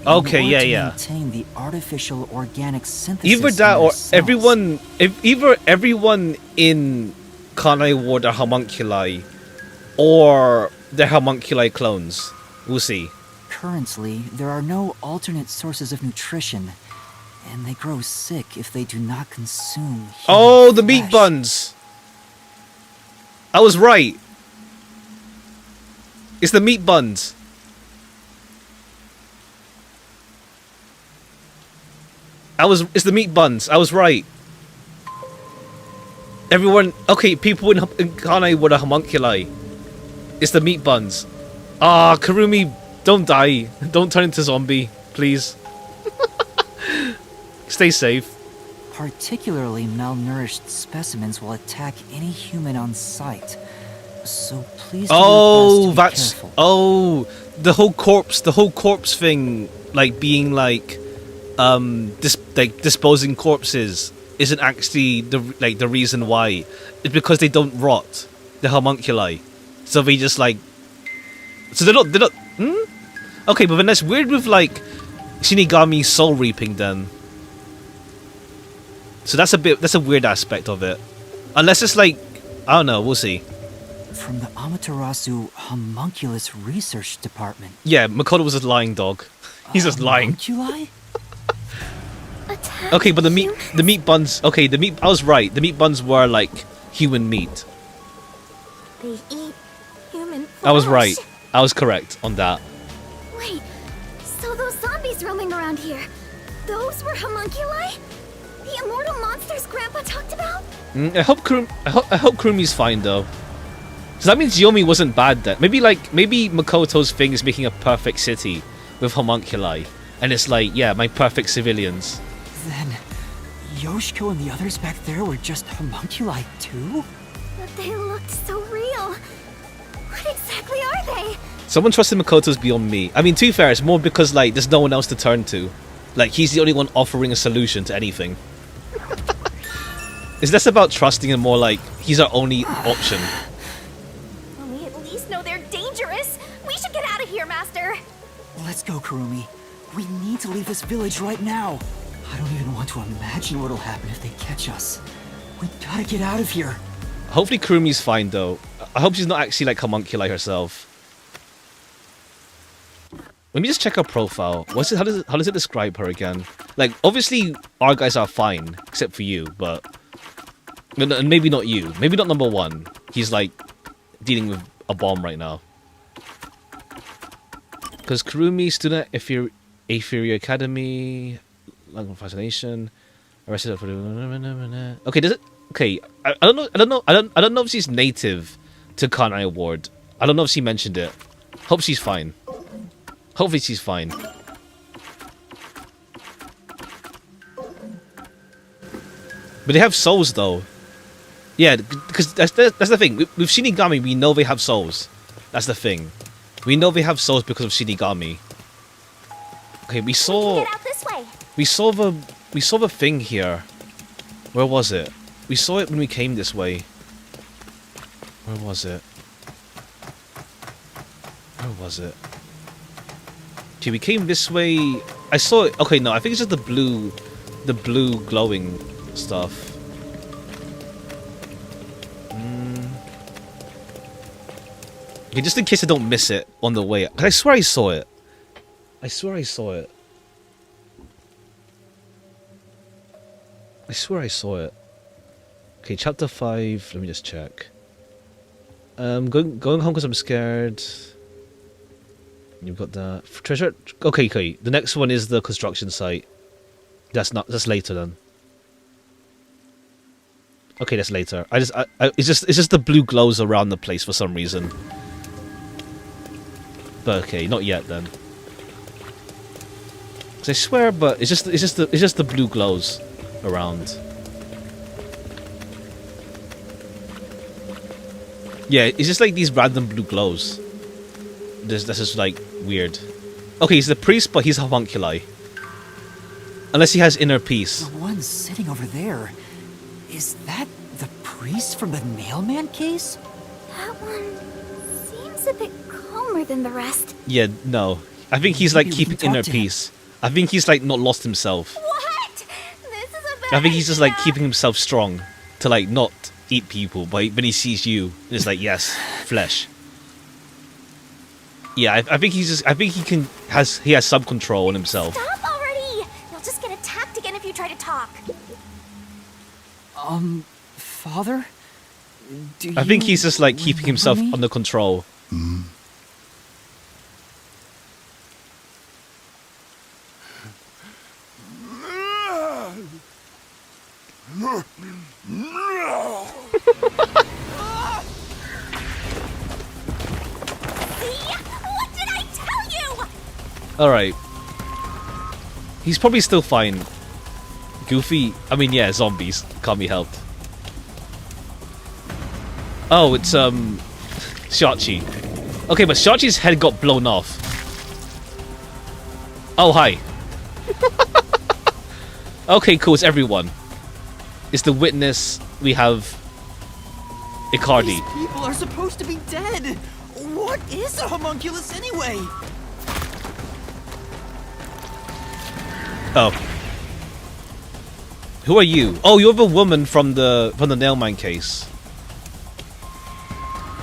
Speaker 1: Okay,
Speaker 2: in
Speaker 1: yeah,
Speaker 2: order to
Speaker 1: yeah.
Speaker 2: maintain the artificial organic synthesis.
Speaker 1: Either
Speaker 2: in
Speaker 1: that
Speaker 2: their
Speaker 1: or
Speaker 2: cells.
Speaker 1: either everyone in Kanai Ward are homunculi, or they're homunculi clones. We'll see.
Speaker 2: Currently, there are no alternate sources of nutrition, and they grow sick if they do not consume.
Speaker 1: Oh, the meat buns! I was right. It's the meat buns. It's the meat buns. I was right. Everyone, okay, people in Kanai were the homunculi. It's the meat buns. Ah, Kurumi, don't die. Don't turn into zombie, please. Stay safe.
Speaker 2: Particularly malnourished specimens will attack any human on sight. So please do your best to be careful.
Speaker 1: the whole corpse thing, like being like disposing corpses isn't actually the reason why. It's because they don't rot, the homunculi. So they just like, so they're not okay, but then that's weird with like Shinigami soul reaping then. So that's a weird aspect of it. Unless it's like, I don't know, we'll see.
Speaker 2: From the Amaterasu Homunculus Research Department.
Speaker 1: Yeah, Makoto was a lying dog. He's just lying.
Speaker 2: Homunculi?
Speaker 1: Okay, but the meat buns. Okay, I was right. The meat buns were like human meat.
Speaker 15: They eat human flesh.
Speaker 1: I was right. I was correct on that.
Speaker 15: Wait, so those zombies roaming around here, those were homunculi? The immortal monsters Grandpa talked about?
Speaker 1: I hope Kurumi's fine though. So that means Yomi wasn't bad then. Maybe Makoto's thing is making a perfect city with homunculi, and it's like, yeah, my perfect civilians.
Speaker 2: Then, Yoshiko and the others back there were just homunculi too?
Speaker 15: But they looked so real. What exactly are they?
Speaker 1: Someone trusted Makoto's beyond me. I mean, to be fair, it's more because like there's no one else to turn to. Like he's the only one offering a solution to anything. It's less about trusting and more like he's our only option.
Speaker 15: Well, we at least know they're dangerous. We should get out of here, Master.
Speaker 2: Let's go, Kurumi. We need to leave this village right now. I don't even want to imagine what'll happen if they catch us. We gotta get out of here.
Speaker 1: Hopefully Kurumi's fine though. I hope she's not actually like homunculi herself. Let me just check her profile. How does it describe her again? Like obviously our guys are fine except for you, but and maybe not you. Maybe not number one. He's like dealing with a bomb right now. Because Kurumi, student at Aetheria Academy, Language of Fascination, arrested for the. Okay, does it? Okay, I don't know if she's native to Kanai Award. I don't know if she mentioned it. Hope she's fine. Hopefully she's fine. But they have souls though. Yeah, because that's the thing. With Shinigami, we know they have souls. That's the thing. We know they have souls because of Shinigami. Okay, we saw.
Speaker 15: Get out this way.
Speaker 1: We saw the thing here. Where was it? We saw it when we came this way. Where was it? Where was it? Okay, we came this way. I saw it. Okay, no, I think it's just the blue glowing stuff. Okay, just in case I don't miss it on the way. I swear I saw it. I swear I saw it. I swear I saw it. Okay, chapter 5. Let me just check. Going home because I'm scared. You've got the treasure. Okay, okay. The next one is the construction site. That's later then. Okay, that's later. It's just the blue glows around the place for some reason. But okay, not yet then. 'Cause I swear, but it's just the blue glows around. Yeah, it's just like these random blue glows. This is like weird. Okay, he's the priest, but he's homunculi. Unless he has inner peace.
Speaker 6: The one sitting over there. Is that the priest from the mailman case?
Speaker 15: That one seems a bit calmer than the rest.
Speaker 1: Yeah, no. I think he's like
Speaker 6: Maybe we can
Speaker 1: keeping inner
Speaker 6: talk to him.
Speaker 1: peace. I think he's like not lost himself.
Speaker 15: What? This is a bad
Speaker 1: I think he's just like
Speaker 15: idea.
Speaker 1: keeping himself strong to like not eat people, but when he sees you, it's like yes, flesh. Yeah, I think he's just. I think he has some control on himself.
Speaker 15: Stop already! You'll just get attacked again if you try to talk.
Speaker 6: Father? Do
Speaker 1: I think
Speaker 6: you
Speaker 1: he's just like keeping himself
Speaker 6: remember me?
Speaker 1: under control.
Speaker 15: What did I tell you?
Speaker 1: Alright. He's probably still fine. Goofy. I mean, yeah, zombies. Can't be helped. Oh, it's, Shachi. Okay, but Shachi's head got blown off. Oh, hi. Okay, cool. It's everyone. It's the witness. We have Icardi.
Speaker 6: These people are supposed to be dead. What is a homunculus anyway?
Speaker 1: Oh. Who are you? Oh, you're the woman from the Nailman case.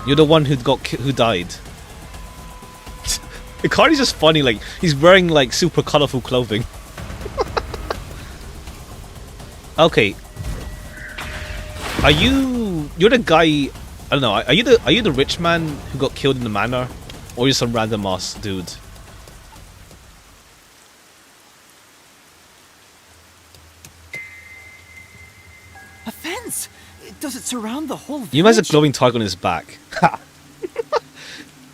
Speaker 1: You're the one who died. Icardi's just funny, like he's wearing like super colorful clothing. Okay. You're the guy, I don't know, are you the rich man who got killed in the manor? Or you're some random ass dude?
Speaker 6: A fence? Does it surround the whole village?
Speaker 1: You has a glowing target on his back.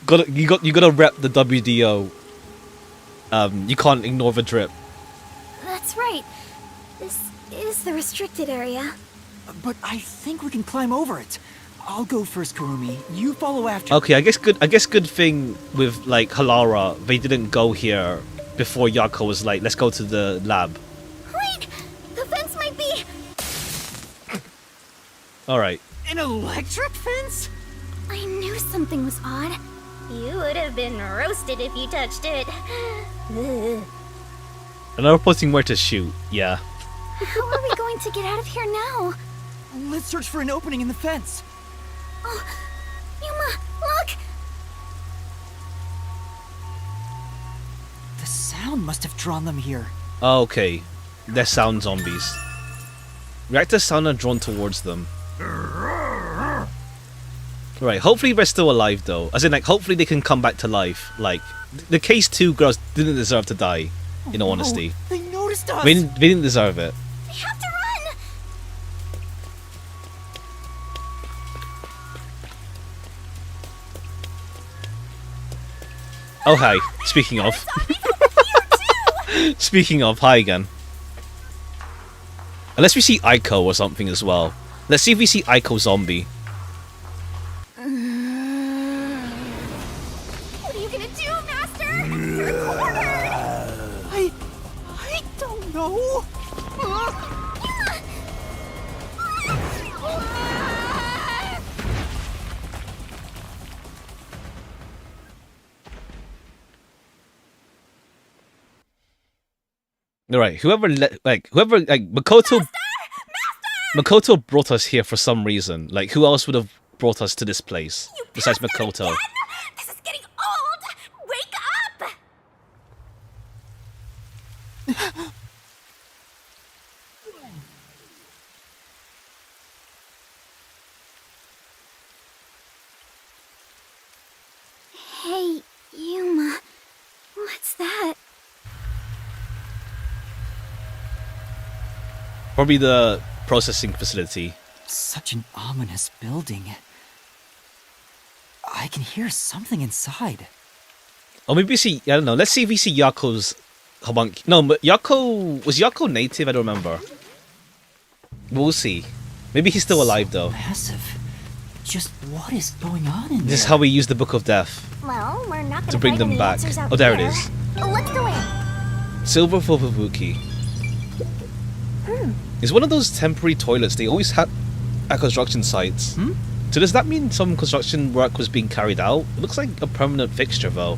Speaker 1: You gotta rep the WDO. You can't ignore the drip.
Speaker 15: That's right. This is the restricted area.
Speaker 6: But I think we can climb over it. I'll go first, Karumi. You follow after.
Speaker 1: Okay, I guess good thing with like Halara, they didn't go here before Yako was like, let's go to the lab.
Speaker 15: Wait! The fence might be...
Speaker 1: Alright.
Speaker 6: An electric fence?
Speaker 15: I knew something was odd.
Speaker 4: You would have been roasted if you touched it. Ugh.
Speaker 1: Another posting where to shoot, yeah.
Speaker 15: How are we going to get out of here now?
Speaker 6: Let's search for an opening in the fence.
Speaker 15: Oh, Yuma, look!
Speaker 6: The sound must have drawn them here.
Speaker 1: Okay. They're sound zombies. Reactor sound are drawn towards them. Right, hopefully they're still alive though. As in, like, hopefully they can come back to life. Like, the Case 2 girls didn't deserve to die, in all honesty.
Speaker 6: They noticed us!
Speaker 1: They didn't deserve it.
Speaker 15: We have to run!
Speaker 1: Oh, hi. Speaking of. Speaking of, hi again. Unless we see Aiko or something as well. Let's see if we see Aiko zombie.
Speaker 15: What are you gonna do, Master? You're cornered!
Speaker 6: I don't know.
Speaker 1: Alright, whoever Makoto... Makoto brought us here for some reason. Like, who else would have brought us to this place besides Makoto?
Speaker 15: This is getting old! Wake up! Hey, Yuma.
Speaker 1: Probably the processing facility.
Speaker 6: Such an ominous building. I can hear something inside.
Speaker 1: Or maybe we see, I don't know, let's see if we see Yako's homunculus. No, but was Yako native? I don't remember. We'll see. Maybe he's still alive though.
Speaker 6: Massive. Just what is going on in there?
Speaker 1: This is how we use the Book of Death.
Speaker 4: Well, we're not gonna
Speaker 1: To bring
Speaker 4: find
Speaker 1: them
Speaker 4: any
Speaker 1: back.
Speaker 4: answers out
Speaker 1: Oh, there it
Speaker 4: here.
Speaker 1: is.
Speaker 4: Let's go in.
Speaker 1: Silver for Fubuki. It's one of those temporary toilets they always had at construction sites. So does that mean some construction work was being carried out? It looks like a permanent fixture though.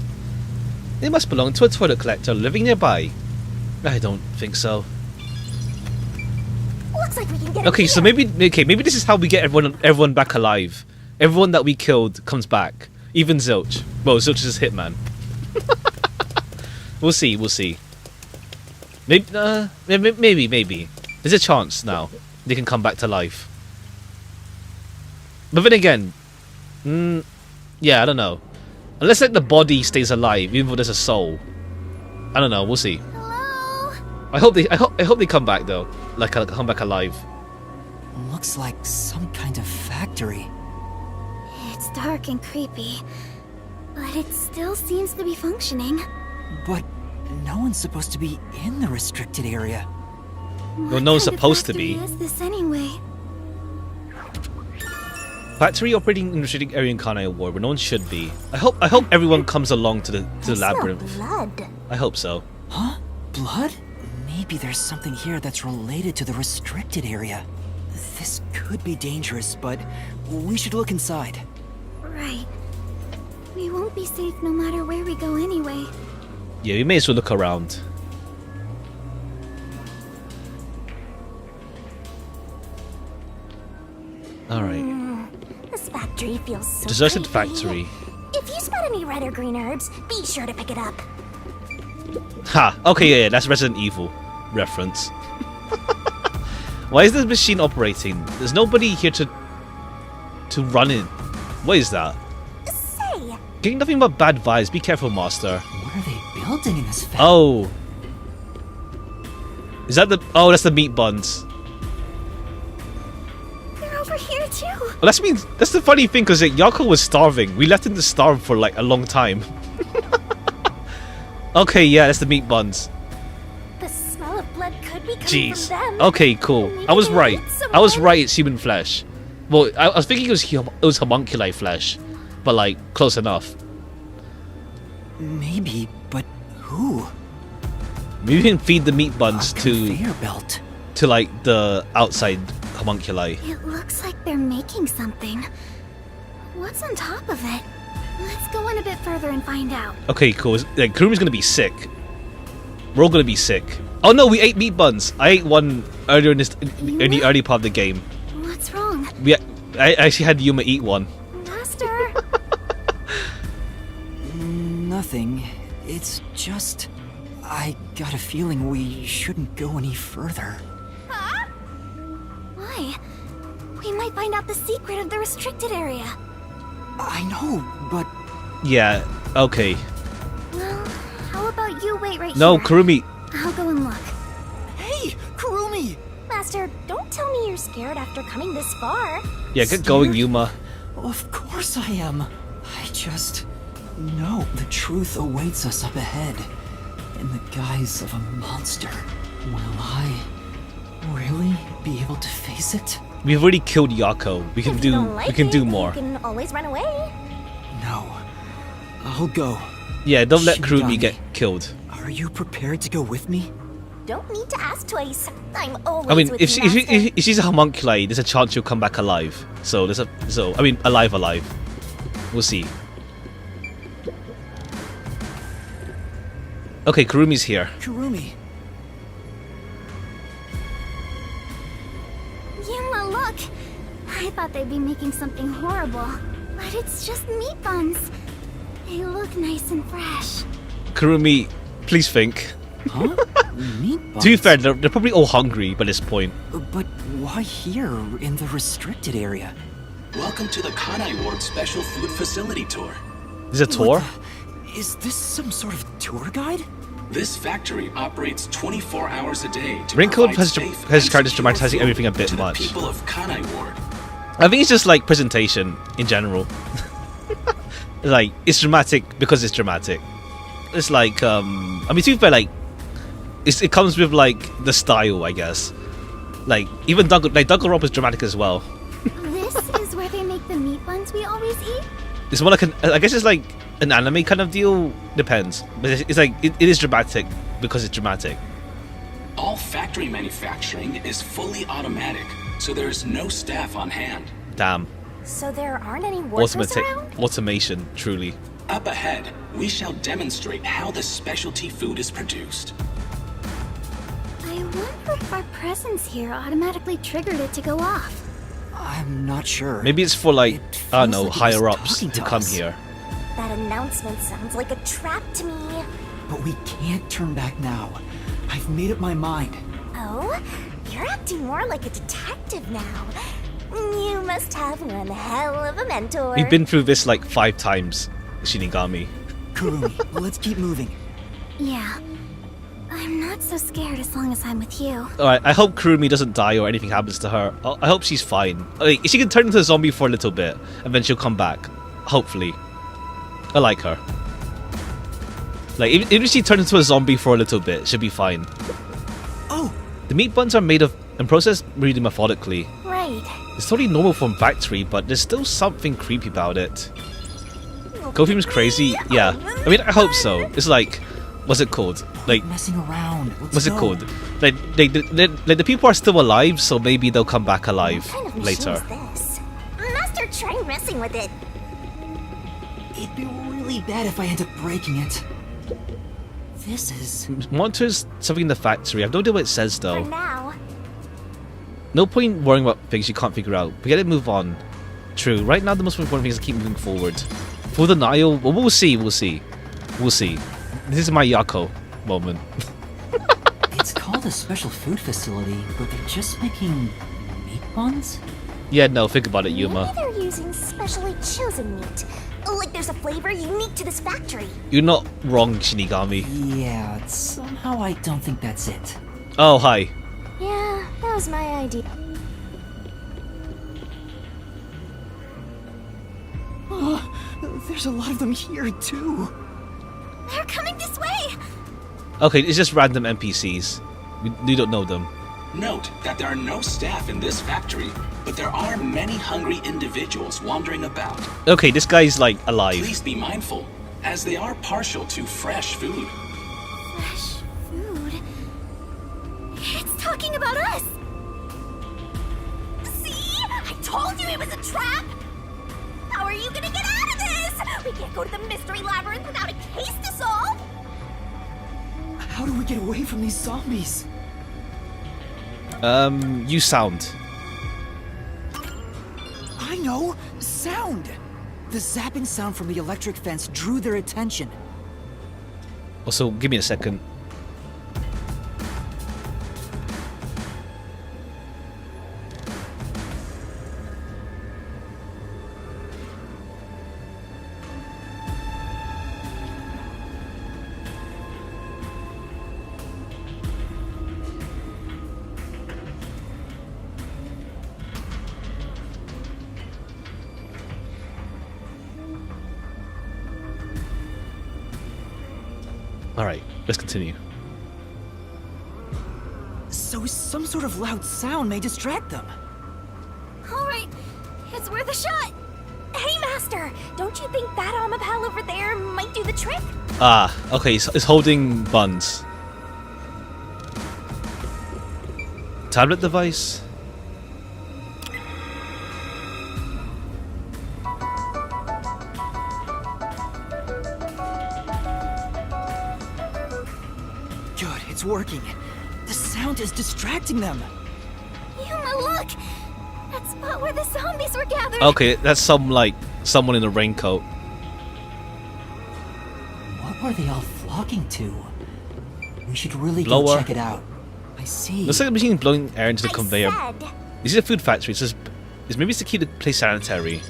Speaker 1: It must belong to a toilet collector living nearby. I don't think so.
Speaker 4: Looks like we can get
Speaker 1: Okay,
Speaker 4: in
Speaker 1: so
Speaker 4: here.
Speaker 1: maybe this is how we get everyone back alive. Everyone that we killed comes back. Even Zilch. Well, Zilch is Hitman. We'll see. Maybe. There's a chance now they can come back to life. But then again, yeah, I don't know. Unless like the body stays alive, even though there's a soul. I don't know. We'll see.
Speaker 4: Hello?
Speaker 1: I hope they come back though. Like come back alive.
Speaker 6: Looks like some kind of factory.
Speaker 15: It's dark and creepy, but it still seems to be functioning.
Speaker 6: But no one's supposed to be in the restricted area.
Speaker 1: Well, no one's supposed to be.
Speaker 15: What is this anyway?
Speaker 1: Factory operating in restricted area in Kanai Award, where no one should be. I hope everyone comes along to the labyrinth.
Speaker 4: Blood.
Speaker 1: I hope so.
Speaker 6: Huh? Blood? Maybe there's something here that's related to the restricted area. This could be dangerous, but we should look inside.
Speaker 15: Right. We won't be safe no matter where we go anyway.
Speaker 1: Yeah, we may as well look around. Alright.
Speaker 4: This factory feels so
Speaker 1: Deserted
Speaker 4: creepy.
Speaker 1: factory.
Speaker 4: If you spot any red or green herbs, be sure to pick it up.
Speaker 1: Ha! Okay, yeah, that's Resident Evil reference. Why is this machine operating? There's nobody here to run in. What is that?
Speaker 4: Say,
Speaker 1: Getting nothing but bad vibes. Be careful, Master.
Speaker 6: What are they building in this factory?
Speaker 1: Oh. Is that the... Oh, that's the meat buns.
Speaker 15: They're over here too.
Speaker 1: Well, that's the funny thing, because Yako was starving. We left him to starve for like a long time. Okay, yeah, that's the meat buns.
Speaker 4: the smell of blood could be coming
Speaker 1: Jeez.
Speaker 4: from them.
Speaker 1: Okay, cool.
Speaker 4: Maybe
Speaker 1: I was
Speaker 4: they
Speaker 1: right.
Speaker 4: ate some
Speaker 1: I was
Speaker 4: more?
Speaker 1: right. It's human flesh. Well, I was thinking it was homunculi flesh, but like close enough.
Speaker 6: Maybe, but who?
Speaker 1: Maybe we can feed the meat buns
Speaker 6: Conveyor belt.
Speaker 1: to like the outside homunculi.
Speaker 15: It looks like they're making something. What's on top of it? Let's go in a bit further and find out.
Speaker 1: Okay, cool. Like, Kurumi's gonna be sick. We're all gonna be sick. Oh no, we ate meat buns. I ate one earlier in the early part of the game.
Speaker 15: What's wrong?
Speaker 1: I actually had Yuma eat one.
Speaker 15: Master?
Speaker 6: Nothing. It's just... I got a feeling we shouldn't go any further.
Speaker 15: Why? We might find out the secret of the restricted area.
Speaker 6: I know, but...
Speaker 1: Yeah. Okay.
Speaker 15: Well, how about you wait right
Speaker 1: No,
Speaker 15: here?
Speaker 1: Kurumi.
Speaker 15: I'll go and look.
Speaker 6: Hey, Kurumi!
Speaker 4: Master, don't tell me you're scared after coming this far.
Speaker 1: Yeah, get going, Yuma.
Speaker 6: Of course I am. I just know the truth awaits us up ahead. In the guise of a monster. Will I really be able to face it?
Speaker 1: We've already killed Yako. We can
Speaker 4: If you
Speaker 1: do.
Speaker 4: don't like
Speaker 1: We can
Speaker 4: it,
Speaker 1: do more.
Speaker 4: You can always run away.
Speaker 6: No. I'll go.
Speaker 1: Yeah, don't let
Speaker 6: Shinigami.
Speaker 1: Kurumi get killed.
Speaker 6: Are you prepared to go with me?
Speaker 4: Don't need to ask twice. I'm always
Speaker 1: I mean,
Speaker 4: with
Speaker 1: if
Speaker 4: you, Master.
Speaker 1: she's a homunculi, there's a chance she'll come back alive. So alive. We'll see. Okay, Kurumi's here.
Speaker 6: Kurumi.
Speaker 15: Yuma, look! I thought they'd be making something horrible, but it's just meat buns. They look nice and fresh.
Speaker 1: Kurumi, please think.
Speaker 6: Huh? Meat buns?
Speaker 1: To be fair, they're probably all hungry by this point.
Speaker 6: But why here, in the restricted area?
Speaker 18: Welcome to the Kanai Ward Special Food Facility Tour.
Speaker 1: Is it a tour?
Speaker 6: Is this some sort of tour guide?
Speaker 18: This factory operates 24 hours a day to
Speaker 1: Raincoat
Speaker 18: provide
Speaker 1: has
Speaker 18: safe
Speaker 1: his
Speaker 18: and
Speaker 1: characters
Speaker 18: secure
Speaker 1: dramatizing
Speaker 18: food
Speaker 1: everything a bit
Speaker 18: to the
Speaker 1: much.
Speaker 18: people of Kanai Ward.
Speaker 1: I think it's just like presentation in general. Like, it's dramatic because it's dramatic. It's like, I mean, to be fair, like, it comes with like the style, I guess. Like, even Danganronpa is dramatic as well.
Speaker 15: This is where they make the meat buns we always eat?
Speaker 1: It's more like I guess it's like an anime kind of deal. Depends, but it's like it is dramatic because it's dramatic.
Speaker 18: All factory manufacturing is fully automatic, so there is no staff on hand.
Speaker 1: Damn.
Speaker 4: So there aren't any workers around?
Speaker 1: Automation, truly.
Speaker 18: Up ahead, we shall demonstrate how the specialty food is produced.
Speaker 15: I wonder if our presence here automatically triggered it to go off.
Speaker 6: I'm not sure.
Speaker 1: Maybe it's for like, I don't know,
Speaker 6: like it was
Speaker 1: higher ups
Speaker 6: talking
Speaker 1: to
Speaker 6: to
Speaker 1: come
Speaker 6: us.
Speaker 1: here.
Speaker 4: That announcement sounds like a trap to me.
Speaker 6: But we can't turn back now. I've made up my mind.
Speaker 4: Oh? You're acting more like a detective now. You must have one hell of a mentor.
Speaker 1: We've been through this like 5 times, Shinigami.
Speaker 6: Kurumi, let's keep moving.
Speaker 15: Yeah. I'm not so scared as long as I'm with you.
Speaker 1: Alright, I hope Kurumi doesn't die or anything happens to her. I hope she's fine. Like, she can turn into a zombie for a little bit, and then she'll come back. Hopefully. I like her. Like, even if she turns into a zombie for a little bit, she'll be fine.
Speaker 6: Oh!
Speaker 1: The meat buns are made of and processed really methodically.
Speaker 4: Right.
Speaker 1: It's totally normal from factory, but there's still something creepy about it. Gofium's crazy? Yeah. I mean, I hope so. It's like, what's it called? Like,
Speaker 6: messing around.
Speaker 1: What's it called? Like the people are still alive, so maybe they'll come back alive
Speaker 4: What kind of
Speaker 1: later.
Speaker 4: machine is this? Master, try messing with it.
Speaker 6: It'd be really bad if I end up breaking it. This is...
Speaker 1: Monitors something in the factory. I have no idea what it says
Speaker 4: For
Speaker 1: though.
Speaker 4: now.
Speaker 1: No point worrying about things you can't figure out. We gotta move on. True. Right now, the most important thing is to keep moving forward. For the Nile, well, we'll see. We'll see. We'll see. This is my Yako moment.
Speaker 6: It's called a special food facility, but they're just making meat buns?
Speaker 1: Yeah, no, think about it,
Speaker 4: Maybe
Speaker 1: Yuma.
Speaker 4: they're using specially chosen meat. Like there's a flavor unique to this factory.
Speaker 1: You're not wrong, Shinigami.
Speaker 6: Yeah, somehow I don't think that's it.
Speaker 1: Oh, hi.
Speaker 4: Yeah, that was my idea.
Speaker 6: Oh, there's a lot of them here, too.
Speaker 4: They're coming this way.
Speaker 1: Okay, it's just random NPCs. We don't know them.
Speaker 18: Note that there are no staff in this factory, but there are many hungry individuals wandering about.
Speaker 1: Okay, this guy's like alive.
Speaker 18: Please be mindful, as they are partial to fresh food.
Speaker 15: Fresh food? It's talking about us!
Speaker 4: See? I told you it was a trap. How are you gonna get out of this? We can't go to the mystery labyrinth without a case to solve.
Speaker 6: How do we get away from these zombies?
Speaker 1: Use sound.
Speaker 6: I know! Sound! The zapping sound from the electric fence drew their attention.
Speaker 1: Also, give me a second. Alright, let's continue.
Speaker 6: So some sort of loud sound may distract them.
Speaker 4: Alright, it's worth a shot. Hey, Master, don't you think that Amapal over there might do the trick?
Speaker 1: Ah, okay, so it's holding buns. Tablet device?
Speaker 6: Good, it's working. The sound is distracting them.
Speaker 15: Yuma, look! That spot where the zombies were gathered!
Speaker 1: Okay, that's someone in a raincoat.
Speaker 6: What were they all flocking to? We should really
Speaker 1: Blower.
Speaker 6: go check it out. I see.
Speaker 1: Looks like a machine blowing air into the conveyor.
Speaker 4: said.
Speaker 1: This is a food factory, so it's maybe it's to keep the place sanitary.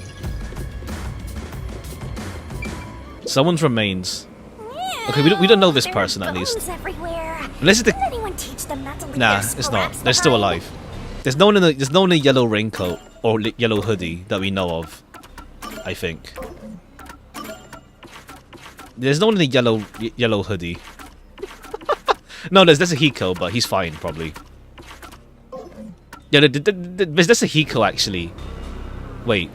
Speaker 1: Someone's remains. Okay, we don't know this person at least.
Speaker 4: Bones everywhere.
Speaker 1: Unless it's
Speaker 4: Did
Speaker 1: the...
Speaker 4: anyone teach them not to leave
Speaker 1: Nah,
Speaker 4: their
Speaker 1: it's not.
Speaker 4: scraps
Speaker 1: They're still
Speaker 4: behind?
Speaker 1: alive. There's no one in the yellow raincoat or yellow hoodie that we know of. I think. There's no one in the yellow hoodie. No, there's a Hiko, but he's fine probably. Yeah, there's a Hiko actually. Wait.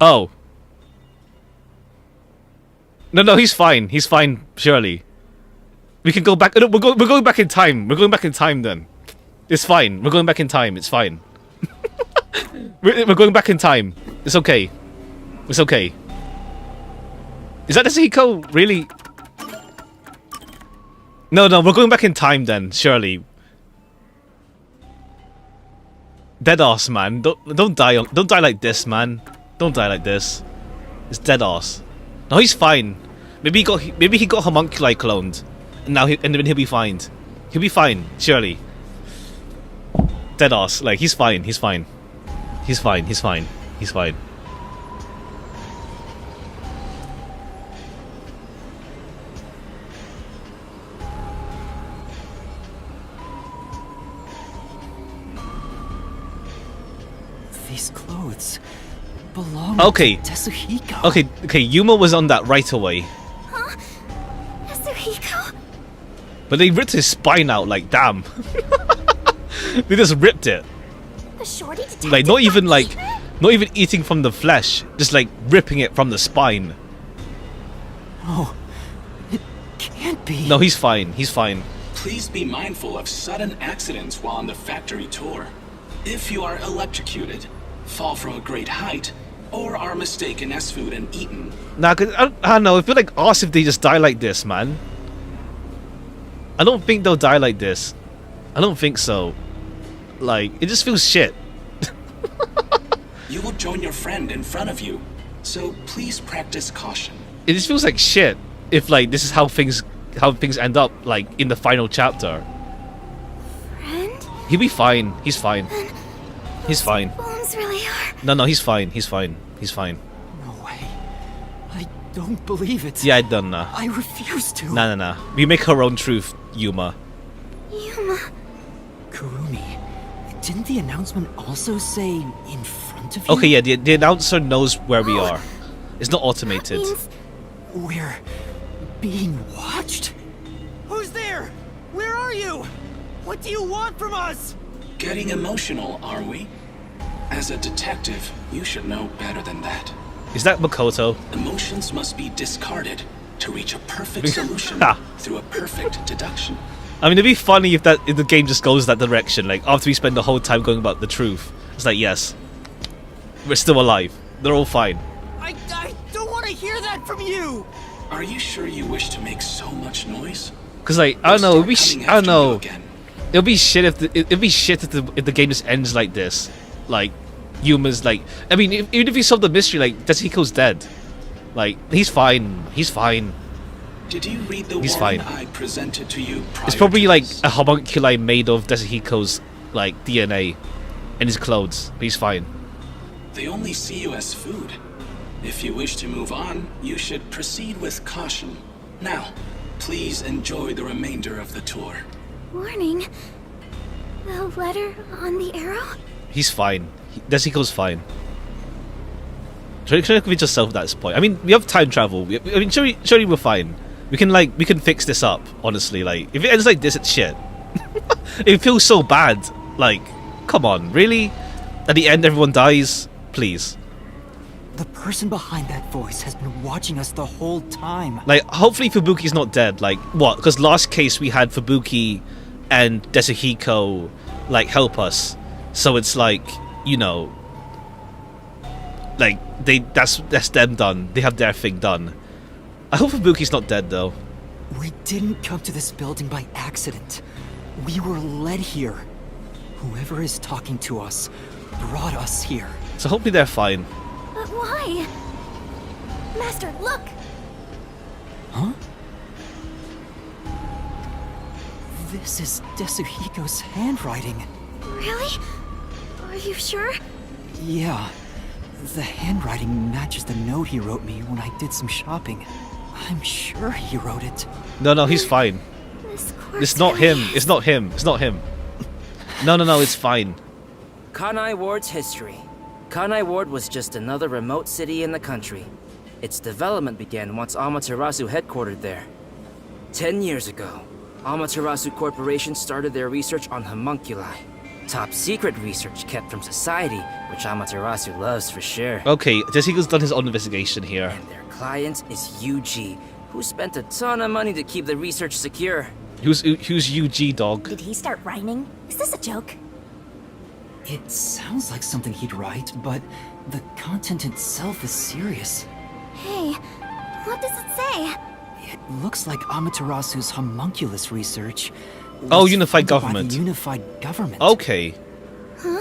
Speaker 1: Oh. No, he's fine. He's fine, surely. We can go back. No, we're going back in time. We're going back in time then. It's fine. We're going back in time. It's fine. we're going back in time. It's okay. It's okay. Is that the Hiko? Really? No, we're going back in time then, surely. Dead ass, man. Don't die like this, man. Don't die like this. It's dead ass. No, he's fine. Maybe he got homunculi cloned. And then he'll be fine. He'll be fine, surely. Dead ass. Like, he's fine. He's fine. He's fine. He's fine. He's fine.
Speaker 6: These clothes belong
Speaker 1: Okay.
Speaker 6: to Tetsuhiko.
Speaker 1: Okay, Yuma was on that right away.
Speaker 4: Huh? Tetsuhiko?
Speaker 1: But they ripped his spine out, like, damn. They just ripped it.
Speaker 4: The shorty detective
Speaker 1: Like, not even
Speaker 4: got
Speaker 1: eating from the flesh. Just, like, ripping it from the spine.
Speaker 6: Oh, it can't be.
Speaker 1: No, he's fine. He's fine.
Speaker 18: Please be mindful of sudden accidents while on the factory tour. If you are electrocuted, fall from a great height, or are mistaken as food and eaten.
Speaker 1: Nah, cause I don't know. I feel like arse if they just die like this, man. I don't think they'll die like this. I don't think so. Like, it just feels shit.
Speaker 18: You will join your friend in front of you, so please practice caution.
Speaker 1: It just feels like shit if, like, this is how things end up, like, in the final chapter.
Speaker 4: Friend?
Speaker 1: He'll be fine. He's fine. He's fine.
Speaker 4: Bones really are.
Speaker 1: No, he's fine. He's fine. He's fine.
Speaker 6: No way. I don't believe it.
Speaker 1: Yeah, I don't know.
Speaker 6: I refuse to.
Speaker 1: Nah. We make our own truth, Yuma.
Speaker 4: Yuma.
Speaker 6: Kurumi, didn't the announcement also say in front of you?
Speaker 1: Okay, yeah, the announcer knows where we are. It's not automated.
Speaker 6: We're being watched?
Speaker 13: Who's there? Where are you? What do you want from us?
Speaker 18: Getting emotional, are we? As a detective, you should know better than that.
Speaker 1: Is that Makoto?
Speaker 18: Emotions must be discarded to reach a perfect solution through a perfect deduction.
Speaker 1: I mean, it'd be funny if the game just goes that direction. Like, after we spend the whole time going about the truth, it's like, yes, we're still alive. They're all fine.
Speaker 13: I don't want to hear that from you.
Speaker 18: Are you sure you wish to make so much noise?
Speaker 1: Cause like, I don't know. I don't know. It'll be shit if the game just ends like this. Like, Yuma's like. I mean, even if you solve the mystery, like, Tetsuhiko's dead. Like, he's fine. He's fine.
Speaker 18: Did you read the
Speaker 1: He's
Speaker 18: warning
Speaker 1: fine.
Speaker 18: I presented to you prior
Speaker 1: It's probably
Speaker 18: to
Speaker 1: like
Speaker 18: this?
Speaker 1: a homunculi made of Tetsuhiko's like DNA and his clothes. But he's fine.
Speaker 18: They only see you as food. If you wish to move on, you should proceed with caution. Now, please enjoy the remainder of the tour.
Speaker 4: Warning. The letter on the arrow?
Speaker 1: He's fine. Tetsuhiko's fine. Should I convince yourself at that point? I mean, we have time travel. I mean, surely we're fine. We can fix this up. Honestly, like, if it ends like this, it's shit. It feels so bad. Like, come on, really? At the end, everyone dies. Please.
Speaker 6: The person behind that voice has been watching us the whole time.
Speaker 1: Like, hopefully Fubuki's not dead. Like, what? Because last case we had Fubuki and Tetsuhiko, like, help us. So it's like, you know, like, that's them done. They have their thing done. I hope Fubuki's not dead, though.
Speaker 6: We didn't come to this building by accident. We were led here. Whoever is talking to us brought us here.
Speaker 1: So hopefully they're fine.
Speaker 4: But why? Master, look!
Speaker 6: Huh? This is Tetsuhiko's handwriting.
Speaker 4: Really? Are you sure?
Speaker 6: Yeah. The handwriting matches the note he wrote me when I did some shopping. I'm sure he wrote it.
Speaker 1: No, he's fine. It's not him. It's not him. It's not him. No, it's fine.
Speaker 8: Kanai Ward's history. Kanai Ward was just another remote city in the country. Its development began once Amaterasu headquartered there. 10 years ago, Amaterasu Corporation started their research on homunculi. Top secret research kept from society, which Amaterasu loves for sure.
Speaker 1: Okay, Jessica's done his own investigation here.
Speaker 8: And their client is UG, who spent a ton of money to keep the research secure.
Speaker 1: Who's UG, dog?
Speaker 15: Did he start rhyming? Is this a joke?
Speaker 6: It sounds like something he'd write, but the content itself is serious.
Speaker 15: Hey, what does it say?
Speaker 6: It looks like Amaterasu's homunculus research.
Speaker 1: Oh,
Speaker 6: was
Speaker 1: unified
Speaker 6: funded by
Speaker 1: government.
Speaker 6: the unified government.
Speaker 1: Okay.
Speaker 15: Huh?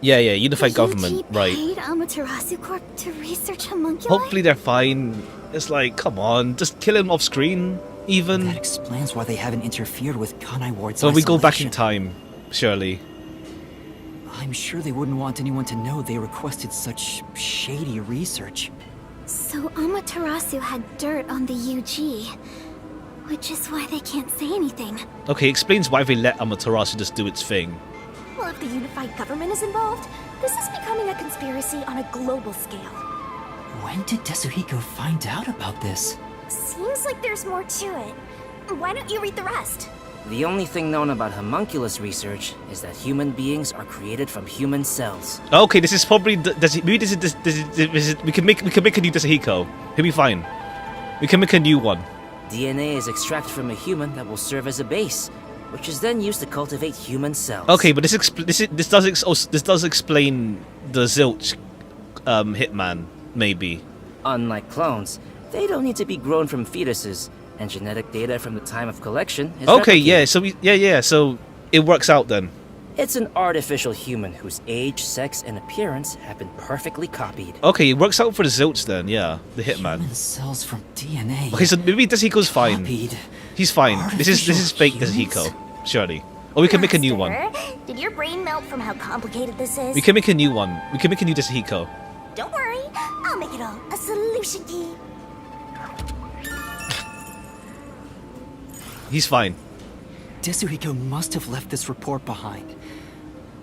Speaker 1: Yeah, unified government, right.
Speaker 15: Paid Amaterasu Corp to research homunculi?
Speaker 1: Hopefully they're fine. It's like, come on, just kill him off screen, even.
Speaker 6: That explains why they haven't interfered with Kanai Ward's
Speaker 1: So we go back in
Speaker 6: isolation.
Speaker 1: time, surely.
Speaker 6: I'm sure they wouldn't want anyone to know they requested such shady research.
Speaker 15: So Amaterasu had dirt on the UG, which is why they can't say anything.
Speaker 1: Okay, explains why they let Amaterasu just do its thing.
Speaker 15: Well, if the unified government is involved, this is becoming a conspiracy on a global scale.
Speaker 6: When did Tetsuhiko find out about this?
Speaker 15: Seems like there's more to it. Why don't you read the rest?
Speaker 8: The only thing known about homunculus research is that human beings are created from human cells.
Speaker 1: Okay, this is probably maybe we can make a new Desahiko. He'll be fine. We can make a new one.
Speaker 8: DNA is extracted from a human that will serve as a base, which is then used to cultivate human cells.
Speaker 1: Okay, but this does explain the Zilch hitman, maybe.
Speaker 8: Unlike clones, they don't need to be grown from fetuses, and genetic data from the time of collection is
Speaker 1: Okay,
Speaker 8: replicated.
Speaker 1: yeah, so it works out then.
Speaker 8: It's an artificial human whose age, sex, and appearance have been perfectly copied.
Speaker 1: Okay, it works out for the Zilch then, yeah, the hitman.
Speaker 6: Human cells from DNA.
Speaker 1: Okay, so maybe Desahiko's fine.
Speaker 6: Copied.
Speaker 1: He's fine. This is fake
Speaker 6: humans?
Speaker 1: Desahiko, surely. Or we can make a new one.
Speaker 15: Master, did your brain melt from how complicated this is?
Speaker 1: We can make a new one. We can make a new Desahiko.
Speaker 15: Don't worry, I'll make it all a solution key.
Speaker 1: He's fine.
Speaker 6: Tetsuhiko must have left this report behind.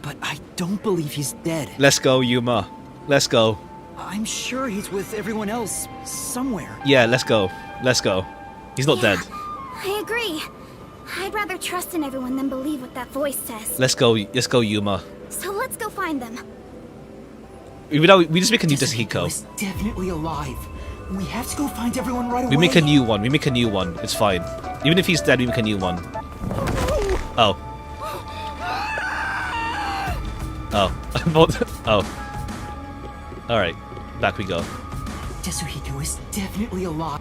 Speaker 6: But I don't believe he's dead.
Speaker 1: Let's go, Yuma. Let's go.
Speaker 6: I'm sure he's with everyone else somewhere.
Speaker 1: Yeah, let's go. Let's go. He's not dead.
Speaker 15: I agree. I'd rather trust in everyone than believe what that voice says.
Speaker 1: Let's go, Yuma.
Speaker 15: So let's go find them.
Speaker 1: We just make a new Desahiko.
Speaker 6: He's definitely alive. We have to go find everyone right away.
Speaker 1: We make a new one. We make a new one. It's fine. Even if he's dead, we make a new one. Oh. Oh. Alright. Back we go.
Speaker 6: Tetsuhiko is definitely alive.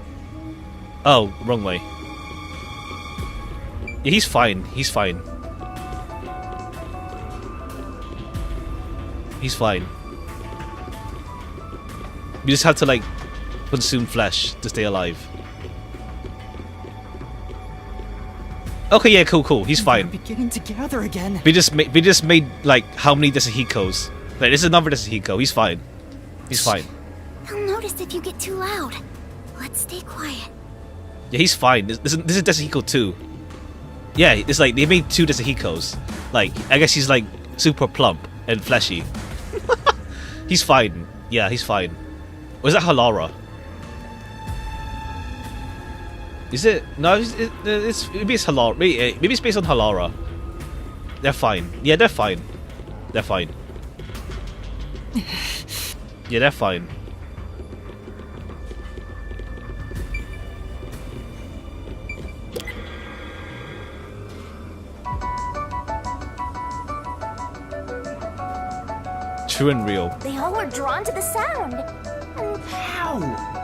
Speaker 1: Oh, wrong way. Yeah, he's fine. He's fine. He's fine. We just have to, like, consume flesh to stay alive. Okay, yeah, cool. He's fine.
Speaker 6: We're beginning to gather again.
Speaker 1: We just made like how many Desahikos? Like, this is another Desahiko. He's fine. He's fine.
Speaker 15: They'll notice if you get too loud. Let's stay quiet.
Speaker 1: Yeah, he's fine. This is Desahiko 2. Yeah, it's like they made 2 Desahikos. Like, I guess he's like super plump and fleshy. He's fine. Yeah, he's fine. Or is that Halara? Is it? No, maybe it's Halara. Maybe it's based on Halara. They're fine. Yeah, they're fine. They're fine. Yeah, they're fine. True and real.
Speaker 15: They all were drawn to the sound.
Speaker 6: How?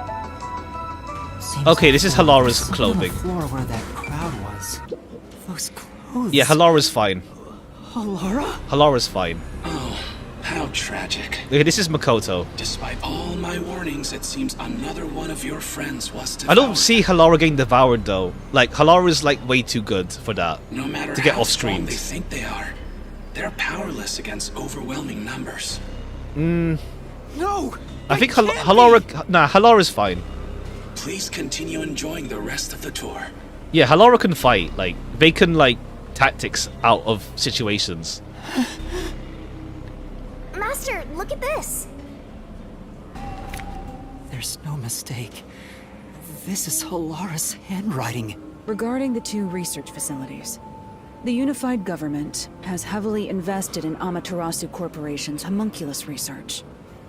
Speaker 1: Okay, this is Halara's clothing.
Speaker 6: On the floor where that crowd was. Those clothes.
Speaker 1: Yeah, Halara's fine.
Speaker 6: Halara?
Speaker 1: Halara's fine.
Speaker 18: Oh, how tragic.
Speaker 1: Okay, this is Makoto.
Speaker 18: Despite all my warnings, it seems another one of your friends was devoured.
Speaker 1: I don't see Halara getting devoured though. Like, Halara's like way too good for that.
Speaker 18: No matter
Speaker 1: to get
Speaker 18: how
Speaker 1: off
Speaker 18: strong
Speaker 1: screen.
Speaker 18: they think they are, they're powerless against overwhelming numbers.
Speaker 6: No!
Speaker 1: I think Halora... Nah, Halora's fine.
Speaker 18: Please continue enjoying the rest of the tour.
Speaker 1: Yeah, Halora can fight. Like, they can, like, tactics out of situations.
Speaker 4: Master, look at this.
Speaker 6: There's no mistake. This is Halora's handwriting.
Speaker 16: Regarding the 2 research facilities, the unified government has heavily invested in Amaterasu Corporation's homunculus research.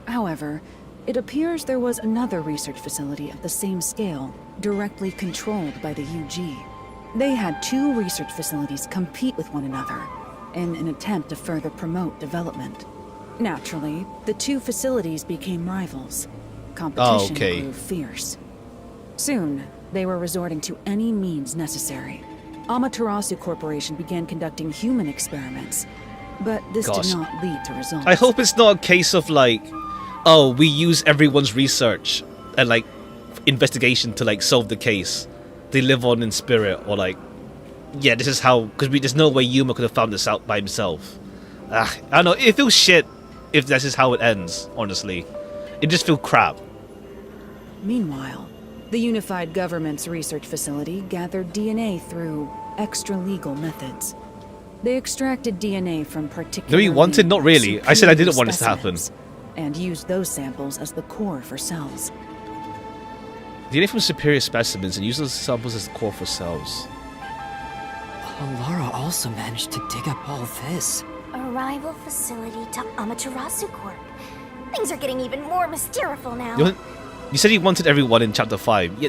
Speaker 16: However, it appears there was another research facility of the same scale, directly controlled by the UG. They had 2 research facilities compete with one another in an attempt to further promote development. Naturally, the 2 facilities became rivals. Competition grew fierce. Soon, they were resorting to any means necessary. Amaterasu Corporation began conducting human experiments, but this did not lead to results.
Speaker 1: I hope it's not a case of like, oh, we use everyone's research and like investigation to like solve the case. They live on in spirit, or like, yeah, this is how, because there's no way Yuma could have found this out by himself. I don't know, it feels shit if this is how it ends, honestly. It just feels crap.
Speaker 16: Meanwhile, the unified government's research facility gathered DNA through extra-legal methods. They extracted DNA from particular.
Speaker 1: No, you wanted? Not really. I said I didn't want this to happen.
Speaker 16: And used those samples as the core for cells.
Speaker 1: DNA from superior specimens and use those samples as the core for cells.
Speaker 6: Halara also managed to dig up all this.
Speaker 4: A rival facility to Amaterasu Corp. Things are getting even more mysterious now.
Speaker 1: You said you wanted everyone in Chapter 5.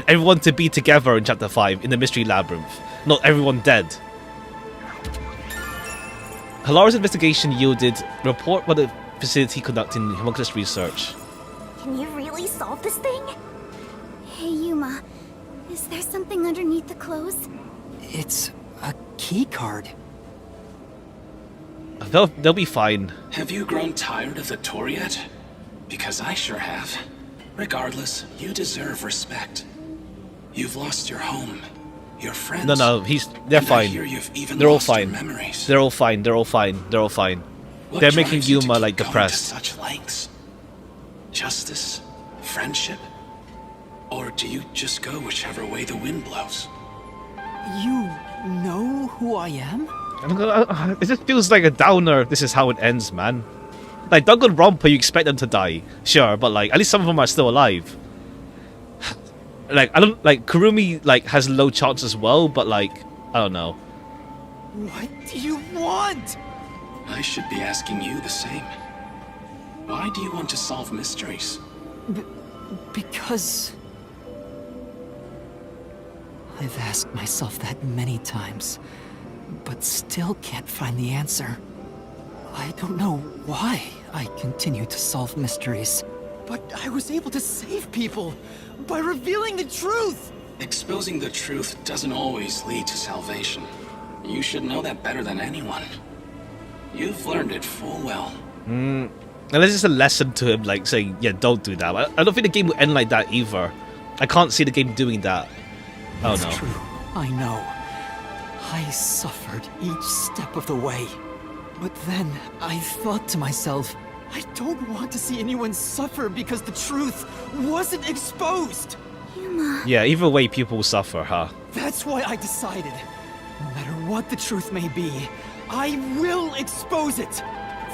Speaker 1: Everyone to be together in Chapter 5 in the Mystery Labyrinth. Not everyone dead. Halara's investigation yielded report by the facility conducting homunculus research.
Speaker 4: Can you really solve this thing?
Speaker 15: Hey, Yuma. Is there something underneath the clothes?
Speaker 6: It's a key card.
Speaker 1: They'll be fine.
Speaker 18: Have you grown tired of the tour yet? Because I sure have. Regardless, you deserve respect. You've lost your home, your friends.
Speaker 1: No, they're fine.
Speaker 18: I hear you've even
Speaker 1: They're all
Speaker 18: lost your
Speaker 1: fine.
Speaker 18: memories.
Speaker 1: They're all fine. They're all fine. They're all fine.
Speaker 18: What
Speaker 1: They're making
Speaker 18: drives you
Speaker 1: Yuma
Speaker 18: to
Speaker 1: like
Speaker 18: keep going
Speaker 1: depressed.
Speaker 18: to such lengths? Justice? Friendship? Or do you just go whichever way the wind blows?
Speaker 6: You know who I am?
Speaker 1: It just feels like a downer. This is how it ends, man. Like, Danganronpa, you expect them to die, sure, but like, at least some of them are still alive. Like, I don't, like, Kurumi, like, has low chance as well, but like, I don't know.
Speaker 6: What do you want?
Speaker 18: I should be asking you the same. Why do you want to solve mysteries?
Speaker 6: Because... I've asked myself that many times, but still can't find the answer. I don't know why I continue to solve mysteries, but I was able to save people by revealing the truth!
Speaker 18: Exposing the truth doesn't always lead to salvation. You should know that better than anyone. You've learned it full well.
Speaker 1: And there's just a lesson to him, like, saying, yeah, don't do that. I don't think the game will end like that either. I can't see the game doing that. Oh,
Speaker 6: It's
Speaker 1: no.
Speaker 6: true, I know. I suffered each step of the way. But then I thought to myself, I don't want to see anyone suffer because the truth wasn't exposed.
Speaker 15: Yuma.
Speaker 1: Yeah, either way, people will suffer, huh?
Speaker 6: That's why I decided, no matter what the truth may be, I will expose it.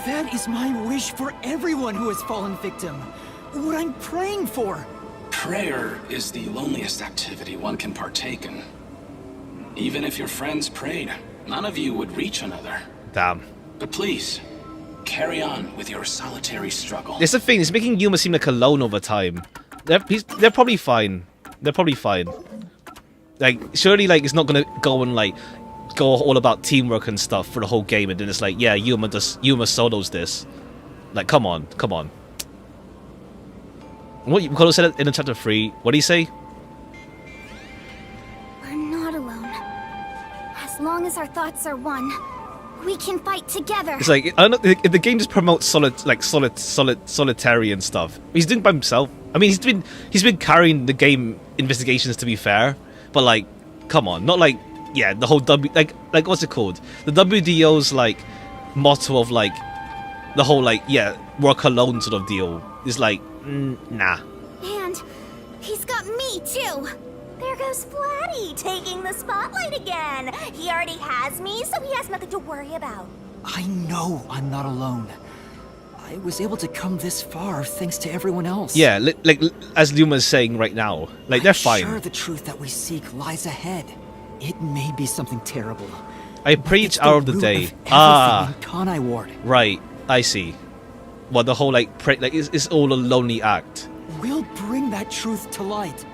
Speaker 6: That is my wish for everyone who has fallen victim. What I'm praying for.
Speaker 18: Prayer is the loneliest activity one can partake in. Even if your friends prayed, none of you would reach another.
Speaker 1: Damn.
Speaker 18: But please, carry on with your solitary struggle.
Speaker 1: It's the thing, it's making Yuma seem like alone over time. They're probably fine. They're probably fine. Like, surely, like, it's not gonna go and, like, go all about teamwork and stuff for the whole game, and then it's like, yeah, Yuma solos this. Like, come on. What Mikolo said it in chapter 3. What did he say?
Speaker 15: We're not alone. As long as our thoughts are one, we can fight together.
Speaker 1: It's like, I don't know, if the game just promotes solitary and stuff. He's doing it by himself. I mean, he's been carrying the game investigations, to be fair, but like, come on, not like, yeah, the whole like what's it called? The WDO's like motto of like the whole like work alone sort of deal is like nah.
Speaker 15: And he's got me too. There goes Flatty, taking the spotlight again. He already has me, so he has nothing to worry about.
Speaker 6: I know I'm not alone. I was able to come this far thanks to everyone else.
Speaker 1: Yeah, like as Luma's saying right now, like they're fine.
Speaker 6: I'm sure the truth that we seek lies ahead. It may be something terrible.
Speaker 1: I preach hour of the day.
Speaker 6: Kanai Ward.
Speaker 1: Right, I see. Well, the whole like it's all a lonely act.
Speaker 6: We'll bring that truth to light.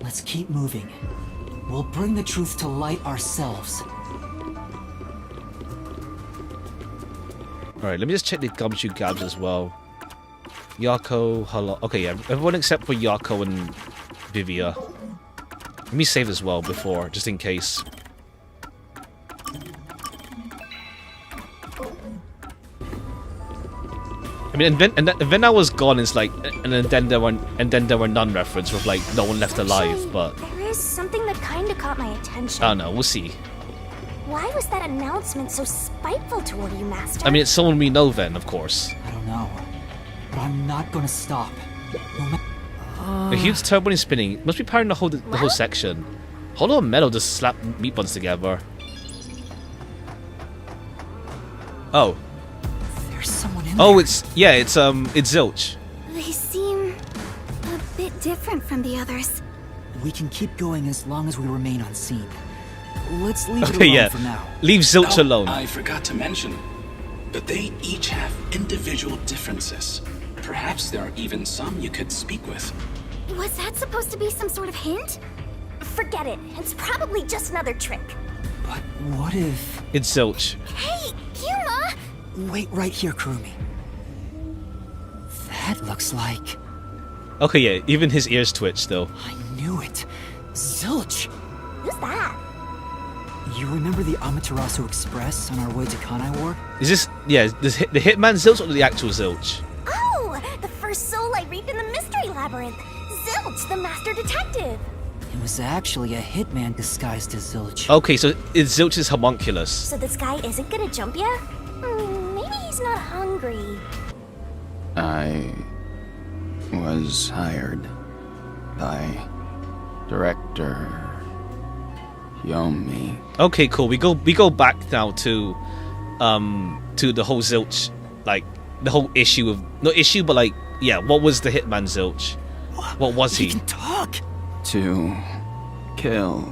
Speaker 6: Let's keep moving. We'll bring the truth to light ourselves.
Speaker 1: Alright, let me just check the gumshoe gabs as well. Yako, hello. Okay, yeah, everyone except for Yako and Vivia. Let me save as well before, just in case. I mean, and then I was gone. It's like, and then there were none reference with like no one left alive. But
Speaker 15: there is something that kind of caught my attention.
Speaker 1: I don't know. We'll see.
Speaker 15: Why was that announcement so spiteful toward you, Master?
Speaker 1: I mean, it's someone we know then, of course.
Speaker 6: I don't know, but I'm not gonna stop.
Speaker 1: A huge turbine is spinning. Must be powering the whole section. Hollow and metal just slap meat buns together. Oh.
Speaker 6: There's someone in
Speaker 1: there.
Speaker 6: It's
Speaker 1: Zilch.
Speaker 15: They seem a bit different from the others.
Speaker 6: We can keep going as long as we remain unseen. Let's leave it alone for now.
Speaker 1: Leave Zilch alone.
Speaker 18: I forgot to mention, but they each have individual differences. Perhaps there are even some you could speak with.
Speaker 15: Was that supposed to be some sort of hint? Forget it. It's probably just another trick.
Speaker 6: But what if...
Speaker 1: It's Zilch.
Speaker 15: Hey, Yuma!
Speaker 6: Wait right here, Kurumi. That looks like...
Speaker 1: Okay, yeah, even his ears twitch still.
Speaker 6: I knew it. Zilch!
Speaker 15: Who's that?
Speaker 6: You remember the Amaterasu Express on our way to Kanai Ward?
Speaker 1: Is this, the Hitman Zilch or the actual Zilch?
Speaker 15: Oh, the first soul I reaped in the Mystery Labyrinth. Zilch, the master detective.
Speaker 6: It was actually a hitman disguised as Zilch.
Speaker 1: Okay, so it's Zilch's homunculus.
Speaker 15: So this guy isn't gonna jump ya? Maybe he's not hungry.
Speaker 10: I was hired by Director Yomi.
Speaker 1: Okay, cool. We go back now to the whole Zilch, like the whole issue of but like what was the Hitman Zilch? What was he?
Speaker 6: He can talk.
Speaker 10: To kill.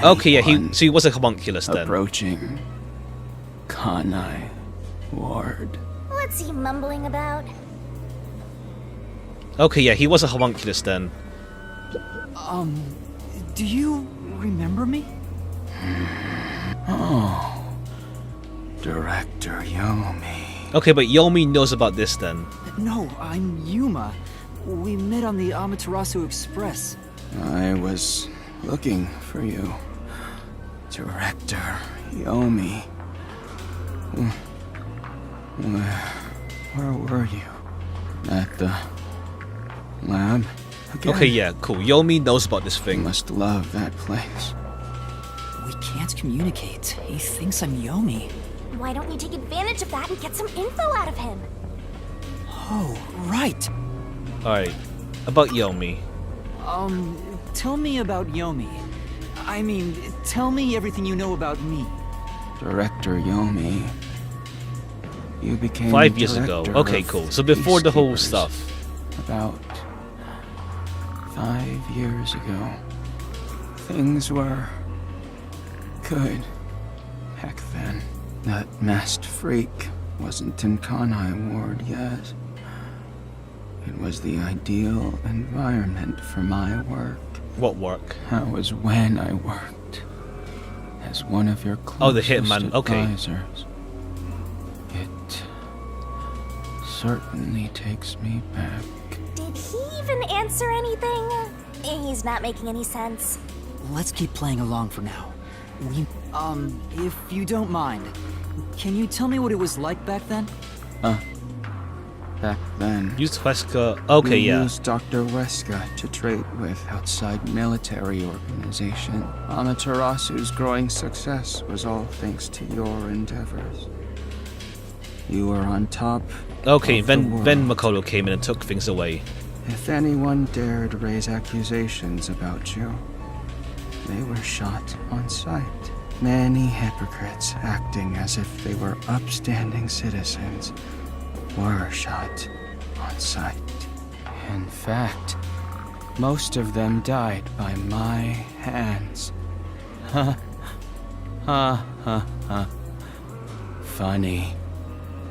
Speaker 1: Okay, yeah, he was a homunculus then.
Speaker 10: Approaching Kanai Ward.
Speaker 15: What's he mumbling about?
Speaker 1: Okay, yeah, he was a homunculus then.
Speaker 6: Do you remember me?
Speaker 10: Oh, Director Yomi.
Speaker 1: Okay, but Yomi knows about this then.
Speaker 6: No, I'm Yuma. We met on the Amaterasu Express.
Speaker 10: I was looking for you, Director Yomi. Where were you? At the lab? Again?
Speaker 1: Okay, yeah, cool. Yomi knows about this thing.
Speaker 10: You must love that place.
Speaker 6: We can't communicate. He thinks I'm Yomi.
Speaker 15: Why don't we take advantage of that and get some info out of him?
Speaker 6: Oh, right.
Speaker 1: Alright, about Yomi.
Speaker 6: Tell me about Yomi. I mean, tell me everything you know about me.
Speaker 10: Director Yomi. You became
Speaker 1: 5 years ago. Okay, cool. So before the whole stuff.
Speaker 10: About 5 years ago. Things were good back then. That masked freak wasn't in Kanai Ward yet. It was the ideal environment for my work.
Speaker 1: What work?
Speaker 10: That was when I worked as one of your closest
Speaker 1: the hitman. Okay.
Speaker 10: advisors. It certainly takes me back.
Speaker 15: Did he even answer anything? He's not making any sense.
Speaker 6: Let's keep playing along for now. If you don't mind, can you tell me what it was like back then?
Speaker 10: Back then,
Speaker 1: Used Wesker. Okay,
Speaker 10: we
Speaker 1: yeah.
Speaker 10: used Dr. Wesker to trade with outside military organization. Amaterasu's growing success was all thanks to your endeavors.
Speaker 19: You were on top.
Speaker 1: Okay,
Speaker 19: of the
Speaker 1: then
Speaker 19: world.
Speaker 1: Makoto came in and took things away.
Speaker 19: If anyone dared raise accusations about you, they were shot on sight. Many hypocrites acting as if they were upstanding citizens were shot on sight. In fact, most of them died by my hands. Ha ha ha ha. Funny,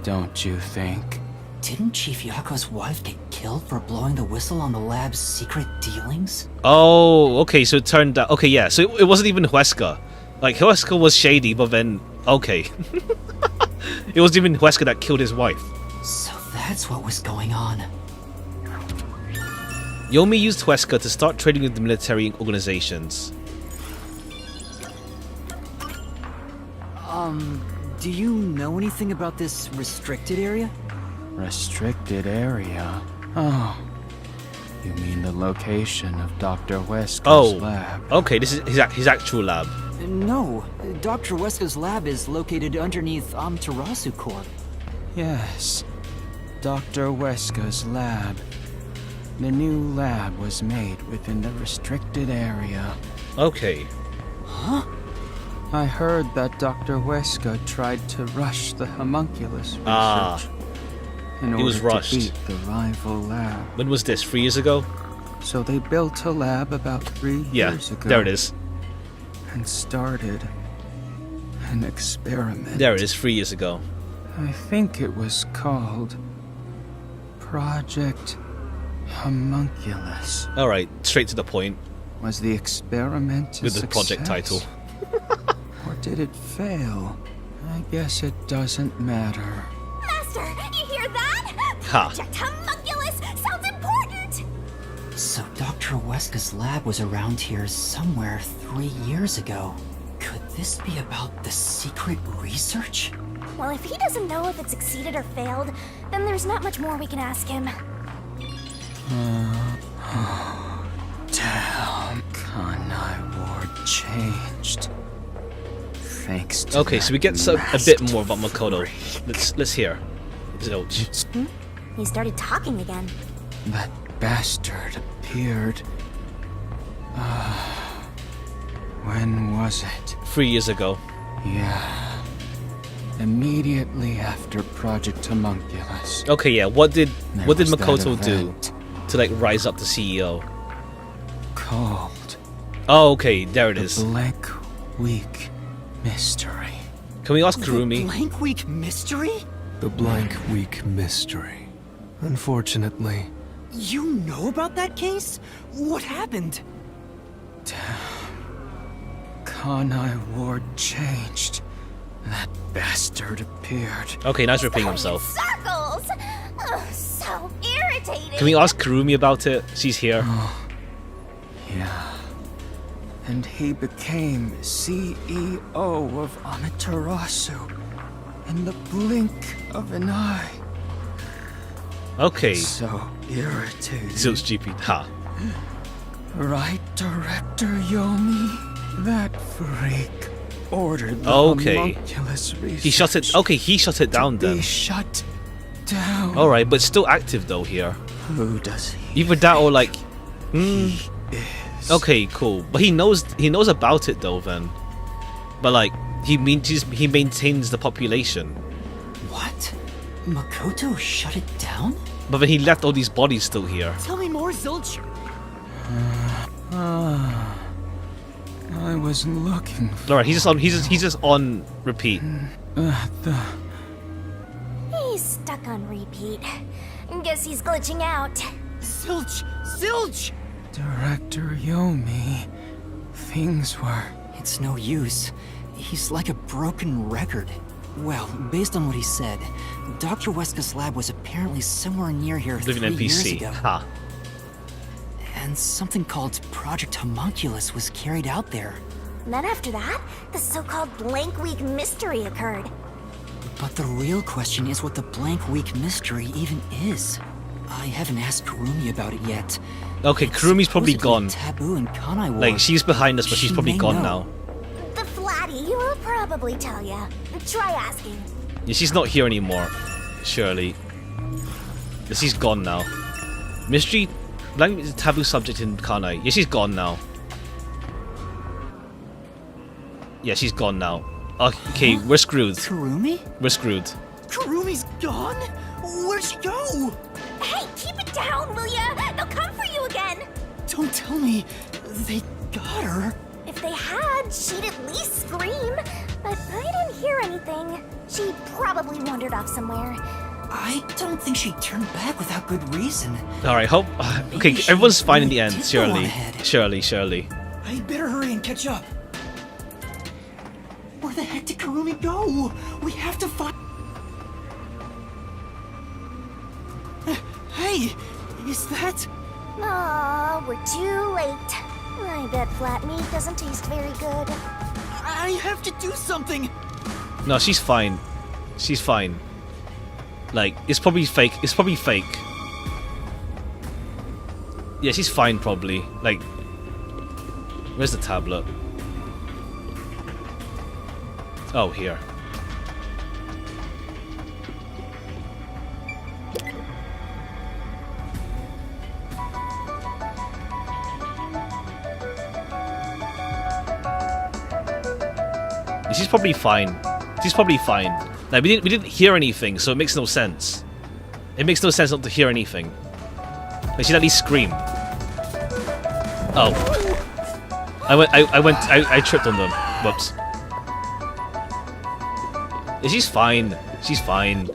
Speaker 19: don't you think?
Speaker 2: Didn't Chief Yako's wife get killed for blowing the whistle on the lab's secret dealings?
Speaker 1: Oh, okay, so it turned out... Okay, yeah, so it wasn't even Huesca. Like, Huesca was shady, but then... Okay. It wasn't even Huesca that killed his wife.
Speaker 2: So that's what was going on.
Speaker 1: Yomi used Huesca to start trading with the military organizations.
Speaker 6: Do you know anything about this restricted area?
Speaker 19: Restricted area? Oh. You mean the location of Dr. Wesker's lab?
Speaker 1: Okay, this is his actual lab.
Speaker 6: No, Dr. Weska's lab is located underneath Amaterasu Corp.
Speaker 19: Yes, Dr. Wesker's lab. The new lab was made within the restricted area.
Speaker 1: Okay.
Speaker 6: Huh?
Speaker 19: I heard that Dr. Wesker tried to rush the homunculus research. In
Speaker 1: he was
Speaker 19: order
Speaker 1: rushed.
Speaker 19: to beat the rival lab.
Speaker 1: When was this? 3 years ago?
Speaker 19: So they built a lab about 3 years ago.
Speaker 1: There it is.
Speaker 19: And started an experiment.
Speaker 1: There it is, 3 years ago.
Speaker 19: I think it was called Project Homunculus.
Speaker 1: Alright, straight to the point.
Speaker 19: Was the experiment a
Speaker 1: with the project title?
Speaker 19: Or did it fail? I guess it doesn't matter.
Speaker 15: Master, you hear that?
Speaker 1: Ha.
Speaker 15: Project Homunculus sounds important!
Speaker 2: So Dr. Weska's lab was around here somewhere 3 years ago. Could this be about the secret research?
Speaker 15: Well, if he doesn't know if it succeeded or failed, then there's not much more we can ask him.
Speaker 19: Damn, Kanai Ward changed. Thanks to
Speaker 1: Okay, so we get a bit more about Makoto. Let's hear. Zilch.
Speaker 15: He started talking again.
Speaker 19: That bastard appeared. When was it?
Speaker 1: 3 years ago.
Speaker 19: Yeah. Immediately after Project Homunculus.
Speaker 1: Okay, yeah. What did
Speaker 19: was that
Speaker 1: Makoto do
Speaker 19: event.
Speaker 1: to like rise up to CEO?
Speaker 19: Called.
Speaker 1: Oh, okay. There it is.
Speaker 19: The Blank Week Mystery.
Speaker 1: Can we ask Kurumi?
Speaker 6: Blank Week Mystery?
Speaker 3: The Blank Week Mystery. Unfortunately.
Speaker 6: You know about that case? What happened?
Speaker 19: Kanai Ward changed. That bastard appeared.
Speaker 1: Okay, now he's repeating himself.
Speaker 15: Circles! Ugh, so irritating!
Speaker 1: Can we ask Kurumi about it? She's here.
Speaker 19: Yeah. And he became CEO of Amaterasu in the blink of an eye.
Speaker 1: Okay.
Speaker 19: So irritating.
Speaker 1: So stupid. Ha.
Speaker 19: Right, Director Yomi? That freak ordered the
Speaker 1: Okay.
Speaker 19: homunculus research.
Speaker 1: He shut it. Okay, he shut it down
Speaker 19: to
Speaker 1: then.
Speaker 19: be shut down.
Speaker 1: All right, but still active though here.
Speaker 19: Who does he?
Speaker 1: Either that or like.
Speaker 19: Is.
Speaker 1: Okay, cool. But he knows about it though. Then, but like he maintains the population.
Speaker 2: What? Makoto shut it down?
Speaker 1: But then he left all these bodies still here.
Speaker 6: Tell me more, Zilch.
Speaker 19: I was looking.
Speaker 1: All right, he's just on repeat.
Speaker 15: He's stuck on repeat. Guess he's glitching out.
Speaker 6: Zilch! Zilch!
Speaker 19: Director Yomi, things were.
Speaker 2: It's no use. He's like a broken record. Well, based on what he said, Dr. Weska's lab was apparently somewhere near here
Speaker 1: Living
Speaker 2: 3 years
Speaker 1: NPC.
Speaker 2: ago.
Speaker 1: Ha.
Speaker 2: And something called Project Homunculus was carried out there.
Speaker 15: Then after that, the so-called Blank Week Mystery occurred.
Speaker 2: But the real question is what the Blank Week Mystery even is. I haven't asked Kurumi about it yet.
Speaker 1: Okay, Kurumi's probably
Speaker 2: Supposedly
Speaker 1: gone.
Speaker 2: Taboo in Kanai Ward.
Speaker 1: Like she's behind us, but she's
Speaker 2: She
Speaker 1: probably
Speaker 2: may
Speaker 1: gone
Speaker 2: know.
Speaker 1: now.
Speaker 15: The Flatty will probably tell ya. Try asking.
Speaker 1: Yeah, she's not here anymore. Surely. Yeah, she's gone now. Mystery language is a taboo subject in Kanai. Yeah, she's gone now. Yeah, she's gone now. Okay, we're screwed.
Speaker 6: Kurumi?
Speaker 1: We're screwed.
Speaker 6: Kurumi's gone? Where'd she go?
Speaker 4: Hey, keep it down, will ya? They'll come for you again.
Speaker 6: Don't tell me they got her.
Speaker 4: If they had, she'd at least scream. But I didn't hear anything. She probably wandered off somewhere.
Speaker 6: I don't think she turned back without good reason.
Speaker 1: Alright, hope. Okay, everyone's fine in the end, surely. Surely.
Speaker 6: I better hurry and catch up. Where the heck did Kurumi go? We have to find. Hey, is that?
Speaker 4: Aw, we're too late. I bet flat meat doesn't taste very good.
Speaker 6: I have to do something.
Speaker 1: No, she's fine. She's fine. Like, it's probably fake. It's probably fake. Yeah, she's fine probably. Like, where's the tablet? Oh, here. She's probably fine. She's probably fine. Like, we didn't hear anything, so it makes no sense. It makes no sense not to hear anything. Like, she'd at least scream. Oh. I tripped on them. Whoops. Yeah, she's fine. She's fine.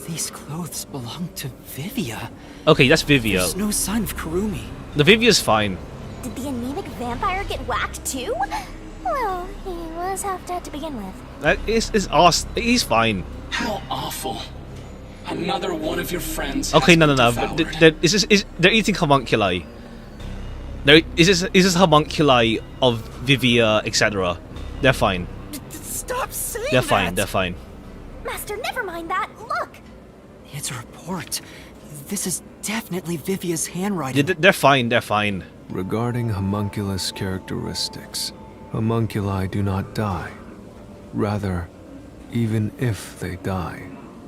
Speaker 6: These clothes belong to Vivia.
Speaker 1: Okay, that's Vivia.
Speaker 6: There's no sign of Kurumi.
Speaker 1: The Vivia's fine.
Speaker 4: Did the anemic vampire get whacked too? Well, he was half dead to begin with.
Speaker 1: That is awesome. He's fine.
Speaker 18: How awful. Another one of your friends.
Speaker 1: Okay, no.
Speaker 18: devoured.
Speaker 1: They're eating homunculi. Is this homunculi of Vivia, etc.? They're fine.
Speaker 6: Stop saying
Speaker 1: They're
Speaker 6: that.
Speaker 1: fine. They're fine.
Speaker 4: Master, never mind that. Look.
Speaker 6: It's a report. This is definitely Vivia's handwriting.
Speaker 1: Yeah, they're fine. They're fine.
Speaker 3: Regarding homunculus characteristics, homunculi do not die. Rather, even if they die,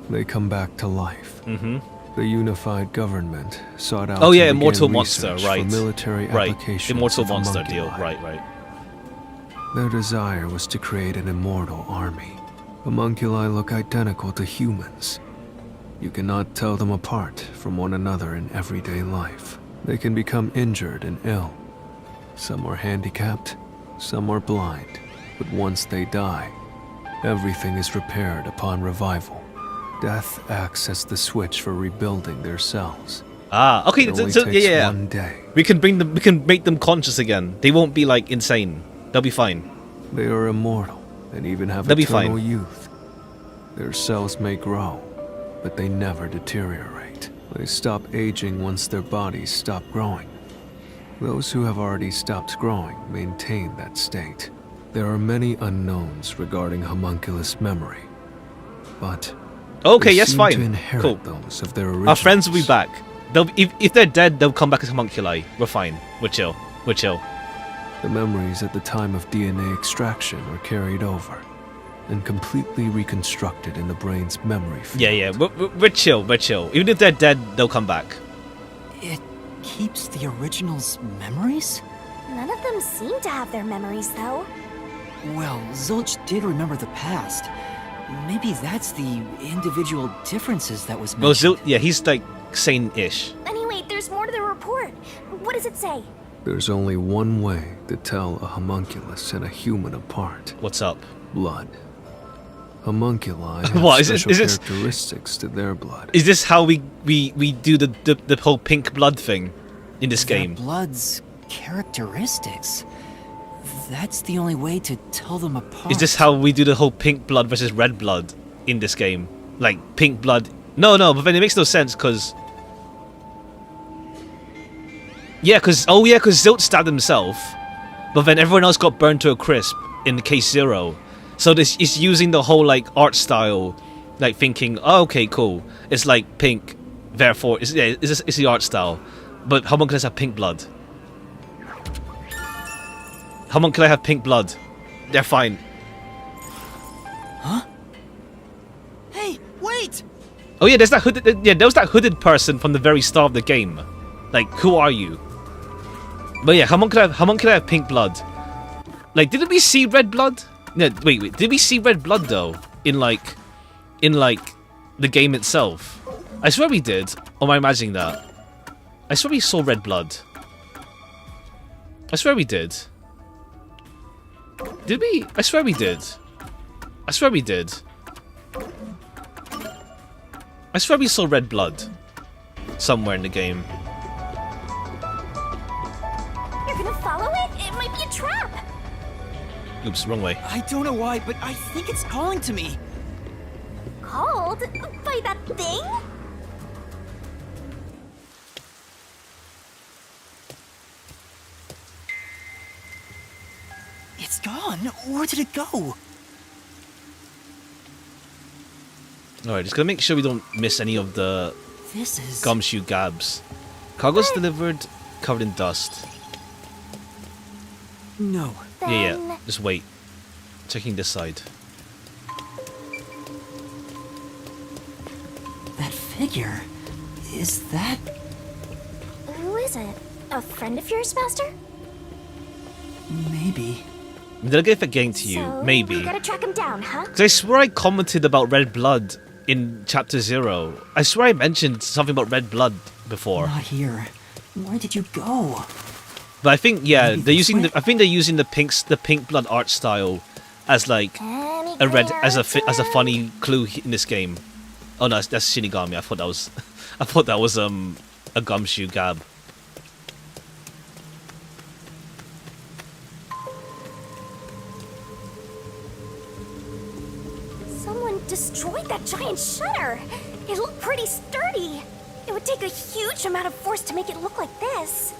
Speaker 3: they come back to life.
Speaker 1: Mm-hmm.
Speaker 3: The unified government sought out
Speaker 1: Oh yeah,
Speaker 3: to
Speaker 1: Immortal
Speaker 3: begin
Speaker 1: Monster,
Speaker 3: research
Speaker 1: right.
Speaker 3: for military
Speaker 1: Right.
Speaker 3: applications
Speaker 1: Immortal
Speaker 3: of
Speaker 1: Monster deal.
Speaker 3: homunculi.
Speaker 1: Right.
Speaker 3: Their desire was to create an immortal army. Homunculi look identical to humans. You cannot tell them apart from one another in everyday life. They can become injured and ill. Some are handicapped, some are blind. But once they die, everything is repaired upon revival. Death acts as the switch for rebuilding their cells.
Speaker 1: Ah, okay.
Speaker 3: It only
Speaker 1: So,
Speaker 3: takes
Speaker 1: yeah.
Speaker 3: one day.
Speaker 1: We can bring them. We can make them conscious again. They won't be like insane. They'll be fine.
Speaker 3: They are immortal and even have
Speaker 1: They'll be
Speaker 3: eternal
Speaker 1: fine.
Speaker 3: youth. Their cells may grow, but they never deteriorate. They stop aging once their bodies stop growing. Those who have already stopped growing maintain that state. There are many unknowns regarding homunculus memory, but
Speaker 1: Okay,
Speaker 3: they
Speaker 1: yes,
Speaker 3: seem
Speaker 1: fine.
Speaker 3: to inherit
Speaker 1: Cool.
Speaker 3: those of their
Speaker 1: Our
Speaker 3: originals.
Speaker 1: friends will be back. If they're dead, they'll come back as homunculi. We're fine. We're chill.
Speaker 3: The memories at the time of DNA extraction are carried over and completely reconstructed in the brain's memory field.
Speaker 1: Yeah. We're chill. Even if they're dead, they'll come back.
Speaker 6: It keeps the original's memories?
Speaker 4: None of them seem to have their memories, though.
Speaker 6: Well, Zilch did remember the past. Maybe that's the individual differences that was
Speaker 1: Well,
Speaker 6: mentioned.
Speaker 1: yeah, he's like sane-ish.
Speaker 4: Anyway, there's more to the report. What does it say?
Speaker 3: There's only one way to tell a homunculus and a human apart.
Speaker 1: What's up?
Speaker 3: Blood. Homunculi have
Speaker 1: What,
Speaker 3: special
Speaker 1: is this-
Speaker 3: characteristics to their blood.
Speaker 1: Is this how we do the whole pink blood thing in this
Speaker 6: Their
Speaker 1: game?
Speaker 6: blood's characteristics. That's the only way to tell them apart.
Speaker 1: Is this how we do the whole pink blood versus red blood in this game? Like pink blood? No, but then it makes no sense because. Yeah, because Zilt stabbed himself, but then everyone else got burned to a crisp in case 0. So this is using the whole like art style, like thinking, oh, okay, cool. It's like pink, therefore it's the art style. But homunculus have pink blood. Homunculi have pink blood. They're fine.
Speaker 6: Huh? Hey, Hey, wait!
Speaker 1: Oh yeah, there's that hooded. Yeah, there was that hooded person from the very start of the game. Like, who are you? But yeah, how long could I have pink blood? Like, didn't we see red blood? No, wait. Did we see red blood though? In like the game itself? I swear we did. Or am I imagining that? I swear we saw red blood. I swear we did. Did we? I swear we did. I swear we did. I swear we saw red blood somewhere in the game.
Speaker 4: You're gonna follow it? It might be a trap.
Speaker 1: Oops, wrong way.
Speaker 6: I don't know why, but I think it's calling to me.
Speaker 4: Called? By that thing?
Speaker 6: It's gone. Where did it go?
Speaker 1: Alright, just gonna make sure we don't miss any of the
Speaker 6: This is...
Speaker 1: gumshoe gabs. Cargo's delivered, covered in dust.
Speaker 6: No.
Speaker 1: Yeah. Just wait. Checking this side.
Speaker 6: That figure... Is that...
Speaker 4: Who is it? A friend of yours, Master?
Speaker 6: Maybe.
Speaker 1: Did I get forgetting to you?
Speaker 4: So,
Speaker 1: Maybe.
Speaker 4: we gotta track him down, huh?
Speaker 1: Because I swear I commented about red blood in Chapter 0. I swear I mentioned something about red blood before.
Speaker 6: Not here. Where did you go?
Speaker 1: But I think, yeah, they're using I think they're using the pink blood art style as like a funny clue in this game. Oh no, that's Shinigami. I thought that was a gumshoe gab.
Speaker 4: Someone destroyed that giant shutter. It looked pretty sturdy. It would take a huge amount of force to make it look like this.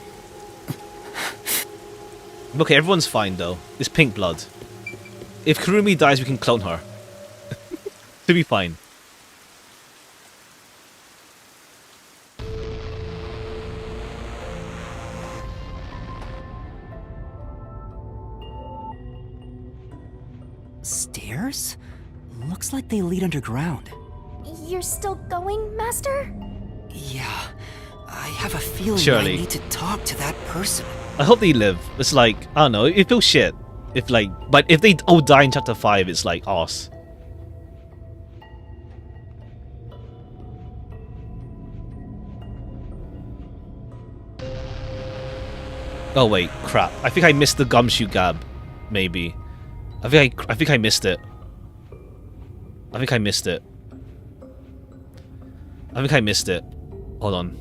Speaker 1: Okay, everyone's fine though. It's pink blood. If Kurumi dies, we can clone her. To be fine.
Speaker 6: Stairs? Looks like they lead underground.
Speaker 4: You're still going, Master?
Speaker 6: Yeah. I have a feeling
Speaker 1: Surely.
Speaker 6: I need to talk to that person.
Speaker 1: I hope they live. It's like, I don't know, it feels shit. But if they all die in Chapter 5, it's like arse. Oh wait, crap. I think I missed the gumshoe gab. Maybe. I think I missed it. I think I missed it. Hold on.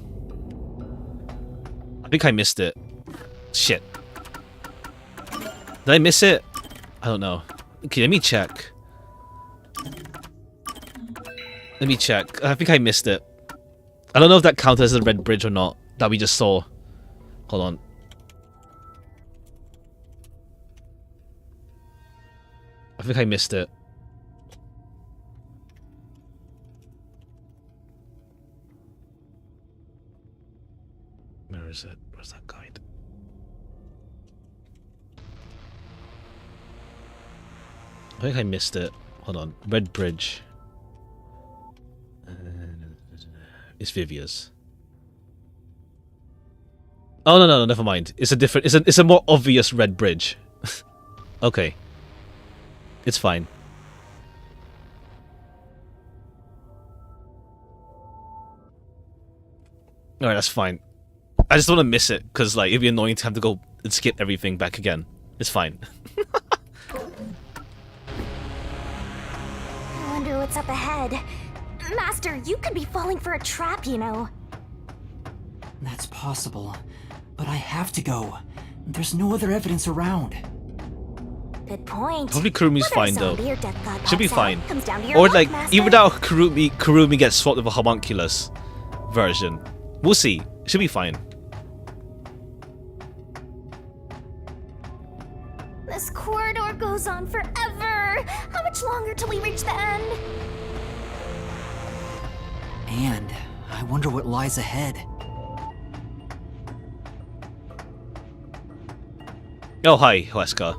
Speaker 1: I think I missed it. Shit. Did I miss it? I don't know. Okay, let me check. I think I missed it. I don't know if that counts as a red bridge or not that we just saw. Hold on. I think I missed it. Where is it? Where's that guide? I think I missed it. Hold on. Red Bridge. It's Vivia's. Oh no, never mind. It's a different. It's a more obvious red bridge. Okay. It's fine. Alright, that's fine. I just don't want to miss it, because like, it'd be annoying to have to go and skip everything back again. It's fine.
Speaker 4: I wonder what's up ahead. Master, you could be falling for a trap, you know.
Speaker 6: That's possible. But I have to go. There's no other evidence around.
Speaker 4: Good point.
Speaker 1: Hopefully Kurumi's fine though. Should be fine.
Speaker 4: Or
Speaker 1: Or like, even without Kurumi gets swapped with a homunculus version. We'll see. Should be fine.
Speaker 4: This corridor goes on forever. How much longer till we reach the end?
Speaker 6: And I wonder what lies ahead.
Speaker 1: Oh, hi, Huesca.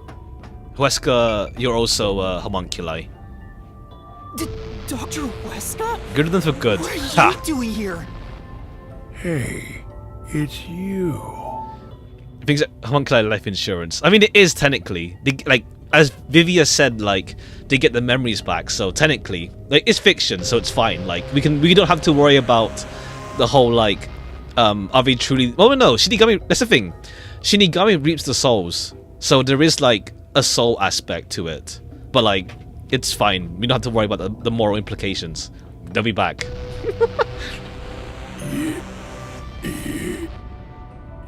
Speaker 1: Huesca, you're also homunculi.
Speaker 6: Dr. Weska?
Speaker 1: Good enough for good.
Speaker 6: What are
Speaker 1: Ha!
Speaker 6: you doing here?
Speaker 13: Hey, it's you.
Speaker 1: Things like homunculi life insurance. I mean, it is technically. Like, as Vivia said, like, they get the memories back, so technically, like, it's fiction, so it's fine. Like, we don't have to worry about the whole, like, are they truly... Oh, no, Shinigami... That's the thing. Shinigami reaps the souls, so there is, like, a soul aspect to it. But, like, it's fine. We don't have to worry about the moral implications. They'll be back.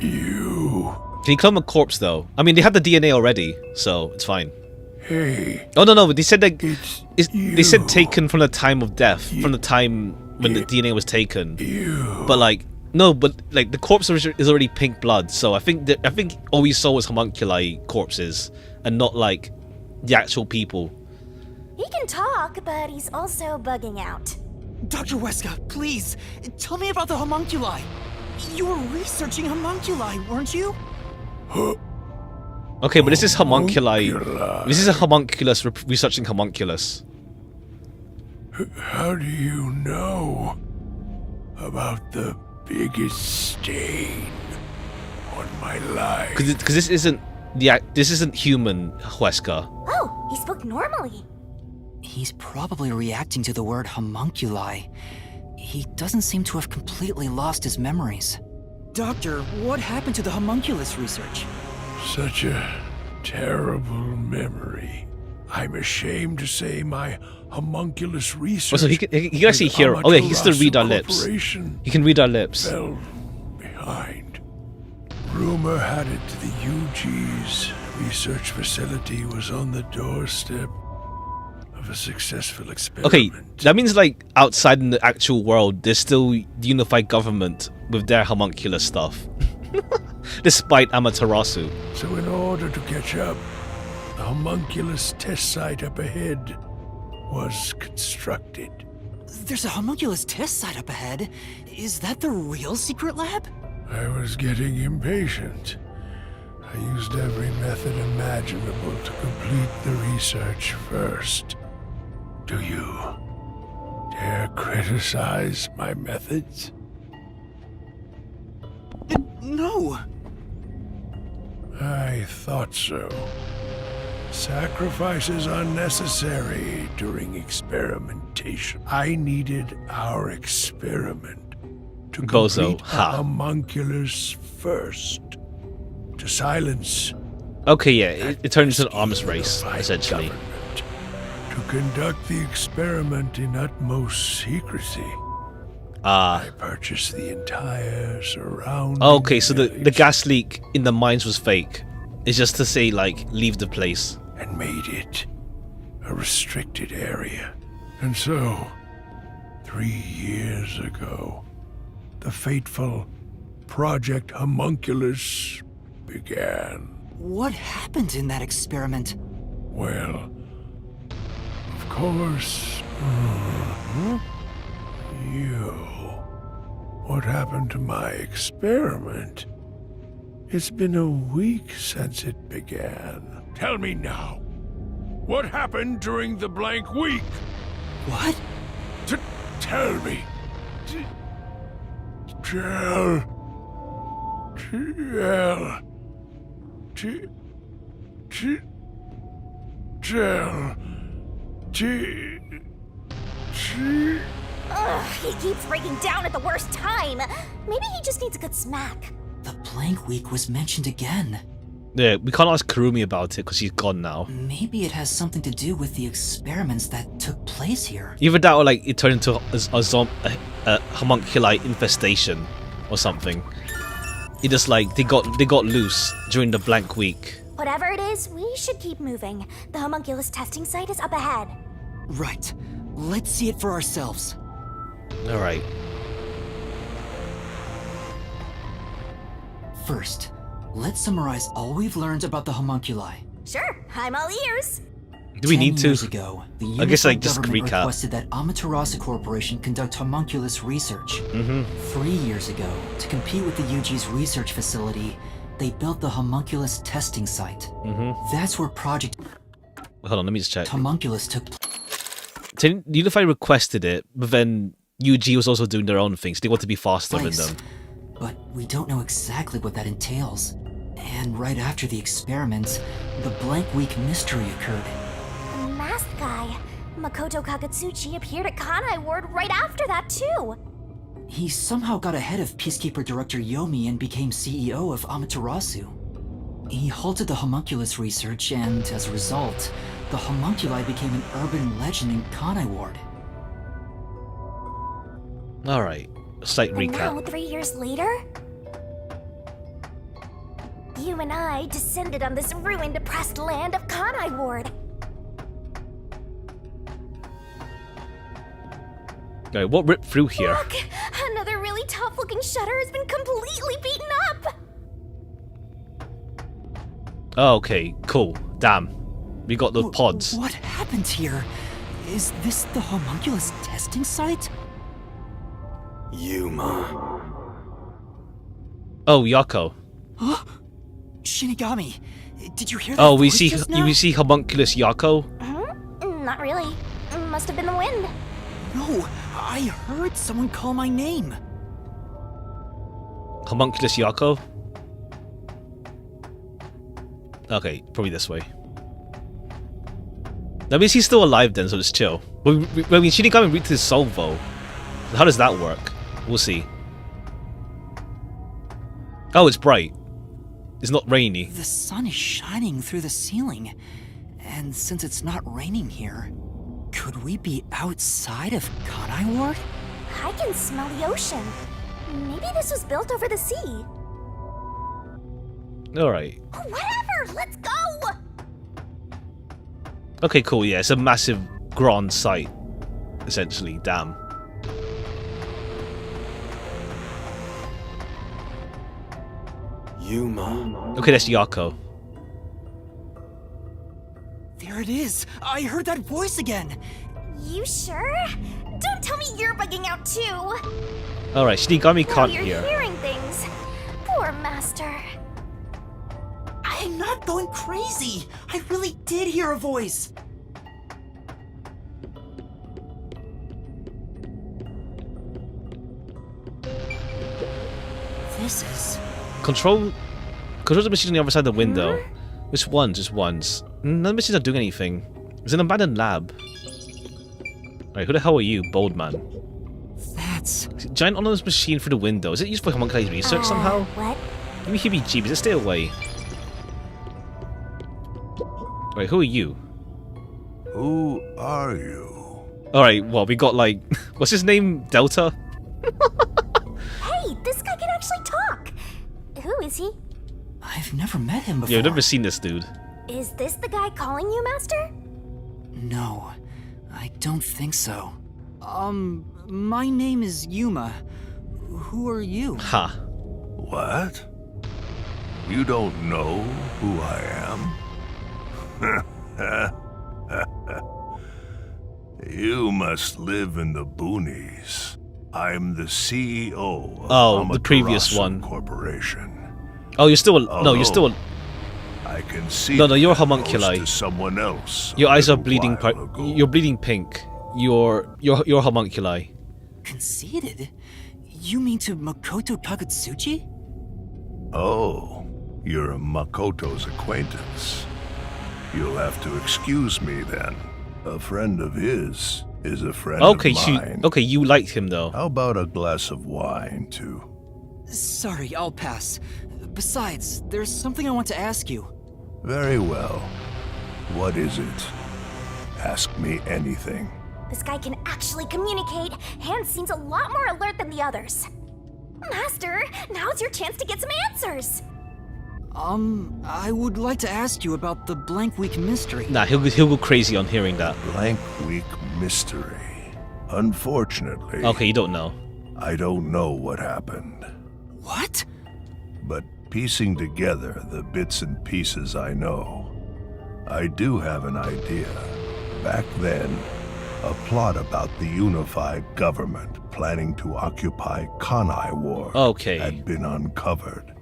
Speaker 13: You.
Speaker 1: Can you clone a corpse, though? I mean, they have the DNA already, so it's fine.
Speaker 13: Hey.
Speaker 1: Oh, no, they said that... They said taken from the time of death, from the time when the DNA was taken. But, like... No, but like the corpse is already pink blood, so I think all we saw was homunculi corpses and not like the actual people.
Speaker 4: He can talk, but he's also bugging out.
Speaker 6: Dr. Weska, please, tell me about the homunculi. You were researching homunculi, weren't you?
Speaker 1: Okay, but this is homunculi. This is a homunculus researching homunculus.
Speaker 13: How do you know about the biggest stain on my life?
Speaker 1: Because this isn't human, Weska.
Speaker 4: Oh, he spoke normally.
Speaker 2: He's probably reacting to the word homunculi. He doesn't seem to have completely lost his memories.
Speaker 6: Doctor, what happened to the homunculus research?
Speaker 13: Such a terrible memory. I'm ashamed to say my homunculus research.
Speaker 1: Also, he can actually hear. Oh yeah, he can still read our lips. He can read our lips.
Speaker 13: Fell behind. Rumor had it the UG's research facility was on the doorstep of a successful experiment.
Speaker 1: Okay, that means like outside in the actual world, there's still the unified government with their homunculus stuff, despite Amaterasu.
Speaker 13: So in order to catch up, the homunculus test site up ahead was constructed.
Speaker 6: There's a homunculus test site up ahead. Is that the real secret lab?
Speaker 13: I was getting impatient. I used every method imaginable to complete the research first. Do you dare criticize my methods?
Speaker 6: No.
Speaker 13: I thought so. Sacrifices are necessary during experimentation. I needed our experiment to complete the homunculus first. To silence.
Speaker 1: Okay, yeah, it turns into an arms race, essentially.
Speaker 13: To conduct the experiment in utmost secrecy. I purchased the entire surrounding
Speaker 1: okay, so the gas leak in the mines was fake. It's just to say, like, leave the place.
Speaker 13: And made it a restricted area. And so, 3 years ago, the fateful Project Homunculus began.
Speaker 2: What happened in that experiment?
Speaker 13: Well, of course, you. What happened to my experiment? It's been a week since it began. Tell me now, what happened during the blank week?
Speaker 6: What?
Speaker 13: Tell me. Tell.
Speaker 4: Ugh, he keeps breaking down at the worst time. Maybe he just needs a good smack.
Speaker 2: The blank week was mentioned again.
Speaker 1: Yeah, we can't ask Kurumi about it because she's gone now.
Speaker 2: Maybe it has something to do with the experiments that took place here.
Speaker 1: Either that or like it turned into a homunculi infestation or something. It just like they got loose during the blank week.
Speaker 4: Whatever it is, we should keep moving. The homunculus testing site is up ahead.
Speaker 6: Right. Let's see it for ourselves.
Speaker 1: Alright.
Speaker 2: First, let's summarize all we've learned about the homunculi.
Speaker 4: Sure, I'm all ears.
Speaker 1: Do we need to?
Speaker 2: 10 years ago, the
Speaker 1: I guess like
Speaker 2: unified
Speaker 1: just
Speaker 2: government
Speaker 1: recap.
Speaker 2: requested that Amaterasu Corporation conduct homunculus research. 3 years ago, to compete with the UG's research facility, they built the homunculus testing site. That's where Project
Speaker 1: Hold on, let me just check.
Speaker 2: Homunculus took
Speaker 1: Unify requested it, but then UG was also doing their own things. They want to be faster than them.
Speaker 2: But we don't know exactly what that entails. And right after the experiment, the Blank Week mystery occurred.
Speaker 15: The masked guy, Makoto Kakatsuchi, appeared at Kanai Ward right after that, too.
Speaker 2: He somehow got ahead of Peacekeeper Director Yomi and became CEO of Amaterasu. He halted the homunculus research, and as a result, the homunculi became an urban legend in Kanai Ward.
Speaker 1: Alright, slight
Speaker 15: And
Speaker 1: recap.
Speaker 15: now, 3 years later, you and I descended on this ruined, oppressed land of Kanai Ward.
Speaker 1: Alright, what ripped through here?
Speaker 15: Look, another really tough-looking shutter has been completely beaten up.
Speaker 1: Oh, okay, cool. Damn. We got the pods.
Speaker 2: What happened here? Is this the homunculus testing site?
Speaker 9: Yuma.
Speaker 1: Oh, Yako.
Speaker 2: Huh? Shinigami, did you hear that
Speaker 1: Oh, we
Speaker 2: voice
Speaker 1: see
Speaker 2: just now?
Speaker 1: we see homunculus Yako.
Speaker 15: Not really. Must have been the wind.
Speaker 2: No, I heard someone call my name.
Speaker 1: Homunculus Yako. Okay, probably this way. That means he's still alive then, so it's chill. But I mean, Shinigami reached his soul though. How does that work? We'll see. Oh, it's bright. It's not rainy.
Speaker 2: The sun is shining through the ceiling. And since it's not raining here, could we be outside of Kanai Ward?
Speaker 15: I can smell the ocean. Maybe this was built over the sea.
Speaker 1: Alright.
Speaker 15: Whatever, let's go!
Speaker 1: Okay, cool, yeah, it's a massive grand site. Essentially, damn.
Speaker 9: Yuma.
Speaker 1: Okay, that's Yako.
Speaker 2: There it is! I heard that voice again!
Speaker 15: You sure? Don't tell me you're bugging out too!
Speaker 1: Alright, Shinigami
Speaker 15: Now
Speaker 1: can't
Speaker 15: you're
Speaker 1: hear.
Speaker 15: hearing things. Poor master.
Speaker 2: I'm not going crazy! I really did hear a voice! This is...
Speaker 1: Control the machine on the other side of the window. Which ones? Just ones. None of the machines are doing anything. It's an abandoned lab. Alright, who the hell are you, bold man?
Speaker 2: That's...
Speaker 1: Giant autonomous machine through the window. Is it used for homunculus research somehow?
Speaker 15: What?
Speaker 1: Give me heebie-jeebies, let's stay away. Alright, who are you?
Speaker 13: Who are you?
Speaker 1: Alright, well, we got like... What's his name? Delta?
Speaker 15: Hey, this guy can actually talk! Who is he?
Speaker 2: I've never met him before.
Speaker 1: Yeah, I've never seen this dude.
Speaker 15: Is this the guy calling you, Master?
Speaker 2: No, I don't think so. My name is Yuma. Who are you?
Speaker 1: Ha.
Speaker 13: What? You don't know who I am? You must live in the boonies. I'm the CEO of
Speaker 1: the previous
Speaker 13: Amaterasu
Speaker 1: one.
Speaker 13: Corporation.
Speaker 1: Oh, you're still... No, you're still...
Speaker 13: I can see
Speaker 1: No, you're
Speaker 13: that
Speaker 1: homunculi.
Speaker 13: goes to someone else.
Speaker 1: Your
Speaker 13: a
Speaker 1: eyes are
Speaker 13: little
Speaker 1: bleeding...
Speaker 13: while ago.
Speaker 1: You're bleeding pink. You're homunculi.
Speaker 2: Conceited? You mean to Makoto Takatsuchi?
Speaker 13: Oh, you're a Makoto's acquaintance. You'll have to excuse me then. A friend of his is a friend
Speaker 1: Okay,
Speaker 13: of mine.
Speaker 1: okay, you liked him though.
Speaker 13: How about a glass of wine, too?
Speaker 2: Sorry, I'll pass. Besides, there's something I want to ask you.
Speaker 13: Very well. What is it? Ask me anything.
Speaker 15: This guy can actually communicate and seems a lot more alert than the others. Master, now's your chance to get some answers.
Speaker 2: I would like to ask you about the Blank Week mystery.
Speaker 1: Nah, he'll go crazy on hearing that.
Speaker 13: Blank Week mystery. Unfortunately...
Speaker 1: Okay, you don't know.
Speaker 13: I don't know what happened.
Speaker 2: What?
Speaker 13: But piecing together the bits and pieces I know, I do have an idea. Back then, a plot about the unified government planning to occupy Kanai Ward had been uncovered.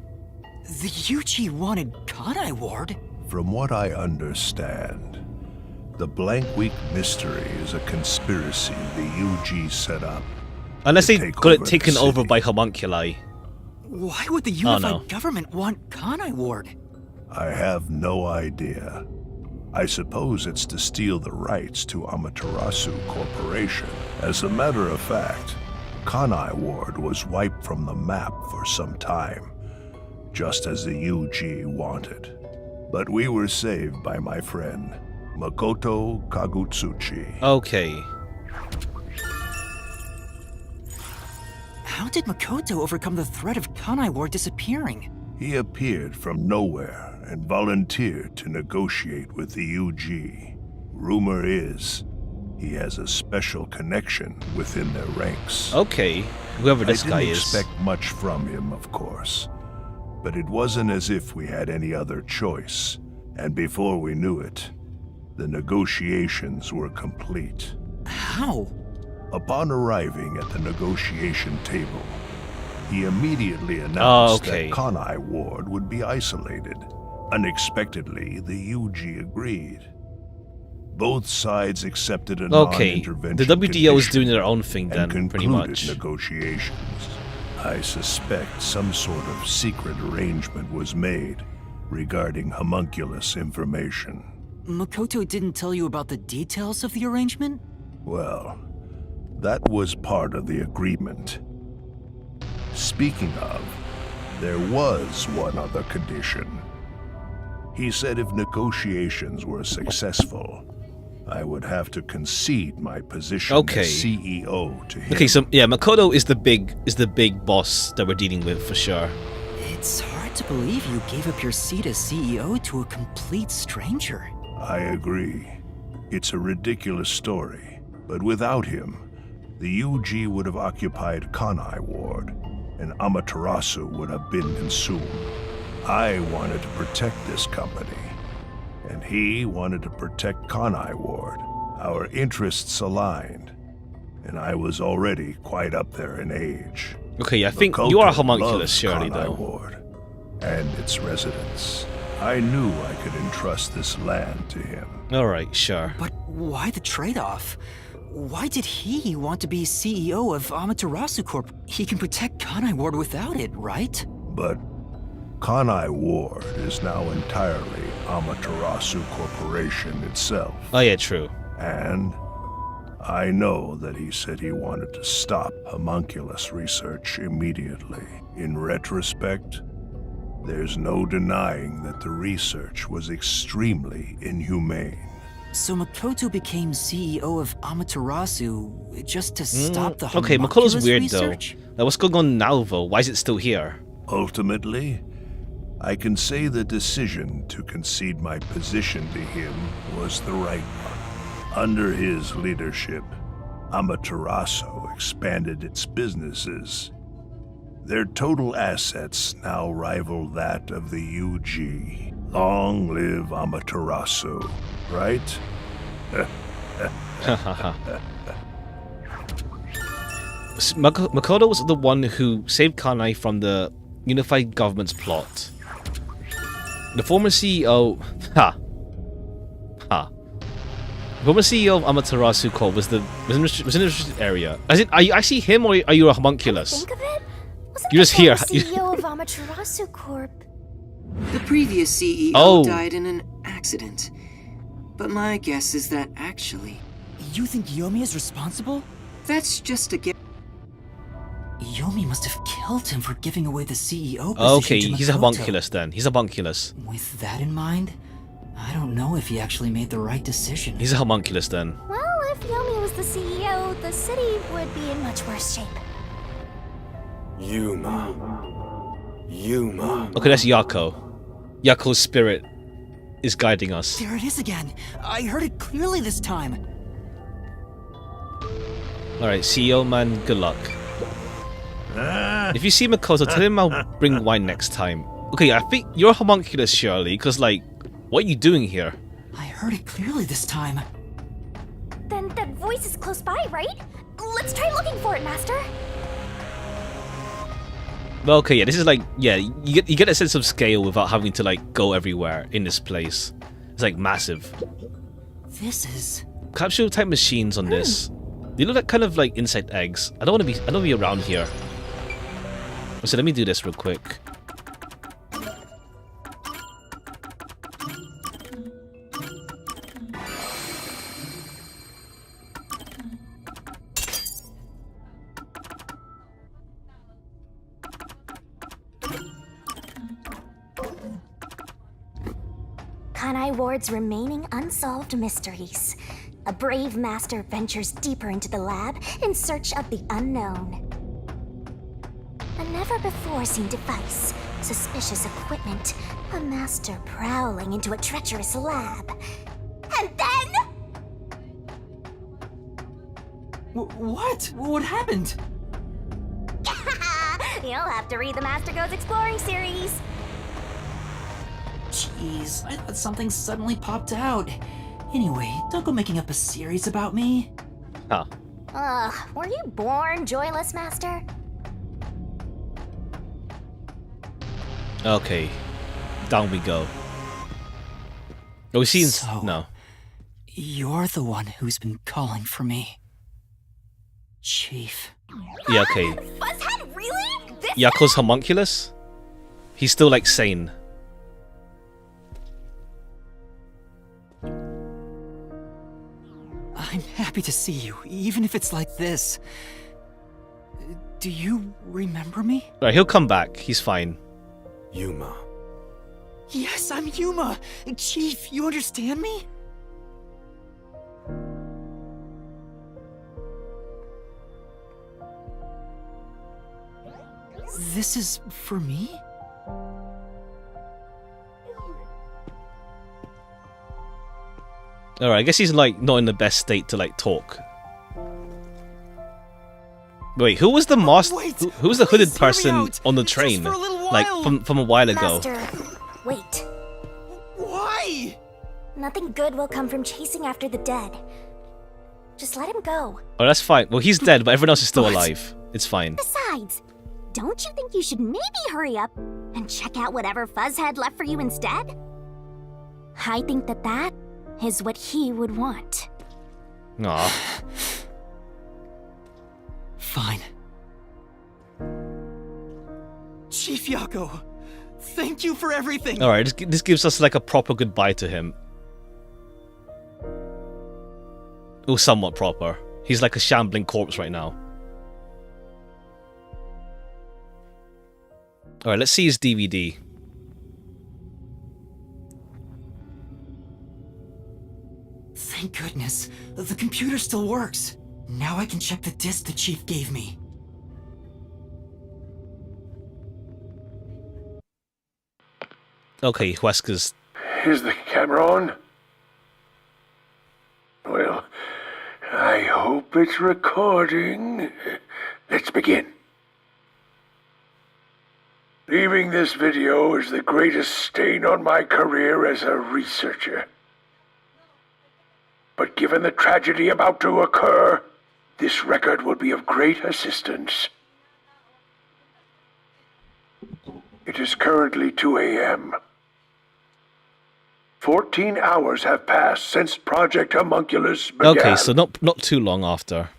Speaker 2: The Yuchi wanted Kanai Ward?
Speaker 13: From what I understand, The Blank Week mystery is a conspiracy the UG set up.
Speaker 1: Unless
Speaker 13: to
Speaker 1: they
Speaker 13: take
Speaker 1: got it
Speaker 13: over the
Speaker 1: taken over
Speaker 13: city.
Speaker 1: by homunculi.
Speaker 6: Why would the
Speaker 1: Oh,
Speaker 6: unified
Speaker 1: no.
Speaker 6: government want Kanai Ward?
Speaker 13: I have no idea. I suppose it's to steal the rights to Amaterasu Corporation. As a matter of fact, Kanai Ward was wiped from the map for some time, just as the UG wanted. But we were saved by my friend, Makoto Kagutsuchi.
Speaker 1: Okay.
Speaker 6: How did Makoto overcome the threat of Kanai Ward disappearing?
Speaker 13: He appeared from nowhere and volunteered to negotiate with the UG. Rumor is, he has a special connection within their ranks.
Speaker 1: Okay. Whoever this guy
Speaker 13: I didn't
Speaker 1: is.
Speaker 13: expect much from him, of course. But it wasn't as if we had any other choice. And before we knew it, the negotiations were complete.
Speaker 6: How?
Speaker 13: Upon arriving at the negotiation table, he immediately announced
Speaker 1: okay.
Speaker 13: that Kanai Ward would be isolated. Unexpectedly, the UG agreed. Both sides accepted a
Speaker 1: Okay.
Speaker 13: non-intervention
Speaker 1: The WDO is
Speaker 13: condition
Speaker 1: doing their own thing then,
Speaker 13: and
Speaker 1: pretty
Speaker 13: concluded
Speaker 1: much.
Speaker 13: negotiations. I suspect some sort of secret arrangement was made regarding homunculus information.
Speaker 6: Makoto didn't tell you about the details of the arrangement?
Speaker 13: Well, that was part of the agreement. Speaking of, there was one other condition. He said if negotiations were successful, I would have to concede my position
Speaker 1: Okay.
Speaker 13: as CEO to him.
Speaker 1: Okay, so yeah, Makoto is the big boss that we're dealing with for sure.
Speaker 6: It's hard to believe you gave up your seat as CEO to a complete stranger.
Speaker 13: I agree. It's a ridiculous story, but without him, the UG would have occupied Kanai Ward, and Amaterasu would have been consumed. I wanted to protect this company, and he wanted to protect Kanai Ward. Our interests aligned, and I was already quite up there in age.
Speaker 1: Okay, I think
Speaker 13: Makoto
Speaker 1: you are a homunculus,
Speaker 13: loves
Speaker 1: surely,
Speaker 13: Kanai
Speaker 1: though.
Speaker 13: Ward and its residents. I knew I could entrust this land to him.
Speaker 1: Alright, sure.
Speaker 6: But why the trade-off? Why did he want to be CEO of Amaterasu Corp? He can protect Kanai Ward without it, right?
Speaker 13: But Kanai Ward is now entirely Amaterasu Corporation itself.
Speaker 1: Oh yeah, true.
Speaker 13: And I know that he said he wanted to stop homunculus research immediately. In retrospect, there's no denying that the research was extremely inhumane.
Speaker 6: So Makoto became CEO of Amaterasu just to stop the
Speaker 1: Okay,
Speaker 6: homunculus
Speaker 1: Makoto's weird
Speaker 6: research?
Speaker 1: though. Now, what's going on now though? Why is it still here?
Speaker 13: Ultimately, I can say the decision to concede my position to him was the right one. Under his leadership, Amaterasu expanded its businesses. Their total assets now rival that of the UG. Long live Amaterasu, right?
Speaker 1: Makoto was the one who saved Kanai from the unified government's plot. The former CEO... The former CEO of Amaterasu Corp was in the restricted area. As in, are you actually him or are you a homunculus?
Speaker 15: Think of it? Wasn't
Speaker 1: You're
Speaker 15: the
Speaker 1: just here.
Speaker 15: CEO of Amaterasu Corp?
Speaker 11: The previous CEO
Speaker 1: Oh.
Speaker 11: died in an accident. But my guess is that actually...
Speaker 6: You think Yomi is responsible?
Speaker 11: That's just a guess.
Speaker 6: Yomi must have killed him for giving away the CEO position
Speaker 1: Okay,
Speaker 6: to
Speaker 1: he's a
Speaker 6: Makoto.
Speaker 1: homunculus then. He's a homunculus.
Speaker 6: With that in mind, I don't know if he actually made the right decision.
Speaker 1: He's a homunculus then.
Speaker 15: Well, if Yomi was the CEO, the city would be in much worse shape.
Speaker 9: Yuma. Yuma.
Speaker 1: Okay, that's Yako. Yako's spirit is guiding us.
Speaker 6: There it is again. I heard it clearly this time.
Speaker 1: Alright, CEO man, good luck. If you see Makoto, tell him I'll bring wine next time. Okay, I think you're a homunculus, surely, because, like, what are you doing here?
Speaker 6: I heard it clearly this time.
Speaker 15: Then that voice is close by, right? Let's try looking for it, Master.
Speaker 1: Well, okay, yeah, this is like, yeah, you get a sense of scale without having to, like, go everywhere in this place. It's, like, massive.
Speaker 6: This is...
Speaker 1: Capsule type machines on this. They look like kind of like insect eggs. I don't want to be around here. So let me do this real quick.
Speaker 15: Kanai Ward's remaining unsolved mysteries. A brave master ventures deeper into the lab in search of the unknown. A never-before-seen device, suspicious equipment, a master prowling into a treacherous lab. And then...
Speaker 6: What? What happened?
Speaker 15: You'll have to read the Master Goes Exploring series.
Speaker 6: Jeez, I thought something suddenly popped out. Anyway, don't go making up a series about me.
Speaker 1: Huh.
Speaker 15: Ugh, were you born joyless, Master?
Speaker 1: Okay. Down we go. Oh, we seen... No.
Speaker 6: You're the one who's been calling for me. Chief.
Speaker 1: Yeah, okay.
Speaker 15: Fuzzhead, really? This
Speaker 1: Yako's homunculus? He's still, like, sane.
Speaker 6: I'm happy to see you, even if it's like this. Do you remember me?
Speaker 1: Alright, he'll come back. He's fine.
Speaker 9: Yuma.
Speaker 6: Yes, I'm Yuma. Chief, you understand me? This is for me?
Speaker 1: Alright, I guess he's, like, not in the best state to, like, talk. Wait, who was the master? Who was the hooded person on the train? Like, from a while ago.
Speaker 15: Master, wait.
Speaker 6: Why?
Speaker 15: Nothing good will come from chasing after the dead. Just let him go.
Speaker 1: Oh, that's fine. Well, he's dead, but everyone else is still alive. It's fine.
Speaker 15: Besides, don't you think you should maybe hurry up and check out whatever Fuzzhead left for you instead? I think that is what he would want.
Speaker 1: Aw.
Speaker 6: Fine. Chief Yako, thank you for everything.
Speaker 1: Alright, this gives us like a proper goodbye to him. Oh, somewhat proper. He's like a shambling corpse right now. Alright, let's see his DVD.
Speaker 6: Thank goodness. The computer still works. Now I can check the disc the Chief gave me.
Speaker 1: Okay, Huesca's...
Speaker 13: Is the camera on? Well, I hope it's recording. Let's begin. Leaving this video is the greatest stain on my career as a researcher. But given the tragedy about to occur, this record will be of great assistance. It is currently 2 a.m. 14 hours have passed since Project Homunculus began.
Speaker 1: Okay, so not too long after.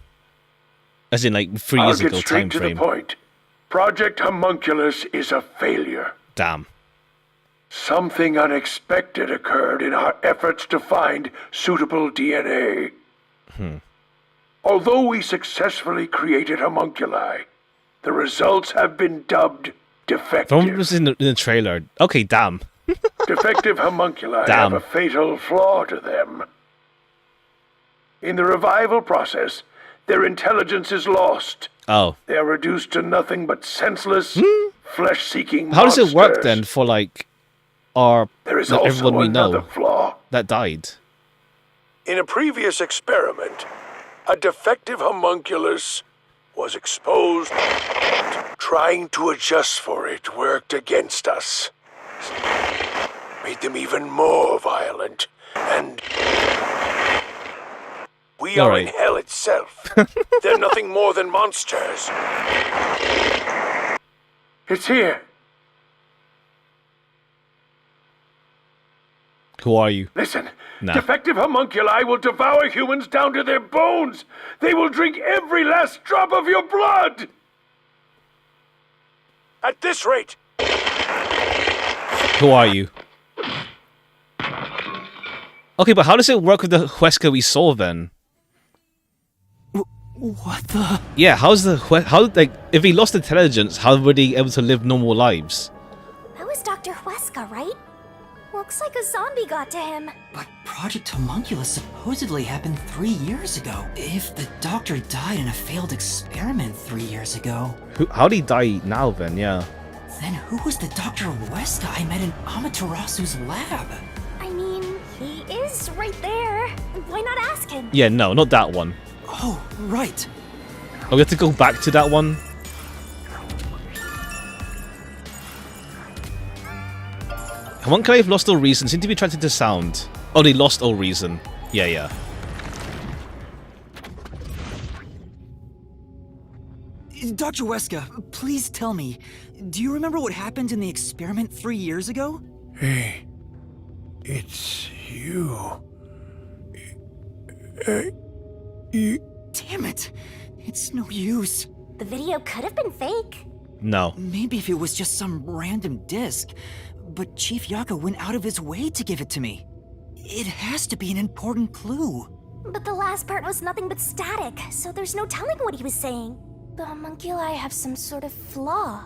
Speaker 1: As in, like, 3 years ago time frame.
Speaker 13: I'll get straight to the point. Project Homunculus is a failure.
Speaker 1: Damn.
Speaker 13: Something unexpected occurred in our efforts to find suitable DNA. Although we successfully created homunculi, the results have been dubbed defective.
Speaker 1: From was in the trailer. Okay, damn.
Speaker 13: Defective homunculi have a fatal flaw to them. In the revival process, their intelligence is lost.
Speaker 1: Oh.
Speaker 13: They are reduced to nothing but senseless, flesh-seeking
Speaker 1: How does
Speaker 13: monsters.
Speaker 1: it work then for, like,
Speaker 13: There is also
Speaker 1: everyone we
Speaker 13: another
Speaker 1: know
Speaker 13: flaw.
Speaker 1: that died?
Speaker 13: In a previous experiment, a defective homunculus was exposed. Trying to adjust for it worked against us. Made them even more violent, and we are in hell itself. They're nothing more than monsters. It's here.
Speaker 1: Who are you?
Speaker 13: Listen,
Speaker 1: Nah.
Speaker 13: defective homunculi will devour humans down to their bones. They will drink every last drop of your blood. At this rate.
Speaker 1: Who are you? Okay, but how does it work with the Huesca we saw then?
Speaker 6: What the?
Speaker 1: Yeah, how like if he lost intelligence, how were they able to live normal lives?
Speaker 15: That was Dr. Huesca, right? Looks like a zombie got to him.
Speaker 2: But Project Homunculus supposedly happened 3 years ago. If the doctor died in a failed experiment 3 years ago,
Speaker 1: How'd he die now then? Yeah.
Speaker 2: then who was the Dr. Huesca I met in Amaterasu's lab?
Speaker 15: I mean, he is right there. Why not ask him?
Speaker 1: Yeah, no, not that one.
Speaker 2: Oh, right.
Speaker 1: Oh, we have to go back to that one. Homunculi have lost all reason, seem to be attracted to sound. Oh, they lost all reason. Yeah, yeah.
Speaker 6: Dr. Huesca, please tell me, do you remember what happened in the experiment 3 years ago?
Speaker 13: Hey, it's you.
Speaker 6: Damn it! It's no use.
Speaker 15: The video could have been fake.
Speaker 1: No.
Speaker 6: Maybe if it was just some random disc, but Chief Yaka went out of his way to give it to me. It has to be an important clue.
Speaker 15: But the last part was nothing but static, so there's no telling what he was saying. The homunculi have some sort of flaw.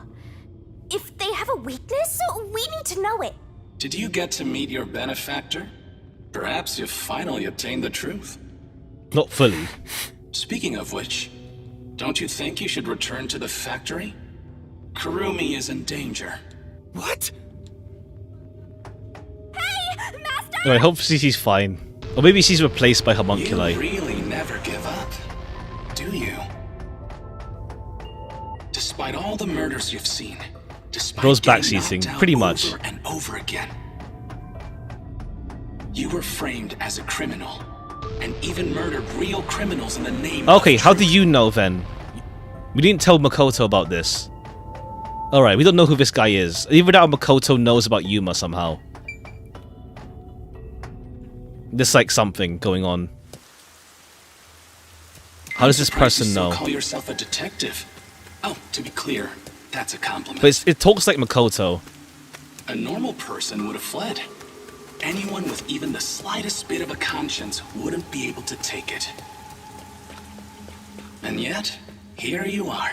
Speaker 15: If they have a weakness, we need to know it.
Speaker 18: Did you get to meet your benefactor? Perhaps you've finally obtained the truth.
Speaker 1: Not fully.
Speaker 18: Speaking of which, don't you think you should return to the factory? Kurumi is in danger.
Speaker 6: What?
Speaker 1: Alright, hopefully she's fine. Or maybe she's replaced by homunculi.
Speaker 18: You really never give up, do you? Despite all the murders you've seen, despite
Speaker 1: Rose
Speaker 18: getting
Speaker 1: backseating,
Speaker 18: knocked out
Speaker 1: pretty much.
Speaker 18: over and over again, you were framed as a criminal, and even murdered real criminals in the name
Speaker 1: Okay,
Speaker 18: of
Speaker 1: how
Speaker 18: truth.
Speaker 1: do you know then? We didn't tell Makoto about this. Alright, we don't know who this guy is. Either that or Makoto knows about Yuma somehow. There's like something going on. How does this
Speaker 18: Surprised you
Speaker 1: person
Speaker 18: still
Speaker 1: know?
Speaker 18: Call yourself a detective. Oh, to be clear, that's a compliment.
Speaker 1: But it talks like Makoto.
Speaker 18: A normal person would have fled. Anyone with even the slightest bit of a conscience wouldn't be able to take it. And yet, here you are.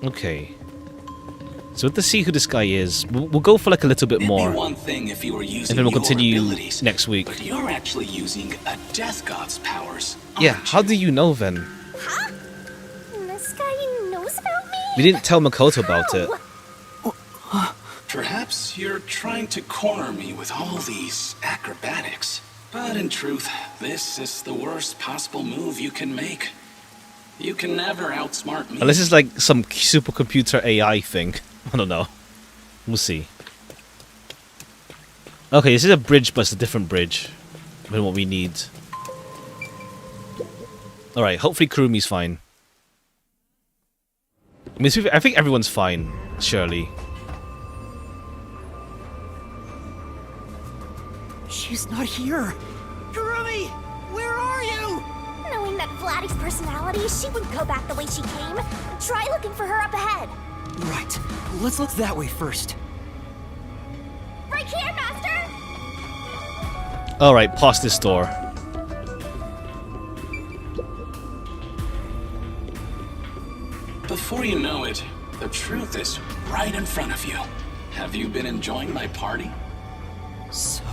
Speaker 1: Okay. So let's see who this guy is. We'll go for like a little bit
Speaker 18: It'd
Speaker 1: more.
Speaker 18: be one thing if you were using
Speaker 1: And then we'll
Speaker 18: your
Speaker 1: continue
Speaker 18: abilities,
Speaker 1: next week.
Speaker 18: but you're actually using a death god's powers.
Speaker 1: Yeah, how do you know then?
Speaker 15: This guy knows about me?
Speaker 1: We didn't tell Makoto about it.
Speaker 18: Perhaps you're trying to corner me with all these acrobatics. But in truth, this is the worst possible move you can make. You can never outsmart me.
Speaker 1: Unless it's like some supercomputer AI thing. I don't know. We'll see. Okay, this is a bridge, but it's a different bridge than what we need. Alright, hopefully Kurumi's fine. I mean, I think everyone's fine, surely.
Speaker 6: She's not here. Kurumi, where are you?
Speaker 15: Knowing that Vladdy's personality, she wouldn't go back the way she came. Try looking for her up ahead.
Speaker 6: Right. Let's look that way first.
Speaker 15: Right here, Master!
Speaker 1: Alright, past this door.
Speaker 18: Before you know it, the truth is right in front of you. Have you been enjoying my party?
Speaker 6: So,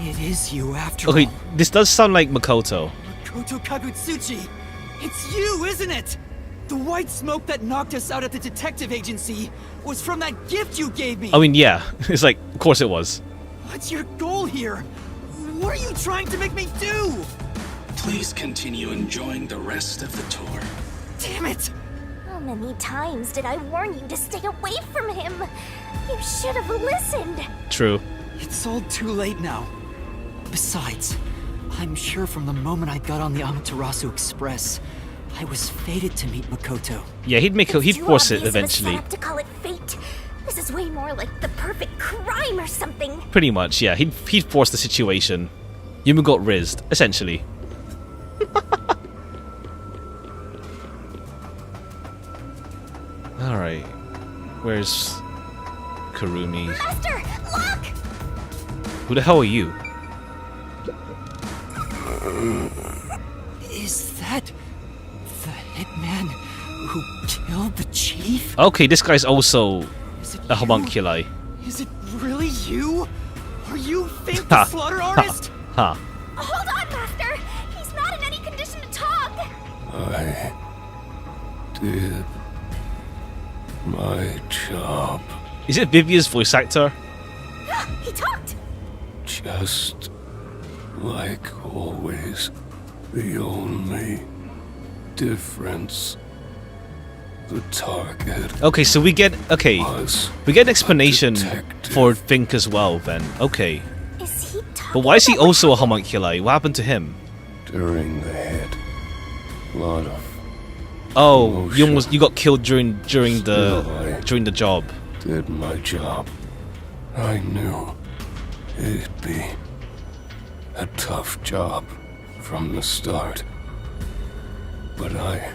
Speaker 6: it is you after
Speaker 1: Okay,
Speaker 6: all.
Speaker 1: this does sound like Makoto.
Speaker 6: Koto Kagutsuchi! It's you, isn't it? The white smoke that knocked us out at the detective agency was from that gift you gave me!
Speaker 1: I mean, yeah. It's like, of course it was.
Speaker 6: What's your goal here? What are you trying to make me do?
Speaker 18: Please continue enjoying the rest of the tour.
Speaker 6: Damn it!
Speaker 15: How many times did I warn you to stay away from him? You should have listened.
Speaker 1: True.
Speaker 6: It's all too late now. Besides, I'm sure from the moment I got on the Amaterasu Express, I was fated to meet Makoto.
Speaker 1: Yeah, he'd
Speaker 15: It's
Speaker 1: force
Speaker 15: too
Speaker 1: it
Speaker 15: obvious of a
Speaker 1: eventually.
Speaker 15: setup to call it fate. This is way more like the perfect crime or something.
Speaker 1: Pretty much, yeah. He'd forced the situation. Yuma got rizzed, essentially. Alright. Where's Kurumi?
Speaker 15: Master, look!
Speaker 1: Who the hell are you?
Speaker 6: Is that the hitman who killed the chief?
Speaker 1: Okay, this guy's also a homunculi.
Speaker 6: Is it really you? Are you Fink the slaughter artist?
Speaker 1: Ha.
Speaker 15: Hold on, Master! He's not in any condition to talk!
Speaker 13: I did my job.
Speaker 1: Is it Vivia's voice actor?
Speaker 15: He talked!
Speaker 13: Just like always, the only difference, the target.
Speaker 1: Okay, so we get an explanation for Fink as well then. Okay.
Speaker 15: Is he talking?
Speaker 1: But why is he also a homunculi? What happened to him?
Speaker 13: During the hit, a lot of
Speaker 1: Oh, you got killed during the job.
Speaker 13: Did my job. I knew it'd be a tough job from the start, but I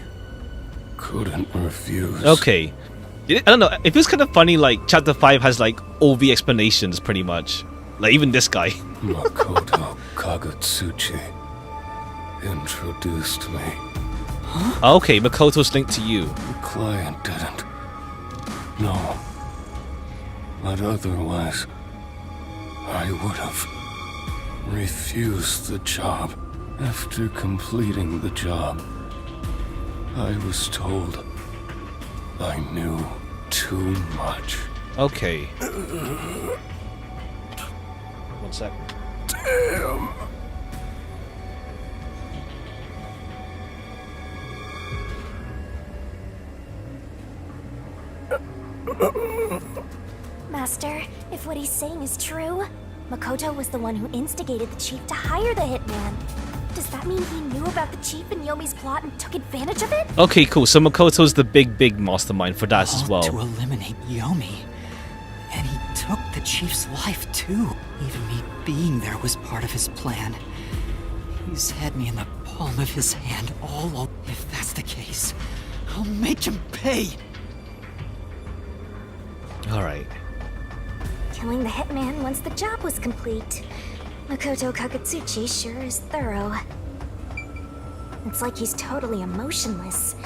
Speaker 13: couldn't refuse.
Speaker 1: Okay. I don't know, it feels kind of funny, like, Chapter 5 has, like, OV explanations, pretty much. Like, even this guy.
Speaker 13: Makoto Kagutsuchi introduced me.
Speaker 1: Okay, Makoto's linked to you.
Speaker 13: The client didn't. No. But otherwise, I would have refused the job. After completing the job, I was told I knew too much.
Speaker 1: Okay. One sec.
Speaker 13: Damn.
Speaker 15: Master, if what he's saying is true, Makoto was the one who instigated the chief to hire the hitman. Does that mean he knew about the chief and Yomi's plot and took advantage of it?
Speaker 1: Okay, cool. So Makoto's the big mastermind for that as well.
Speaker 6: To eliminate Yomi. And he took the chief's life too. Even me being there was part of his plan. He's had me in the palm of his hand all along. If that's the case, I'll make him pay.
Speaker 1: Alright.
Speaker 15: Killing the hitman once the job was complete. Makoto Kagutsuchi sure is thorough. It's like he's totally emotionless.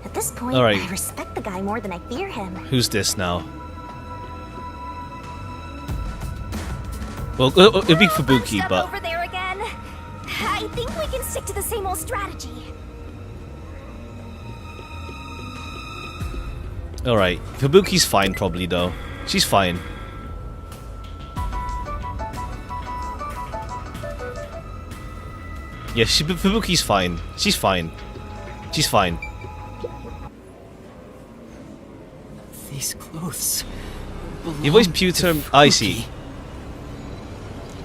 Speaker 15: At this point,
Speaker 1: All right.
Speaker 15: I respect the guy more than I fear him.
Speaker 1: Who's this now? Well, it'll be Fubuki, but...
Speaker 15: Over there again. I think we can stick to the same old strategy.
Speaker 1: Alright. Fubuki's fine, probably, though. She's fine. Yeah, Fubuki's fine. She's fine. She's fine.
Speaker 6: These clothes.
Speaker 1: Your voice pewter. I see.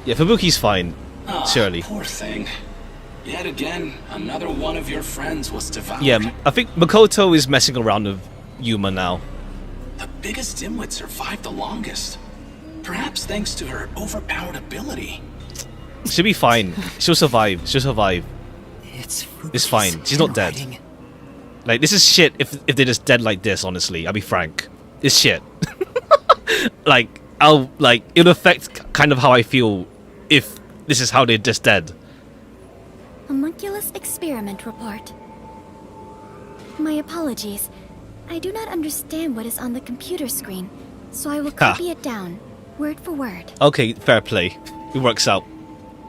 Speaker 1: Yeah, Fubuki's fine. Surely.
Speaker 18: Poor thing. Yet again, another one of your friends was devoured.
Speaker 1: Yeah, I think Makoto is messing around with Yuma now.
Speaker 18: The biggest dimwit survived the longest. Perhaps thanks to her overpowered ability.
Speaker 1: She'll be fine. She'll survive. She'll survive. It's fine. She's not dead. Like, this is shit if they're just dead like this, honestly. I'll be frank. It's shit. It'll affect kind of how I feel if this is how they're just dead.
Speaker 15: Homunculus experiment report. My apologies. I do not understand what is on the computer screen, so I will copy it down, word for word.
Speaker 1: Okay, fair play. It works out.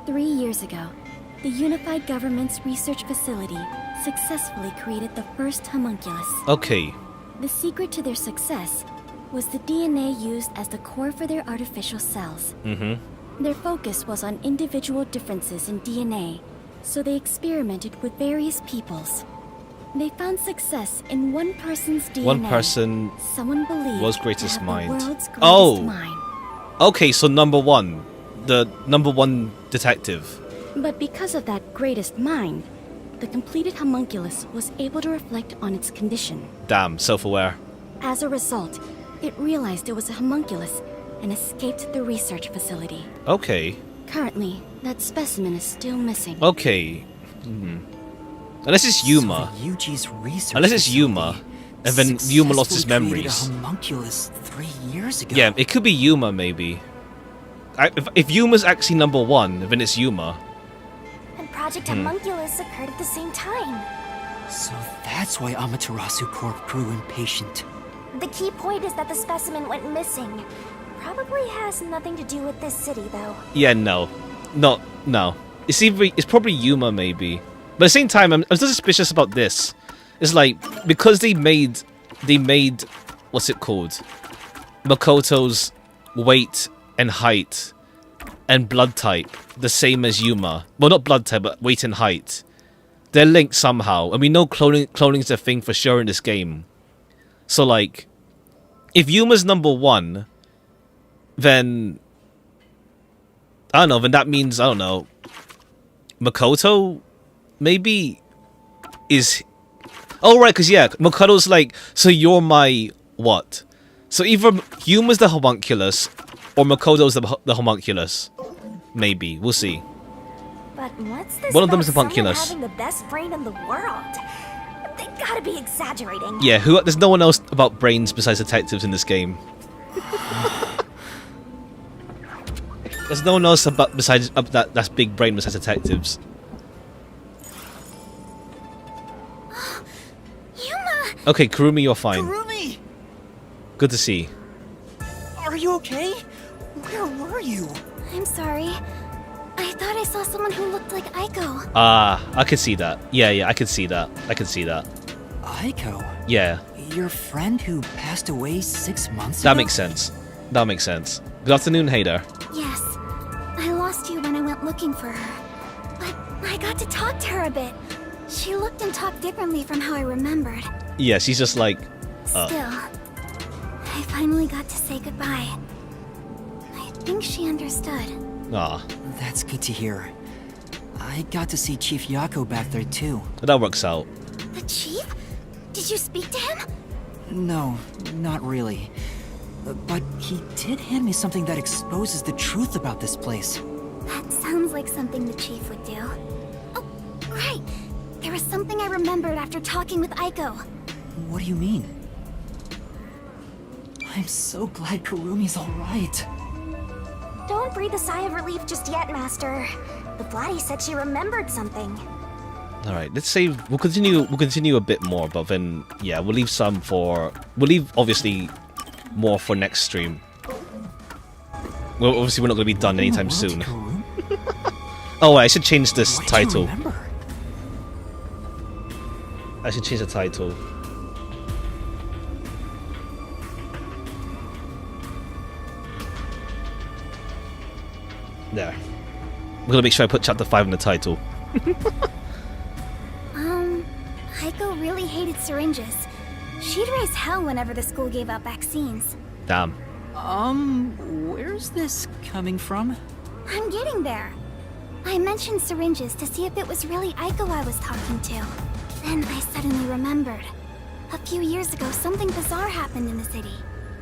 Speaker 15: 3 years ago, the Unified Government's research facility successfully created the first homunculus.
Speaker 1: Okay.
Speaker 15: The secret to their success was the DNA used as the core for their artificial cells.
Speaker 1: Mm-hmm.
Speaker 15: Their focus was on individual differences in DNA, so they experimented with various peoples. They found success in one person's DNA.
Speaker 1: One person
Speaker 15: Someone believed
Speaker 1: was greatest
Speaker 15: to have
Speaker 1: mind.
Speaker 15: The world's greatest mind.
Speaker 1: Okay, so number one. The number one detective.
Speaker 15: But because of that greatest mind, the completed homunculus was able to reflect on its condition.
Speaker 1: Damn, self-aware.
Speaker 15: As a result,
Speaker 20: It realized it was a homunculus and escaped the research facility.
Speaker 1: Okay.
Speaker 20: Currently, that specimen is still missing.
Speaker 1: Okay. Unless it's Yuma.
Speaker 6: So Yuji's research
Speaker 1: Unless it's Yuma. And then Yuma lost his
Speaker 6: successfully
Speaker 1: memories.
Speaker 6: created a homunculus 3 years ago.
Speaker 1: Yeah, it could be Yuma, maybe. If Yuma's actually number 1, then it's Yuma.
Speaker 15: And Project Homunculus occurred at the same time.
Speaker 6: So that's why Amaterasu Corp grew impatient.
Speaker 15: The key point is that the specimen went missing. Probably has nothing to do with this city, though.
Speaker 1: Yeah, no. It's probably Yuma, maybe. But at the same time, I'm still suspicious about this. It's like, because they made, what's it called? Makoto's weight and height and blood type the same as Yuma. Well, not blood type, but weight and height. They're linked somehow. And we know cloning's a thing for sure in this game. So, like, if Yuma's number 1, then, I don't know, then that means, I don't know, Makoto maybe is... Oh, right, because, yeah, Makoto's like, so you're my what? So either Yuma's the homunculus, or Makoto's the homunculus. Maybe. We'll see.
Speaker 15: But what's this
Speaker 1: One of them
Speaker 15: about
Speaker 1: is the homunculus.
Speaker 15: someone having the best brain in the world? They gotta be exaggerating.
Speaker 1: Yeah, there's no one else about brains besides detectives in this game. There's no one else besides that's big brain besides detectives.
Speaker 6: Yuma!
Speaker 1: Okay, Kurumi, you're fine.
Speaker 6: Kurumi!
Speaker 1: Good to see.
Speaker 6: Are you okay? Where were you?
Speaker 15: I'm sorry. I thought I saw someone who looked like Aiko.
Speaker 1: I could see that. Yeah, I could see that.
Speaker 6: Aiko?
Speaker 1: Yeah.
Speaker 6: Your friend who passed away 6 months ago?
Speaker 1: That makes sense. Good afternoon, Hader.
Speaker 15: Yes. I lost you when I went looking for her. But I got to talk to her a bit. She looked and talked differently from how I remembered.
Speaker 1: Yeah, she's just like...
Speaker 15: Still, I finally got to say goodbye. I think she understood.
Speaker 1: Aw.
Speaker 6: That's good to hear. I got to see Chief Yako back there too.
Speaker 1: That works out.
Speaker 15: The chief? Did you speak to him?
Speaker 6: No, not really. But he did hand me something that exposes the truth about this place.
Speaker 15: That sounds like something the chief would do. Oh, right. There was something I remembered after talking with Aiko.
Speaker 6: What do you mean? I'm so glad Kurumi's alright.
Speaker 15: Don't breathe a sigh of relief just yet, Master. The Blatty said she remembered something.
Speaker 1: All right, let's save. We'll continue a bit more, but then yeah, we'll leave some for. We'll leave obviously more for next stream. Well, obviously we're not going to be done anytime soon. Oh, wait, I should change this title. I should change the title. There. We're gonna make sure I put chapter 5 in the title.
Speaker 15: Aiko really hated syringes. She'd raise hell whenever the school gave out vaccines.
Speaker 1: Damn.
Speaker 6: Where's this coming from?
Speaker 15: I'm getting there. I mentioned syringes to see if it was really Aiko I was talking to. Then I suddenly remembered. A few years ago, something bizarre happened in the city.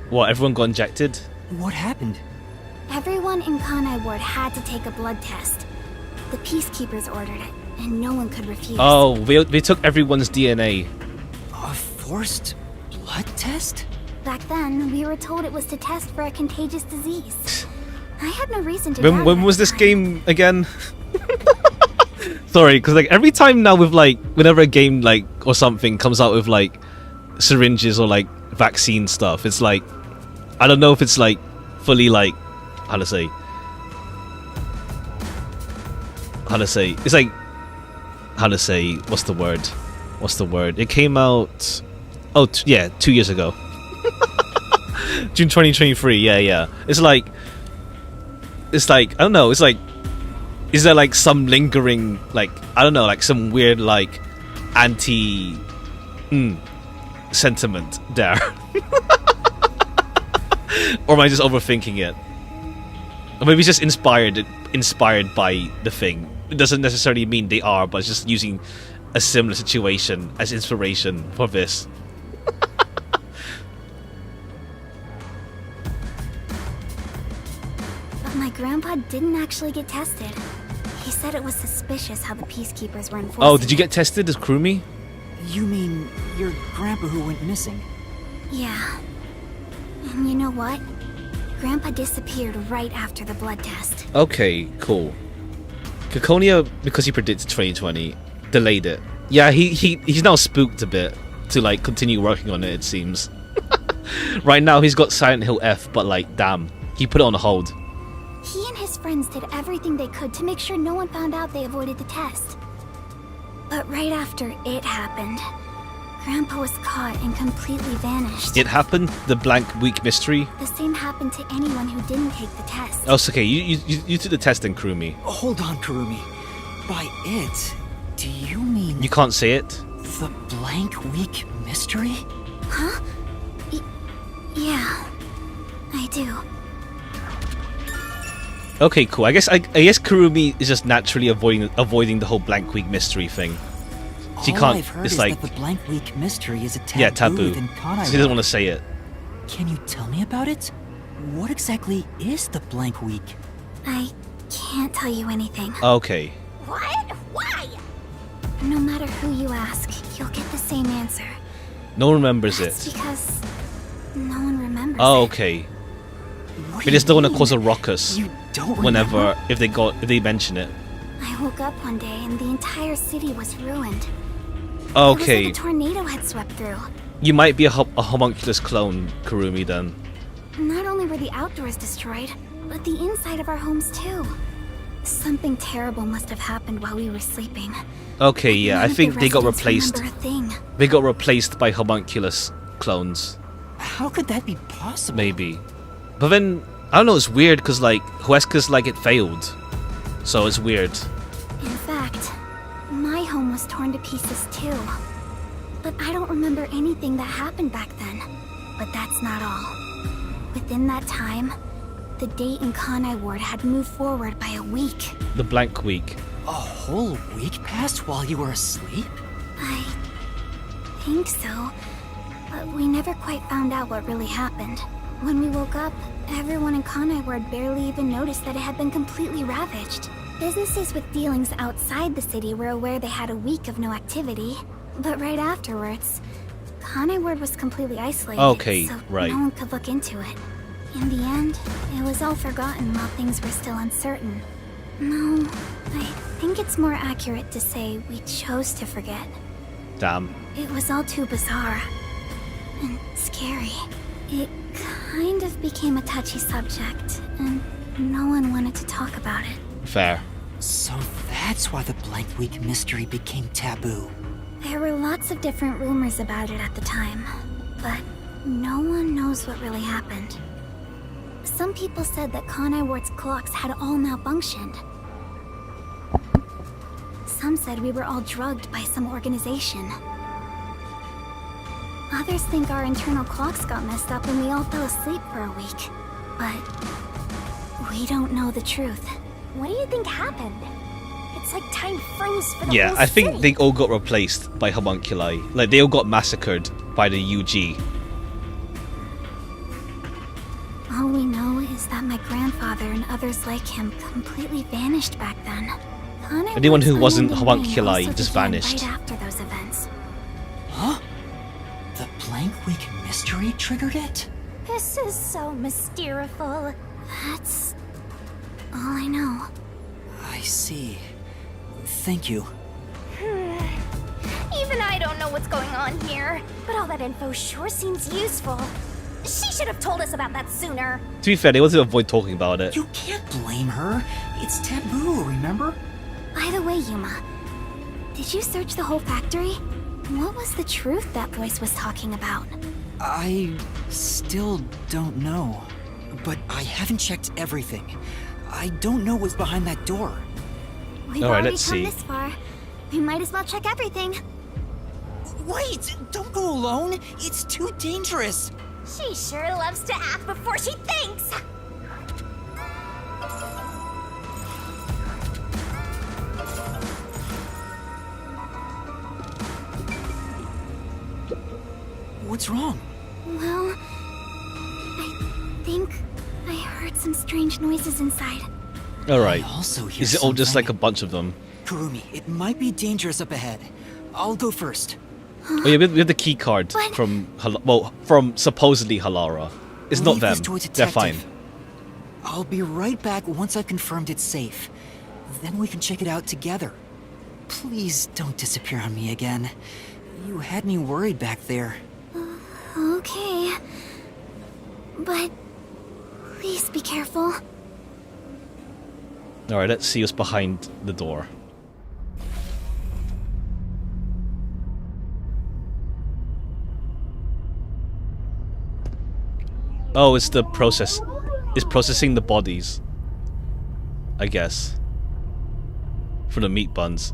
Speaker 1: What, everyone got injected?
Speaker 6: What happened?
Speaker 15: Everyone in Kanai Ward had to take a blood test. The Peacekeepers ordered it, and no one could refuse.
Speaker 1: Oh, they took everyone's DNA.
Speaker 6: A forced blood test?
Speaker 15: Back then, we were told it was to test for a contagious disease. I had no reason to doubt
Speaker 1: When
Speaker 15: it.
Speaker 1: was this game again? Sorry, because like every time now with like whenever a game like or something comes out with like syringes or like vaccine stuff, it's like I don't know if it's like fully like how to say it's like how to say what's the word? It came out 2 years ago. June 2023. Yeah. It's like I don't know. It's like, is there like some lingering like I don't know, like some weird like anti sentiment there, or am I just overthinking it? Or maybe it's just inspired by the thing. It doesn't necessarily mean they are, but it's just using a similar situation as inspiration for this.
Speaker 4: Grandpa didn't actually get tested. He said it was suspicious how the Peacekeepers were enforcing.
Speaker 1: Oh, did you get tested as Kurumi?
Speaker 6: You mean your grandpa who went missing?
Speaker 4: Yeah. And you know what? Grandpa disappeared right after the blood test.
Speaker 1: Okay, cool. Kikonia, because he predicted 2020, delayed it. Yeah, he's now spooked a bit to like continue working on it seems. Right now he's got Silent Hill F, but like damn, he put it on hold.
Speaker 4: He and his friends did everything they could to make sure no one found out they avoided the test. But right after it happened, Grandpa was caught and completely vanished.
Speaker 1: It happened? The blank week mystery?
Speaker 4: The same happened to anyone who didn't take the test.
Speaker 1: Oh, it's okay. You took the test then, Kurumi.
Speaker 6: Hold on, Kurumi. By it, do you mean...
Speaker 1: You can't say it?
Speaker 6: The blank week mystery?
Speaker 4: Huh? Yeah, I do.
Speaker 1: Okay, cool. I guess Kurumi is just naturally avoiding the whole blank week mystery thing. She
Speaker 6: All
Speaker 1: can't.
Speaker 6: I've heard
Speaker 1: It's
Speaker 6: is
Speaker 1: like
Speaker 6: that the blank week mystery is a taboo.
Speaker 1: yeah, taboo.
Speaker 6: Within Kanai
Speaker 1: So he doesn't want to say it.
Speaker 6: Can you tell me about it? What exactly is the blank week?
Speaker 4: I can't tell you anything.
Speaker 1: Okay.
Speaker 4: What? Why? No matter who you ask, you'll get the same answer.
Speaker 1: No one remembers
Speaker 4: That's
Speaker 1: it.
Speaker 4: because no one remembers
Speaker 1: Oh,
Speaker 4: it.
Speaker 1: okay. They just don't want to cause a ruckus whenever if they mention it.
Speaker 4: I woke up one day and the entire city was ruined. It
Speaker 1: Okay.
Speaker 4: was like a tornado had swept through.
Speaker 1: You might be a homunculus clone, Kurumi, then.
Speaker 4: Not only were the outdoors destroyed, but the inside of our homes too. Something terrible must have happened while we were sleeping.
Speaker 1: Okay, yeah, I
Speaker 4: None of
Speaker 1: think
Speaker 4: the
Speaker 1: they got
Speaker 4: residents
Speaker 1: replaced.
Speaker 4: remember a thing.
Speaker 1: They got replaced by homunculus clones.
Speaker 6: How could that be possible?
Speaker 1: Maybe. But then, I don't know, it's weird because, like, Huesca's like it failed. So it's weird.
Speaker 4: In fact, my home was torn to pieces too. But I don't remember anything that happened back then. But that's not all. Within that time, the date in Kanai Ward had moved forward by a week.
Speaker 1: The blank week.
Speaker 6: A whole week passed while you were asleep?
Speaker 4: I think so. But we never quite found out what really happened. When we woke up, everyone in Kanai Ward barely even noticed that it had been completely ravaged. Businesses with dealings outside the city were aware they had a week of no activity. But right afterwards, Kanai Ward was completely isolated,
Speaker 1: Okay,
Speaker 4: so
Speaker 1: right.
Speaker 4: no one could look into it. In the end, it was all forgotten while things were still uncertain. No, I think it's more accurate to say we chose to forget.
Speaker 1: Damn.
Speaker 4: It was all too bizarre and scary. It kind of became a touchy subject, and no one wanted to talk about it.
Speaker 1: Fair.
Speaker 6: So that's why the blank week mystery became taboo.
Speaker 4: There were lots of different rumors about it at the time, but no one knows what really happened. Some people said that Kanai Ward's clocks had all malfunctioned. Some said we were all drugged by some organization. Others think our internal clocks got messed up when we all fell asleep for a week. But we don't know the truth.
Speaker 15: What do you think happened? It's like time froze for the
Speaker 1: Yeah,
Speaker 15: whole
Speaker 1: I think
Speaker 15: city.
Speaker 1: they all got replaced by homunculi. Like, they all got massacred by the UG.
Speaker 4: All we know is that my grandfather and others like him completely vanished back then. Kanai
Speaker 1: Anyone who
Speaker 4: Ward's
Speaker 1: wasn't
Speaker 4: unending reign
Speaker 1: homunculi
Speaker 4: also
Speaker 1: just
Speaker 4: began
Speaker 1: vanished.
Speaker 4: right after those events.
Speaker 6: Huh? The blank week mystery triggered it?
Speaker 15: This is so mysteriful.
Speaker 4: That's all I know.
Speaker 6: I see. Thank you.
Speaker 15: Even I don't know what's going on here, but all that info sure seems useful. She should have told us about that sooner.
Speaker 1: To be fair, they wanted to avoid talking about it.
Speaker 6: You can't blame her. It's taboo, remember?
Speaker 4: By the way, Yuma, did you search the whole factory? What was the truth that voice was talking about?
Speaker 6: I still don't know. But I haven't checked everything. I don't know what's behind that door.
Speaker 4: We've
Speaker 1: All right,
Speaker 4: already
Speaker 1: let's
Speaker 4: come
Speaker 1: see.
Speaker 4: this far. We might as well check everything.
Speaker 6: Wait! Don't go alone! It's too dangerous!
Speaker 15: She sure loves to act before she thinks.
Speaker 6: What's wrong?
Speaker 4: Well, I think I heard
Speaker 15: some strange noises inside.
Speaker 1: Alright.
Speaker 6: I also hear
Speaker 1: Is it all just
Speaker 6: something.
Speaker 1: like a bunch of them?
Speaker 6: Kurumi, it might be dangerous up ahead. I'll go first.
Speaker 1: Oh yeah, we have the key card from from supposedly Halara. It's not
Speaker 6: Leave
Speaker 1: them.
Speaker 6: this to a
Speaker 1: They're fine.
Speaker 6: detective. I'll be right back once I've confirmed it's safe. Then we can check it out together. Please don't disappear on me again. You had me worried back there.
Speaker 15: Okay. But please be careful.
Speaker 1: Alright, let's see what's behind the door. Oh, it's the process. It's processing the bodies. I guess. For the meat buns.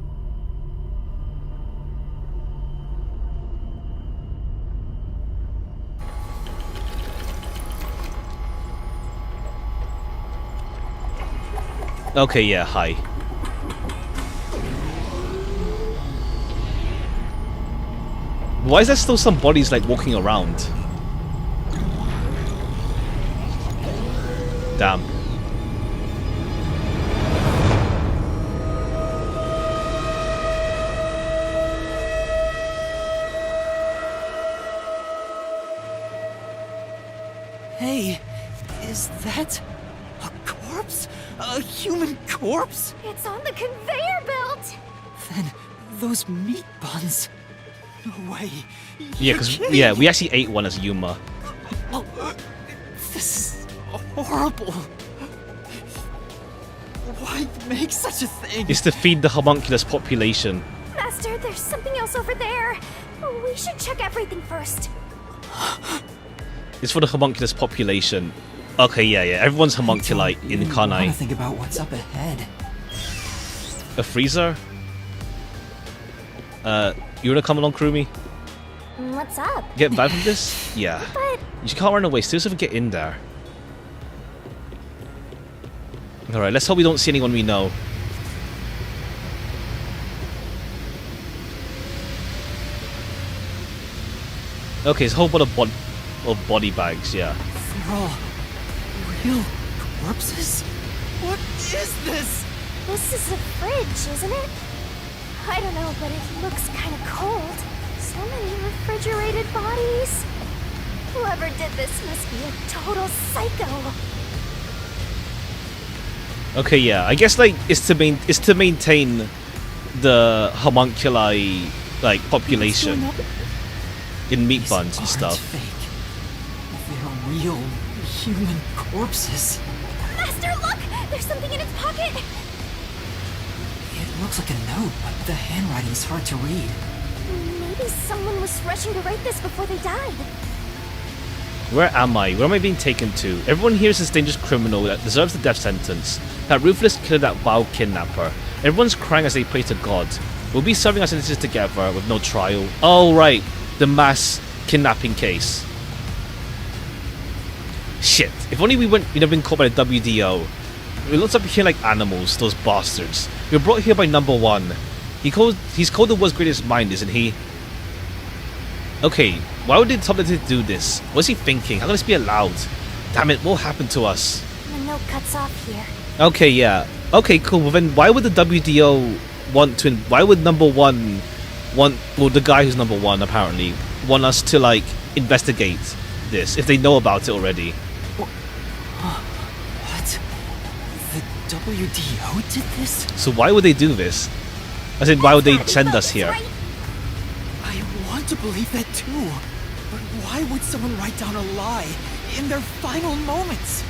Speaker 1: Okay, yeah, hi. Why is there still some bodies like walking around? Damn.
Speaker 6: Hey, is that a corpse? A human corpse?
Speaker 15: It's on the conveyor belt!
Speaker 6: Then those meat buns. No way.
Speaker 1: Yeah, because we actually ate one as Yuma.
Speaker 6: Oh, this is horrible. Why make such a thing?
Speaker 1: It's to feed the homunculus population.
Speaker 15: Master, there's something else over there. We should check everything first.
Speaker 1: It's for the homunculus population. Okay, yeah. Everyone's homunculi in
Speaker 6: I want
Speaker 1: Kanai.
Speaker 6: to think about what's up ahead.
Speaker 1: A freezer? You wanna come along, Kurumi?
Speaker 15: What's up?
Speaker 1: Get bad from this? Yeah.
Speaker 15: But
Speaker 1: You can't run away. Still have to get in there. Alright, let's hope we don't see anyone we know. Okay, it's a whole bunch of body bags, yeah.
Speaker 6: They're all real corpses? What is this?
Speaker 15: this is a fridge, isn't it? I don't know, but it looks kind of cold. So many refrigerated bodies. Whoever did this must be a total psycho.
Speaker 1: Okay, yeah. I guess like it's to maintain the homunculi like population in meat buns and stuff.
Speaker 6: They're real human corpses.
Speaker 15: Master, look! There's something in its pocket!
Speaker 6: It looks like a note, but the handwriting's hard to read.
Speaker 15: Maybe someone was rushing to write this before they died.
Speaker 1: Where am I? Where am I being taken to? Everyone here is this dangerous criminal that deserves the death sentence. That ruthless killer, that vile kidnapper. Everyone's crying as they pray to God. We'll be serving our sentences together with no trial. Oh, right. The mass kidnapping case. Shit. If only we we'd have been caught by the WDO. It looks up here like animals, those bastards. We were brought here by number one. He's called the world's greatest mind, isn't he? Okay, why would they tell him to do this? What's he thinking? How can this be allowed? Damn it, what happened to us?
Speaker 15: The note cuts off here.
Speaker 1: Okay, yeah. Okay, cool. Well then, why would the WDO want to... Why would number one want... Well, the guy who's number one, apparently, want us to, like, investigate this, if they know about it already?
Speaker 6: What? The WDO did this?
Speaker 1: So why would they do this? As in, why would they send us here?
Speaker 6: I want to believe that too. But why would someone write down a lie in their final moments?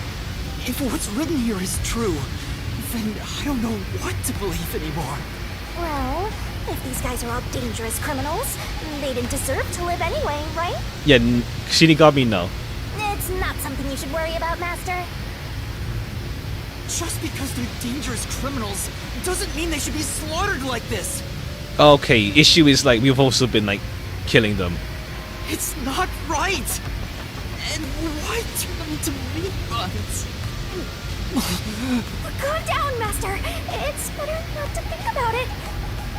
Speaker 6: If what's written here is true, then I don't know what to believe anymore.
Speaker 15: Well, if these guys are all dangerous criminals, they didn't deserve to live anyway, right?
Speaker 1: Yeah, Shinigami, no.
Speaker 15: It's not something you should worry about, Master.
Speaker 6: Just because they're dangerous criminals doesn't mean they should be slaughtered like this.
Speaker 1: Okay, issue is, like, we've also been, like, killing them.
Speaker 6: It's not right. And why turn them into meat buns?
Speaker 15: Calm down, Master. It's better not to think about it.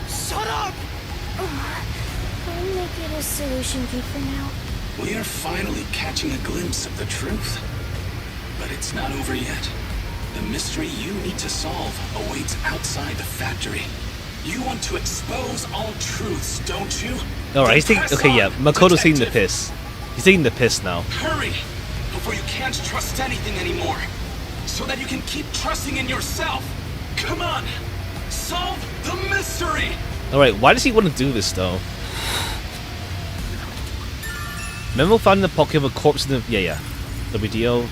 Speaker 6: Shut up!
Speaker 15: I'll make it a solution key for now.
Speaker 18: We are finally catching a glimpse of the truth. But it's not over yet. The mystery you need to solve awaits outside the factory. You want to expose all truths, don't you?
Speaker 1: Alright, he's taking. Okay, yeah. Makoto's taking the piss. He's taking the piss now.
Speaker 18: Hurry! Before you can't trust anything anymore. So that you can keep trusting in yourself. Come on! Solve the mystery!
Speaker 1: Alright, why does he want to do this though? Memo found in the pocket of a corpse in the. Yeah. WDO.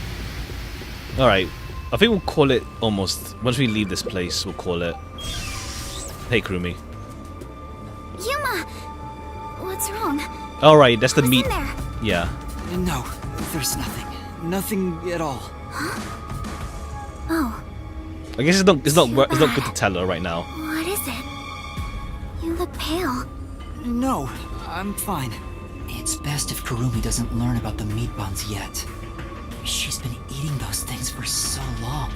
Speaker 1: Alright. I think we'll call it almost. Once we leave this place, we'll call it. Hey, Kurumi.
Speaker 15: Yuma! What's wrong?
Speaker 1: Alright, that's the meat.
Speaker 15: In there?
Speaker 1: Yeah.
Speaker 6: No, there's nothing. Nothing at all.
Speaker 15: Oh,
Speaker 1: I guess it's not good to tell her right now.
Speaker 15: what is it? You look pale.
Speaker 6: No, I'm fine. It's best if Kurumi doesn't learn about the meat buns yet. She's been eating those things for so long.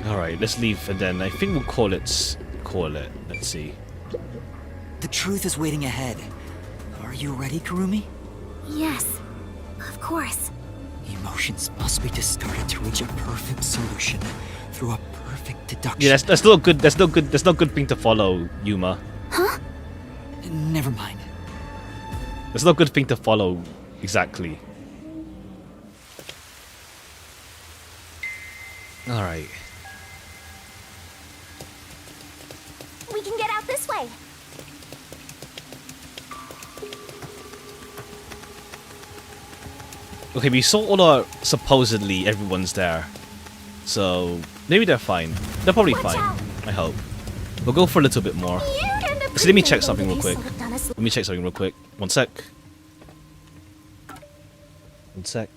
Speaker 1: Alright, let's leave and then I think we'll call it. Let's see.
Speaker 6: The truth is waiting ahead. Are you ready, Kurumi?
Speaker 15: Yes, of course.
Speaker 6: Emotions must be distorted to reach a perfect solution through a perfect deduction.
Speaker 1: Yeah, that's not good. That's not good thing to follow, Yuma.
Speaker 15: Huh?
Speaker 6: Never mind.
Speaker 1: That's not good thing to follow. Exactly. All right.
Speaker 15: We can get out this way.
Speaker 1: Okay, we saw all our supposedly everyone's there, so maybe they're fine. They're probably fine. I hope. We'll go for a little bit more. So let me check something real quick. Let me check something real quick. One sec. One sec.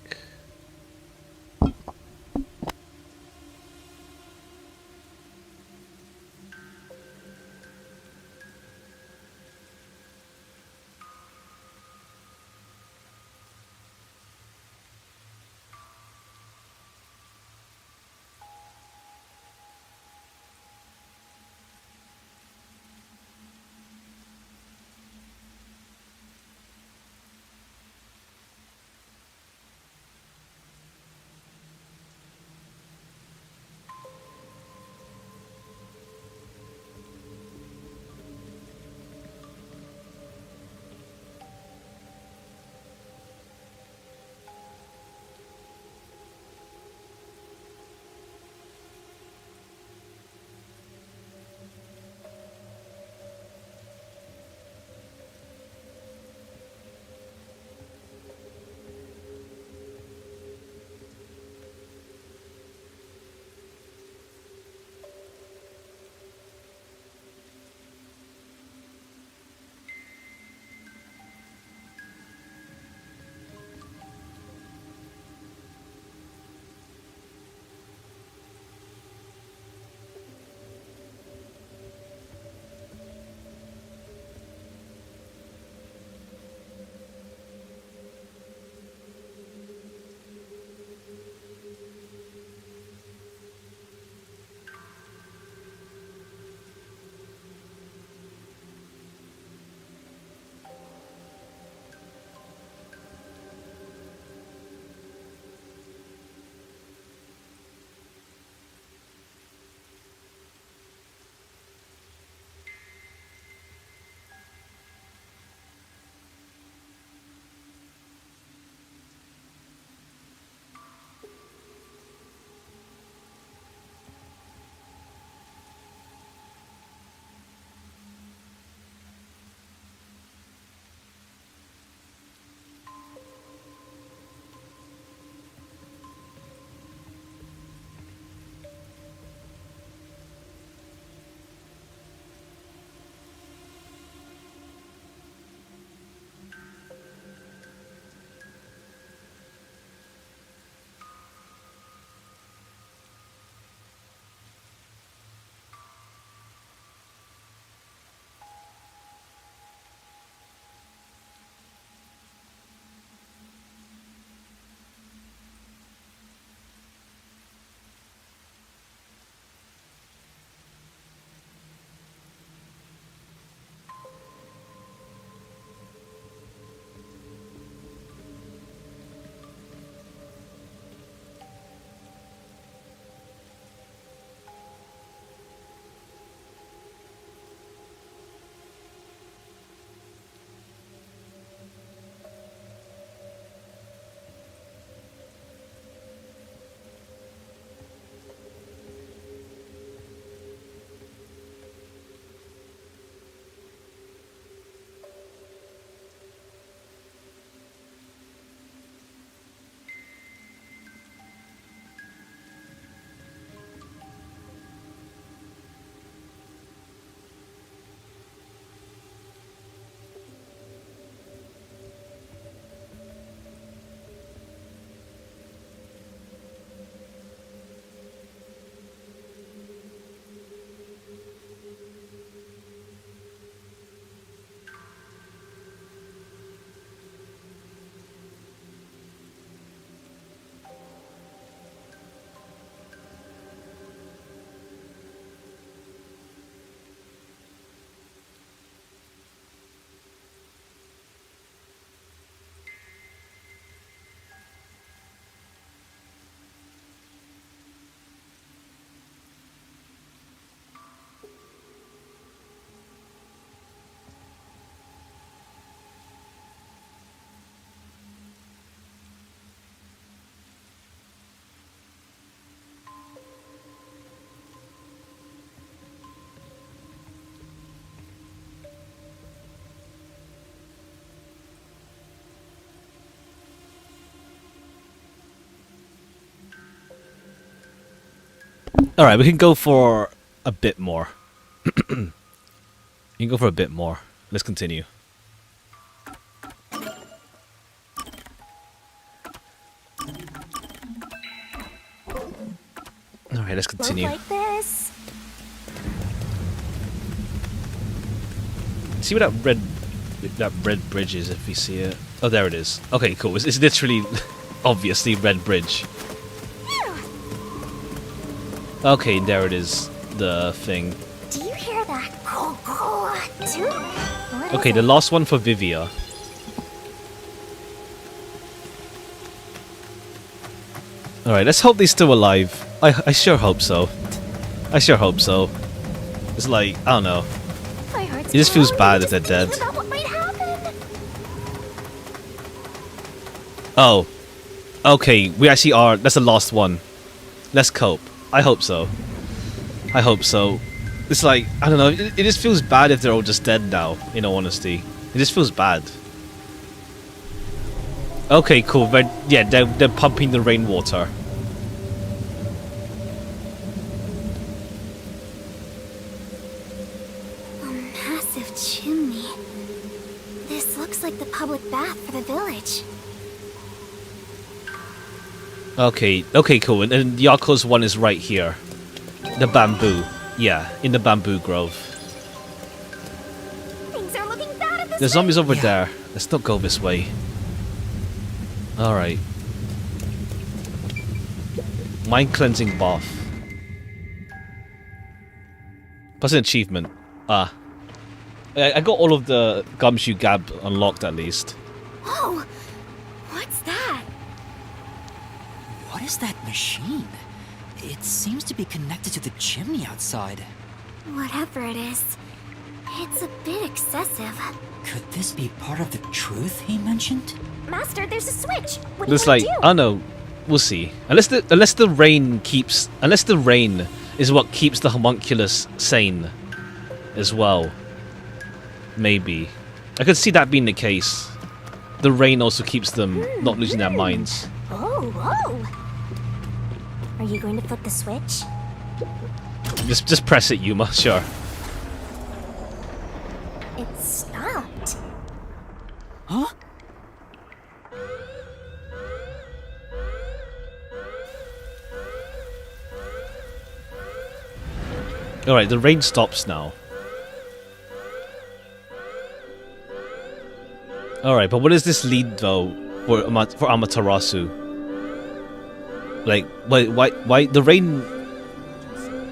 Speaker 1: Alright, we can go for a bit more. You can go for a bit more. Let's continue. Alright, let's continue.
Speaker 15: Like this.
Speaker 1: See where that red bridge is if we see it. Oh, there it is. Okay, cool. It's literally, obviously, red bridge. Okay, there it is. The thing.
Speaker 15: Do you hear that?
Speaker 1: Okay, the last one for Vivia. Alright, let's hope they're still alive. I sure hope so. I sure hope so. It's like, I don't know. It just feels bad if they're dead. Oh. Okay, we actually are. That's the last one. Let's cope. I hope so. I hope so. It's like, I don't know. It just feels bad if they're all just dead now, in all honesty. It just feels bad. Okay, cool. But yeah, they're pumping the rainwater.
Speaker 15: Chimney. This looks like the public bath for the village.
Speaker 1: Okay, cool. And Yako's one is right here. The bamboo. Yeah, in the bamboo grove.
Speaker 15: Things are looking bad at this
Speaker 1: There's zombies over there. Let's not go this way. Alright. Mind cleansing bath. Plus an achievement. Ah. I got all of the Gumshoe Gab unlocked at least.
Speaker 15: Whoa! What's that?
Speaker 6: What is that machine? It seems to be connected to the chimney outside.
Speaker 15: Whatever it is, it's a bit excessive.
Speaker 6: Could this be part of the truth he mentioned?
Speaker 15: Master, there's a switch. What do you
Speaker 1: It's
Speaker 15: want
Speaker 1: like,
Speaker 15: to do?
Speaker 1: I don't know. We'll see. Unless the rain is what keeps the homunculus sane as well. Maybe. I could see that being the case. The rain also keeps them not losing their minds.
Speaker 15: Oh. Are you going to flip the switch?
Speaker 1: Just press it, Yuma, sure.
Speaker 15: It stopped.
Speaker 6: Huh?
Speaker 1: Alright, the rain stops now. Alright, but what does this lead though for Amaterasu? Like, why the rain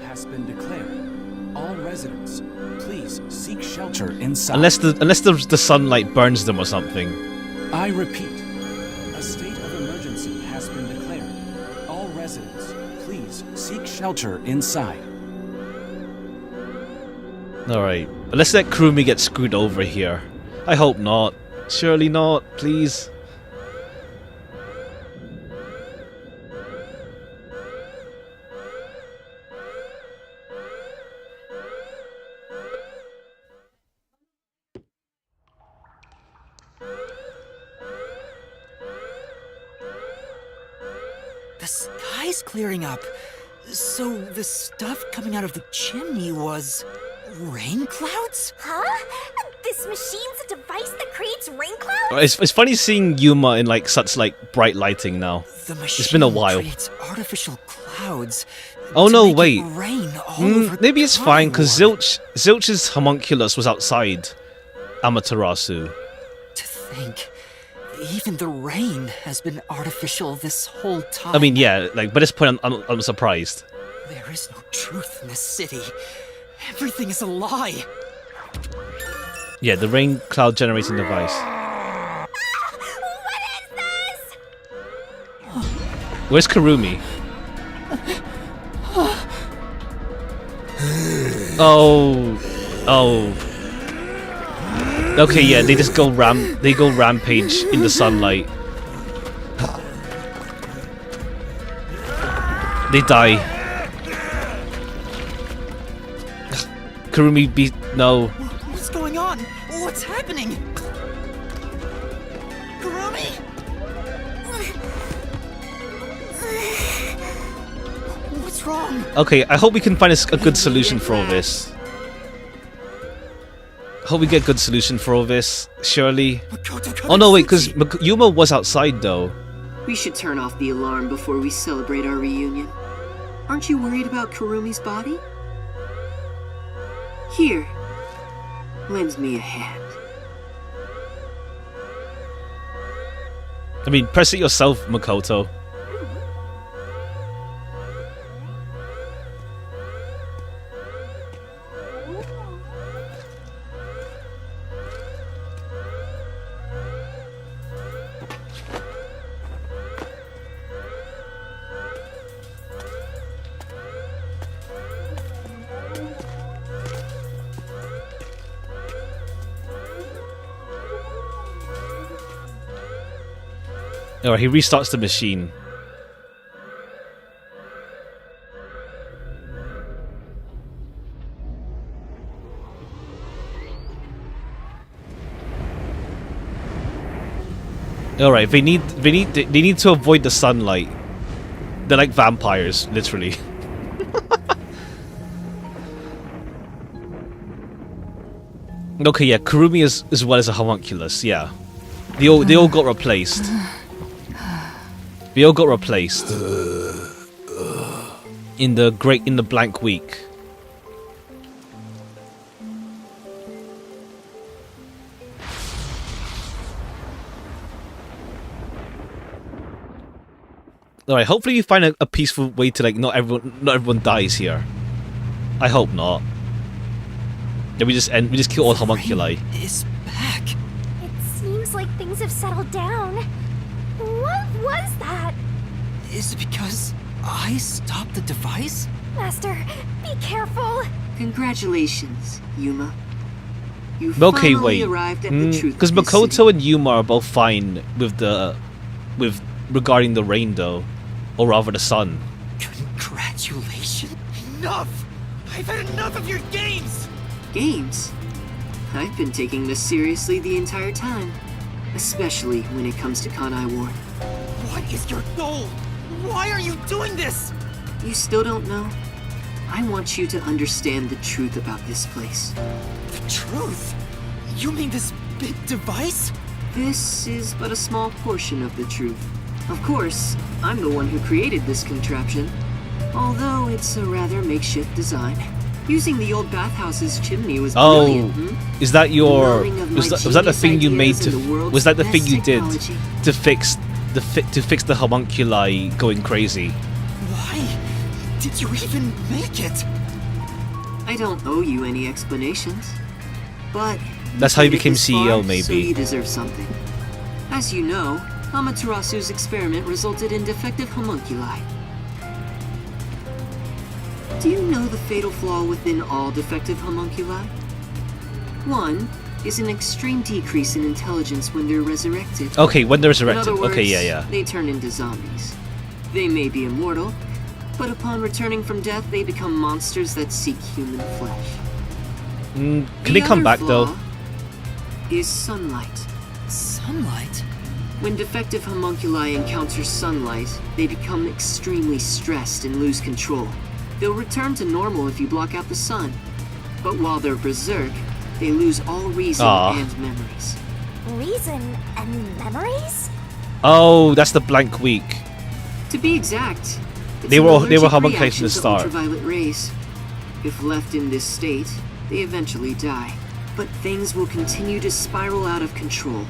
Speaker 18: Has been declared. All residents, please seek shelter inside.
Speaker 1: unless the sunlight burns them or something.
Speaker 18: I repeat, a state of emergency has been declared. All residents, please seek shelter inside.
Speaker 1: Alright, unless that Kurumi gets screwed over here. I hope not. Surely not, please.
Speaker 6: The sky's clearing up. So the stuff coming out of the chimney was rain clouds?
Speaker 15: Huh? This machine's a device that creates rain clouds?
Speaker 1: It's funny seeing Yuma in like such like bright lighting now.
Speaker 6: The machine
Speaker 1: It's been a while.
Speaker 6: creates artificial clouds.
Speaker 1: Oh
Speaker 6: to
Speaker 1: no,
Speaker 6: make it
Speaker 1: wait.
Speaker 6: rain all over
Speaker 1: Maybe it's fine because
Speaker 6: Kanai
Speaker 1: Zilch's homunculus was outside Amaterasu.
Speaker 6: To think, even the rain has been artificial this whole time.
Speaker 1: I mean, yeah, like, but at this point, I'm surprised.
Speaker 6: There is no truth in this city. Everything is a lie.
Speaker 1: Yeah, the rain cloud generating device. Where's Kurumi? Oh. Okay, yeah, they just go rampage in the sunlight. They die. Kurumi beat no.
Speaker 6: What's going on? What's happening? Kurumi? What's What's wrong?
Speaker 1: Okay, I hope we can find a good solution for all this. Hope we get a good solution for all this, surely. Oh no, wait, because Yuma was outside though.
Speaker 11: We should turn off the alarm before we celebrate our reunion. Aren't you worried about Kurumi's body? Here, lend me a hand.
Speaker 1: I mean, press it yourself, Makoto. Alright, he restarts the machine. Alright, they need to avoid the sunlight. They're like vampires, literally. Okay, yeah, Kurumi as well as a homunculus, yeah. They all got replaced. They all got replaced in the blank week. All right, hopefully you find a peaceful way to like not everyone dies here. I hope not. Then we just kill all homunculi.
Speaker 6: Is back.
Speaker 15: It seems like things have settled down. What was that?
Speaker 6: Is it because I stopped the device?
Speaker 15: Master, be careful.
Speaker 11: Congratulations, Yuma. You
Speaker 1: Okay,
Speaker 11: finally
Speaker 1: wait.
Speaker 11: arrived at the truth.
Speaker 1: Because Makoto and Yuma are both fine with regarding the rain, though, or rather the sun.
Speaker 6: Congratulations. Enough! I've had enough of your games!
Speaker 11: Games? I've been taking this seriously the entire time. Especially when it comes to Kanai Ward.
Speaker 6: What is your goal? Why are you doing this?
Speaker 11: You still don't know? I want you to understand the truth about this place.
Speaker 6: The truth? You mean this big device?
Speaker 11: This is but a small portion of the truth. Of course, I'm the one who created this contraption. Although it's a rather makeshift design. Using the old bathhouse's chimney was brilliant,
Speaker 1: Is that your
Speaker 11: was
Speaker 1: that the thing you made to was that the thing you did
Speaker 11: technology.
Speaker 1: to fix the homunculi going crazy?
Speaker 6: Why did you even make it?
Speaker 11: I don't owe you any explanations. But
Speaker 1: That's how you
Speaker 11: made it
Speaker 1: became
Speaker 11: this
Speaker 1: CEO,
Speaker 11: far,
Speaker 1: maybe.
Speaker 11: So you deserve something. As you know, Amaterasu's experiment resulted in defective homunculi. Do you know the fatal flaw within all defective homunculi? One is an extreme decrease in intelligence when they're resurrected.
Speaker 1: Okay, when they're
Speaker 11: In
Speaker 1: resurrected.
Speaker 11: other words,
Speaker 1: Okay, yeah.
Speaker 11: They turn into zombies. They may be immortal, but upon returning from death, they become monsters that seek human flesh.
Speaker 1: Can they come back though?
Speaker 11: Is sunlight.
Speaker 6: Sunlight?
Speaker 11: When defective homunculi encounter sunlight, they become extremely stressed and lose control. They'll return to normal if you block out the sun. But while they're berserk, they lose all reason and memories.
Speaker 15: Reason and memories?
Speaker 1: Oh, that's the blank week.
Speaker 11: To be exact, it's
Speaker 1: They
Speaker 11: an
Speaker 1: were
Speaker 11: allergic
Speaker 1: homunculi
Speaker 11: reaction
Speaker 1: from the
Speaker 11: to
Speaker 1: start.
Speaker 11: ultraviolet rays. If left in this state, they eventually die. But things will continue to spiral out of control.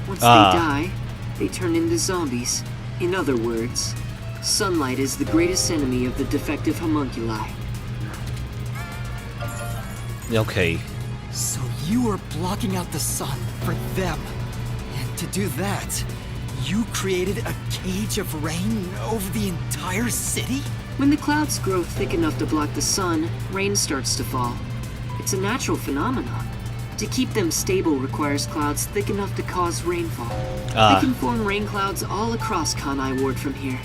Speaker 11: Once they die, they turn into zombies. In other words, sunlight is the greatest enemy of the defective homunculi.
Speaker 1: Okay.
Speaker 6: So you were blocking out the sun for them. And to do that, you created a cage of rain over the entire city?
Speaker 11: When the clouds grow thick enough to block the sun, rain starts to fall. It's a natural phenomenon. To keep them stable requires clouds thick enough to cause rainfall. They can form rain clouds all across Kanai Ward from here.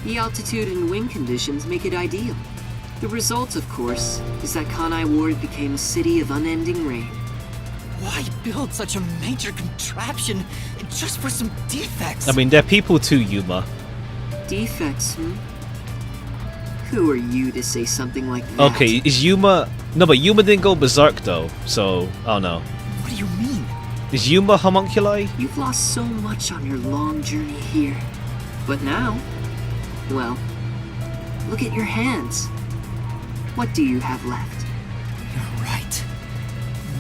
Speaker 11: The altitude and wind conditions make it ideal. The result, of course, is that Kanai Ward became a city of unending rain.
Speaker 6: Why build such a major contraption just for some defects?
Speaker 1: I mean, they're people too, Yuma.
Speaker 11: Defects, Who are you to say something like that?
Speaker 1: Okay, is Yuma... No, but Yuma didn't go berserk though, so... Oh no.
Speaker 6: What do you mean?
Speaker 1: Is Yuma homunculi?
Speaker 11: You've lost so much on your long journey here. But now, well, look at your hands. What do you have left?
Speaker 6: You're right.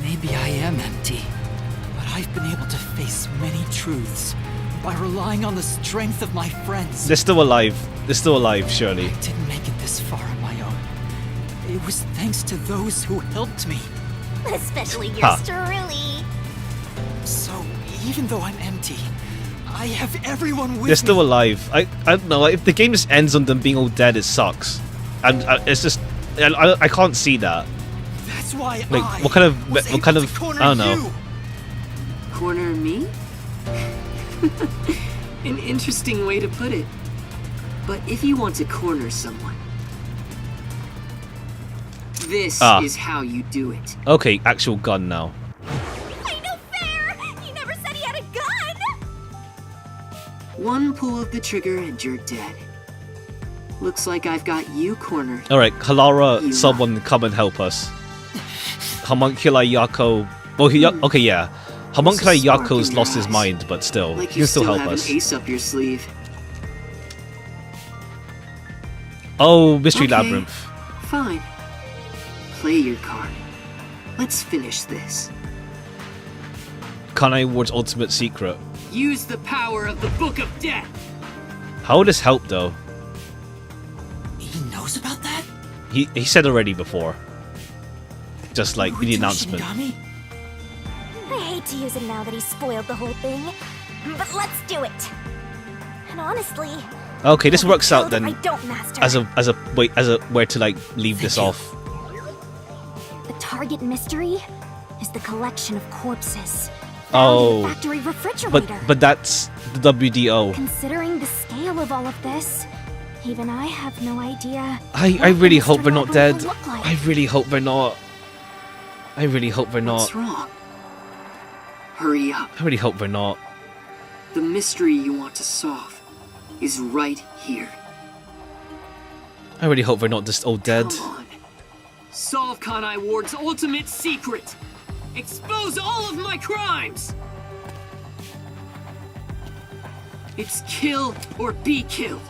Speaker 6: Maybe I am empty. But I've been able to face many truths by relying on the strength of my friends.
Speaker 1: They're still alive. They're still alive, surely.
Speaker 6: I didn't make it this far on my own. It was thanks to those who helped me.
Speaker 4: Especially yours truly.
Speaker 6: So, even though I'm empty, I have everyone with
Speaker 1: They're still
Speaker 6: me.
Speaker 1: alive. I don't know. If the game just ends on them being all dead, it sucks. And it's just... I can't see that.
Speaker 6: That's why
Speaker 1: Like, what kind of... I don't know.
Speaker 11: Corner me? An interesting way to put it. But if you want to corner someone, this is how you do it.
Speaker 1: Okay, actual gun now.
Speaker 4: Ain't no fair! He never said he had a gun!
Speaker 11: One pull of the trigger and you're dead. Looks like I've got you cornered.
Speaker 1: Alright, Halara, someone come and help us. Homunculi Yako... Well, okay, yeah. Homunculi Yako's lost his mind, but still,
Speaker 11: Like
Speaker 1: he
Speaker 11: you
Speaker 1: can still
Speaker 11: still
Speaker 1: help
Speaker 11: have
Speaker 1: us.
Speaker 11: an ace up your sleeve.
Speaker 1: Oh, Mystery
Speaker 11: Okay,
Speaker 1: Labyrinth.
Speaker 11: Fine. Play your card. Let's finish this.
Speaker 1: Kanai Ward's ultimate secret.
Speaker 11: Use the power of the Book of Death.
Speaker 1: How would this help, though?
Speaker 6: He knows about that?
Speaker 1: He said already before. Just like in the announcement.
Speaker 15: I hate to use it now that he's spoiled the whole thing, but let's do it. And honestly,
Speaker 1: Okay, this works out
Speaker 15: I
Speaker 1: then.
Speaker 15: don't master.
Speaker 1: As a where to like leave this off.
Speaker 15: The target mystery is the collection of corpses.
Speaker 1: Oh,
Speaker 15: Factory refrigerator.
Speaker 1: but that's the WDO.
Speaker 15: Considering the scale of all of this, even I have no idea.
Speaker 1: I really hope they're not dead.
Speaker 15: Labyrinth will look like.
Speaker 1: I really hope they're not. I really hope they're not.
Speaker 11: What's wrong? Hurry up.
Speaker 1: I really hope they're not.
Speaker 11: The mystery you want to solve is right here.
Speaker 1: I really hope they're not just all dead.
Speaker 11: Solve Kanai Ward's ultimate secret. Expose all of my crimes. It's kill or be killed.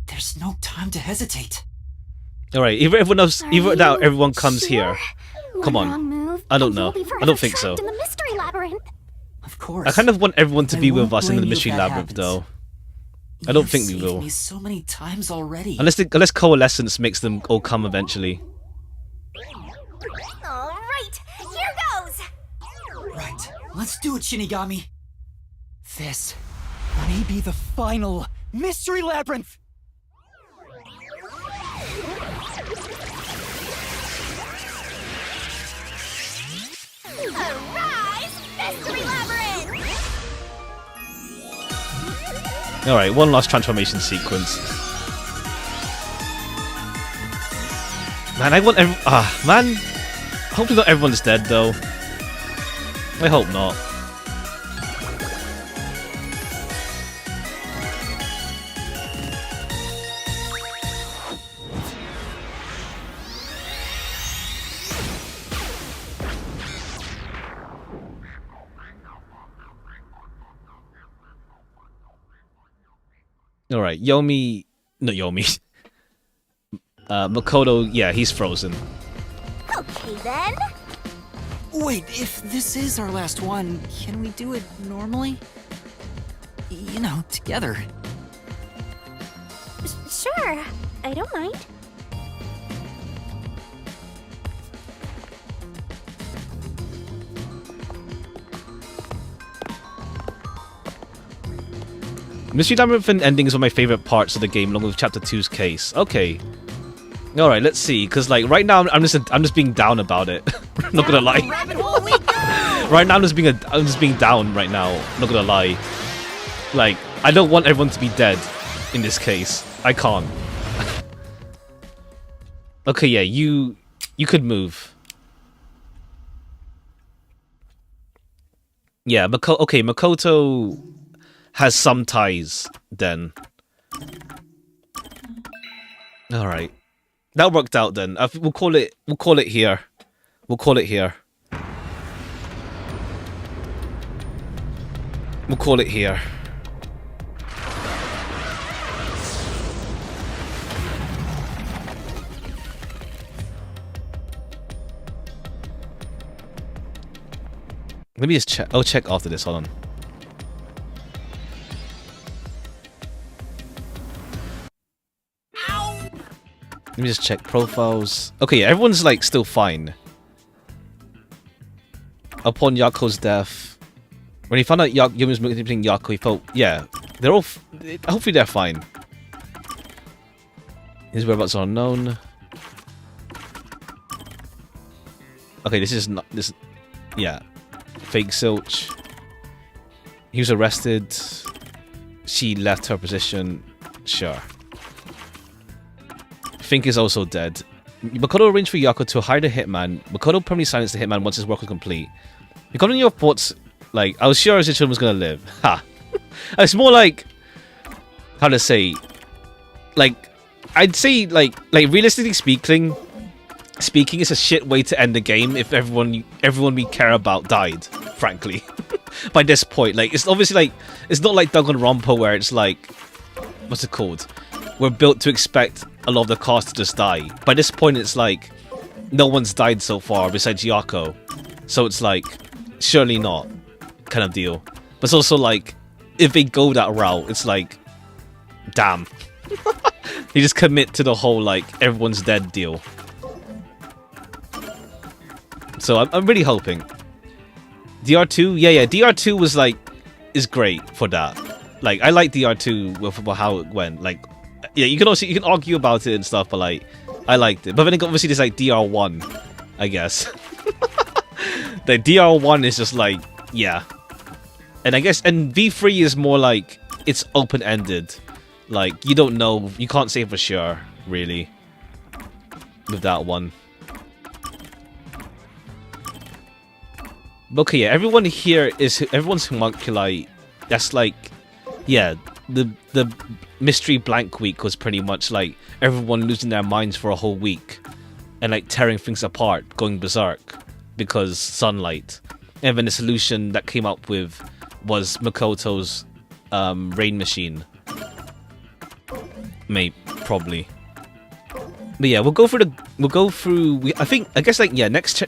Speaker 6: There's no time to hesitate.
Speaker 1: All right, either now everyone comes here. Come
Speaker 15: One
Speaker 1: on.
Speaker 15: wrong move,
Speaker 1: I don't
Speaker 15: and
Speaker 1: know.
Speaker 15: you'll be
Speaker 1: I
Speaker 15: forever
Speaker 1: don't think so.
Speaker 15: trapped in the mystery labyrinth.
Speaker 6: Of course.
Speaker 1: I kind of want everyone to
Speaker 6: I
Speaker 1: be with
Speaker 6: won't
Speaker 1: us in the
Speaker 6: blame you
Speaker 1: mystery
Speaker 6: if that
Speaker 1: labyrinth,
Speaker 6: happens.
Speaker 1: though. I don't
Speaker 6: You've
Speaker 1: think we
Speaker 6: saved
Speaker 1: will.
Speaker 6: me so many times already.
Speaker 1: Unless coalescence makes them all come eventually.
Speaker 4: All right, here goes!
Speaker 6: Right, let's do it, Shinigami. This may be the final mystery labyrinth.
Speaker 4: Arise, mystery labyrinth!
Speaker 1: All right, one last transformation sequence. Man, I want man. Hopefully not everyone's dead though. I hope not. All right, Yomi, no Yomi. Makoto, yeah, he's frozen.
Speaker 15: Okay then.
Speaker 6: Wait, if this is our last one, can we do it normally? You know, together.
Speaker 15: Sure, I don't mind.
Speaker 1: Mystery Labyrinth endings are my favorite parts of the game, along with Chapter 2's case. Okay. All right, let's see. Cause like right now, I'm just being down about it. Not gonna lie. Right now, I'm just being down right now. Not gonna lie. Like I don't want everyone to be dead in this case. I can't. Okay, yeah, you could move. Yeah, okay, Makoto has some ties then. All right, that worked out then. We'll call it here. We'll call it here. We'll call it here. Let me just check. I'll check after this. Hold on. Let me just check profiles. Okay, yeah, everyone's like still fine. Upon Yako's death, when he found out Yumi was manipulating Yako, he felt, yeah, they're all. Hopefully, they're fine. His whereabouts are unknown. Okay, this is not this. Yeah. Fake Silch. He was arrested. She left her position. Sure. Fink is also dead. Makoto arranged for Yako to hire the hitman. Makoto permanently silenced the hitman once his work was complete. According to your reports, like, I was sure Zichun was gonna live. Ha! It's more like, how to say, like, I'd say, like realistically speaking, it's a shit way to end the game if everyone we care about died, frankly. By this point, like, it's obviously like, it's not like Danganronpa where it's like, what's it called? We're built to expect a lot of the cast to just die. By this point, it's like, no one's died so far besides Yako. So it's like, surely not, kind of deal. But it's also like, if they go that route, it's like, damn. They just commit to the whole, like, everyone's dead deal. So I'm really hoping. DR2? Yeah, DR2 was like, is great for that. Like, I like DR2 with how it went. Like, yeah, you can argue about it and stuff, but like, I liked it. But then obviously there's like DR1, I guess. The DR1 is just like, yeah. And I guess, and V3 is more like, it's open-ended. Like, you don't know, you can't say for sure, really. With that one. Okay, yeah, everyone here everyone's homunculi. That's like, yeah, the mystery blank week was pretty much like everyone losing their minds for a whole week and like tearing things apart, going berserk because sunlight. And then the solution that came up with was Makoto's rain machine. Probably. But yeah, we'll go through. I guess like, yeah, next.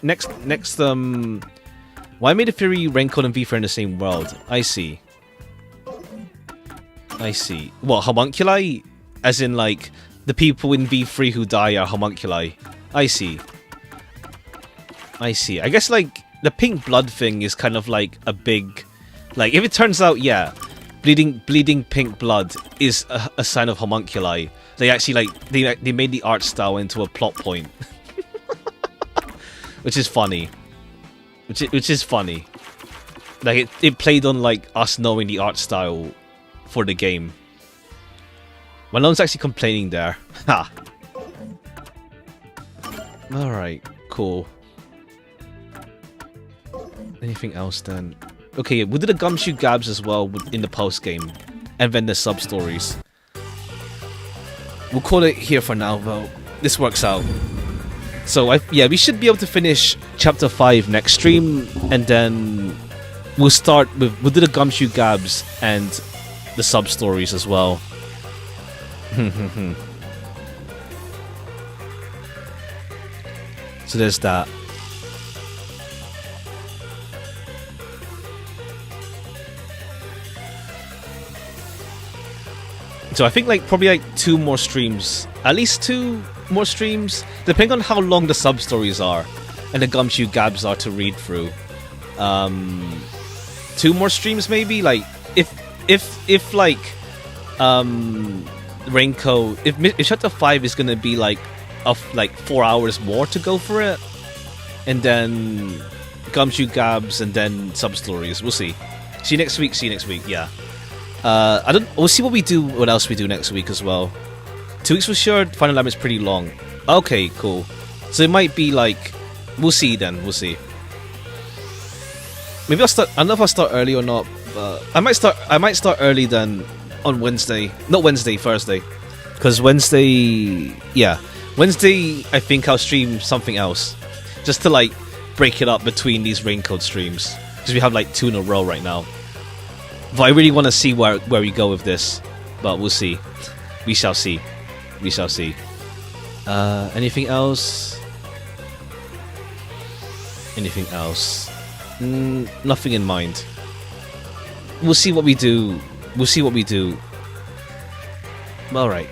Speaker 1: Why made a Fury, Renko, and V4 in the same world? I see. What, homunculi? As in, like, the people in V3 who die are homunculi. I see. I guess, like, the pink blood thing is kind of like a big... Like, if it turns out, yeah, bleeding pink blood is a sign of homunculi, they actually, like, they made the art style into a plot point. Which is funny. Which is funny. Like, it played on, like, us knowing the art style for the game. Well, no one's actually complaining there. Ha! Alright, cool. Anything else then? Okay, we'll do the Gumshoe Gabs as well in the post-game. And then the sub-stories. We'll call it here for now, though. This works out. So, yeah, we should be able to finish Chapter 5 next stream, and then we'll do the Gumshoe Gabs and the sub-stories as well. So there's that. So I think like probably like 2 more streams, at least 2 more streams, depending on how long the sub stories are and the Gumshoe Gabs are to read through. 2 more streams maybe. Like if like Renko, if Chapter 5 is gonna be like 4 hours more to go for it, and then Gumshoe Gabs and then sub stories. We'll see. See you next week. Yeah. We'll see what else we do next week as well. 2 weeks for sure. Final Labyrinth's pretty long. Okay, cool. So it might be like, we'll see then. We'll see. Maybe I'll start. I don't know if I'll start early or not. But I might start early then on Wednesday. Not Wednesday, Thursday. Because Wednesday, yeah, Wednesday. I think I'll stream something else, just to like break it up between these Raincoat streams. Because we have like 2 in a row right now. But I really want to see where we go with this. But we'll see. We shall see. We shall see. Anything else? Anything else? Nothing in mind. We'll see what we do. We'll see what we do. Alright.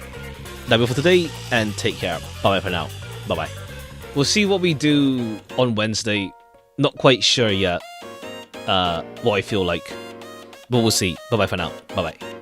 Speaker 1: That'll be for today, and take care. Bye-bye for now. Bye-bye. We'll see what we do on Wednesday. Not quite sure yet what I feel like. But we'll see. Bye-bye for now. Bye-bye.